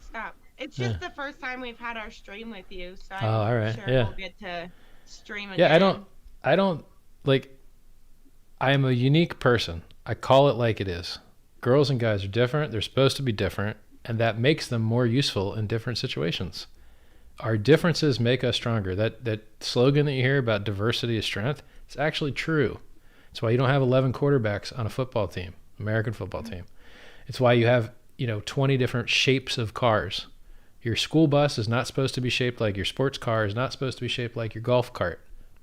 stop. It's just the first time we've had our stream with you, so I'm all right. sure Yeah. we'll get to stream again. Yeah, I don't like. I am a unique person. I call it like it is. Girls and guys are different. They're supposed to be different, and that makes them more useful in different situations. Our differences make us stronger. That slogan that you hear about diversity is strength, it's actually true. It's why you don't have 11 quarterbacks on a football team, American football team. It's why you have, 20 different shapes of cars. Your school bus is not supposed to be shaped like your sports car, is not supposed to be shaped like your golf cart.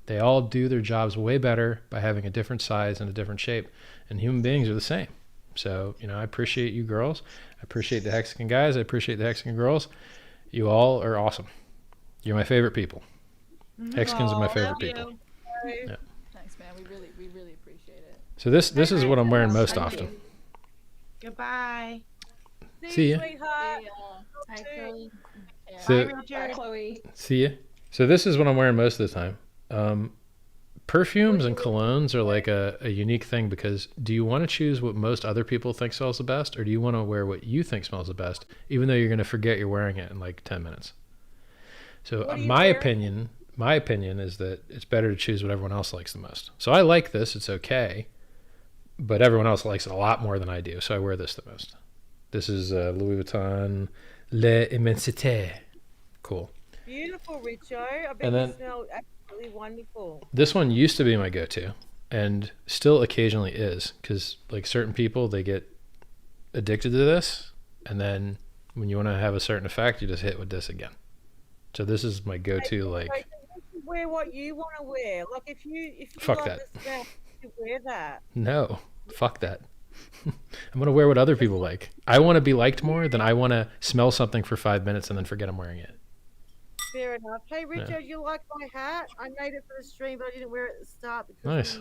They all do their jobs way better by having a different size and a different shape. And human beings are the same. So, I appreciate you girls. I appreciate the Hexagon guys. I appreciate the Hexagon girls. You all are awesome. You're my favorite people. Hexagons are my favorite people. Yeah. Thanks, man. We really appreciate it. So this is what I'm wearing most often. Goodbye. See ya. Sweetheart. Hi, Chloe. So, Richard. Chloe. see ya. So this is what I'm wearing most of the time. Perfumes and colognes are like a unique thing because do you want to choose what most other people think smells the best, or do you want to wear what you think smells the best, even though you're going to forget you're wearing it in like 10 minutes? So my opinion is that it's better to choose what everyone else likes the most. So I like this, it's okay, but everyone else likes it a lot more than I do, so I wear this the most. This is Louis Vuitton L'Immensité. Cool. Beautiful, Richo. I bet And then- you smell absolutely wonderful. This one used to be my go-to and still occasionally is, because like certain people, they get addicted to this, and then when you want to have a certain effect, you just hit with this again. So this is my go-to. Like, You wear what you want to wear. Like if you Fuck like that. the smell, you wear that. no, fuck that. I'm gonna wear what other people like. I want to be liked more than I want to smell something for 5 minutes and then forget I'm wearing it. Fair enough. Hey, Richard, you like my hat? I made it for the stream, but I didn't wear it at the start because Nice.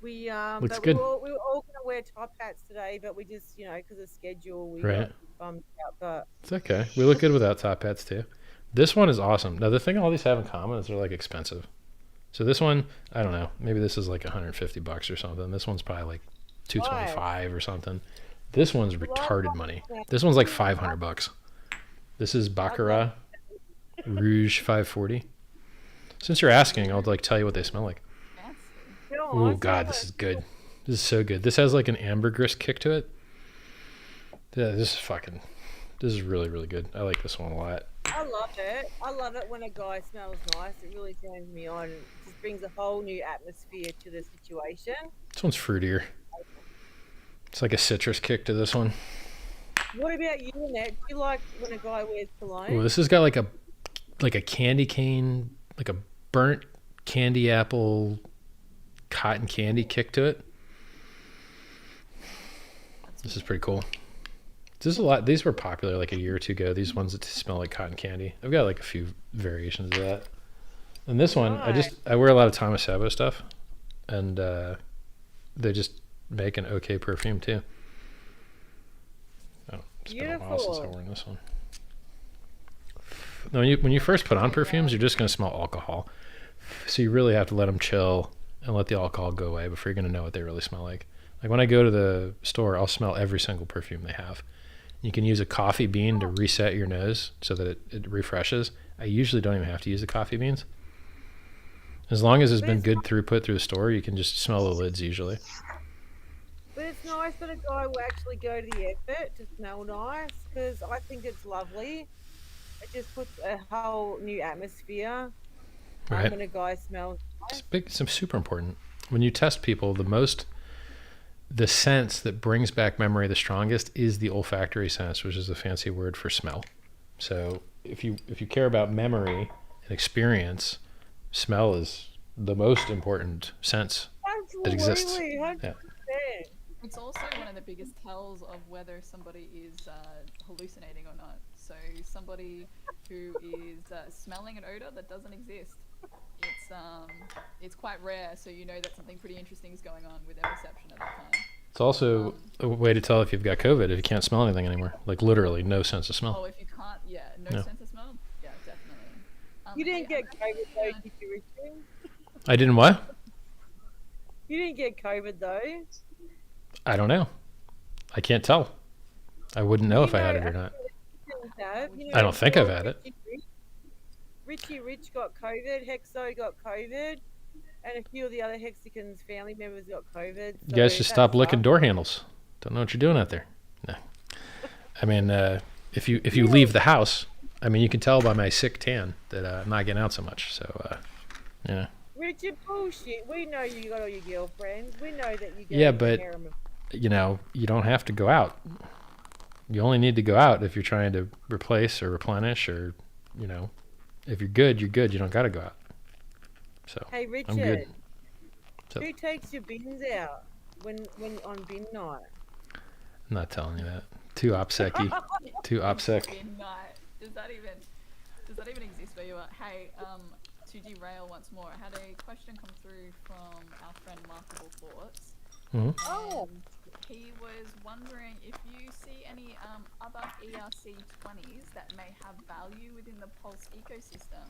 we Looks but good. we were all gonna wear top hats today, but we just because of schedule we Right. got bummed out. But It's okay. We look good without top hats too. This one is awesome. Now the thing all these have in common is they're like expensive. So this one, I don't know, maybe this is like $150 or something. This one's probably like $225 or something. This one's retarded money. This one's like $500. This is Baccarat Rouge 540. Since you're asking, I'll like tell you what they smell like. Oh god, this is good. This is so good. This has like an ambergris kick to it. Yeah, this is really, really good. I like this one a lot. I love it. I love it when a guy smells nice. It really turns me on. It just brings a whole new atmosphere to the situation. This one's fruitier. It's like a citrus kick to this one. What about you, Annette? Do you like when a guy wears cologne? Oh, this has got like a candy cane, like a burnt candy apple cotton candy kick to it. This is pretty cool. This is a lot. These were popular like a year or two ago. These ones that smell like cotton candy. I've got like a few variations of that. And this one, I wear a lot of Thomas Sabo stuff, and they just make an okay perfume too. Oh, it's been a while since I've worn this one. Now, when you first put on perfumes, you're just going to smell alcohol. So you really have to let them chill and let the alcohol go away before you're going to know what they really smell like. Like when I go to the store, I'll smell every single perfume they have. You can use a coffee bean to reset your nose so that it refreshes. I usually don't even have to use the coffee beans. As long as there's been good throughput through the store, you can just smell the lids usually. But it's nice that a guy will actually go to the effort to smell nice, because I think it's lovely. It just puts a whole new atmosphere Right. when a guy smells nice. It's super important. When you test people, the sense that brings back memory the strongest is the olfactory sense, which is a fancy word for smell. So if you care about memory and experience, smell is the most important sense that exists. Absolutely, 100%. Yeah. It's also one of the biggest tells of whether somebody is hallucinating or not. So somebody who is smelling an odor that doesn't exist, it's quite rare. So you know that something pretty interesting is going on with their perception at the time. It's also a way to tell if you've got COVID, if you can't smell anything anymore. Like literally no sense of smell. Oh, if you can't, no sense of smell? Yeah, definitely. You didn't get COVID though, did you, Richard? I didn't what? You didn't get COVID though. I don't know. I can't tell. I wouldn't know if I had it or not. I don't think I've had it. Richie Rich got COVID, Hexo got COVID, and a few of the other Hexicans family members got COVID. You guys should stop licking door handles. Don't know what you're doing out there. No. I mean, if you leave the house, I mean, you can tell by my sick tan that I'm not getting out so much. So, yeah. Richard, bullshit. We know you got all your girlfriends. We know that you go Yeah, to but, the harem of- you know, you don't have to go out. You only need to go out if you're trying to replace or replenish or, you know, if you're good, you're good. You don't got to go out. So, Hey, Richard. I'm good. So, Who takes your bins out when on bin night? I'm not telling you that. Too OPSEC-y. Too OPSEC. Does that even exist where you are? Hey, to derail once more, I had a question come through from our friend Markable Thoughts. Mm-hmm. Oh. He was wondering if you see any other ERC20s that may have value within the Pulse ecosystem.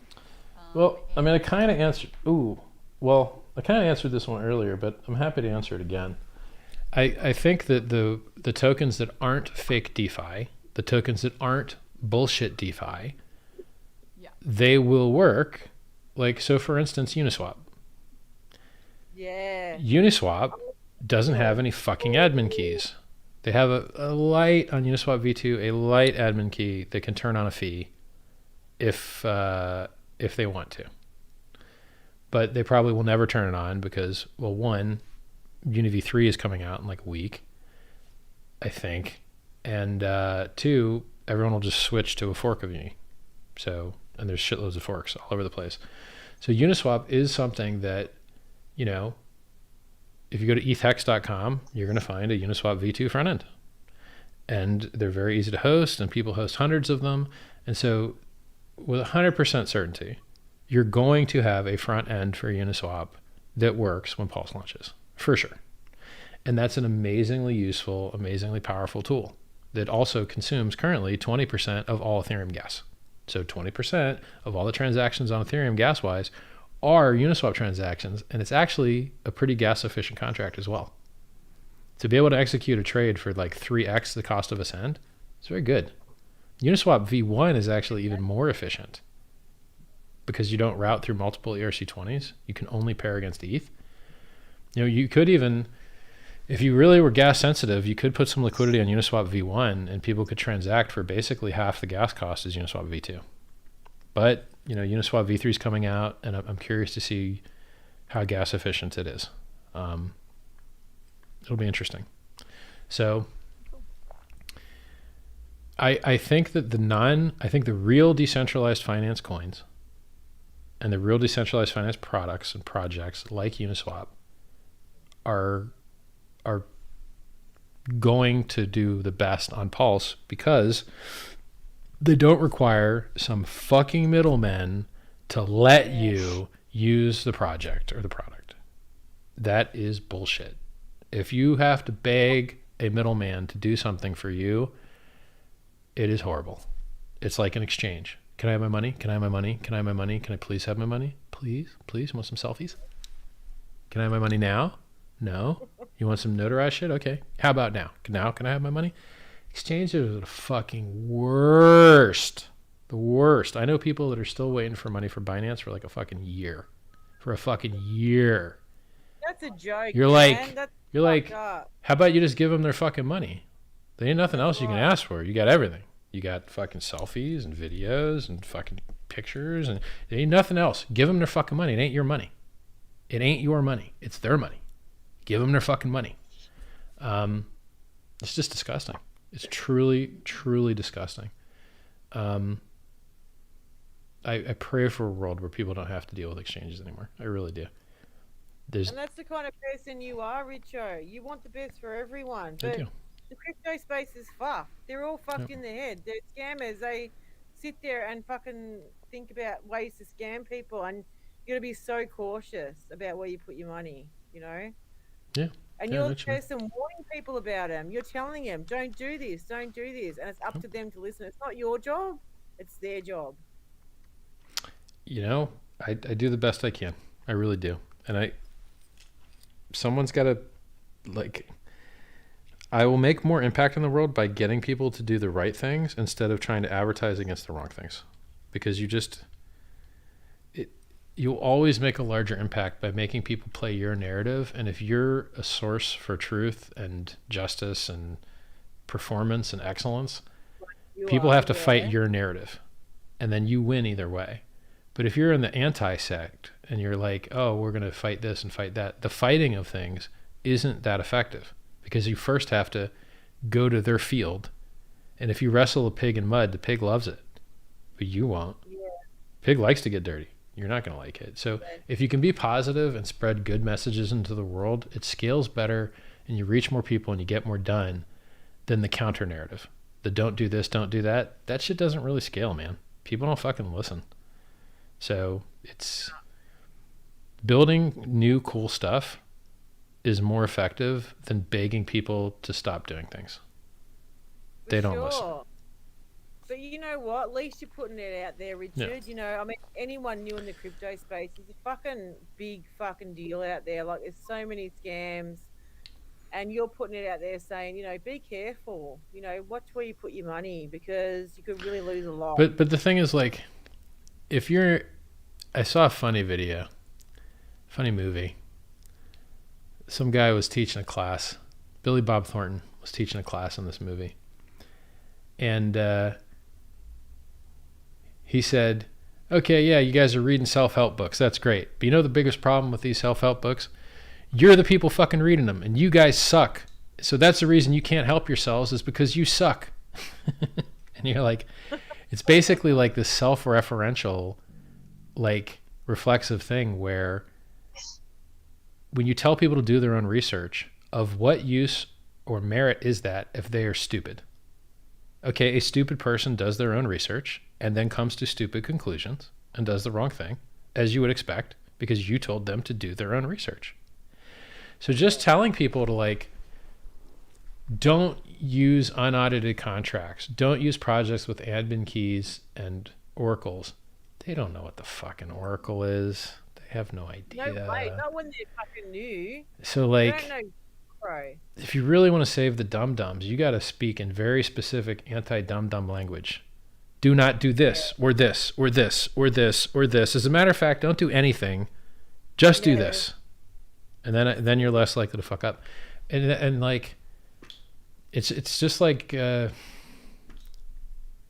Well, I mean, I kind of answered. I kind of answered this one earlier, but I'm happy to answer it again. I think that the tokens that aren't fake DeFi, the tokens that aren't bullshit DeFi, they will work. Like, so for instance, Uniswap. Yeah. Uniswap doesn't have any fucking admin keys. They have a light on Uniswap v2, a light admin key that can turn on a fee if they want to. But they probably will never turn it on because, well, one, UniV3 is coming out in like a week, I think. And two, everyone will just switch to a fork of Uni. So, and there's shitloads of forks all over the place. So Uniswap is something that, you know, if you go to ethhex.com, you're going to find a Uniswap v2 front end. And they're very easy to host, and people host hundreds of them. And so with 100% certainty, you're going to have a front end for Uniswap that works when Pulse launches, for sure. And that's an amazingly useful, amazingly powerful tool that also consumes currently 20% of all Ethereum gas. So 20% of all the transactions on Ethereum gas-wise are Uniswap transactions, and it's actually a pretty gas-efficient contract as well. To be able to execute a trade for like 3x the cost of a send, it's very good. Uniswap v1 is actually even more efficient because you don't route through multiple ERC20s. You can only pair against ETH. You know, you could even, if you really were gas sensitive, you could put some liquidity on Uniswap v1 and people could transact for basically half the gas cost as Uniswap v2. But, you know, Uniswap v3 is coming out, and I'm curious to see how gas efficient it is. It'll be interesting. So I think that the real decentralized finance coins and the real decentralized finance products and projects like Uniswap are going to do the best on Pulse because they don't require some fucking middlemen to let you use the project or the product. That is bullshit. If you have to beg a middleman to do something for you, it is horrible. It's like an exchange. Can I have my money? Can I have my money? Can I have my money? Can I please have my money? Please? Please? Want some selfies? Can I have my money now? No? You want some notarized shit? Okay. How about now? Now can I have my money? Exchanges are the fucking worst. The worst. I know people that are still waiting for money for Binance for like a fucking year. For a fucking year. That's a joke. You're man. like, how about you just give them their fucking money? There ain't nothing else you can ask for. You got everything. You got fucking selfies and videos and fucking pictures, and there ain't nothing else. Give them their fucking money. It ain't your money. It ain't your money. It's their money. Give them their fucking money. It's just disgusting. It's truly, truly disgusting. I pray for a world where people don't have to deal with exchanges anymore. I really do. And that's the kind of person you are, Richo. You want the best for everyone. But the crypto space is fucked. They're all fucked in the head. They're scammers. They sit there and fucking think about ways to scam people, and you gotta be so cautious about where you put your money, you know? Yeah. And you're the person warning people about them. You're telling them, don't do this, don't do this. And it's up to them to listen. It's not your job, it's their job. You know, I do the best I can. I really do. And someone's got to, like, I will make more impact in the world by getting people to do the right things instead of trying to advertise against the wrong things. Because you'll always make a larger impact by making people play your narrative. And if you're a source for truth and justice and performance and excellence, people have to fight your narrative. And then you win either way. But if you're in the anti-sect and you're like, oh, we're going to fight this and fight that, the fighting of things isn't that effective, because you first have to go to their field. And if you wrestle a pig in mud, the pig loves it, but you won't. Pig likes to get dirty. You're not going to like it. So if you can be positive and spread good messages into the world, it scales better and you reach more people and you get more done than the counter narrative. The don't do this, don't do that. That shit doesn't really scale, man. People don't fucking listen. So it's building new cool stuff is more effective than begging people to stop doing things. They don't listen. But you know what? At least you're putting it out there, Richard. Yeah. You know, I mean, anyone new in the crypto space is a fucking big fucking deal out there. Like, there's so many scams, and you're putting it out there saying, you know, be careful. You know, watch where you put your money, because you could really lose a lot. But the thing is, like, I saw a funny movie. Some guy was teaching a class. Billy Bob Thornton was teaching a class in this movie. And he said, okay, yeah, you guys are reading self-help books. That's great. But you know the biggest problem with these self-help books? You're the people fucking reading them, and you guys suck. So that's the reason you can't help yourselves, is because you suck. And you're like, it's basically like this self-referential, like, reflexive thing where when you tell people to do their own research, of what use or merit is that if they are stupid? Okay, a stupid person does their own research and then comes to stupid conclusions and does the wrong thing, as you would expect, because you told them to do their own research. So just telling people to, like, don't use unaudited contracts, don't use projects with admin keys and oracles. They don't know what the fucking oracle is. They have no idea. No way, not when they're fucking new. So, like, they don't know, bro. If you really want to save the dum-dums, you got to speak in very specific anti-dum-dum language. Do not do this, or this, or this, or this, or this. As a matter of fact, don't do anything. Just do this. And then you're less likely to fuck up. And like, it's just like, it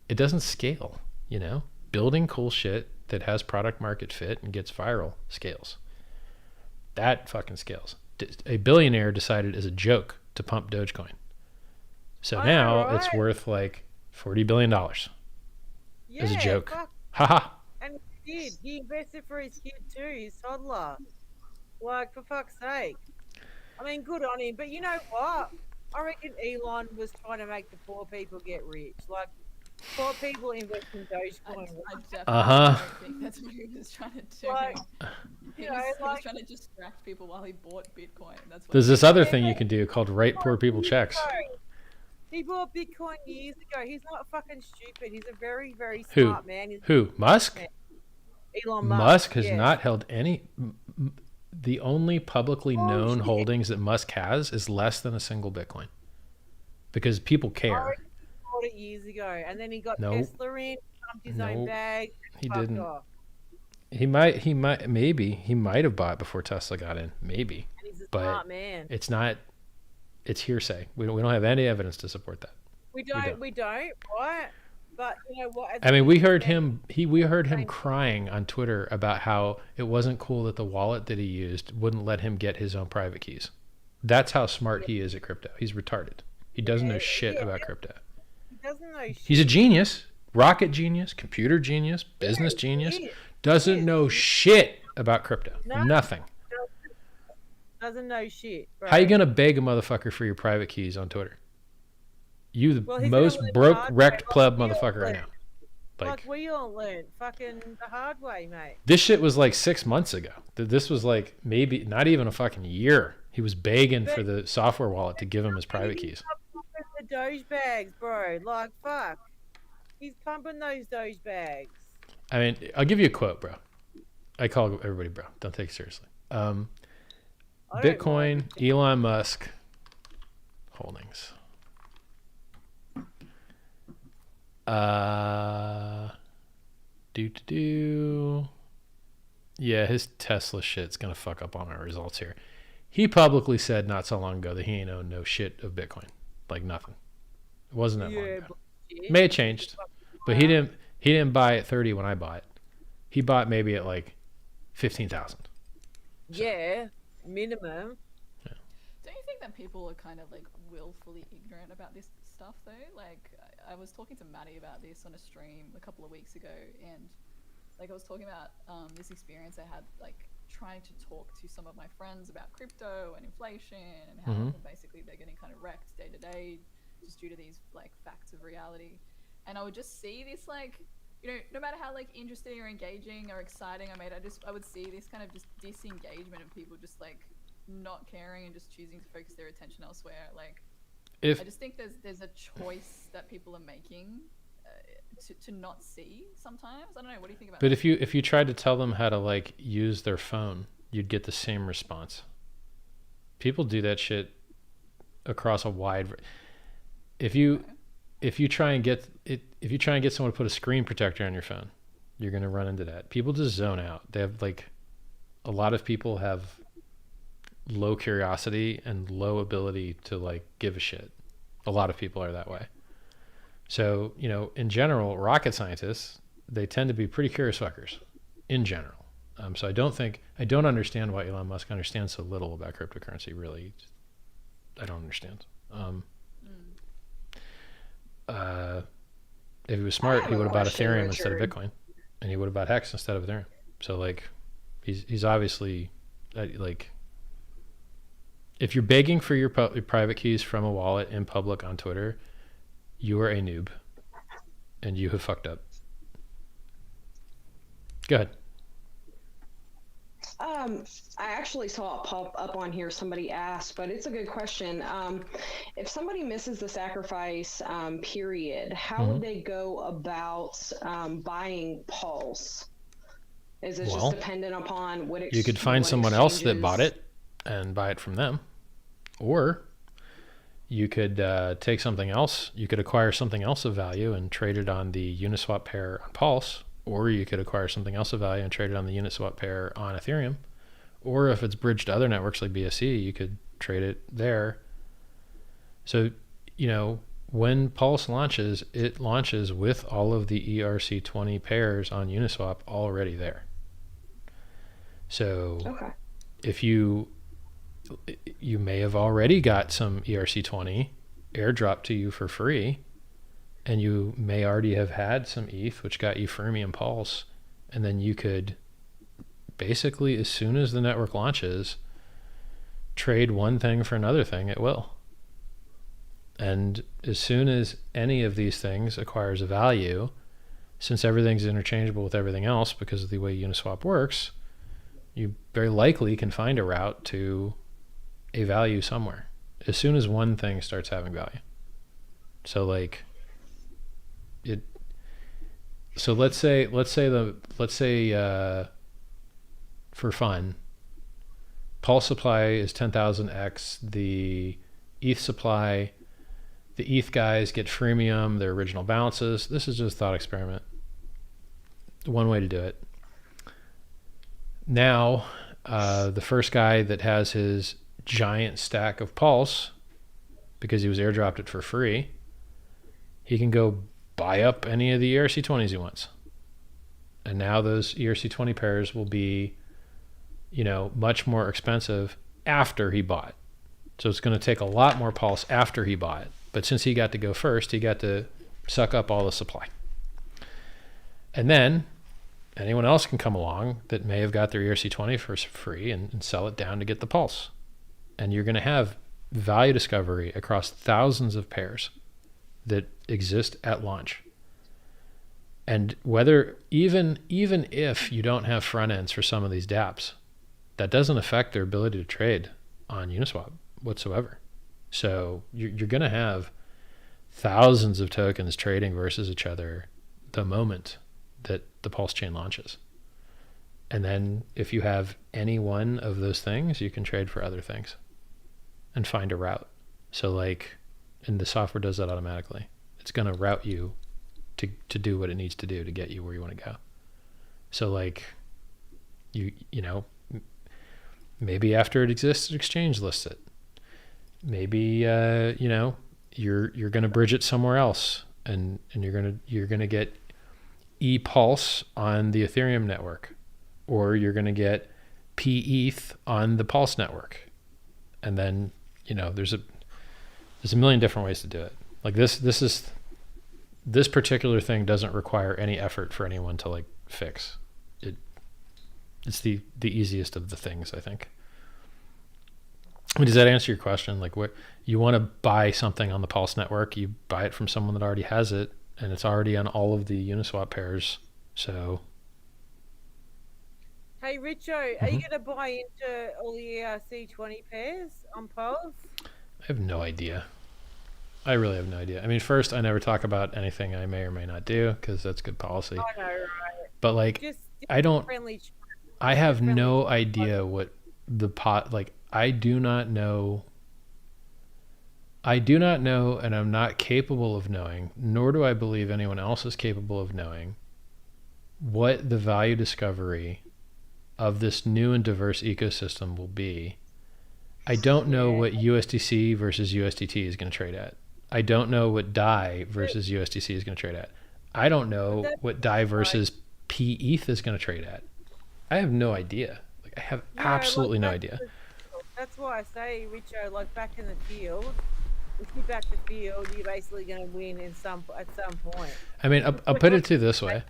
doesn't scale, you know? Building cool shit that has product market fit and gets viral scales. That fucking scales. A billionaire decided as a joke to pump Dogecoin. So now it's worth like $40 billion as a joke. Haha. And he did. He invested for his kid too, his toddler. Like, for fuck's sake. I mean, good on him. But you know what? I reckon Elon was trying to make the poor people get rich. Like, poor people invest in Dogecoin. I think that's what he was trying to do. Like, he was trying to distract people while he bought Bitcoin. That's what There's this other thing you can do called write poor people checks. He bought Bitcoin years ago. He's not fucking stupid. He's a very, very smart man. Who? Musk? Elon Musk has not held any. The only publicly known holdings that Musk has is less than a single Bitcoin, because people care. bought it years ago, and then he got Nope. Tesla in, pumped his own bag. He fucked didn't. off. He might have bought before Tesla got in, maybe. And he's a But smart man. it's not. It's hearsay. We don't have any evidence to support that. We don't, right? But you know what? I mean, we heard him crying on Twitter about how it wasn't cool that the wallet that he used wouldn't let him get his own private keys. That's how smart he is at crypto. He's retarded. He doesn't know shit about crypto. He doesn't know shit. He's a genius, rocket genius, computer genius, business genius. Doesn't know shit about crypto. No. Nothing. Doesn't know shit. Bro. How you gonna beg a motherfucker for your private keys on Twitter? You the Well, he's most gonna learn broke, the hard wrecked way, pleb like we all motherfucker right learned. now. Like we all learned, fucking the hard way, mate. This shit was like 6 months ago. This was like maybe not even a fucking year. He was begging for the software wallet to give him his private keys. The Doge bags, bro. Like, fuck. He's pumping those Doge bags. I mean, I'll give you a quote, bro. I call everybody bro. Don't take it seriously. Bitcoin, Elon Musk holdings. Yeah, his Tesla shit's gonna fuck up on our results here. He publicly said not so long ago that he ain't owned no shit of Bitcoin, like nothing. It wasn't that long ago. May have changed, but he didn't buy at 30 when I bought. He bought maybe at like 15,000. Yeah, minimum. Yeah. Don't you think that people are kind of like willfully ignorant about this stuff though? Like I was talking to Maddie about this on a stream a couple of weeks ago, and like I was talking about this experience I had, like trying to talk to some of my friends about crypto and inflation and how basically they're getting kind of wrecked day to day just due to these like facts of reality. And I would just see this, like, you know, no matter how like interesting or engaging or exciting I would see this kind of just disengagement of people just like not caring and just choosing to focus their attention elsewhere. Like, I just think there's a choice that people are making to not see sometimes. I don't know. What do you think about that? But if you tried to tell them how to like use their phone, you'd get the same response. People do that shit across a wide. If you try and get someone to put a screen protector on your phone, you're gonna run into that. People just zone out. They have like, a lot of people have low curiosity and low ability to like give a shit. A lot of people are that way. So, you know, in general, rocket scientists, they tend to be pretty curious fuckers in general. So I don't understand why Elon Musk understands so little about cryptocurrency, really. I don't understand. If he was smart, he would have bought Ethereum instead of Bitcoin, and he would have bought Hex instead of Ethereum. So like, he's obviously like, if you're begging for your private keys from a wallet in public on Twitter, you are a noob, and you have fucked up. Go ahead. I actually saw it pop up on here. Somebody asked, but it's a good question. If somebody misses the sacrifice period, how would they go about buying Pulse? Is it just dependent upon what you could find someone else that bought it and buy it from them, or you could take something else. You could acquire something else of value and trade it on the Uniswap pair on Pulse, or you could acquire something else of value and trade it on the Uniswap pair on Ethereum. Or if it's bridged to other networks like BSC, you could trade it there. So, you know, when Pulse launches, it launches with all of the ERC20 pairs on Uniswap already there. So if you may have already got some ERC20 airdrop to you for free, and you may already have had some ETH, which got you Fermium Pulse, and then you could basically, as soon as the network launches, trade one thing for another thing at will. And as soon as any of these things acquires a value, since everything's interchangeable with everything else because of the way Uniswap works, you very likely can find a route to a value somewhere as soon as one thing starts having value. So like it, so let's say for fun, Pulse supply is 10,000x the ETH supply. The ETH guys get freemium, their original balances. This is just a thought experiment. One way to do it. Now, the first guy that has his giant stack of Pulse, because he was airdropped it for free, he can go buy up any of the ERC20s he wants. And now those ERC20 pairs will be, much more expensive after he bought. So it's going to take a lot more Pulse after he bought. But since he got to go first, he got to suck up all the supply. And then anyone else can come along that may have got their ERC20 for free and sell it down to get the Pulse. And you're going to have value discovery across thousands of pairs that exist at launch. And whether even if you don't have front ends for some of these dApps, that doesn't affect their ability to trade on Uniswap whatsoever. So you're going to have thousands of tokens trading versus each other the moment that the PulseChain launches. And then if you have any one of those things, you can trade for other things and find a route. So and the software does that automatically. It's going to route you to do what it needs to do to get you where you want to go. So maybe after it exists, exchange lists it. Maybe you're going to bridge it somewhere else, and you're going to get ePulse on the Ethereum network, or you're going to get pETH on the Pulse network, and then there's a million different ways to do it. Like this particular thing doesn't require any effort for anyone to fix it. It's the easiest of the things, I think. Does that answer your question? What you want to buy something on the Pulse network, you buy it from someone that already has it, and it's already on all of the Uniswap pairs. So, hey Richo, are you going to buy into all the ERC20 pairs on Pulse? I have no idea. I really have no idea. I mean, first, I never talk about anything I may or may not do because that's good policy. I know, right? But I have no idea what the I do not know, and I'm not capable of knowing, nor do I believe anyone else is capable of knowing, what the value discovery of this new and diverse ecosystem will be. I don't know what USDC versus USDT is going to trade at. I don't know what DAI versus USDC is going to trade at. I don't know what DAI versus pETH is going to trade at. I have no idea. I have absolutely no idea. That's why I say, Richo, back in the field, if you back the field, you're basically going to win at some point. I mean, I'll put it to you this way: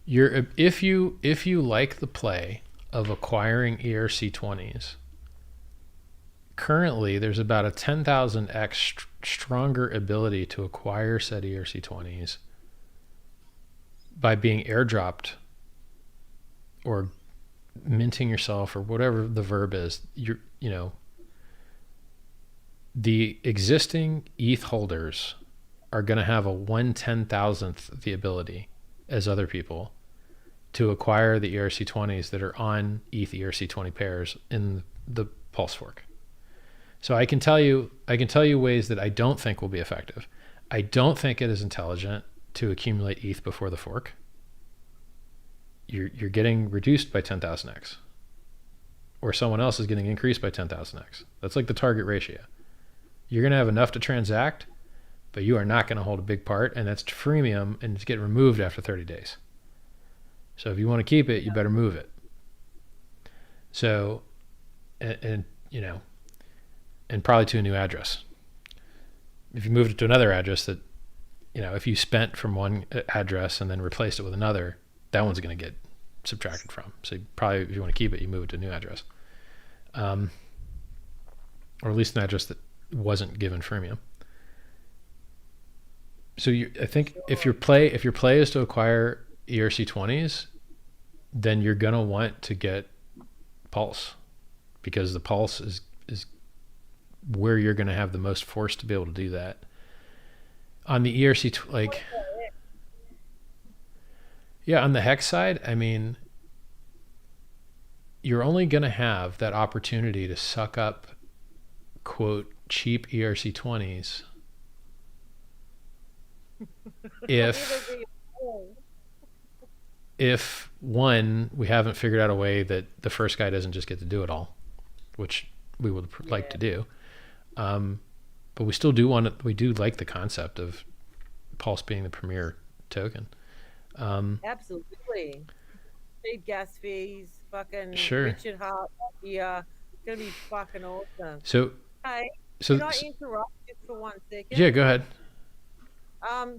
if you like the play of acquiring ERC20s, currently there's about a 10,000x stronger ability to acquire said ERC20s by being airdropped or minting yourself or whatever the verb is. The existing ETH holders are going to have a 1/10,000th the ability as other people to acquire the ERC20s that are on ETH ERC20 pairs in the Pulse fork. So I can tell you ways that I don't think will be effective. I don't think it is intelligent to accumulate ETH before the fork. You're getting reduced by 10,000x, or someone else is getting increased by 10,000x. That's the target ratio. You're going to have enough to transact, but you are not going to hold a big part, and that's freemium, and it's getting removed after 30 days. So if you want to keep it, you better move it. So, and probably to a new address. If you moved it to another address that, if you spent from one address and then replaced it with another, that one's going to get subtracted from. So probably, if you want to keep it, you move it to a new address, or at least an address that wasn't given freemium. So I think if your play is to acquire ERC20s, then you're going to want to get Pulse, because the Pulse is where you're going to have the most force to be able to do that. On the ERC, on the hex side, I mean, you're only going to have that opportunity to suck up, quote, cheap ERC20s if one, we haven't figured out a way that the first guy doesn't just get to do it all, which we would like to do. But we still do we do like the concept of Pulse being the premier token. Absolutely. Cheap gas fees, fucking Sure. Richard Hart here. It's going to be fucking awesome. So, Hey, so can I interrupt just for 1 second? yeah, go ahead.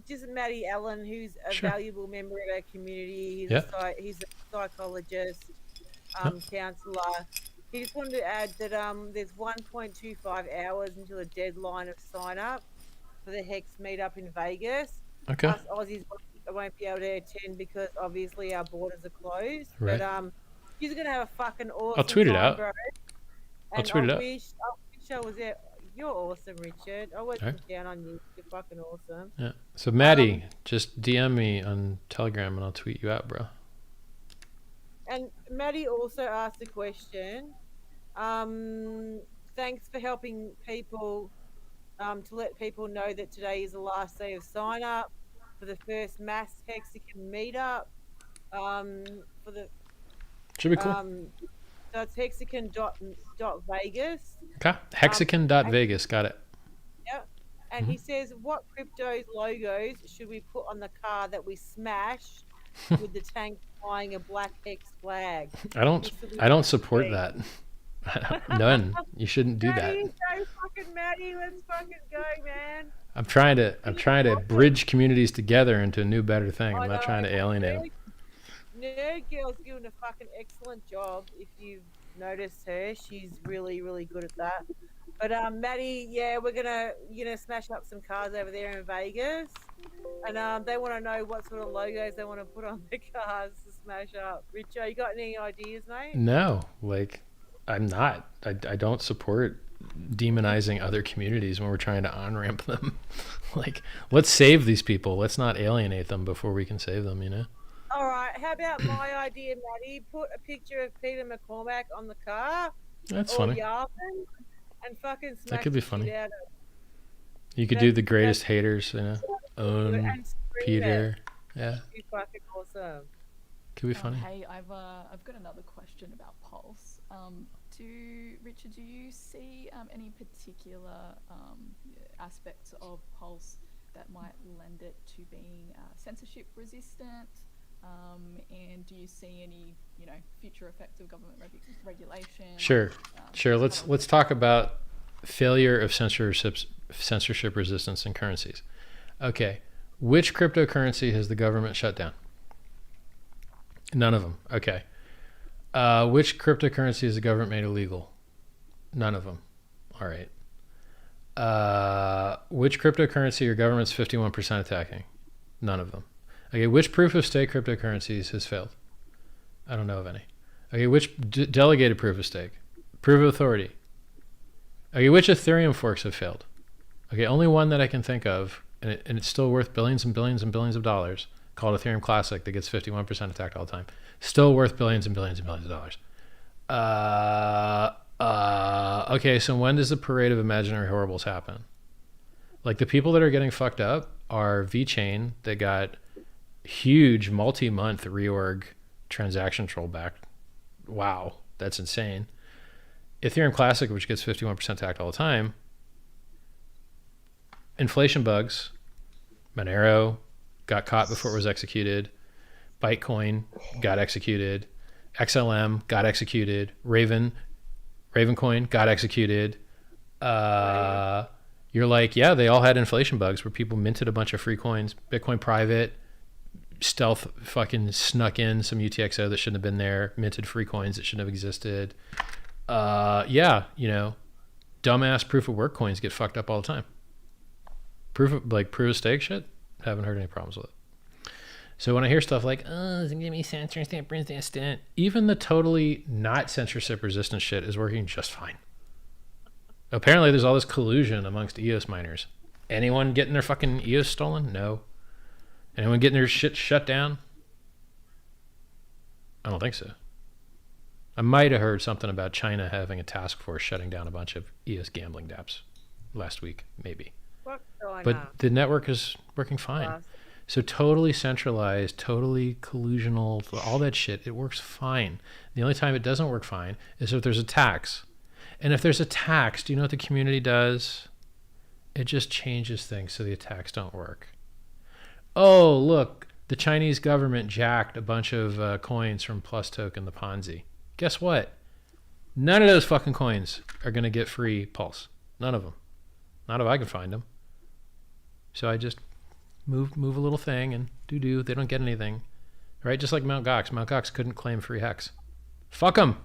Just Maddie Allen, who's a Sure. valuable member of our community. He's a psychologist, counselor. He just wanted to add that there's 1.25 hours until the deadline of sign up for the Hex meetup in Vegas. Okay. Us Aussies won't be able to attend because obviously our borders are closed. Right. But he's gonna have a fucking awesome I'll tweet it time, out. bro. I'll tweet it out. I wish I was there. You're awesome, Richard. I wasn't Alright. down on you. You're fucking awesome. Yeah. So Maddie, just DM me on Telegram and I'll tweet you out, bro. And Maddie also asked a question. Thanks for helping people to let people know that today is the last day of sign up for the first mass Hexagon meetup. For the Should be cool. So it's hexagon.vegas. Okay. Hexagon.vegas. Got it. Yep. And he says, what cryptos logos should we put on the car that we smashed with the tank flying a black hex flag? I don't support that. None. You shouldn't do that. Maddie, go fucking Maddie, let's fucking go, man. I'm trying to bridge communities together into a new, better thing. I'm not trying to alienate. Nerd Girl's doing a fucking excellent job. If you've noticed her, she's really, really good at that. But Maddie, yeah, we're gonna smash up some cars over there in Vegas, and they want to know what sort of logos they want to put on the cars to smash up. Richo, you got any ideas, mate? No, I'm not. I don't support demonizing other communities when we're trying to on-ramp them. Let's save these people. Let's not alienate them before we can save them, All right, how about my idea, Maddie? Put a picture of Peter McCormack on the car. That's or funny. Yarvin, and fucking smash That could be the funny. shit out of You could do the greatest haters, own and scream Peter. it. Yeah, It'd be fucking awesome. could be funny. Hey, I've got another question about Pulse. Richard, do you see any particular aspects of Pulse that might lend it to being censorship resistant? And do you see any, future effects of government regulation? Sure. Let's talk about failure of censorship resistance in currencies. Okay, which cryptocurrency has the government shut down? None of them. Okay. Which cryptocurrency has the government made illegal? None of them. All right. Which cryptocurrency are governments 51% attacking? None of them. Okay, which proof of stake cryptocurrencies has failed? I don't know of any. Okay, which delegated proof of stake? Proof of authority. Okay, which Ethereum forks have failed? Okay, only one that I can think of, and it's still worth billions and billions and billions of dollars, called Ethereum Classic, that gets 51% attacked all the time. Still worth billions and billions and billions of dollars. Okay, so when does the parade of imaginary horribles happen? The people that are getting fucked up are VeChain, that got huge multi-month reorg transaction troll back. Wow, that's insane. Ethereum Classic, which gets 51% attacked all the time. Inflation bugs. Monero got caught before it was executed. Bytecoin got executed. XLM got executed. Ravencoin got executed. You're like, yeah, they all had inflation bugs where people minted a bunch of free coins. Bitcoin private, stealth fucking snuck in some UTXO that shouldn't have been there, minted free coins that shouldn't have existed. Dumbass proof of work coins get fucked up all the time. Proof of stake shit, haven't heard any problems with it. So when I hear stuff like, it's gonna be censorship resistant, even the totally not censorship resistant shit is working just fine. Apparently there's all this collusion amongst EOS miners. Anyone getting their fucking EOS stolen? No. Anyone getting their shit shut down? I don't think so. I might have heard something about China having a task force shutting down a bunch of EOS gambling dApps last week, maybe. What's going on? But the network is working fine. So totally centralized, totally collusional, all that shit, it works fine. The only time it doesn't work fine is if there's a tax. And if there's a tax, do you know what the community does? It just changes things so the attacks don't work. Oh, look, the Chinese government jacked a bunch of coins from Plus Token, the Ponzi. Guess what? None of those fucking coins are going to get free Pulse. None of them. Not if I can find them. So I just move a little thing and do. They don't get anything. Right? Just like Mt. Gox. Mt. Gox couldn't claim free hex. Fuck them.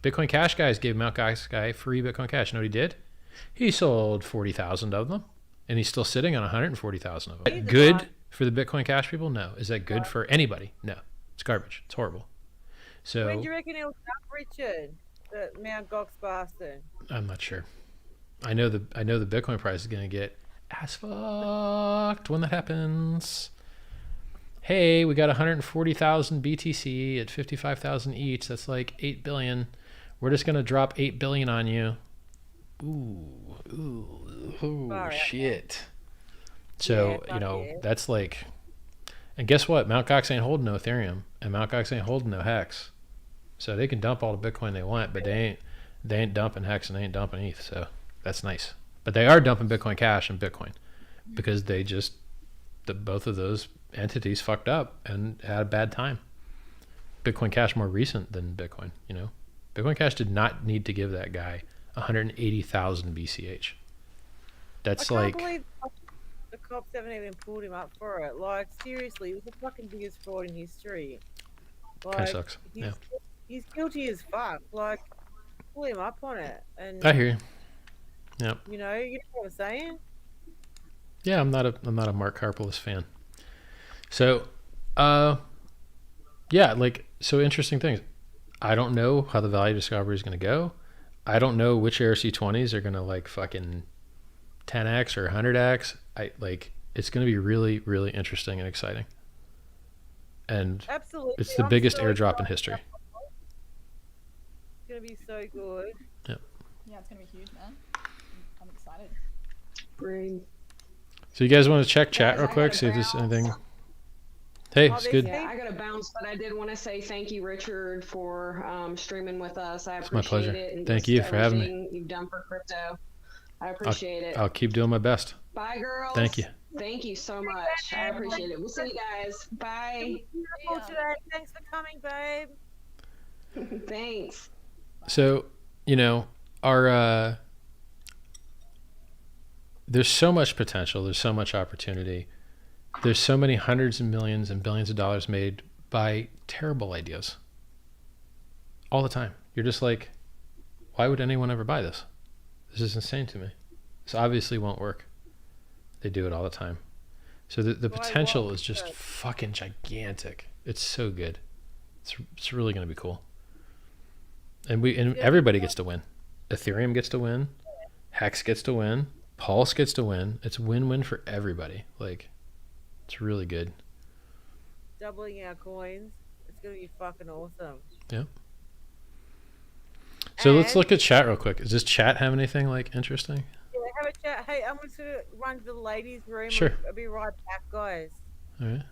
Bitcoin Cash guys gave Mt. Gox guy free Bitcoin Cash. You know what he did? He sold 40,000 of them. And he's still sitting on 140,000 of them. Is that good for the Bitcoin Cash people? No. Is that good for anybody? No. It's garbage. It's horrible. So when do you reckon it'll come, Richard? The Mt. Gox bastard. I'm not sure. I know the Bitcoin price is going to get ass fucked when that happens. Hey, we got 140,000 BTC at 55,000 each. That's like 8 billion. We're just going to drop 8 billion on you. Ooh, shit. So, that's like, and guess what? Mt. Gox ain't holding no Ethereum, and Mt. Gox ain't holding no Hex. So they can dump all the Bitcoin they want, but they ain't dumping Hex and they ain't dumping ETH. So that's nice. But they are dumping Bitcoin Cash and Bitcoin because they just, both of those entities fucked up and had a bad time. Bitcoin Cash more recent than Bitcoin, Bitcoin Cash did not need to give that guy 180,000 BCH. That's I can't believe the cops haven't even pulled him up for it. Like, seriously, it was the fucking biggest fraud in history. Like, kind of sucks. He's guilty as fuck. Like, pull him up on it. And I hear you. Yep. You know what I'm saying? Yeah, I'm not a Mark Karpeles fan. So, so interesting things. I don't know how the value discovery is going to go. I don't know which ERC20s are going to like fucking 10x or 100x. It's going to be really, really interesting and exciting. And absolutely, it's the biggest airdrop in history. It's going to be so good. Yep. Yeah, it's going to be huge, man. I'm excited. Great. So you guys want to check chat real quick, see if there's anything. Hey, it's good. Yeah, I got to bounce, but I did want to say thank you, Richard, for streaming with us. I appreciate my pleasure. it. And thank you for having me. You've done for crypto. I appreciate it. I'll keep doing my best. Bye, girls. Thank you. Thank you so much. I appreciate it. We'll see you guys. Bye. Beautiful today. Thanks for coming, babe. Thanks. So, our there's so much potential. There's so much opportunity. There's so many hundreds of millions and billions of dollars made by terrible ideas. All the time. You're just like, why would anyone ever buy this? This is insane to me. This obviously won't work. They do it all the time. So the potential is just fucking gigantic. It's so good. It's really going to be cool. And everybody gets to win. Ethereum gets to win. Hex gets to win. Pulse gets to win. It's win-win for everybody. It's really good. Doubling our coins. It's going to be fucking awesome. Yeah. So let's look at chat real quick. Does this chat have anything interesting? Yeah, have a chat. Hey, I'm going to run to the ladies' room. Sure. I'll be right back, guys. All right.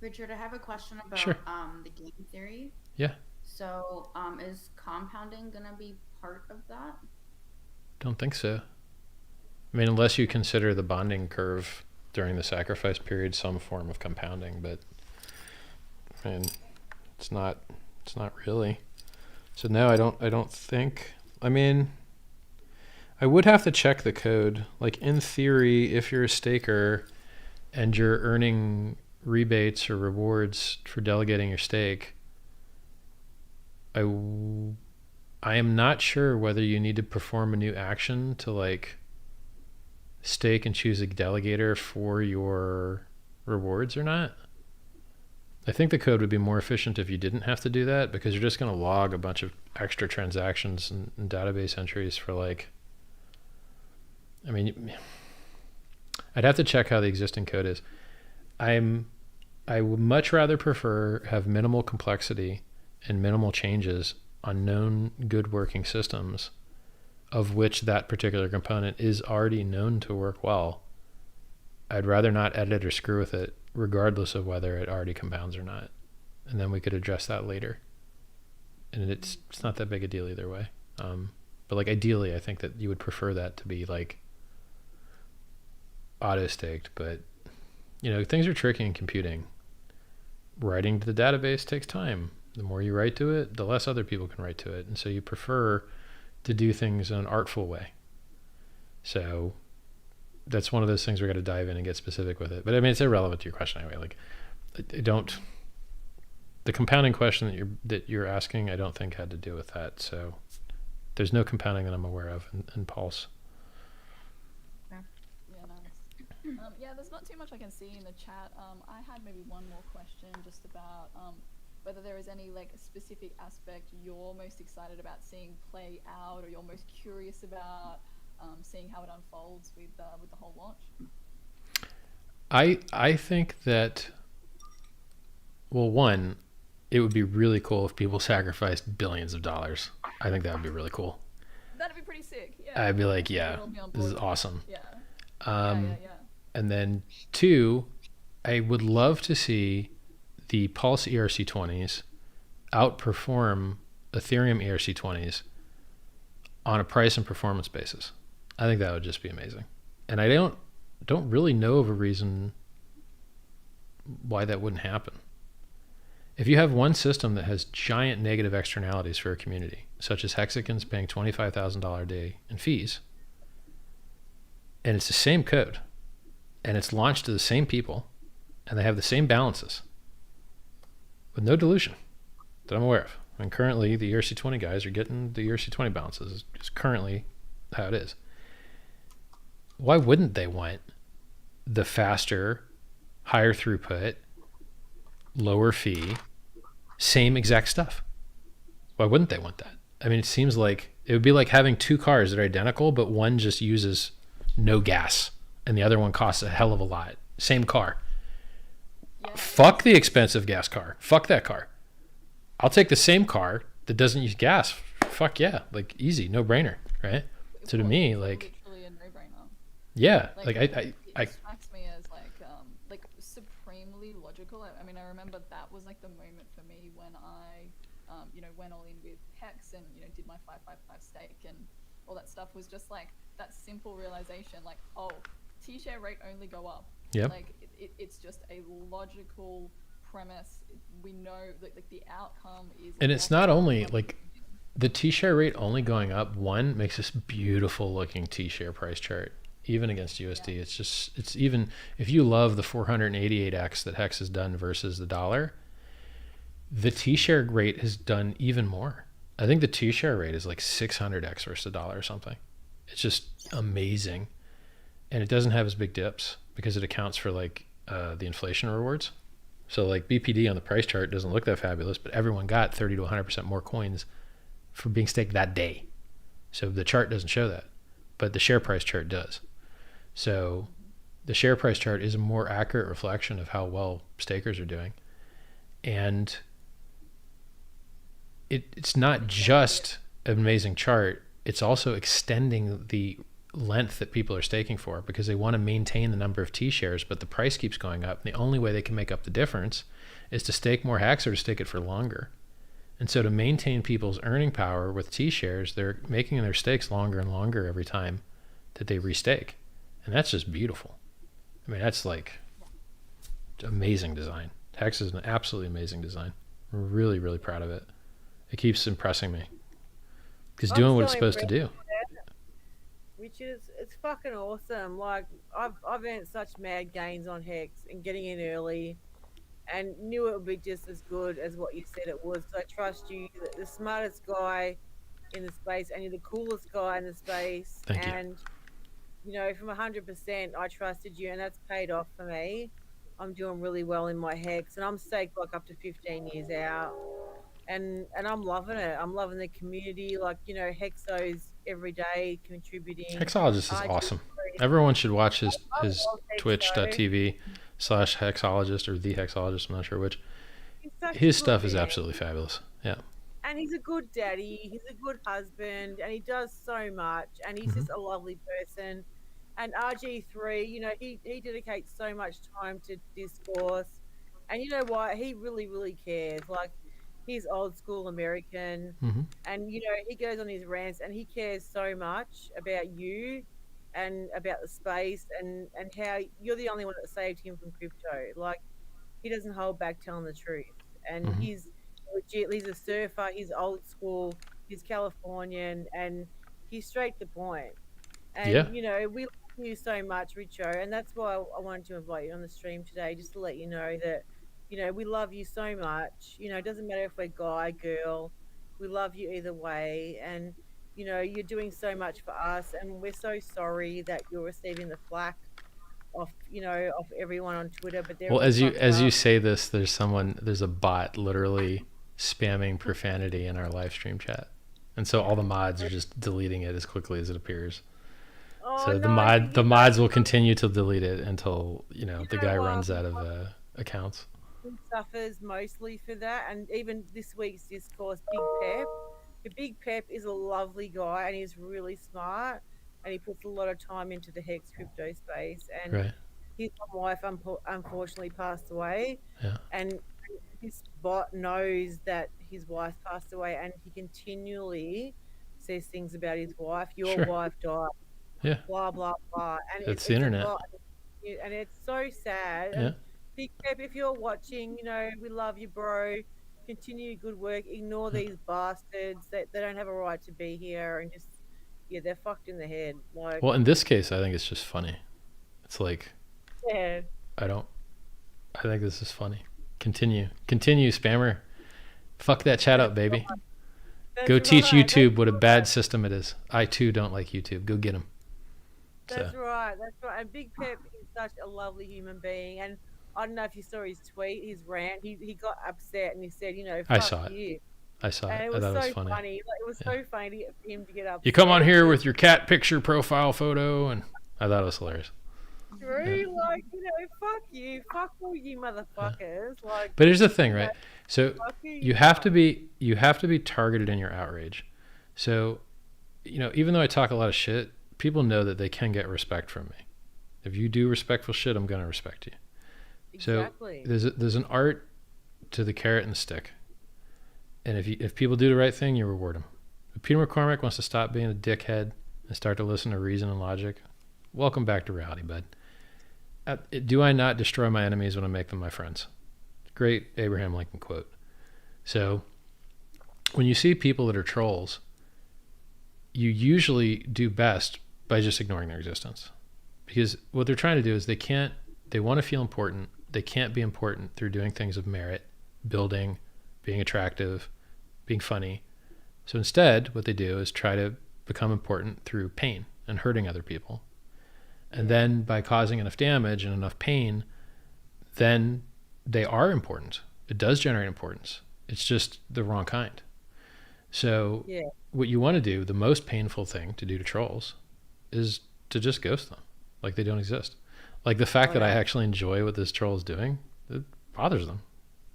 Richard, I have a question about Sure. The game theory. Yeah. So, is compounding gonna be part of that? Don't think so. I mean, unless you consider the bonding curve during the sacrifice period some form of compounding, but I mean, it's not really. So no, I don't think. I mean, I would have to check the code. In theory, if you're a staker and you're earning rebates or rewards for delegating your stake, I am not sure whether you need to perform a new action to stake and choose a delegator for your rewards or not. I think the code would be more efficient if you didn't have to do that, because you're just going to log a bunch of extra transactions and database entries for I mean, I'd have to check how the existing code is. I would much rather prefer have minimal complexity and minimal changes on known good working systems of which that particular component is already known to work well, I'd rather not edit or screw with it, regardless of whether it already compounds or not. And then we could address that later. And it's not that big a deal either way. But like ideally, I think that you would prefer that to be like auto staked, but you know, things are tricky in computing. Writing to the database takes time. The more you write to it, the less other people can write to it. And so you prefer to do things in an artful way. So that's one of those things we're going to dive in and get specific with it. But I mean, it's irrelevant to your question anyway. Like, the compounding question that you're asking, I don't think had to do with that. So there's no compounding that I'm aware of in Pulse. Yeah, nice. Yeah, there's not too much I can see in the chat. I had maybe one more question just about whether there is any like specific aspect you're most excited about seeing play out, or you're most curious about seeing how it unfolds with the whole launch. I think that, well, one, it would be really cool if people sacrificed billions of dollars. I think that would be really cool. That'd be pretty sick. Yeah. I'd be like, yeah, this is awesome. Yeah. And then two, I would love to see the Pulse ERC20s outperform Ethereum ERC20s on a price and performance basis. I think that would just be amazing. And I don't really know of a reason why that wouldn't happen. If you have one system that has giant negative externalities for a community, such as Hexagons paying $25,000 a day in fees, and it's the same code, and it's launched to the same people, and they have the same balances, with no dilution that I'm aware of. And currently, the ERC20 guys are getting the ERC20 balances. It's currently how it is. Why wouldn't they want the faster, higher throughput, lower fee, same exact stuff? Why wouldn't they want that? I mean, it seems like it would be like having two cars that are identical, but one just uses no gas and the other one costs a hell of a lot. Same car. Yeah. Fuck the expensive gas car. Fuck that car. I'll take the same car that doesn't use gas. Fuck yeah. Like easy, no brainer, right? So to me, like, literally a no-brainer. Yeah. It strikes me as like supremely logical. I mean, I remember that was like the moment for me when I, went all in with Hex and, did my 555 stake and all that stuff. Was just like that simple realization, like, oh, T-share rate only go up. Yeah. Like it's just a logical premise. We know that like the outcome is. And it's not only like the T-share rate only going up. One makes this beautiful looking T-share price chart, even against USD. Yeah. It's even if you love the 488x that Hex has done versus the dollar, the T-share rate has done even more. I think the T-share rate is like 600x versus the dollar or something. It's just amazing. And it doesn't have as big dips because it accounts for like the inflation rewards. So like BPD on the price chart doesn't look that fabulous, but everyone got 30 to 100% more coins for being staked that day. So the chart doesn't show that, but the share price chart does. So the share price chart is a more accurate reflection of how well stakers are doing. And it's not just an amazing chart, it's also extending the length that people are staking for because they want to maintain the number of T-shares, but the price keeps going up. And the only way they can make up the difference is to stake more Hex or to stake it for longer. And so to maintain people's earning power with T-shares, they're making their stakes longer and longer every time that they restake. And that's just beautiful. I mean, that's like amazing design. Hex is an absolutely amazing design. I'm really, really proud of it. It keeps impressing me. Because doing what it's supposed to do. Which is, it's fucking awesome. Like, I've earned such mad gains on Hex and getting in early and knew it would be just as good as what you said it was. So I trust you, the smartest guy in the space, and you're the coolest guy in the space. Thank you. And, from 100%, I trusted you, and that's paid off for me. I'm doing really well in my Hex, and I'm staked like up to 15 years out. And I'm loving it. I'm loving the community. Like, Hexos every day contributing. Hexologist is awesome. Everyone should watch his twitch.tv/hexologist or the hexologist. I'm not sure which. His stuff is absolutely fabulous. Yeah. and he's a good daddy. He's a good husband, and he does so much. And he's just a lovely person. And RG3, you know, he dedicates so much time to discourse. And you know what? He really, really cares. Like, he's old school American. And, you know, he goes on his rants and he cares so much about you and about the space and how you're the only one that saved him from crypto. Like, he doesn't hold back telling the truth. And he's legit, he's a surfer, he's old school, he's Californian, and he's straight to the point. And, you know, we love you so much, Richo, and that's why I wanted to invite you on the stream today, just to let you know that, you know, we love you so much. You know, it doesn't matter if we're guy, girl, we love you either way. And, you know, you're doing so much for us, and we're so sorry that you're receiving the flack off, you know, off everyone on Twitter. But well, as you say this, there's a bot literally spamming profanity in our live stream chat, and so all the mods are just deleting it as quickly as it appears. So the mods will continue to delete it until, you know, the guy runs out of accounts. He suffers mostly for that, and even this week's discourse, Big Pep is a lovely guy, and he's really smart, and he puts a lot of time into the Hex crypto space. And his wife unfortunately passed away, and this bot knows that his wife passed away, and he continually says things about his wife. Your wife died. Blah blah blah. And it's the internet, and it's so sad. And Big Pep, if you're watching, you know, we love you, bro. Continue good work. Ignore these bastards. They don't have a right to be here, and just they're fucked in the head. Like, well, in this case, I think it's just funny. It's like, I think this is funny. Continue, spammer. Fuck that chat up, baby. Go teach YouTube what a bad system it is. I too don't like YouTube. Go get him. That's right. And Big Pep is such a lovely human being. And I don't know if you saw his tweet, his rant. He got upset and he said, you know, fuck I saw you. I saw and it. it was I thought so it was funny. Like, it was so funny for him to get upset. You come on here with your cat picture profile photo, and I thought it was hilarious. True, like, you know, fuck you, fuck all you motherfuckers. Like, but here's the thing, right? So you have to be targeted in your outrage. So, you know, even though I talk a lot of shit, people know that they can get respect from me. If you do respectful shit, I'm gonna respect you. Exactly. So there's an art to the carrot and the stick, and if people do the right thing, you reward them. If Peter McCormick wants to stop being a dickhead and start to listen to reason and logic, welcome back to reality, bud. Do I not destroy my enemies when I make them my friends? Great Abraham Lincoln quote. So when you see people that are trolls, you usually do best by just ignoring their existence, because what they're trying to do is they want to feel important. They can't be important through doing things of merit, building, being attractive, being funny. So instead, what they do is try to become important through pain and hurting other people. And then by causing enough damage and enough pain, then they are important. It does generate importance. It's just the wrong kind. So what you want to do, the most painful thing to do to trolls, is to just ghost them, like they don't exist. Like the fact that I actually enjoy what this troll is doing, it bothers them,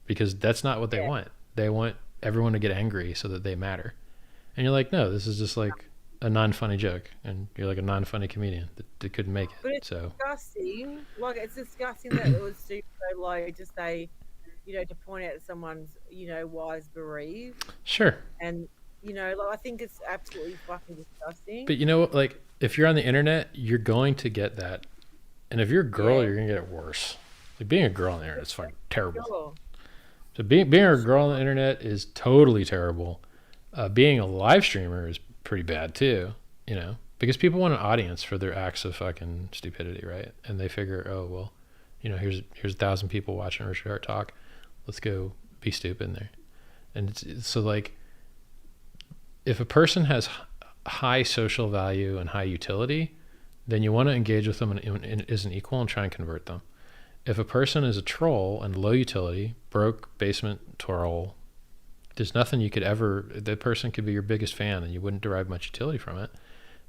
because that's not what they want. They want everyone to get angry so that they matter. And you're like, no, this is just like a non-funny joke, and you're like a non-funny comedian that couldn't make it. But it's disgusting. Like, it's disgusting that it was super low to say, you know, to point out someone's, you know, wise bereaved. Sure. And, you know, like, I think it's absolutely fucking disgusting. But you know what? Like, if you're on the internet, you're going to get that. And if you're a girl, you're going to get it worse. Like, being a girl on the internet is fucking terrible. Sure. So being a girl on the internet is totally terrible. Being a live streamer is pretty bad too, you know, because people want an audience for their acts of fucking stupidity, right? And they figure, oh, well, you know, here's 1,000 people watching Richard Hart talk. Let's go be stupid in there. And it's so, like, if a person has high social value and high utility, then you want to engage with them and is an equal and try and convert them. If a person is a troll and low utility, broke, basement, troll, there's nothing you could ever, that person could be your biggest fan and you wouldn't derive much utility from it.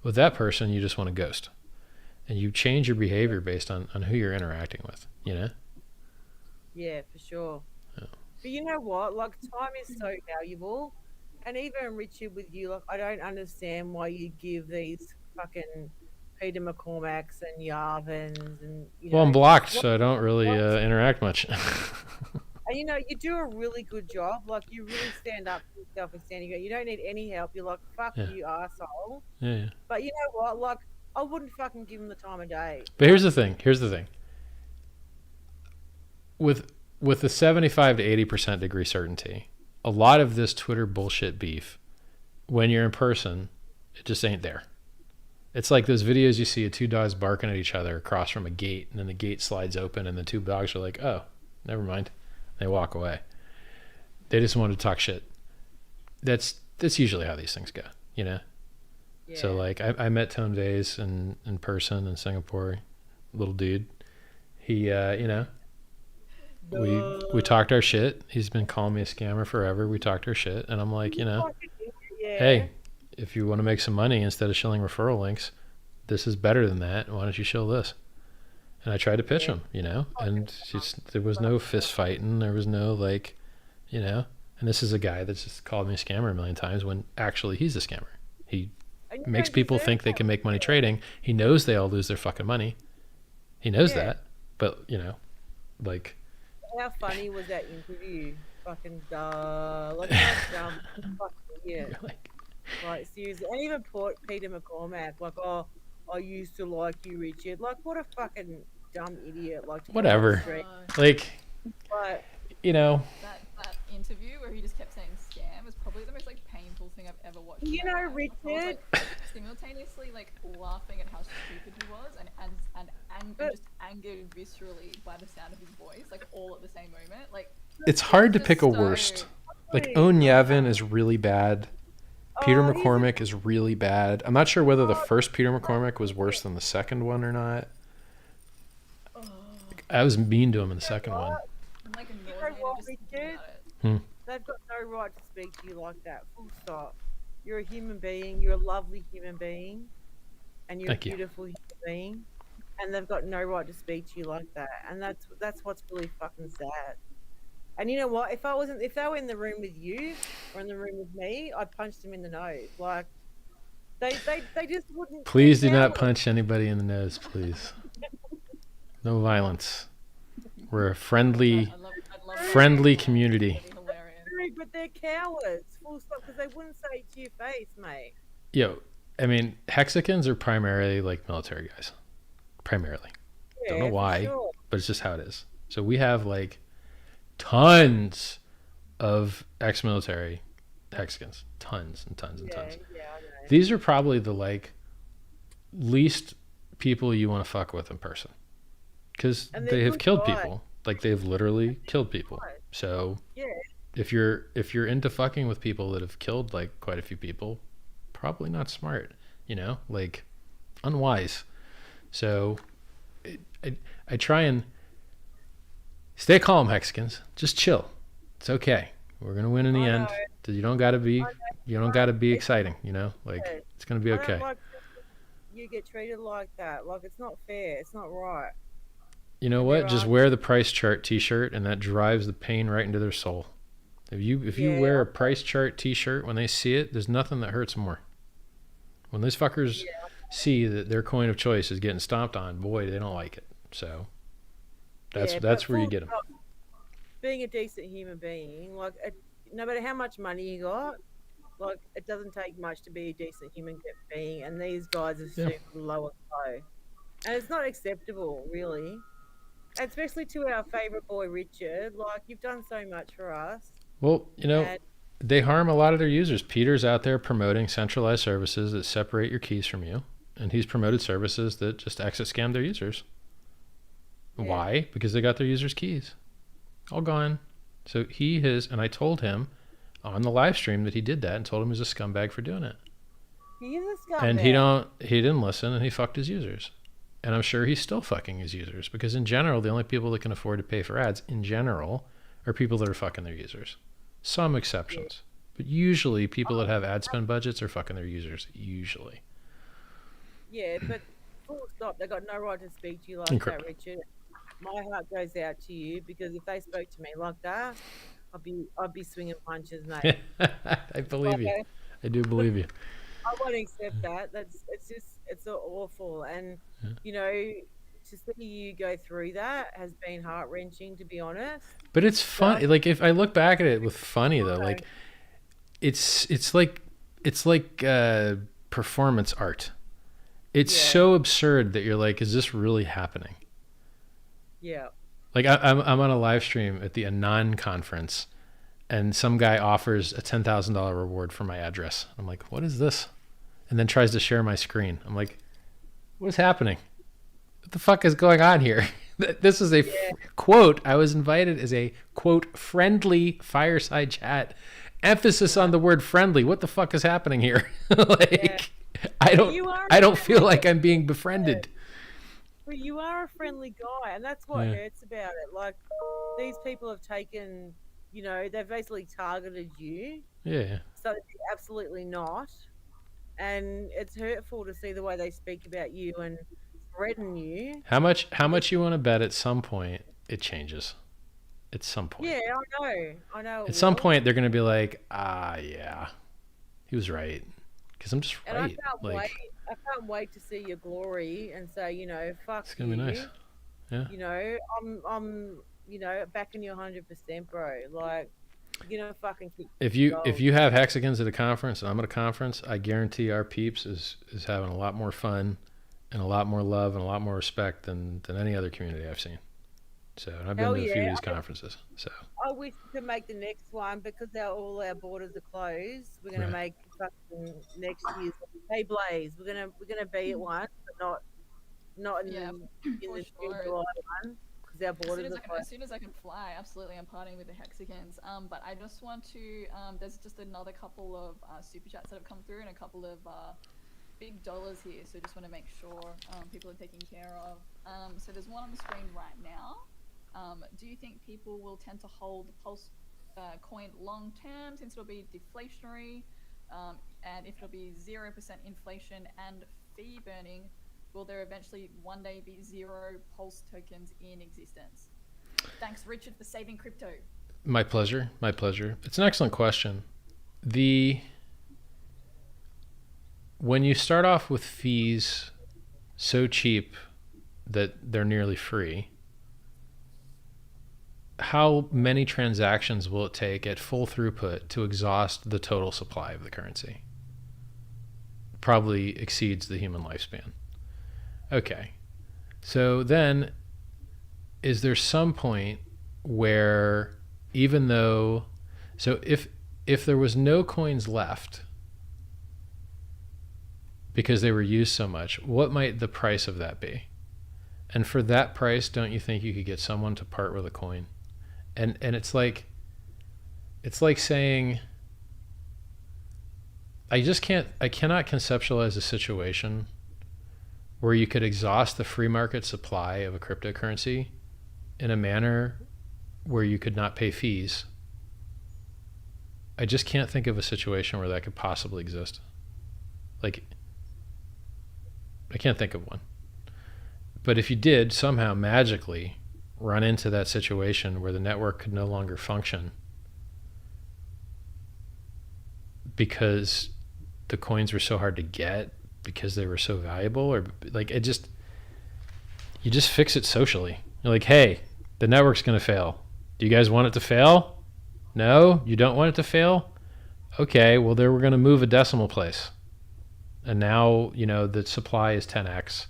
With that person, you just want to ghost. And you change your behavior based on who you're interacting with, you know? Yeah, for sure. Yeah. But you know what? Like, time is so valuable. and even Richard with you, like, I don't understand why you give these fucking Peter McCormacks and Yarvins and, you know. Well, I'm blocked, so I don't really interact much. And, you know, you do a really good job. Like, you really stand up for yourself and standing up. You don't need any help. You're like, fuck you, arsehole. Yeah. But you know what? Like, I wouldn't fucking give him the time of day. But here's the thing. With the 75 to 80% degree certainty, a lot of this Twitter bullshit beef, when you're in person, it just ain't there. It's like those videos you see of two dogs barking at each other across from a gate, and then the gate slides open, and the two dogs are like, oh, never mind. They walk away. They just want to talk shit. That's usually how these things go, you know? Yeah. So, like, I met Tone Vase in person in Singapore. Little dude. He, you know, we talked our shit. He's been calling me a scammer forever. We talked our shit. And I'm like, you know, hey, if you want to make some money instead of shilling referral links, this is better than that. Why don't you shill this? And I tried to pitch him, you know, and there was no fist fighting. There was no, like, you know, and this is a guy that's just called me a scammer a million times when actually he's a scammer. He makes people think they can make money trading. He knows they all lose their fucking money. He knows that, but, you know, like. How funny was that interview? Fucking like how dumb. Fucking yeah. Like seriously, and even Peter McCormack, like, oh, I used to like you, Richard. Like, what a fucking dumb idiot. Like, whatever. Like, you know. That interview where he just kept saying scam was probably the most like painful thing I've ever watched. You know, Richard. I was, like, simultaneously like laughing at how stupid he was and just angered viscerally by the sound of his voice, like all at the same moment. Like, it's hard to pick a worst. Like, Owen Yavin is really bad. Peter McCormack is really bad. I'm not sure whether the first Peter McCormack was worse than the second one or not. I was mean to him in the second one. I'm like you know what, Richard? They've got no right to speak to you like that. Full stop. You're a human being. You're a lovely human being. And you're a beautiful human being. And they've got no right to speak to you like that. And that's what's really fucking sad. And you know what? If they were in the room with you or in the room with me, I'd punch them in the nose. Like, they just wouldn't. Please do not punch anybody in the nose, please. No violence. We're a friendly community. But they're cowards, full stop, because they wouldn't say it to your face, mate. Yo, I mean, Hexicans are primarily like military guys. Primarily. Don't know why, but it's just how it is. So we have like tons of ex-military Hexicans. Tons and tons and tons. Yeah, these are probably the like least people you want to fuck with in person. Because they have killed people. Like, they've literally killed people. So if you're into fucking with people that have killed like quite a few people, probably not smart, you know, like unwise. So I try and stay calm, Hexicans. Just chill. It's okay. We're gonna win in the end. You don't gotta be exciting, you know. Like, it's gonna be okay. Like you get treated like that. Like, it's not fair. It's not right. You know what? Just wear the price chart T-shirt, and that drives the pain right into their soul. If you wear a price chart T-shirt, when they see it, there's nothing that hurts more. When those fuckers see that their coin of choice is getting stomped on, boy, they don't like it. So that's where you get them. Being a decent human being, like, no matter how much money you got, like, it doesn't take much to be a decent human being, and these guys are super low and low, and it's not acceptable, really. Especially to our favorite boy Richard. Like, you've done so much for us. Well, you know, they harm a lot of their users. Peter's out there promoting centralized services that separate your keys from you, and he's promoted services that just exit scam their users. Why? Because they got their users' keys all gone. So and I told him on the live stream that he did that, and told him he was a scumbag for doing it. He is a scumbag. And he didn't listen, and he fucked his users. And I'm sure he's still fucking his users, because in general, the only people that can afford to pay for ads in general are people that are fucking their users. Some exceptions, but usually people that have ad spend budgets are fucking their users, usually. Yeah, but full stop. They got no right to speak to you like that, Richard. My heart goes out to you, because if they spoke to me like that, I'd be swinging punches, mate. I believe you. I do believe you. I won't accept that. It's awful. And, you know, to see you go through that has been heart-wrenching, to be honest. But it's fun. Like, if I look back at it with funny though, like it's like performance art. It's so absurd that you're like, is this really happening? Yeah. Like I'm on a live stream at the Anon conference, and some guy offers a $10,000 reward for my address. I'm like, what is this? And then tries to share my screen. I'm like, what is happening? What the fuck is going on here? This is a quote. I was invited as a quote friendly fireside chat. Emphasis on the word friendly. What the fuck is happening here? Like, I don't feel like I'm being befriended. But you are a friendly guy, and that's what hurts about it. Like, these people have taken, you know, they've basically targeted you. Yeah. So absolutely not. And it's hurtful to see the way they speak about you and threaten you. How much you want to bet at some point it changes? At some point. Yeah, I know. At some point they're going to be like, yeah, he was right. Because I'm just and right. I can't wait to see your glory and say, you know, fuck it's going to be nice. Yeah. You know, I'm you know, backing you 100%, bro. Like, you're gonna fucking keep if you have hexagons at a conference and I'm at a conference, I guarantee our peeps is having a lot more fun and a lot more love and a lot more respect than any other community I've seen. So, and I've been to a few of these conferences. So I wish we could make the next one because all our borders are closed. We're gonna make fucking next year's. Hey Blaze, we're gonna be at one, but not in the July one. Our borders as soon as I can fly, absolutely, I'm partying with the hexagons. But I just want to, there's just another couple of super chats that have come through and a couple of big dollars here, so just want to make sure people are taken care of. So there's one on the screen right now. Do you think people will tend to hold the Pulse coin long term since it'll be deflationary? And if it'll be 0% inflation and fee burning, will there eventually one day be 0 Pulse tokens in existence? Thanks, Richard, for saving crypto. My pleasure. My pleasure. It's an excellent question. When you start off with fees so cheap that they're nearly free, how many transactions will it take at full throughput to exhaust the total supply of the currency? Probably exceeds the human lifespan. Okay, so then is there some point where even though, so if there was no coins left because they were used so much, what might the price of that be? And for that price, don't you think you could get someone to part with a coin? And it's like saying, I cannot conceptualize a situation where you could exhaust the free market supply of a cryptocurrency in a manner where you could not pay fees. I just can't think of a situation where that could possibly exist. Like, I can't think of one. But if you did somehow magically run into that situation where the network could no longer function because the coins were so hard to get, because they were so valuable, or like you just fix it socially. You're like, hey, the network's going to fail. Do you guys want it to fail? No, you don't want it to fail? Okay, well, we're going to move a decimal place. And now, you know, the supply is 10x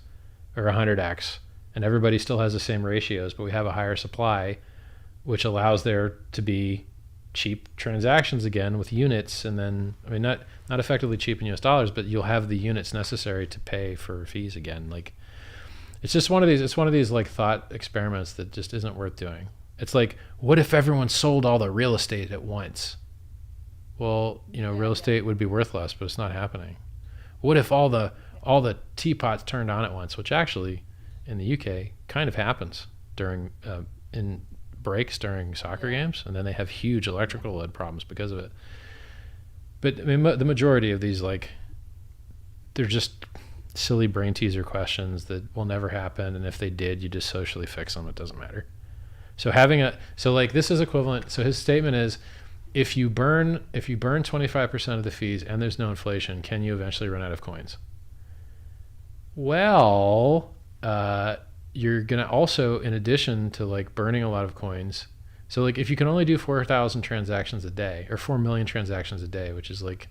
or 100x, and everybody still has the same ratios, but we have a higher supply, which allows there to be cheap transactions again with units. And then, I mean, not effectively cheap in US dollars, but you'll have the units necessary to pay for fees again. Like, it's just one of these like thought experiments that just isn't worth doing. It's like, what if everyone sold all the real estate at once? Well, you know, real estate would be worth less, but it's not happening. What if all the teapots turned on at once, which actually in the UK kind of happens during in breaks during soccer games, and then they have huge electrical load problems because of it. But I mean, the majority of these, like, they're just silly brain teaser questions that will never happen, and if they did, you just socially fix them. It doesn't matter. So like this is equivalent. So his statement is, if you burn 25% of the fees and there's no inflation, can you eventually run out of coins? Well, you're gonna also, in addition to like burning a lot of coins, so like if you can only do 4,000 transactions a day or 4 million transactions a day, which is like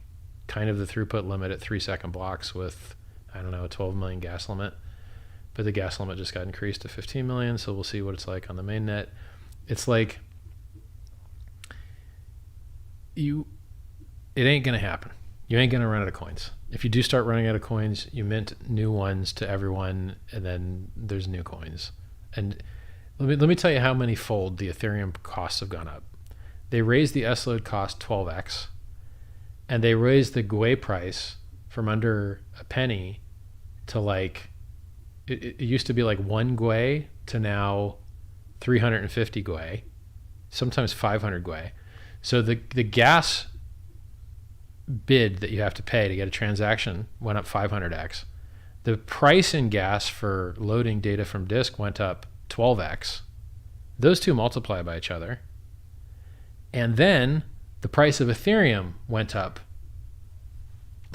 kind of the throughput limit at 3-second blocks with, I don't know, a 12 million gas limit, but the gas limit just got increased to 15 million. So we'll see what it's like on the main net. It's like, it ain't gonna happen. You ain't gonna run out of coins. If you do start running out of coins, you mint new ones to everyone, and then there's new coins. And let me tell you how many fold the Ethereum costs have gone up. They raised the S-load cost 12x, and they raised the GUI price from under a penny to like, it used to be like 1 GUI to now 350 GUI, sometimes 500 GUI. So the gas bid that you have to pay to get a transaction went up 500x. The price in gas for loading data from disk went up 12x. Those two multiply by each other. And then the price of Ethereum went up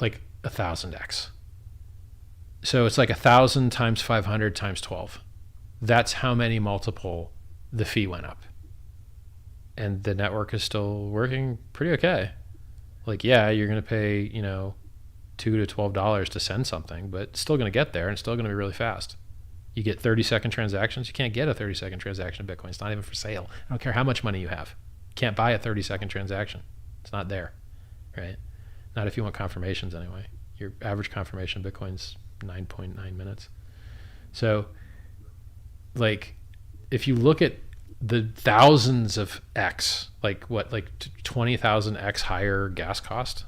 like 1,000x. So it's like 1,000 times 500 times 12. That's how many multiple the fee went up. And the network is still working pretty okay. Like, yeah, you're going to pay, you know, $2 to $12 to send something, but it's still going to get there and it's still going to be really fast. You get 30-second transactions. You can't get a 30-second transaction in Bitcoin. It's not even for sale. I don't care how much money you have. You can't buy a 30-second transaction. It's not there, right? Not if you want confirmations anyway. Your average confirmation in Bitcoin's 9.9 minutes. So, like, if you look at the thousands of X, like what, like 20,000 X higher gas cost,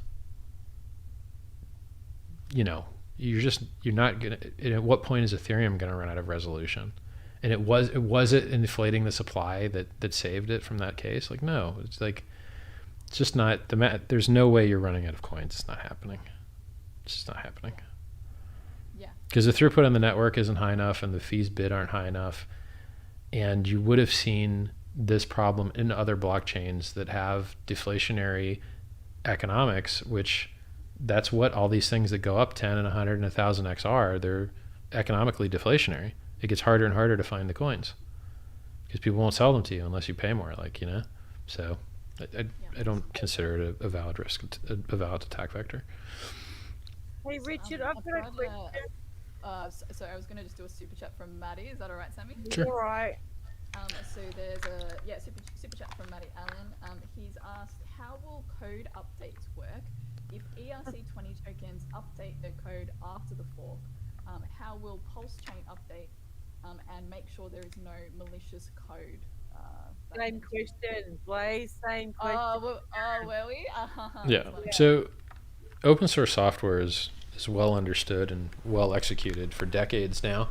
you know, you're not gonna, at what point is Ethereum gonna run out of resolution? And was it inflating the supply that saved it from that case? Like, no, it's like, it's just not, there's no way you're running out of coins. It's not happening. It's just not happening. Yeah. Because the throughput on the network isn't high enough and the fees bid aren't high enough. And you would have seen this problem in other blockchains that have deflationary economics, which that's what all these things that go up 10 and 100 and 1,000x are. They're economically deflationary. It gets harder and harder to find the coins because people won't sell them to you unless you pay more, like, you know. So I don't consider it a valid risk, a valid attack vector. Hey, Richard, I've got a question. So I was going to just do a super chat from Maddie. Is that all right, Sammy? Sure. All right. So there's a super chat from Maddie Allen. He's asked, how will code updates work if ERC20 tokens update their code after the fork? How will PulseChain update and make sure there is no malicious code? Same question, Blaze. Same question. Were we? Yeah. So open source software is well understood and well executed for decades now.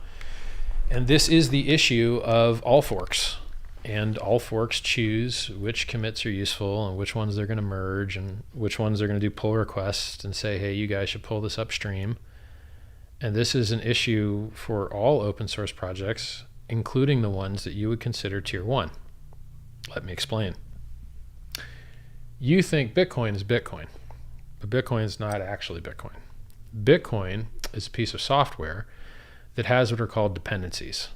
And this is the issue of all forks. And all forks choose which commits are useful and which ones they're going to merge and which ones they're going to do pull requests and say, hey, you guys should pull this upstream. And this is an issue for all open source projects, including the ones that you would consider tier 1. Let me explain. You think Bitcoin is Bitcoin, but Bitcoin is not actually Bitcoin. Bitcoin is a piece of software that has what are called dependencies.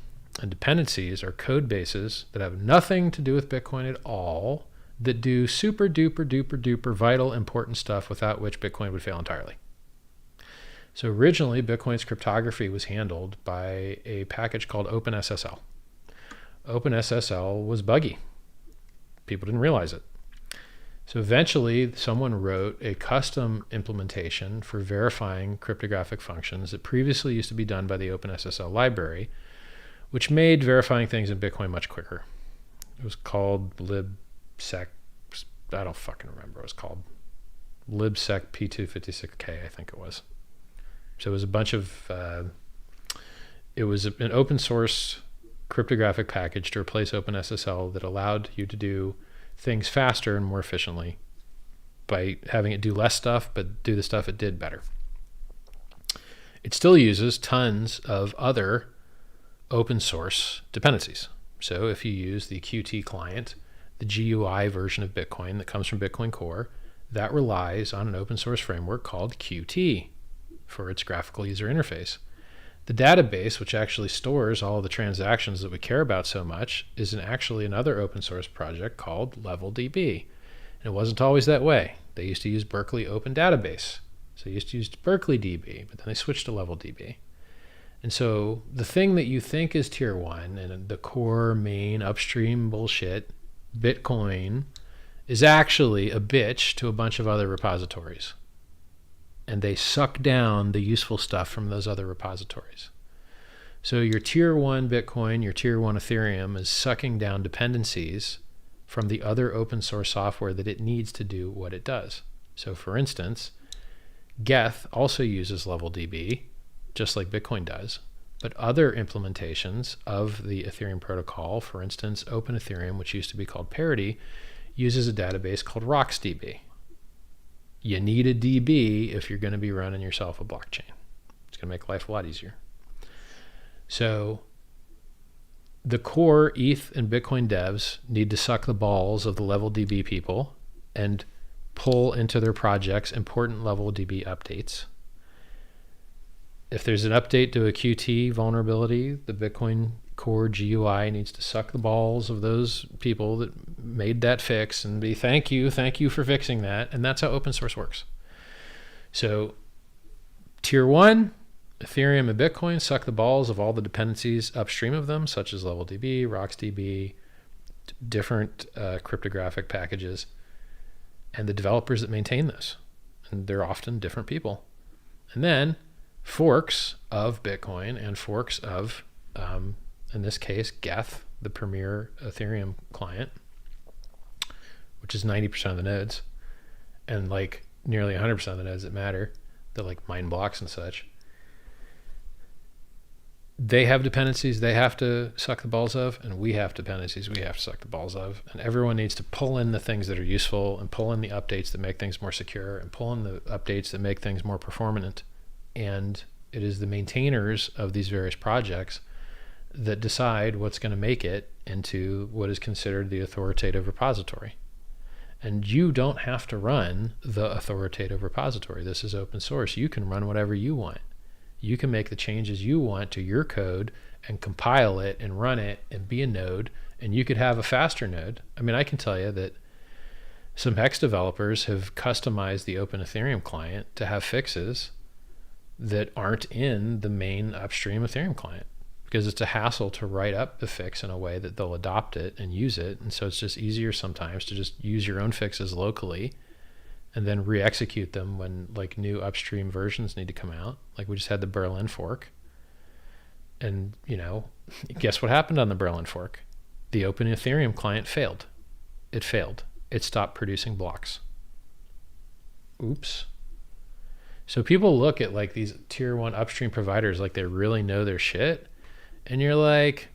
And dependencies are code bases that have nothing to do with Bitcoin at all, that do super duper duper duper vital important stuff without which Bitcoin would fail entirely. So originally, Bitcoin's cryptography was handled by a package called OpenSSL. OpenSSL was buggy. People didn't realize it. So eventually, someone wrote a custom implementation for verifying cryptographic functions that previously used to be done by the OpenSSL library, which made verifying things in Bitcoin much quicker. It was called libsec, I don't fucking remember what it was called. Libsec P256K, I think it was. So it was a bunch of, it was an open source cryptographic package to replace OpenSSL that allowed you to do things faster and more efficiently by having it do less stuff, but do the stuff it did better. It still uses tons of other open source dependencies. So if you use the Qt client, the GUI version of Bitcoin that comes from Bitcoin Core, that relies on an open source framework called Qt for its graphical user interface. The database, which actually stores all the transactions that we care about so much, is actually another open source project called LevelDB. And it wasn't always that way. They used to use Berkeley Open Database. So they used to use Berkeley DB, but then they switched to LevelDB. And so the thing that you think is tier one and the core main upstream bullshit, Bitcoin, is actually a bitch to a bunch of other repositories. And they suck down the useful stuff from those other repositories. So your tier one Bitcoin, your tier one Ethereum is sucking down dependencies from the other open source software that it needs to do what it does. So for instance, Geth also uses LevelDB, just like Bitcoin does, but other implementations of the Ethereum protocol, for instance, Open Ethereum, which used to be called Parity, uses a database called RocksDB. You need a DB if you're going to be running yourself a blockchain. It's going to make life a lot easier. So the core ETH and Bitcoin devs need to suck the balls of the LevelDB people and pull into their projects important LevelDB updates. If there's an update to a Qt vulnerability, the Bitcoin Core GUI needs to suck the balls of those people that made that fix and be thank you for fixing that. And that's how open source works. So tier one, Ethereum and Bitcoin suck the balls of all the dependencies upstream of them, such as LevelDB, RocksDB, different cryptographic packages, and the developers that maintain this. And they're often different people. And then forks of Bitcoin and forks of, in this case, Geth, the premier Ethereum client, which is 90% of the nodes, and like nearly 100% of the nodes that matter, that like mine blocks and such. They have dependencies they have to suck the balls of, and we have dependencies we have to suck the balls of. And everyone needs to pull in the things that are useful and pull in the updates that make things more secure and pull in the updates that make things more performant. And it is the maintainers of these various projects that decide what's going to make it into what is considered the authoritative repository. And you don't have to run the authoritative repository. This is open source. You can run whatever you want. You can make the changes you want to your code and compile it and run it and be a node, and you could have a faster node. I mean, I can tell you that some Hex developers have customized the Open Ethereum client to have fixes that aren't in the main upstream Ethereum client because it's a hassle to write up the fix in a way that they'll adopt it and use it. And so it's just easier sometimes to just use your own fixes locally and then re-execute them when like new upstream versions need to come out. Like we just had the Berlin fork. And, you know, guess what happened on the Berlin fork? The Open Ethereum client failed. It failed. It stopped producing blocks. Oops. So people look at like these tier one upstream providers like they really know their shit. And you're like,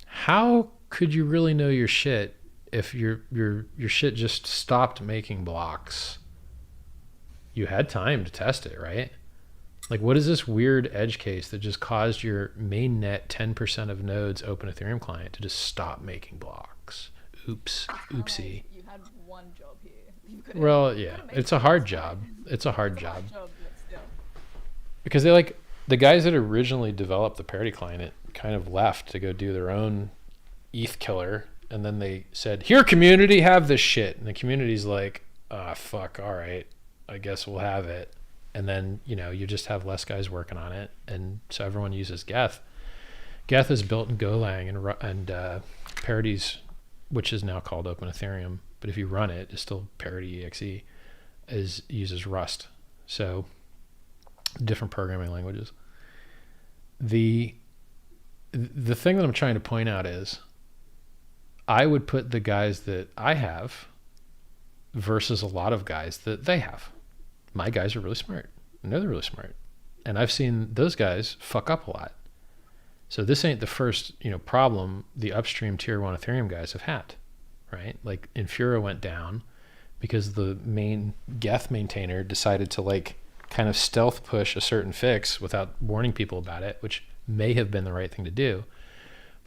how could you really know your shit if your shit just stopped making blocks? You had time to test it, right? Like, what is this weird edge case that just caused your mainnet 10% of nodes Open Ethereum client to just stop making blocks? Oops, oopsie. You had one job here. Well, yeah, it's a hard job. It's a hard job. Because they like, the guys that originally developed the Parity client kind of left to go do their own ETH killer. And then they said, here, community, have this shit. And the community's like, fuck, all right, I guess we'll have it. And then, you know, you just have less guys working on it. And so everyone uses Geth. Geth is built in Golang and Parity's, which is now called Open Ethereum, but if you run it, it's still Parity exe, uses Rust. So different programming languages. The thing that I'm trying to point out is I would put the guys that I have versus a lot of guys that they have. My guys are really smart. I know they're really smart. And I've seen those guys fuck up a lot. So this ain't the first, you know, problem the upstream tier one Ethereum guys have had, right? Like Infura went down because the main Geth maintainer decided to like kind of stealth push a certain fix without warning people about it, which may have been the right thing to do.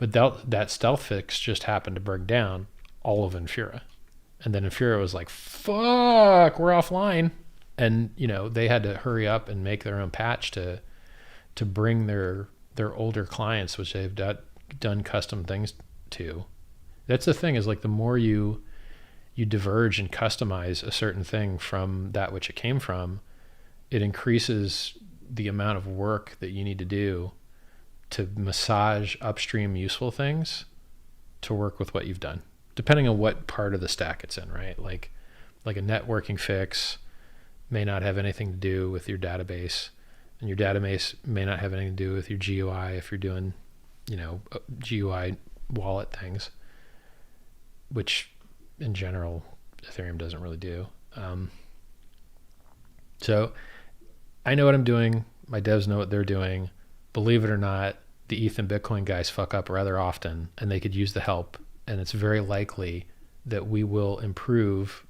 But that stealth fix just happened to bring down all of Infura. And then Infura was like, fuck, we're offline. And, you know, they had to hurry up and make their own patch to bring their older clients, which they've done custom things to. That's the thing, is like the more you diverge and customize a certain thing from that which it came from, it increases the amount of work that you need to do to massage upstream useful things to work with what you've done, depending on what part of the stack it's in, right? Like a networking fix may not have anything to do with your database, and your database may not have anything to do with your GUI if you're doing, you know, GUI wallet things, which in general Ethereum doesn't really do. So I know what I'm doing. My devs know what they're doing. Believe it or not, the ETH and Bitcoin guys fuck up rather often, and they could use the help. And it's very likely that we will improve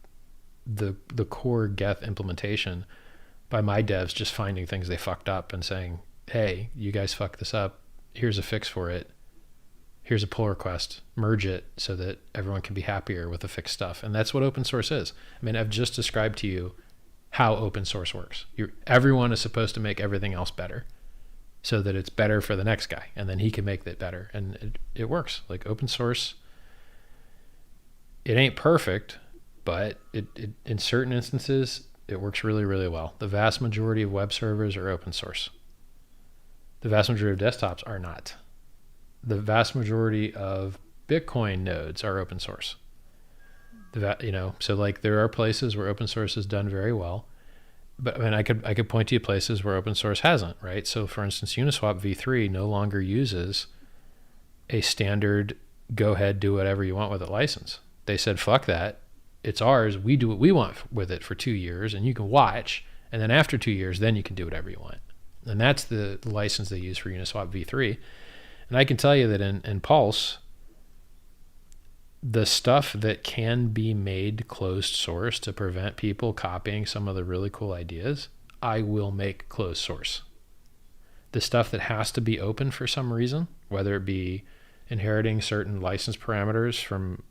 the core Geth implementation by my devs just finding things they fucked up and saying, hey, you guys fucked this up. Here's a fix for it. Here's a pull request. Merge it so that everyone can be happier with the fixed stuff. And that's what open source is. I mean, I've just described to you how open source works. Everyone is supposed to make everything else better so that it's better for the next guy, and then he can make it better. And it works. Like open source, it ain't perfect, but it in certain instances, it works really, really well. The vast majority of web servers are open source. The vast majority of desktops are not. The vast majority of Bitcoin nodes are open source. So like there are places where open source is done very well, but I mean, I could point to you places where open source hasn't, right? So for instance, Uniswap v3 no longer uses a standard go ahead, do whatever you want with it license. They said, fuck that. It's ours. We do what we want with it for 2 years, and you can watch. And then after 2 years, then you can do whatever you want. And that's the license they use for Uniswap v3. And I can tell you that in Pulse, the stuff that can be made closed source to prevent people copying some of the really cool ideas, I will make closed source. The stuff that has to be open for some reason, whether it be inheriting certain license parameters from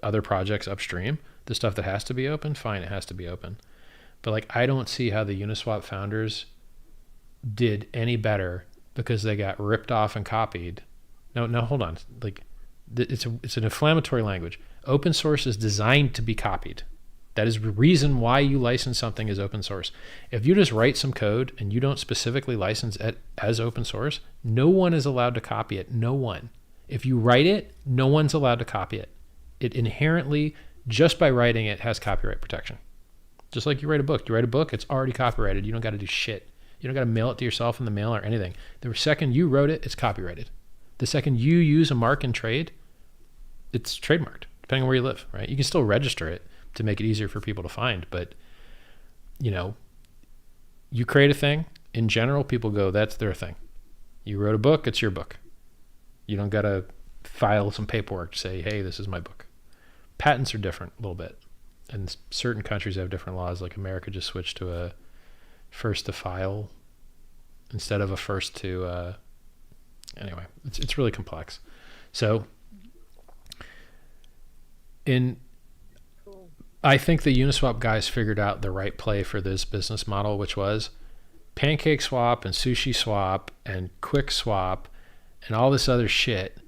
other projects upstream, the stuff that has to be open, fine, it has to be open. But like, I don't see how the Uniswap founders did any better because they got ripped off and copied. No, hold on. Like, it's an inflammatory language. Open source is designed to be copied. That is the reason why you license something as open source. If you just write some code and you don't specifically license it as open source, no one is allowed to copy it. No one. If you write it, no one's allowed to copy it. It inherently, just by writing it, has copyright protection. Just like you write a book. You write a book, it's already copyrighted. You don't got to do shit. You don't got to mail it to yourself in the mail or anything. The second you wrote it, it's copyrighted. The second you use a mark in trade, it's trademarked, depending on where you live, right? You can still register it to make it easier for people to find, but you know, you create a thing, in general, people go, that's their thing. You wrote a book, it's your book. You don't got to file some paperwork to say, hey, this is my book. Patents are different a little bit. And certain countries have different laws, like America just switched to a first to file instead of a first to, anyway, it's really complex. So I think the Uniswap guys figured out the right play for this business model, which was Pancake Swap and Sushi Swap and Quick Swap and all this other shit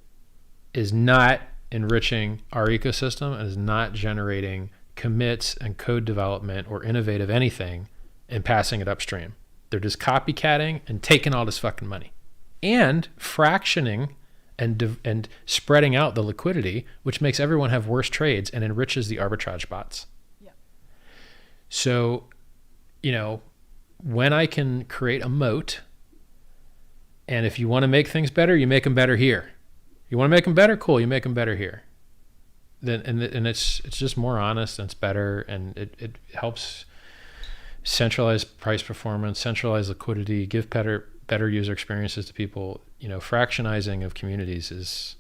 is not enriching our ecosystem and is not generating commits and code development or innovative anything and passing it upstream. They're just copycatting and taking all this fucking money and fractioning and spreading out the liquidity, which makes everyone have worse trades and enriches the arbitrage bots. Yeah. So, you know, when I can create a moat, and if you want to make things better, you make them better here. You want to make them better? Cool, you make them better here. Then and it's just more honest and it's better, and it helps centralize price performance, centralize liquidity, give better user experiences to people. You know, fractionizing of communities is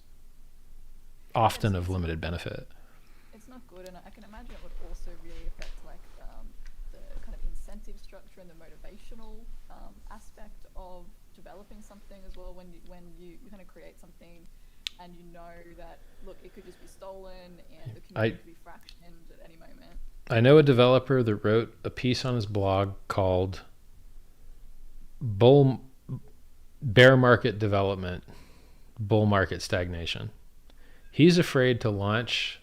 often of limited benefit. It's not good, and I can imagine it would also really affect like the kind of incentive structure and the motivational aspect of developing something as well. When you kind of create something and you know that, look, it could just be stolen and the community could be fractioned at any moment. I know a developer that wrote a piece on his blog called Bear Market Development, Bull Market Stagnation. He's afraid to launch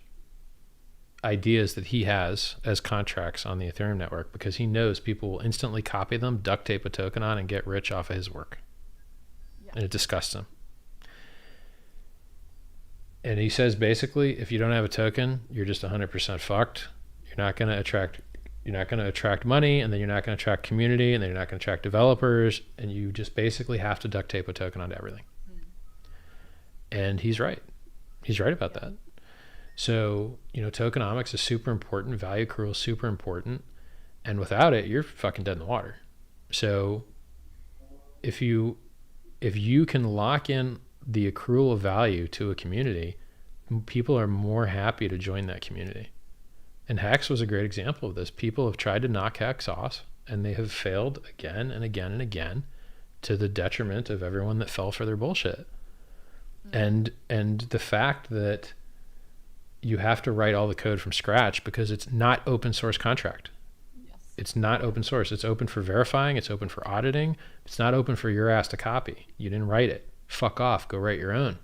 ideas that he has as contracts on the Ethereum network because he knows people will instantly copy them, duct tape a token on, and get rich off of his work. Yeah. And it disgusts him. And he says basically, if you don't have a token, you're just 100% fucked. You're not going to attract money, and then you're not going to attract community, and then you're not going to attract developers, and you just basically have to duct tape a token onto everything. And he's right. He's right about that. So, tokenomics is super important. Value accrual is super important. And without it, you're fucking dead in the water. So if you can lock in the accrual of value to a community, people are more happy to join that community. And Hex was a great example of this. People have tried to knock Hex off, and they have failed again and again and again to the detriment of everyone that fell for their bullshit. And the fact that you have to write all the code from scratch because it's not open source contract. Yes. It's not open source. It's open for verifying. It's open for auditing. It's not open for your ass to copy. You didn't write it. Fuck off. Go write your own.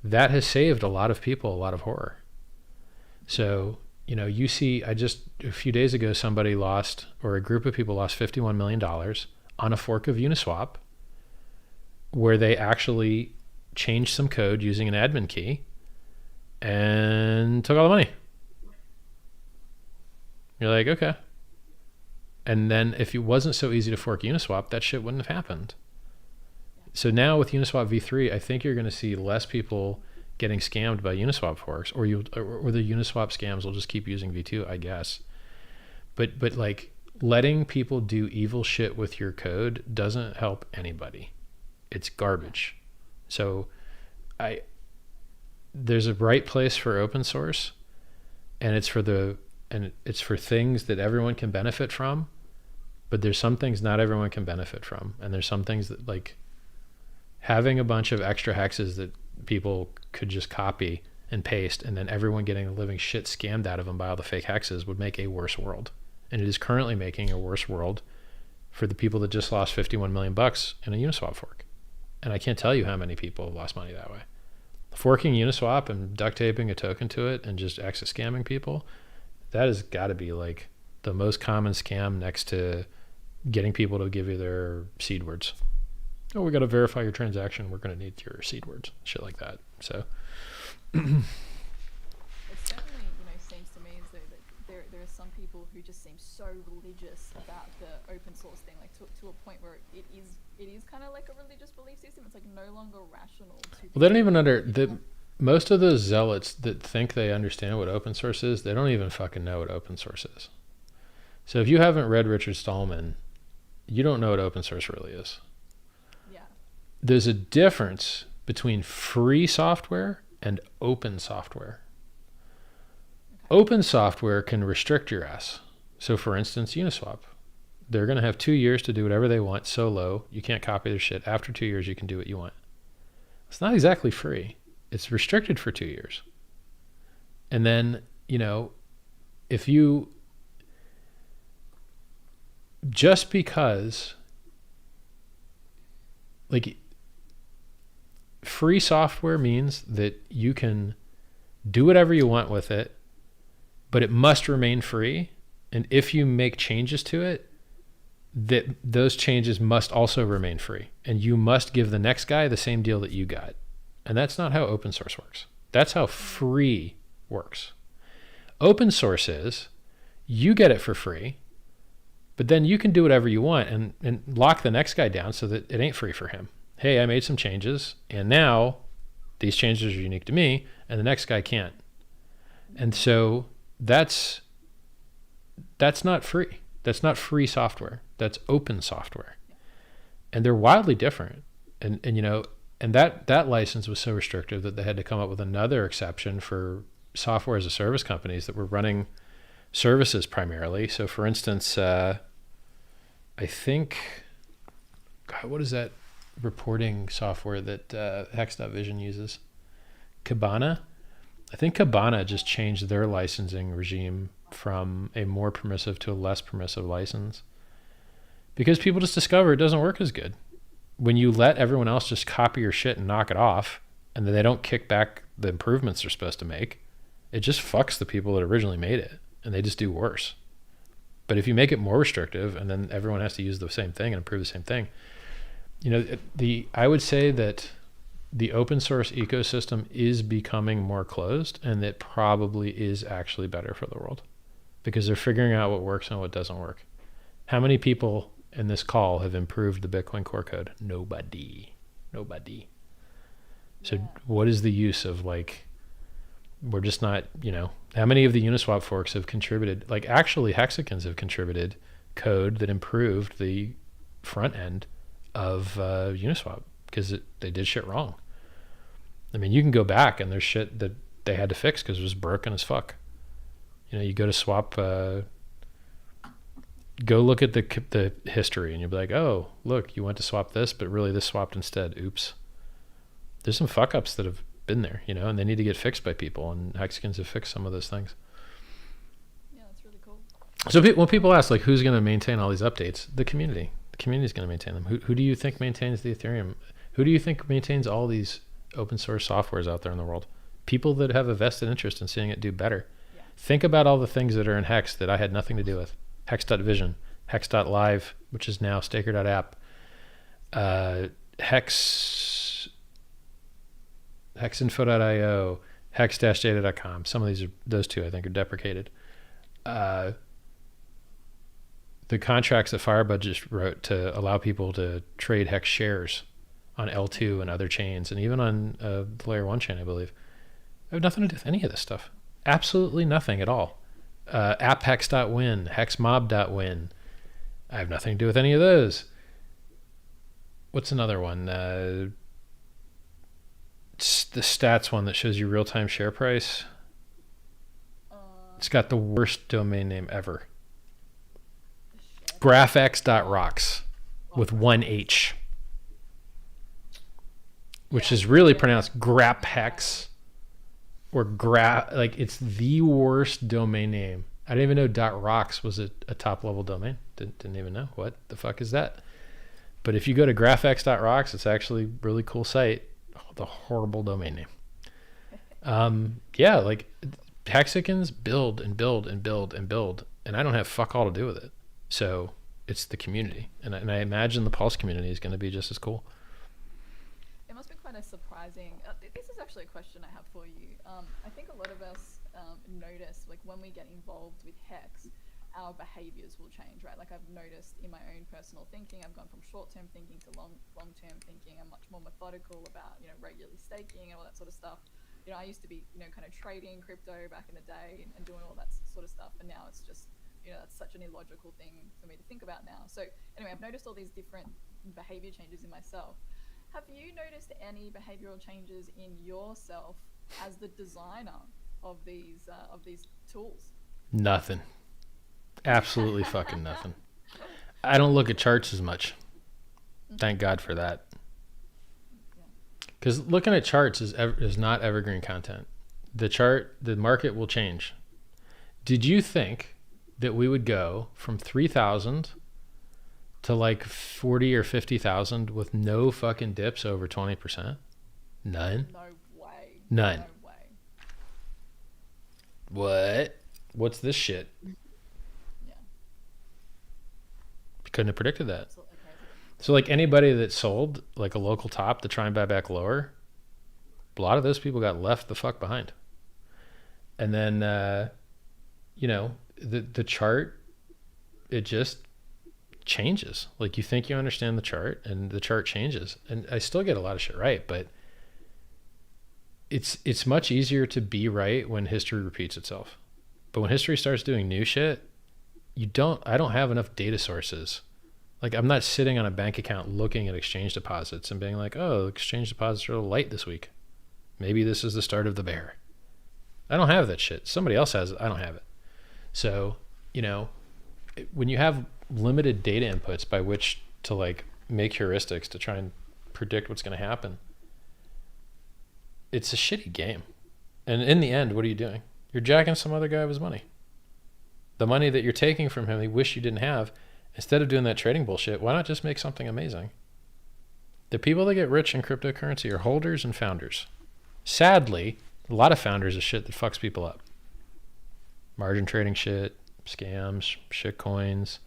That has saved a lot of people a lot of horror. So, you see, a few days ago, somebody lost, or a group of people lost $51 million on a fork of Uniswap where they actually changed some code using an admin key and took all the money. You're like, okay. And then if it wasn't so easy to fork Uniswap, that shit wouldn't have happened. So now with Uniswap v3, I think you're going to see less people getting scammed by Uniswap forks, or the Uniswap scams will just keep using v2, I guess. But like letting people do evil shit with your code doesn't help anybody. It's garbage. So there's a right place for open source, and it's for things that everyone can benefit from, but there's some things not everyone can benefit from. And there's some things that, like, having a bunch of extra hexes that people could just copy and paste, and then everyone getting the living shit scammed out of them by all the fake hexes would make a worse world. And it is currently making a worse world for the people that just lost $51 million in a Uniswap fork. And I can't tell you how many people have lost money that way. Forking Uniswap and duct taping a token to it and just exit scamming people, that has got to be like the most common scam next to getting people to give you their seed words. Oh, we got to verify your transaction. We're going to need your seed words, shit like that. So it certainly, seems to me as though that there are some people who just seem so religious about the open source thing, like to a point where it is kind of like a religious belief system. It's like no longer rational. Well, they don't even most of those zealots that think they understand what open source is, they don't even fucking know what open source is. So if you haven't read Richard Stallman, you don't know what open source really is. Yeah. There's a difference between free software and open software. Okay. Open software can restrict your ass. So for instance, Uniswap. They're going to have 2 years to do whatever they want, solo. You can't copy their shit. After 2 years, you can do what you want. It's not exactly free. It's restricted for 2 years. And then, if you, just because, like, free software means that you can do whatever you want with it, but it must remain free. And if you make changes to it, that those changes must also remain free, and you must give the next guy the same deal that you got. And that's not how open source works. That's how free works. Open source is you get it for free, but then you can do whatever you want and lock the next guy down so that it ain't free for him. Hey, I made some changes, and now these changes are unique to me, and the next guy can't. And so that's not free. That's not free software. That's open software. And they're wildly different. And that license was so restrictive that they had to come up with another exception for software as a service companies that were running services primarily. So for instance, I think, God, what is that reporting software that Hex.Vision uses? Kibana. I think Kibana just changed their licensing regime from a more permissive to a less permissive license because people just discover it doesn't work as good. When you let everyone else just copy your shit and knock it off, and then they don't kick back the improvements they're supposed to make, it just fucks the people that originally made it, and they just do worse. But if you make it more restrictive, and then everyone has to use the same thing and improve the same thing, you know, I would say that the open source ecosystem is becoming more closed, and it probably is actually better for the world because they're figuring out what works and what doesn't work. How many people in this call have improved the Bitcoin core code? Nobody. So what is the use of like, we're just not, you know, how many of the Uniswap forks have contributed? Like actually hexagons have contributed code that improved the front end of Uniswap because they did shit wrong. I mean, you can go back and there's shit that they had to fix because it was broken as fuck. You know, you go to swap, go look at the history and you'll be like, oh, look, you went to swap this, but really this swapped instead. Oops. There's some fuck ups that have been there, you know, and they need to get fixed by people, and hexagons have fixed some of those things. Yeah, that's really cool. So when people ask like who's going to maintain all these updates, the community is going to maintain them. Who do you think maintains the Ethereum? Who do you think maintains all these open source softwares out there in the world? People that have a vested interest in seeing it do better. Yeah. Think about all the things that are in Hex that I had nothing to do with. Hex.vision, Hex.live, which is now Staker.app, Hexinfo.io, hex-data.com. Some of those two I think are deprecated. The contracts that Firebug just wrote to allow people to trade Hex shares on L2 and other chains, and even on the Layer 1 chain, I believe. I have nothing to do with any of this stuff. Absolutely nothing at all. AppHex.win, HexMob.win. I have nothing to do with any of those. What's another one? It's the stats one that shows you real-time share price. It's got the worst domain name ever. GraphX.rocks with one H, which is really pronounced GrapHex or like it's the worst domain name. I didn't even know .rocks was a top-level domain. Didn't even know. What the fuck is that? But if you go to GraphX.rocks, it's actually a really cool site. Oh, the horrible domain name. Yeah, like hexagons build and build and build and build, and I don't have fuck all to do with it. So it's the community, and I imagine the Pulse community is going to be just as cool. It must be quite a surprising. This is actually a question I have for you. I think a lot of us notice, like when we get involved with Hex, our behaviors will change, right? Like I've noticed in my own personal thinking, I've gone from short-term thinking to long-term thinking. I'm much more methodical about, you know, regularly staking and all that sort of stuff. You know, I used to be, you know, kind of trading crypto back in the day and doing all that sort of stuff, and now it's just, you know, that's such an illogical thing for me to think about now. So anyway, I've noticed all these different behavior changes in myself. Have you noticed any behavioral changes in yourself as the designer of these tools? Nothing. Absolutely fucking nothing. I don't look at charts as much. Thank God for that. Because looking at charts is not evergreen content. The market will change. Did you think that we would go from 3,000 to like 40 or 50,000 with no fucking dips over 20%? None. No way. None. No way. What? What's this shit? Yeah. Couldn't have predicted that. Absolutely crazy. So like anybody that sold like a local top to try and buy back lower, a lot of those people got left the fuck behind. And then, you know, the chart, it just changes. Like you think you understand the chart and the chart changes. And I still get a lot of shit right, but it's much easier to be right when history repeats itself. But when history starts doing new shit, I don't have enough data sources. Like I'm not sitting on a bank account looking at exchange deposits and being like, oh, exchange deposits are a little light this week. Maybe this is the start of the bear. I don't have that shit. Somebody else has it. I don't have it. So, you know, when you have limited data inputs by which to like make heuristics to try and predict what's going to happen, it's a shitty game. And in the end, what are you doing? You're jacking some other guy of his money. The money that you're taking from him, he wish you didn't have. Instead of doing that trading bullshit, why not just make something amazing? The people that get rich in cryptocurrency are holders and founders. Sadly, a lot of founders are shit that fucks people up. Margin trading shit, scams, shit coins.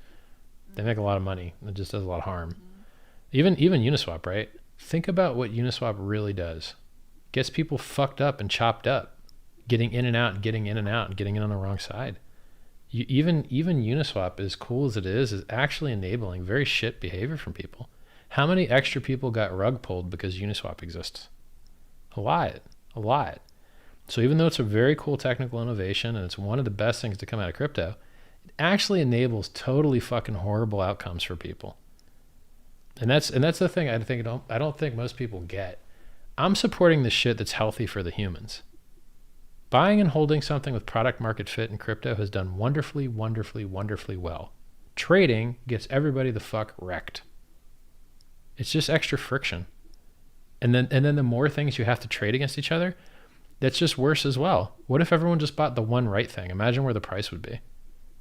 They make a lot of money. It just does a lot of harm. Even Uniswap, right? Think about what Uniswap really does. Gets people fucked up and chopped up, getting in and out and getting in and out and getting in on the wrong side. Even Uniswap, as cool as it is actually enabling very shit behavior from people. How many extra people got rug pulled because Uniswap exists? A lot. So even though it's a very cool technical innovation and it's one of the best things to come out of crypto, it actually enables totally fucking horrible outcomes for people. And that's the thing I don't think most people get. I'm supporting the shit that's healthy for the humans. Buying and holding something with product market fit in crypto has done wonderfully, wonderfully, wonderfully well. Trading gets everybody the fuck wrecked. It's just extra friction. And then the more things you have to trade against each other, that's just worse as well. What if everyone just bought the one right thing? Imagine where the price would be.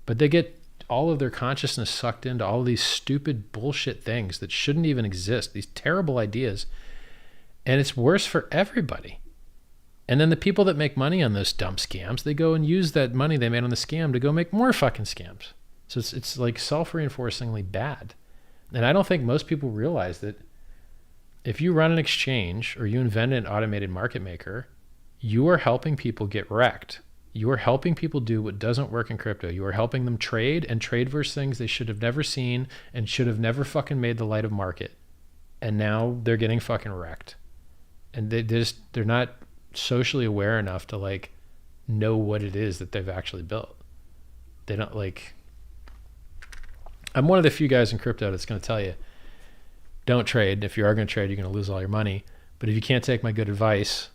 But they get all of their consciousness sucked into all of these stupid bullshit things that shouldn't even exist, these terrible ideas. And it's worse for everybody. And then the people that make money on those dumb scams, they go and use that money they made on the scam to go make more fucking scams. So it's like self-reinforcingly bad. And I don't think most people realize that if you run an exchange or you invent an automated market maker, you are helping people get wrecked. You are helping people do what doesn't work in crypto. You are helping them trade and trade versus things they should have never seen and should have never fucking made the light of market. And now they're getting fucking wrecked. And they're not socially aware enough to like know what it is that they've actually built. They don't like, I'm one of the few guys in crypto that's going to tell you, don't trade. If you are going to trade, you're going to lose all your money. But if you can't take my good advice,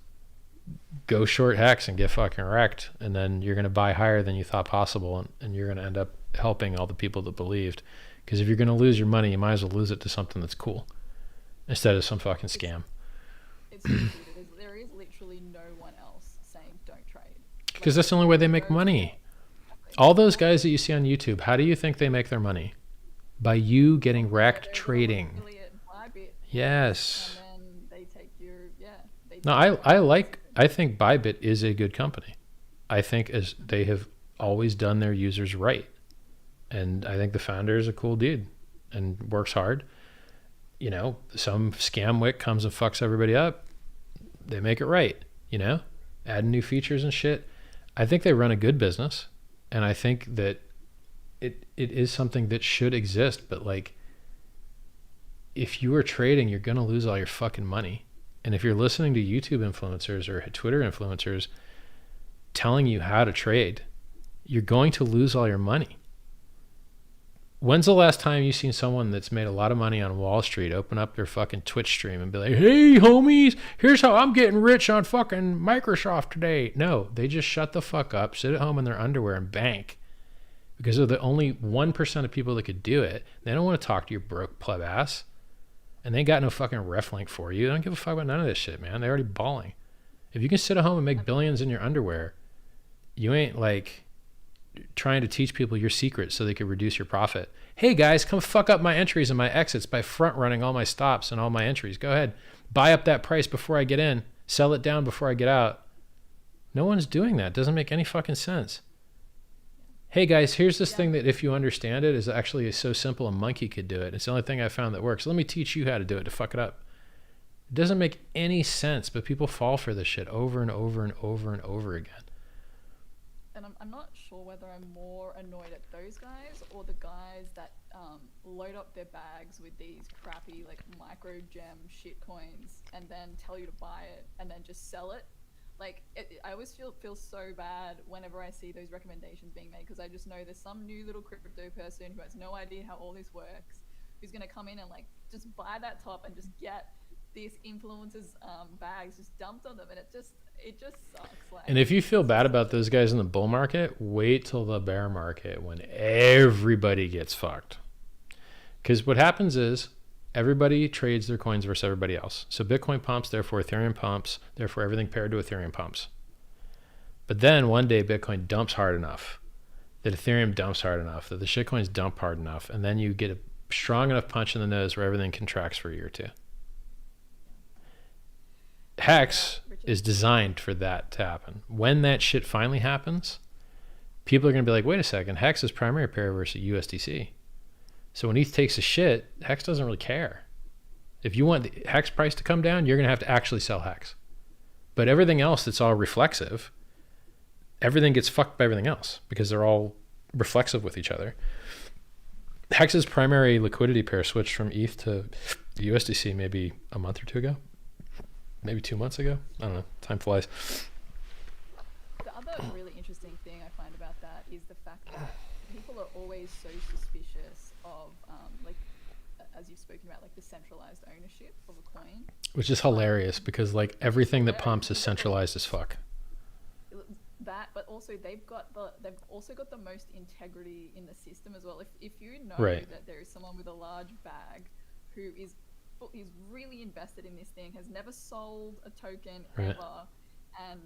go short hex and get fucking wrecked. And then you're going to buy higher than you thought possible. And you're going to end up helping all the people that believed. Because if you're going to lose your money, you might as well lose it to something that's cool instead of some fucking scam. It's there is literally no one else saying don't trade. Because that's the only way they make money. All those guys that you see on YouTube, how do you think they make their money? By you getting wrecked trading. Yes. And then they take your, No, I think Bybit is a good company. I think as they have always done their users right. And I think the founder is a cool dude and works hard. You know, some scamwick comes and fucks everybody up. They make it right, you know, add new features and shit. I think they run a good business. And I think that it is something that should exist. But like, if you are trading, you're going to lose all your fucking money. And if you're listening to YouTube influencers or Twitter influencers telling you how to trade, you're going to lose all your money. When's the last time you've seen someone that's made a lot of money on Wall Street open up their fucking Twitch stream and be like, hey, homies, here's how I'm getting rich on fucking Microsoft today? No, they just shut the fuck up, sit at home in their underwear and bank. Because they're the only 1% of people that could do it. They don't want to talk to your broke pleb ass. And they ain't got no fucking ref link for you. They don't give a fuck about none of this shit, man. They're already balling. If you can sit at home and make billions in your underwear, you ain't like trying to teach people your secrets so they could reduce your profit. Hey guys, come fuck up my entries and my exits by front running all my stops and all my entries. Go ahead. Buy up that price before I get in. Sell it down before I get out. No one's doing that. It doesn't make any fucking sense. Hey guys, here's this thing that if you understand it is actually so simple a monkey could do it. It's the only thing I found that works. Let me teach you how to do it to fuck it up. It doesn't make any sense, but people fall for this shit over and over and over and over again. And I'm not sure whether I'm more annoyed at those guys or the guys that load up their bags with these crappy like micro gem shit coins and then tell you to buy it and then just sell it. Like, I always feel so bad whenever I see those recommendations being made because I just know there's some new little crypto person who has no idea how all this works, who's going to come in and like just buy that top and just get these influencers' bags just dumped on them, and it just sucks. Like, and if you feel bad about those guys in the bull market, wait till the bear market when everybody gets fucked. Because what happens is everybody trades their coins versus everybody else. So Bitcoin pumps, therefore Ethereum pumps, therefore everything paired to Ethereum pumps. But then one day Bitcoin dumps hard enough, that Ethereum dumps hard enough, that the shitcoins dump hard enough, and then you get a strong enough punch in the nose where everything contracts for a year or two. Hex is designed for that to happen. When that shit finally happens, people are going to be like, wait a second, Hex is primary pair versus USDC. So when ETH takes a shit, Hex doesn't really care. If you want the Hex price to come down, you're going to have to actually sell Hex. But everything else that's all reflexive, everything gets fucked by everything else because they're all reflexive with each other. Hex's primary liquidity pair switched from ETH to USDC maybe a month or two ago. Maybe 2 months ago. I don't know. Time flies. The other really interesting thing I find about that is the fact that people are always so suspicious of, like, as you've spoken about, like the centralized ownership of a coin. Which is hilarious because like everything that pumps is centralized as fuck. That, but also they've also got the most integrity in the system as well. If you know that there is someone with a large bag who is really invested in this thing, has never sold a token ever, and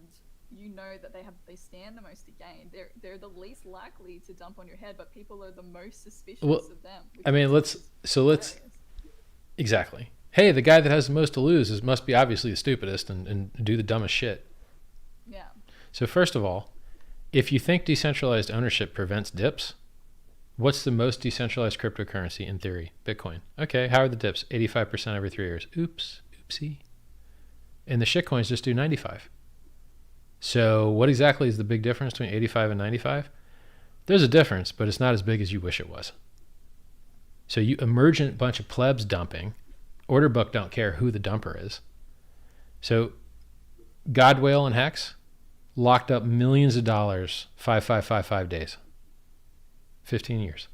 you know that they stand the most to gain, they're the least likely to dump on your head, but people are the most suspicious of them. I mean, let's exactly. Hey, the guy that has the most to lose must be obviously the stupidest and do the dumbest shit. Yeah. So first of all, if you think decentralized ownership prevents dips, what's the most decentralized cryptocurrency in theory? Bitcoin. Okay, how are the dips? 85% every 3 years. Oopsie. And the shitcoins just do 95. So what exactly is the big difference between 85 and 95? There's a difference, but it's not as big as you wish it was. So you emergent bunch of plebs dumping. Order book don't care who the dumper is. So Godwhale and Hex locked up millions of dollars, 5555 days. 15 years.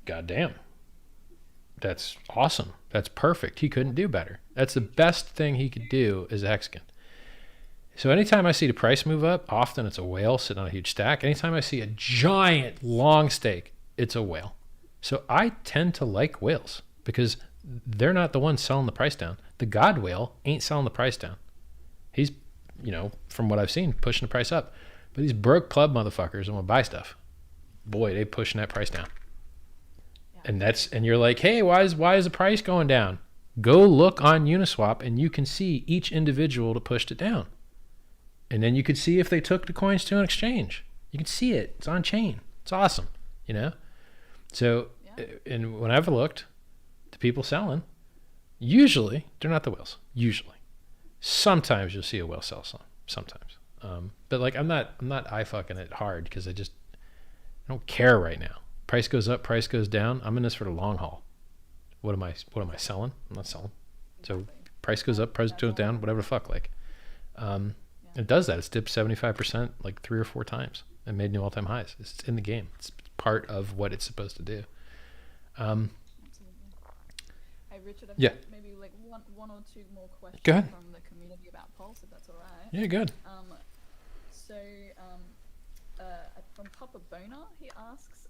Goddamn. That's awesome. That's perfect. He couldn't do better. That's the best thing he could do as a Hexagon. So anytime I see the price move up, often it's a whale sitting on a huge stack. Anytime I see a giant long stake, it's a whale. So I tend to like whales because they're not the ones selling the price down. The God whale ain't selling the price down. He's, from what I've seen, pushing the price up. But these broke pleb motherfuckers want to buy stuff. Boy, they pushing that price down. Yeah. And you're like, hey, why is the price going down? Go look on Uniswap and you can see each individual that pushed it down. And then you could see if they took the coins to an exchange. You can see it. It's on chain. It's awesome. So, and when I've looked, the people selling, usually they're not the whales. Usually, sometimes you'll see a whale sell some. Sometimes, but like I'm not eye fucking it hard because I don't care right now. Price goes up, price goes down. I'm in this for the long haul. What am I selling? I'm not selling. So price goes up, price goes down, whatever the fuck. Like, it does that. It's dipped 75% like 3 or 4 times and made new all-time highs. It's in the game. It's part of what it's supposed to do. Hey Richard, I've got maybe like one or two more questions from the community about Pulse, if that's all right. Yeah, good. From Papa Boner, he asks,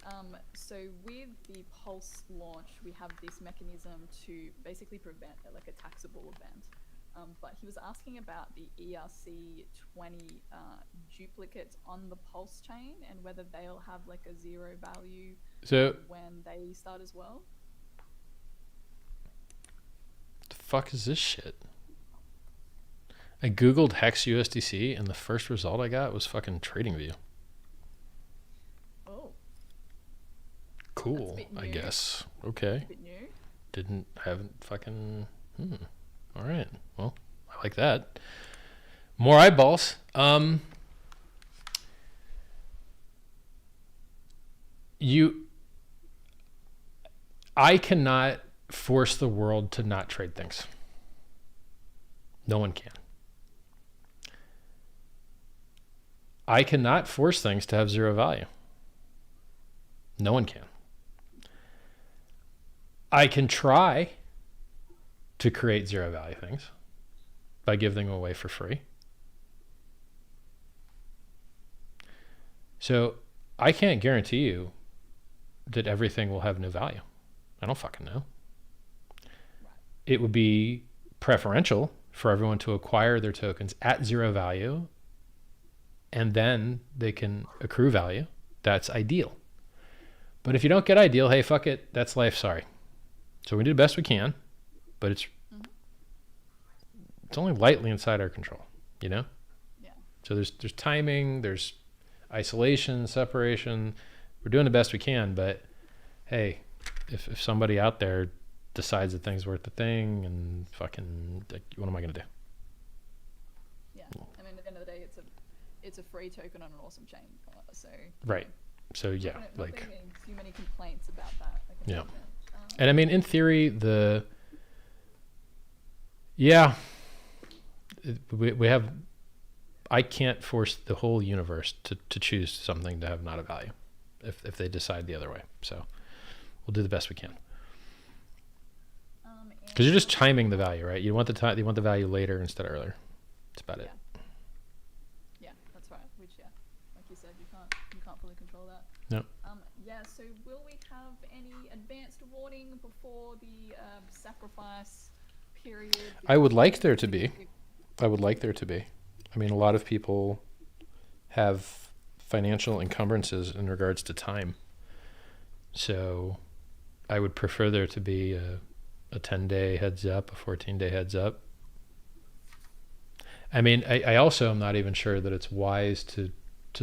so with the Pulse launch, we have this mechanism to basically prevent like a taxable event. But he was asking about the ERC20 duplicates on the Pulse chain and whether they'll have like a zero value when they start as well. The fuck is this shit? I googled Hex USDC and the first result I got was fucking TradingView. Oh. Cool, I guess. Okay. Haven't fucking. All right. Well, I like that. More eyeballs. I cannot force the world to not trade things. No one can. I cannot force things to have zero value. No one can. I can try to create zero value things by giving them away for free. So I can't guarantee you that everything will have no value. I don't fucking know. it would be preferential for everyone to acquire their tokens at 0 value, and then they can accrue value. That's ideal. But if you don't get ideal, hey, fuck it. That's life. Sorry. So we do the best we can, but it's only lightly inside our control, you know? Yeah. So there's timing, there's isolation, separation. We're doing the best we can, but hey, if somebody out there decides that thing's worth the thing, and fucking, like, what am I gonna do? Yeah. I mean, at the end of the day, it's a free token on an awesome chain. So. Right. So yeah, not getting too many complaints about that. Yeah. And I mean, in theory, we have, I can't force the whole universe to choose something to have not a value if they decide the other way. So we'll do the best we can. Because you're just timing the value, right? You want the value later instead of earlier. That's about it. Yeah, that's right. Which, yeah, like you said, you can't fully control that. No. Yeah. So will we have any advanced warning before the sacrifice period? I would like there to be. I mean, a lot of people have financial encumbrances in regards to time. So I would prefer there to be a 10-day heads up, a 14-day heads up. I mean, I also am not even sure that it's wise to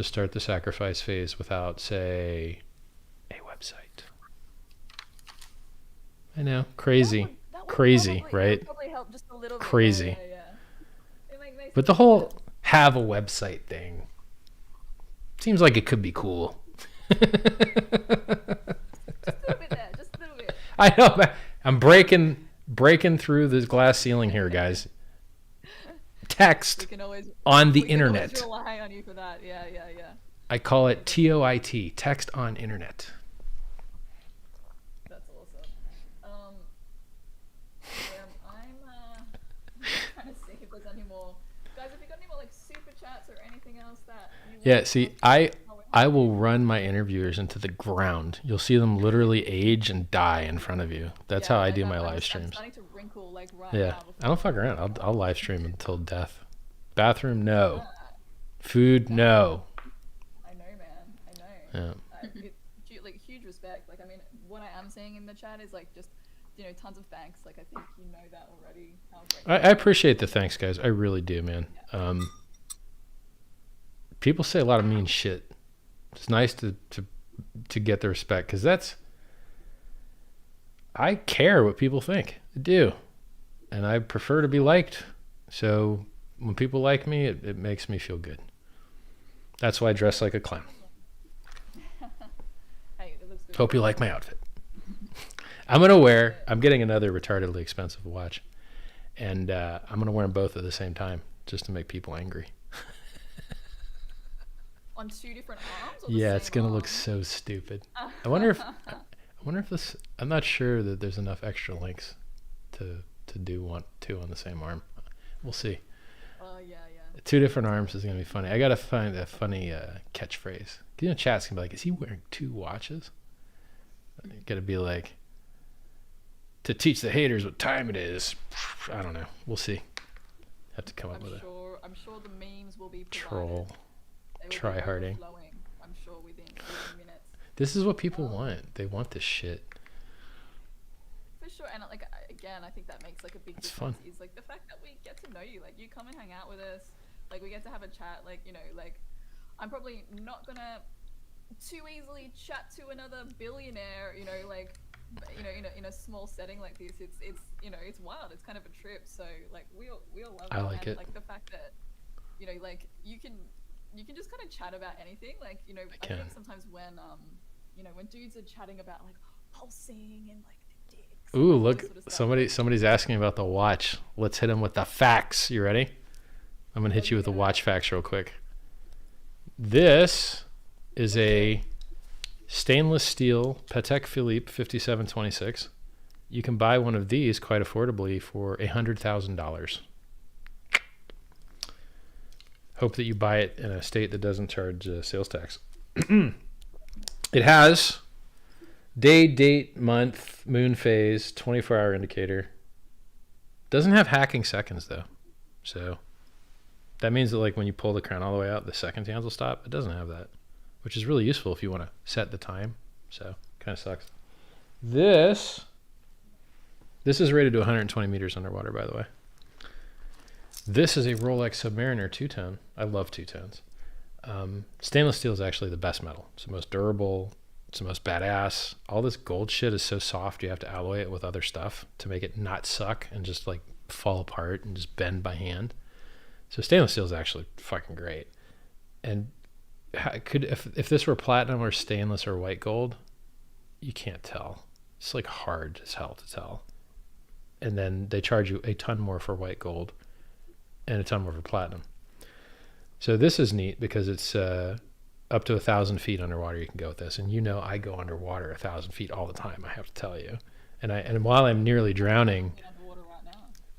start the sacrifice phase without, say, a website. I know, crazy, right? Probably help just a little bit. Crazy. Yeah. But the whole have a website thing seems like it could be cool. Just a little bit there, just a little bit. I know, man. I'm breaking through this glass ceiling here, guys. Text on the internet. We can always rely on you for that. Yeah. I call it TOIT, text on internet. That's awesome. I'm trying to see if there's any more. Guys, have you got any more like super chats or anything else that you want see, I will run my interviewers into the ground. You'll see them literally age and die in front of you. That's how I do my live streams. I'm starting to wrinkle like right Yeah, now I don't fuck around. I'll live stream until death. Bathroom, no. Food, no. I know, man. I know. Yeah. Like huge respect. Like, I mean, what I am saying in the chat is like just, tons of thanks. Like, I think you know that already. How great I appreciate the thanks, guys. I really do, man. People say a lot of mean shit. It's nice to get the respect, because I care what people think. I do. And I prefer to be liked. So when people like me, it makes me feel good. That's why I dress like a clown. Hey, it looks good. Hope you like my outfit. I'm getting another retardedly expensive watch. And I'm going to wear them both at the same time just to make people angry. On 2 different arms? Or Yeah, it's going to arm? look so stupid. I wonder if this, I'm not sure that there's enough extra links to do 2 on the same arm. We'll see. Yeah. 2 different arms is going to be funny. I got to find a funny catchphrase. Chat's going to be like, is he wearing 2 watches? Got to be like, to teach the haters what time it is. I don't know. We'll see. Have to come up with I'm sure the memes will be troll. They will Try harding. overflowing, I'm sure within minutes. This is what people want. They want this shit. For sure, and like again, I think that makes like a big It's difference. fun. Is like the fact that we get to know you, like you come and hang out with us, like we get to have a chat, like like I'm probably not gonna too easily chat to another billionaire, like in a small setting like this. It's it's wild. It's kind of a trip. So like we all love it. I like and, it. Like the fact that like you can just kind of chat about anything. Like I can. think sometimes when when dudes are chatting about like pulsing and like dicks. Ooh, and all look, this sort of stuff, somebody's asking about the watch. Let's hit him with the facts. You ready? I'm going to hit you with the watch facts real quick. This is a stainless steel Patek Philippe 5726. You can buy one of these quite affordably for $100,000. Hope that you buy it in a state that doesn't charge sales tax. It has day, date, month, moon phase, 24-hour indicator, Doesn't have hacking seconds though. So that means that like when you pull the crown all the way out, the seconds hands will stop. It doesn't have that, which is really useful if you want to set the time. So kind of sucks. This is rated to 120 meters underwater, by the way. This is a Rolex Submariner two-tone. I love two-tones. Stainless steel is actually the best metal. It's the most durable. It's the most badass. All this gold shit is so soft you have to alloy it with other stuff to make it not suck and just like fall apart and just bend by hand. So stainless steel is actually fucking great. And if this were platinum or stainless or white gold, you can't tell. It's like hard as hell to tell. And then they charge you a ton more for white gold and a ton more for platinum. So this is neat because it's up to 1,000 feet underwater you can go with this. And you know I go underwater 1,000 feet all the time, I have to tell you. And while I'm nearly drowning,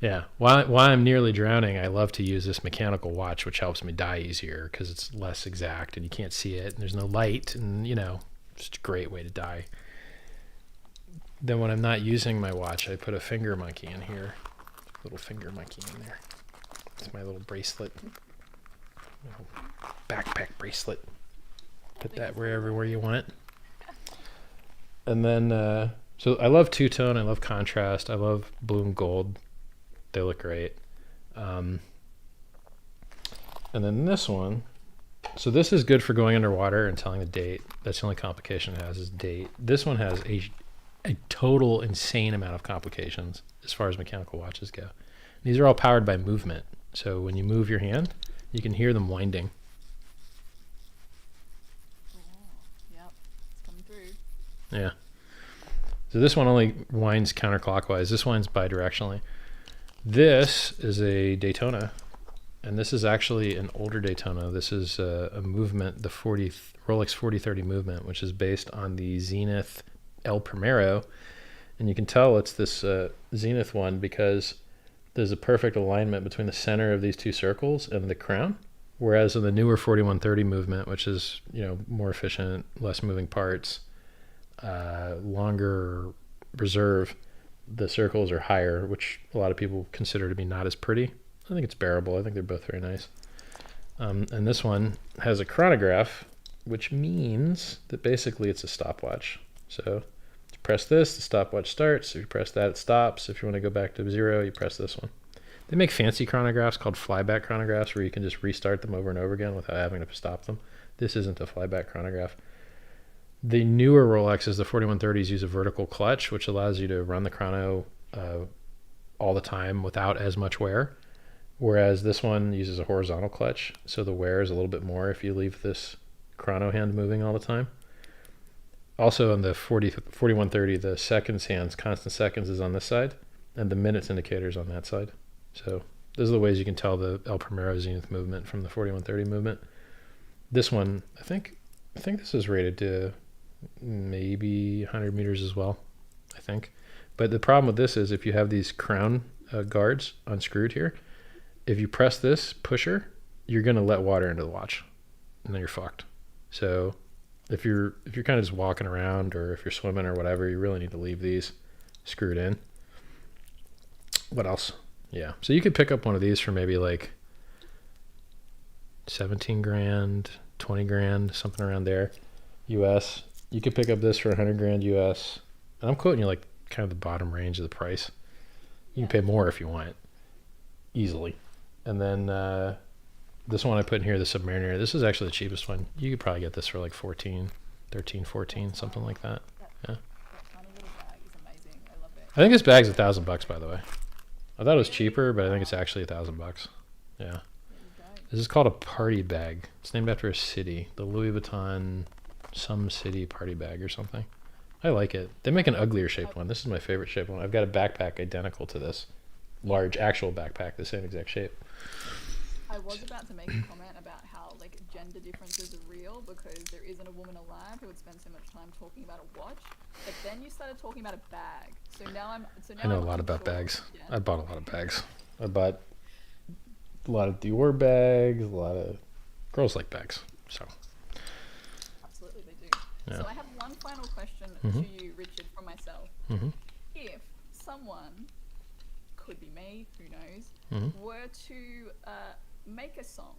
yeah, while I'm nearly drowning, I love to use this mechanical watch, which helps me die easier because it's less exact and you can't see it and there's no light and, you know, it's a great way to die. Then when I'm not using my watch, I put a finger monkey in here. Little finger monkey in there. It's my little bracelet. Little backpack bracelet. Put that wherever you want it. And then, so I love two-tone. I love contrast. I love blue and gold. They look great. And then this one. So this is good for going underwater and telling the date. That's the only complication it has is date. This one has a total insane amount of complications as far as mechanical watches go. These are all powered by movement. So when you move your hand, you can hear them winding. Yep, it's coming through. Yeah. So this one only winds counterclockwise. This winds bidirectionally. This is a Daytona, and this is actually an older Daytona. This is a movement, the Rolex 4030 movement, which is based on the Zenith El Primero, and you can tell it's this Zenith one because there's a perfect alignment between the center of these two circles and the crown, whereas in the newer 4130 movement, which is, you know, more efficient, less moving parts, longer reserve, the circles are higher, which a lot of people consider to be not as pretty. I think it's bearable. I think they're both very nice. And this one has a chronograph, which means that basically it's a stopwatch. So if you press this, the stopwatch starts. If you press that, it stops. If you want to go back to 0, you press this one. They make fancy chronographs called flyback chronographs where you can just restart them over and over again without having to stop them. This isn't a flyback chronograph. The newer Rolexes, the 4130s, use a vertical clutch, which allows you to run the chrono all the time without as much wear, whereas this one uses a horizontal clutch, so the wear is a little bit more if you leave this chrono hand moving all the time. Also on the 4130, the seconds hands, constant seconds is on this side, and the minutes indicator is on that side. So those are the ways you can tell the El Primero Zenith movement from the 4130 movement. This one, I think this is rated to maybe 100 meters as well, I think. But the problem with this is if you have these crown guards unscrewed here, if you press this pusher, you're going to let water into the watch, and then you're fucked. So if you're kind of just walking around or if you're swimming or whatever, you really need to leave these screwed in. What else? Yeah. So you could pick up one of these for maybe like 17 grand, 20 grand, something around there, US. You could pick up this for 100 grand US. And I'm quoting you like kind of the bottom range of the price. You can pay more if you want, easily. And then this one I put in here, the Submariner, this is actually the cheapest one. You could probably get this for like 13, 14, something like that. Yeah. That tiny little bag is amazing. I love it. I think this bag's $1,000, by the way. I thought it was cheaper, but I think it's actually $1,000. Yeah. This is called a party bag. It's named after a city, the Louis Vuitton some city party bag or something. I like it. They make an uglier shaped one. This is my favorite shaped one. I've got a backpack identical to this. Large actual backpack, the same exact shape. I was about to make a comment about how like gender differences are real because there isn't a woman alive who would spend so much time talking about a watch. But then you started talking about a bag. So now I know a lot about bags. I bought a lot of bags. I bought a lot of Dior bags, a lot of girls like bags. So absolutely they do. Yeah. So I have one final question to you, Richard, from myself. If someone could be me, who knows, Mm-hmm. were to make a song,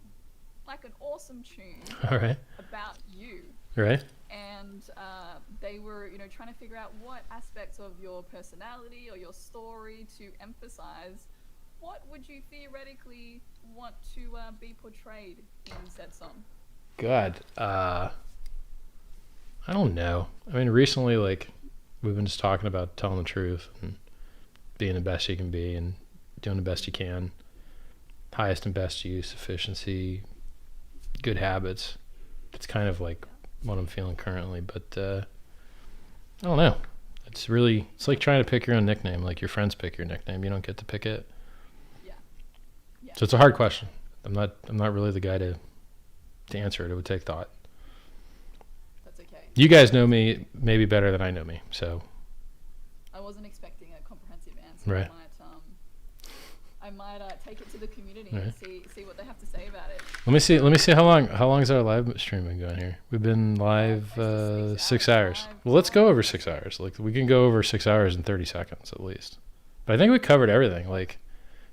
like an awesome tune All right. about you. Right. And they were, you know, trying to figure out what aspects of your personality or your story to emphasize. What would you theoretically want to be portrayed in said song? God, I don't know. I mean, recently, like, we've been just talking about telling the truth and being the best you can be and doing the best you can. Highest and best use, efficiency, good habits. It's kind of like what I'm feeling currently, but I don't know. It's like trying to pick your own nickname. Like your friends pick your nickname. You don't get to pick it. Yeah. So it's a hard question. I'm not really the guy to answer it. It would take thought. That's okay. You guys know me maybe better than I know me, so. I wasn't expecting a comprehensive answer. Right. I might take it to the community Right. and see what they have to say about it. Let me see how long's our live stream been going here? We've been live 6 hours. Well, let's go over 6 hours. Like we can go over 6 hours and 30 seconds at least. But I think we covered everything. Like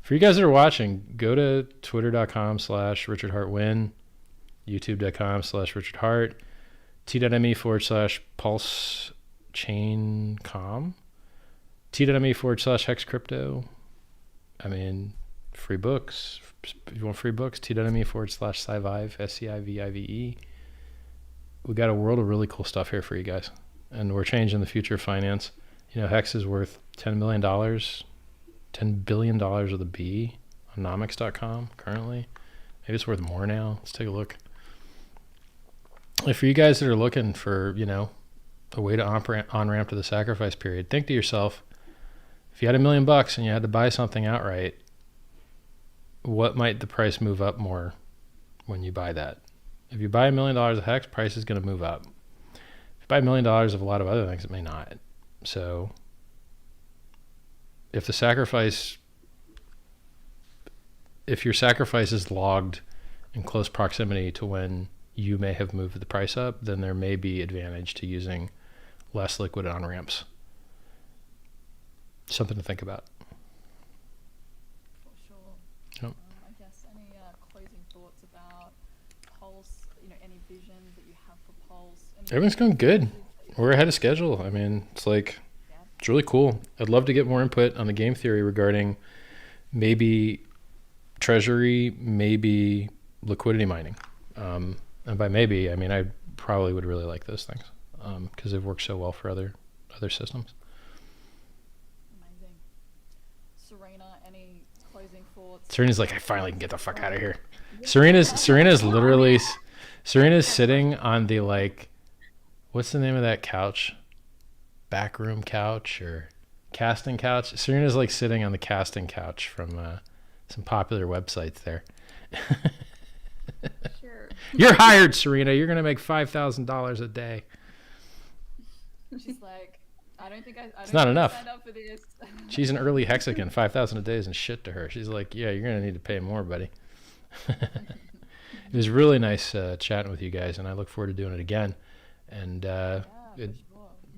for you guys that are watching, go to twitter.com/RichardHartWin, youtube.com/RichardHart, t.me/PulseChain.com, t.me/HexCrypto. I mean, free books. If you want free books, t.me/Scivive, SCIVIVE. We got a world of really cool stuff here for you guys. And we're changing the future of finance. You know, Hex is worth $10 million, $10 billion with a B on nomics.com currently. Maybe it's worth more now. Let's take a look. And for you guys that are looking for, you know, a way to on-ramp to the sacrifice period, think to yourself, if you had $1 million and you had to buy something outright, what might the price move up more when you buy that? If you buy $1 million of Hex, price is going to move up. If you buy $1 million of a lot of other things, it may not. So if your sacrifice is logged in close proximity to when you may have moved the price up, then there may be advantage to using less liquid on-ramps. Something to think about. For sure. Yep. I guess any closing thoughts about Pulse, you know, any visions that you have for Pulse? Everything's going good. We're ahead of schedule. I mean, it's really cool. I'd love to get more input on the game theory regarding maybe treasury, maybe liquidity mining. And by maybe, I mean, I probably would really like those things because they've worked so well for other systems. Amazing. Serena, any closing thoughts? Serena's like, I finally can get the fuck out of here. Serena's sitting on the, like, what's the name of that couch? Backroom couch or casting couch? Serena's like sitting on the casting couch from some popular websites there. Sure. You're hired, Serena. You're going to make $5,000 a day. She's like, I don't think I It's not enough. signed up for this. She's an early Hexagon. 5,000 a day isn't shit to her. She's like, yeah, you're going to need to pay more, buddy. It was really nice chatting with you guys, and I look forward to doing it again. And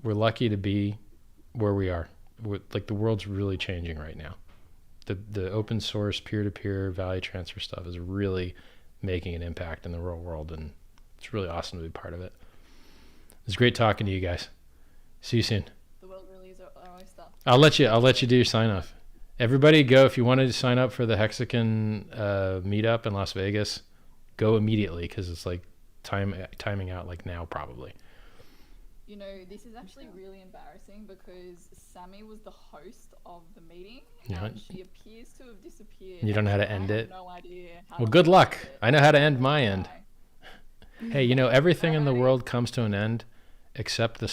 we're lucky to be where we are. Like, the world's really changing right now. The open source peer-to-peer value transfer stuff is really making an impact in the real world, and it's really awesome to be part of it. It's great talking to you guys. See you soon. The world really is our oyster. I'll let you do your sign off. Everybody go, if you wanted to sign up for the Hexagon meetup in Las Vegas, go immediately, because it's like timing out like now probably. You know, this is actually really embarrassing because Sammy was the host of the meeting, and she appears to have disappeared. You don't know how to end I it? have no idea how Well, to good end luck. it. I know how to end my end. Hey, you know, everything in the world comes to an end except the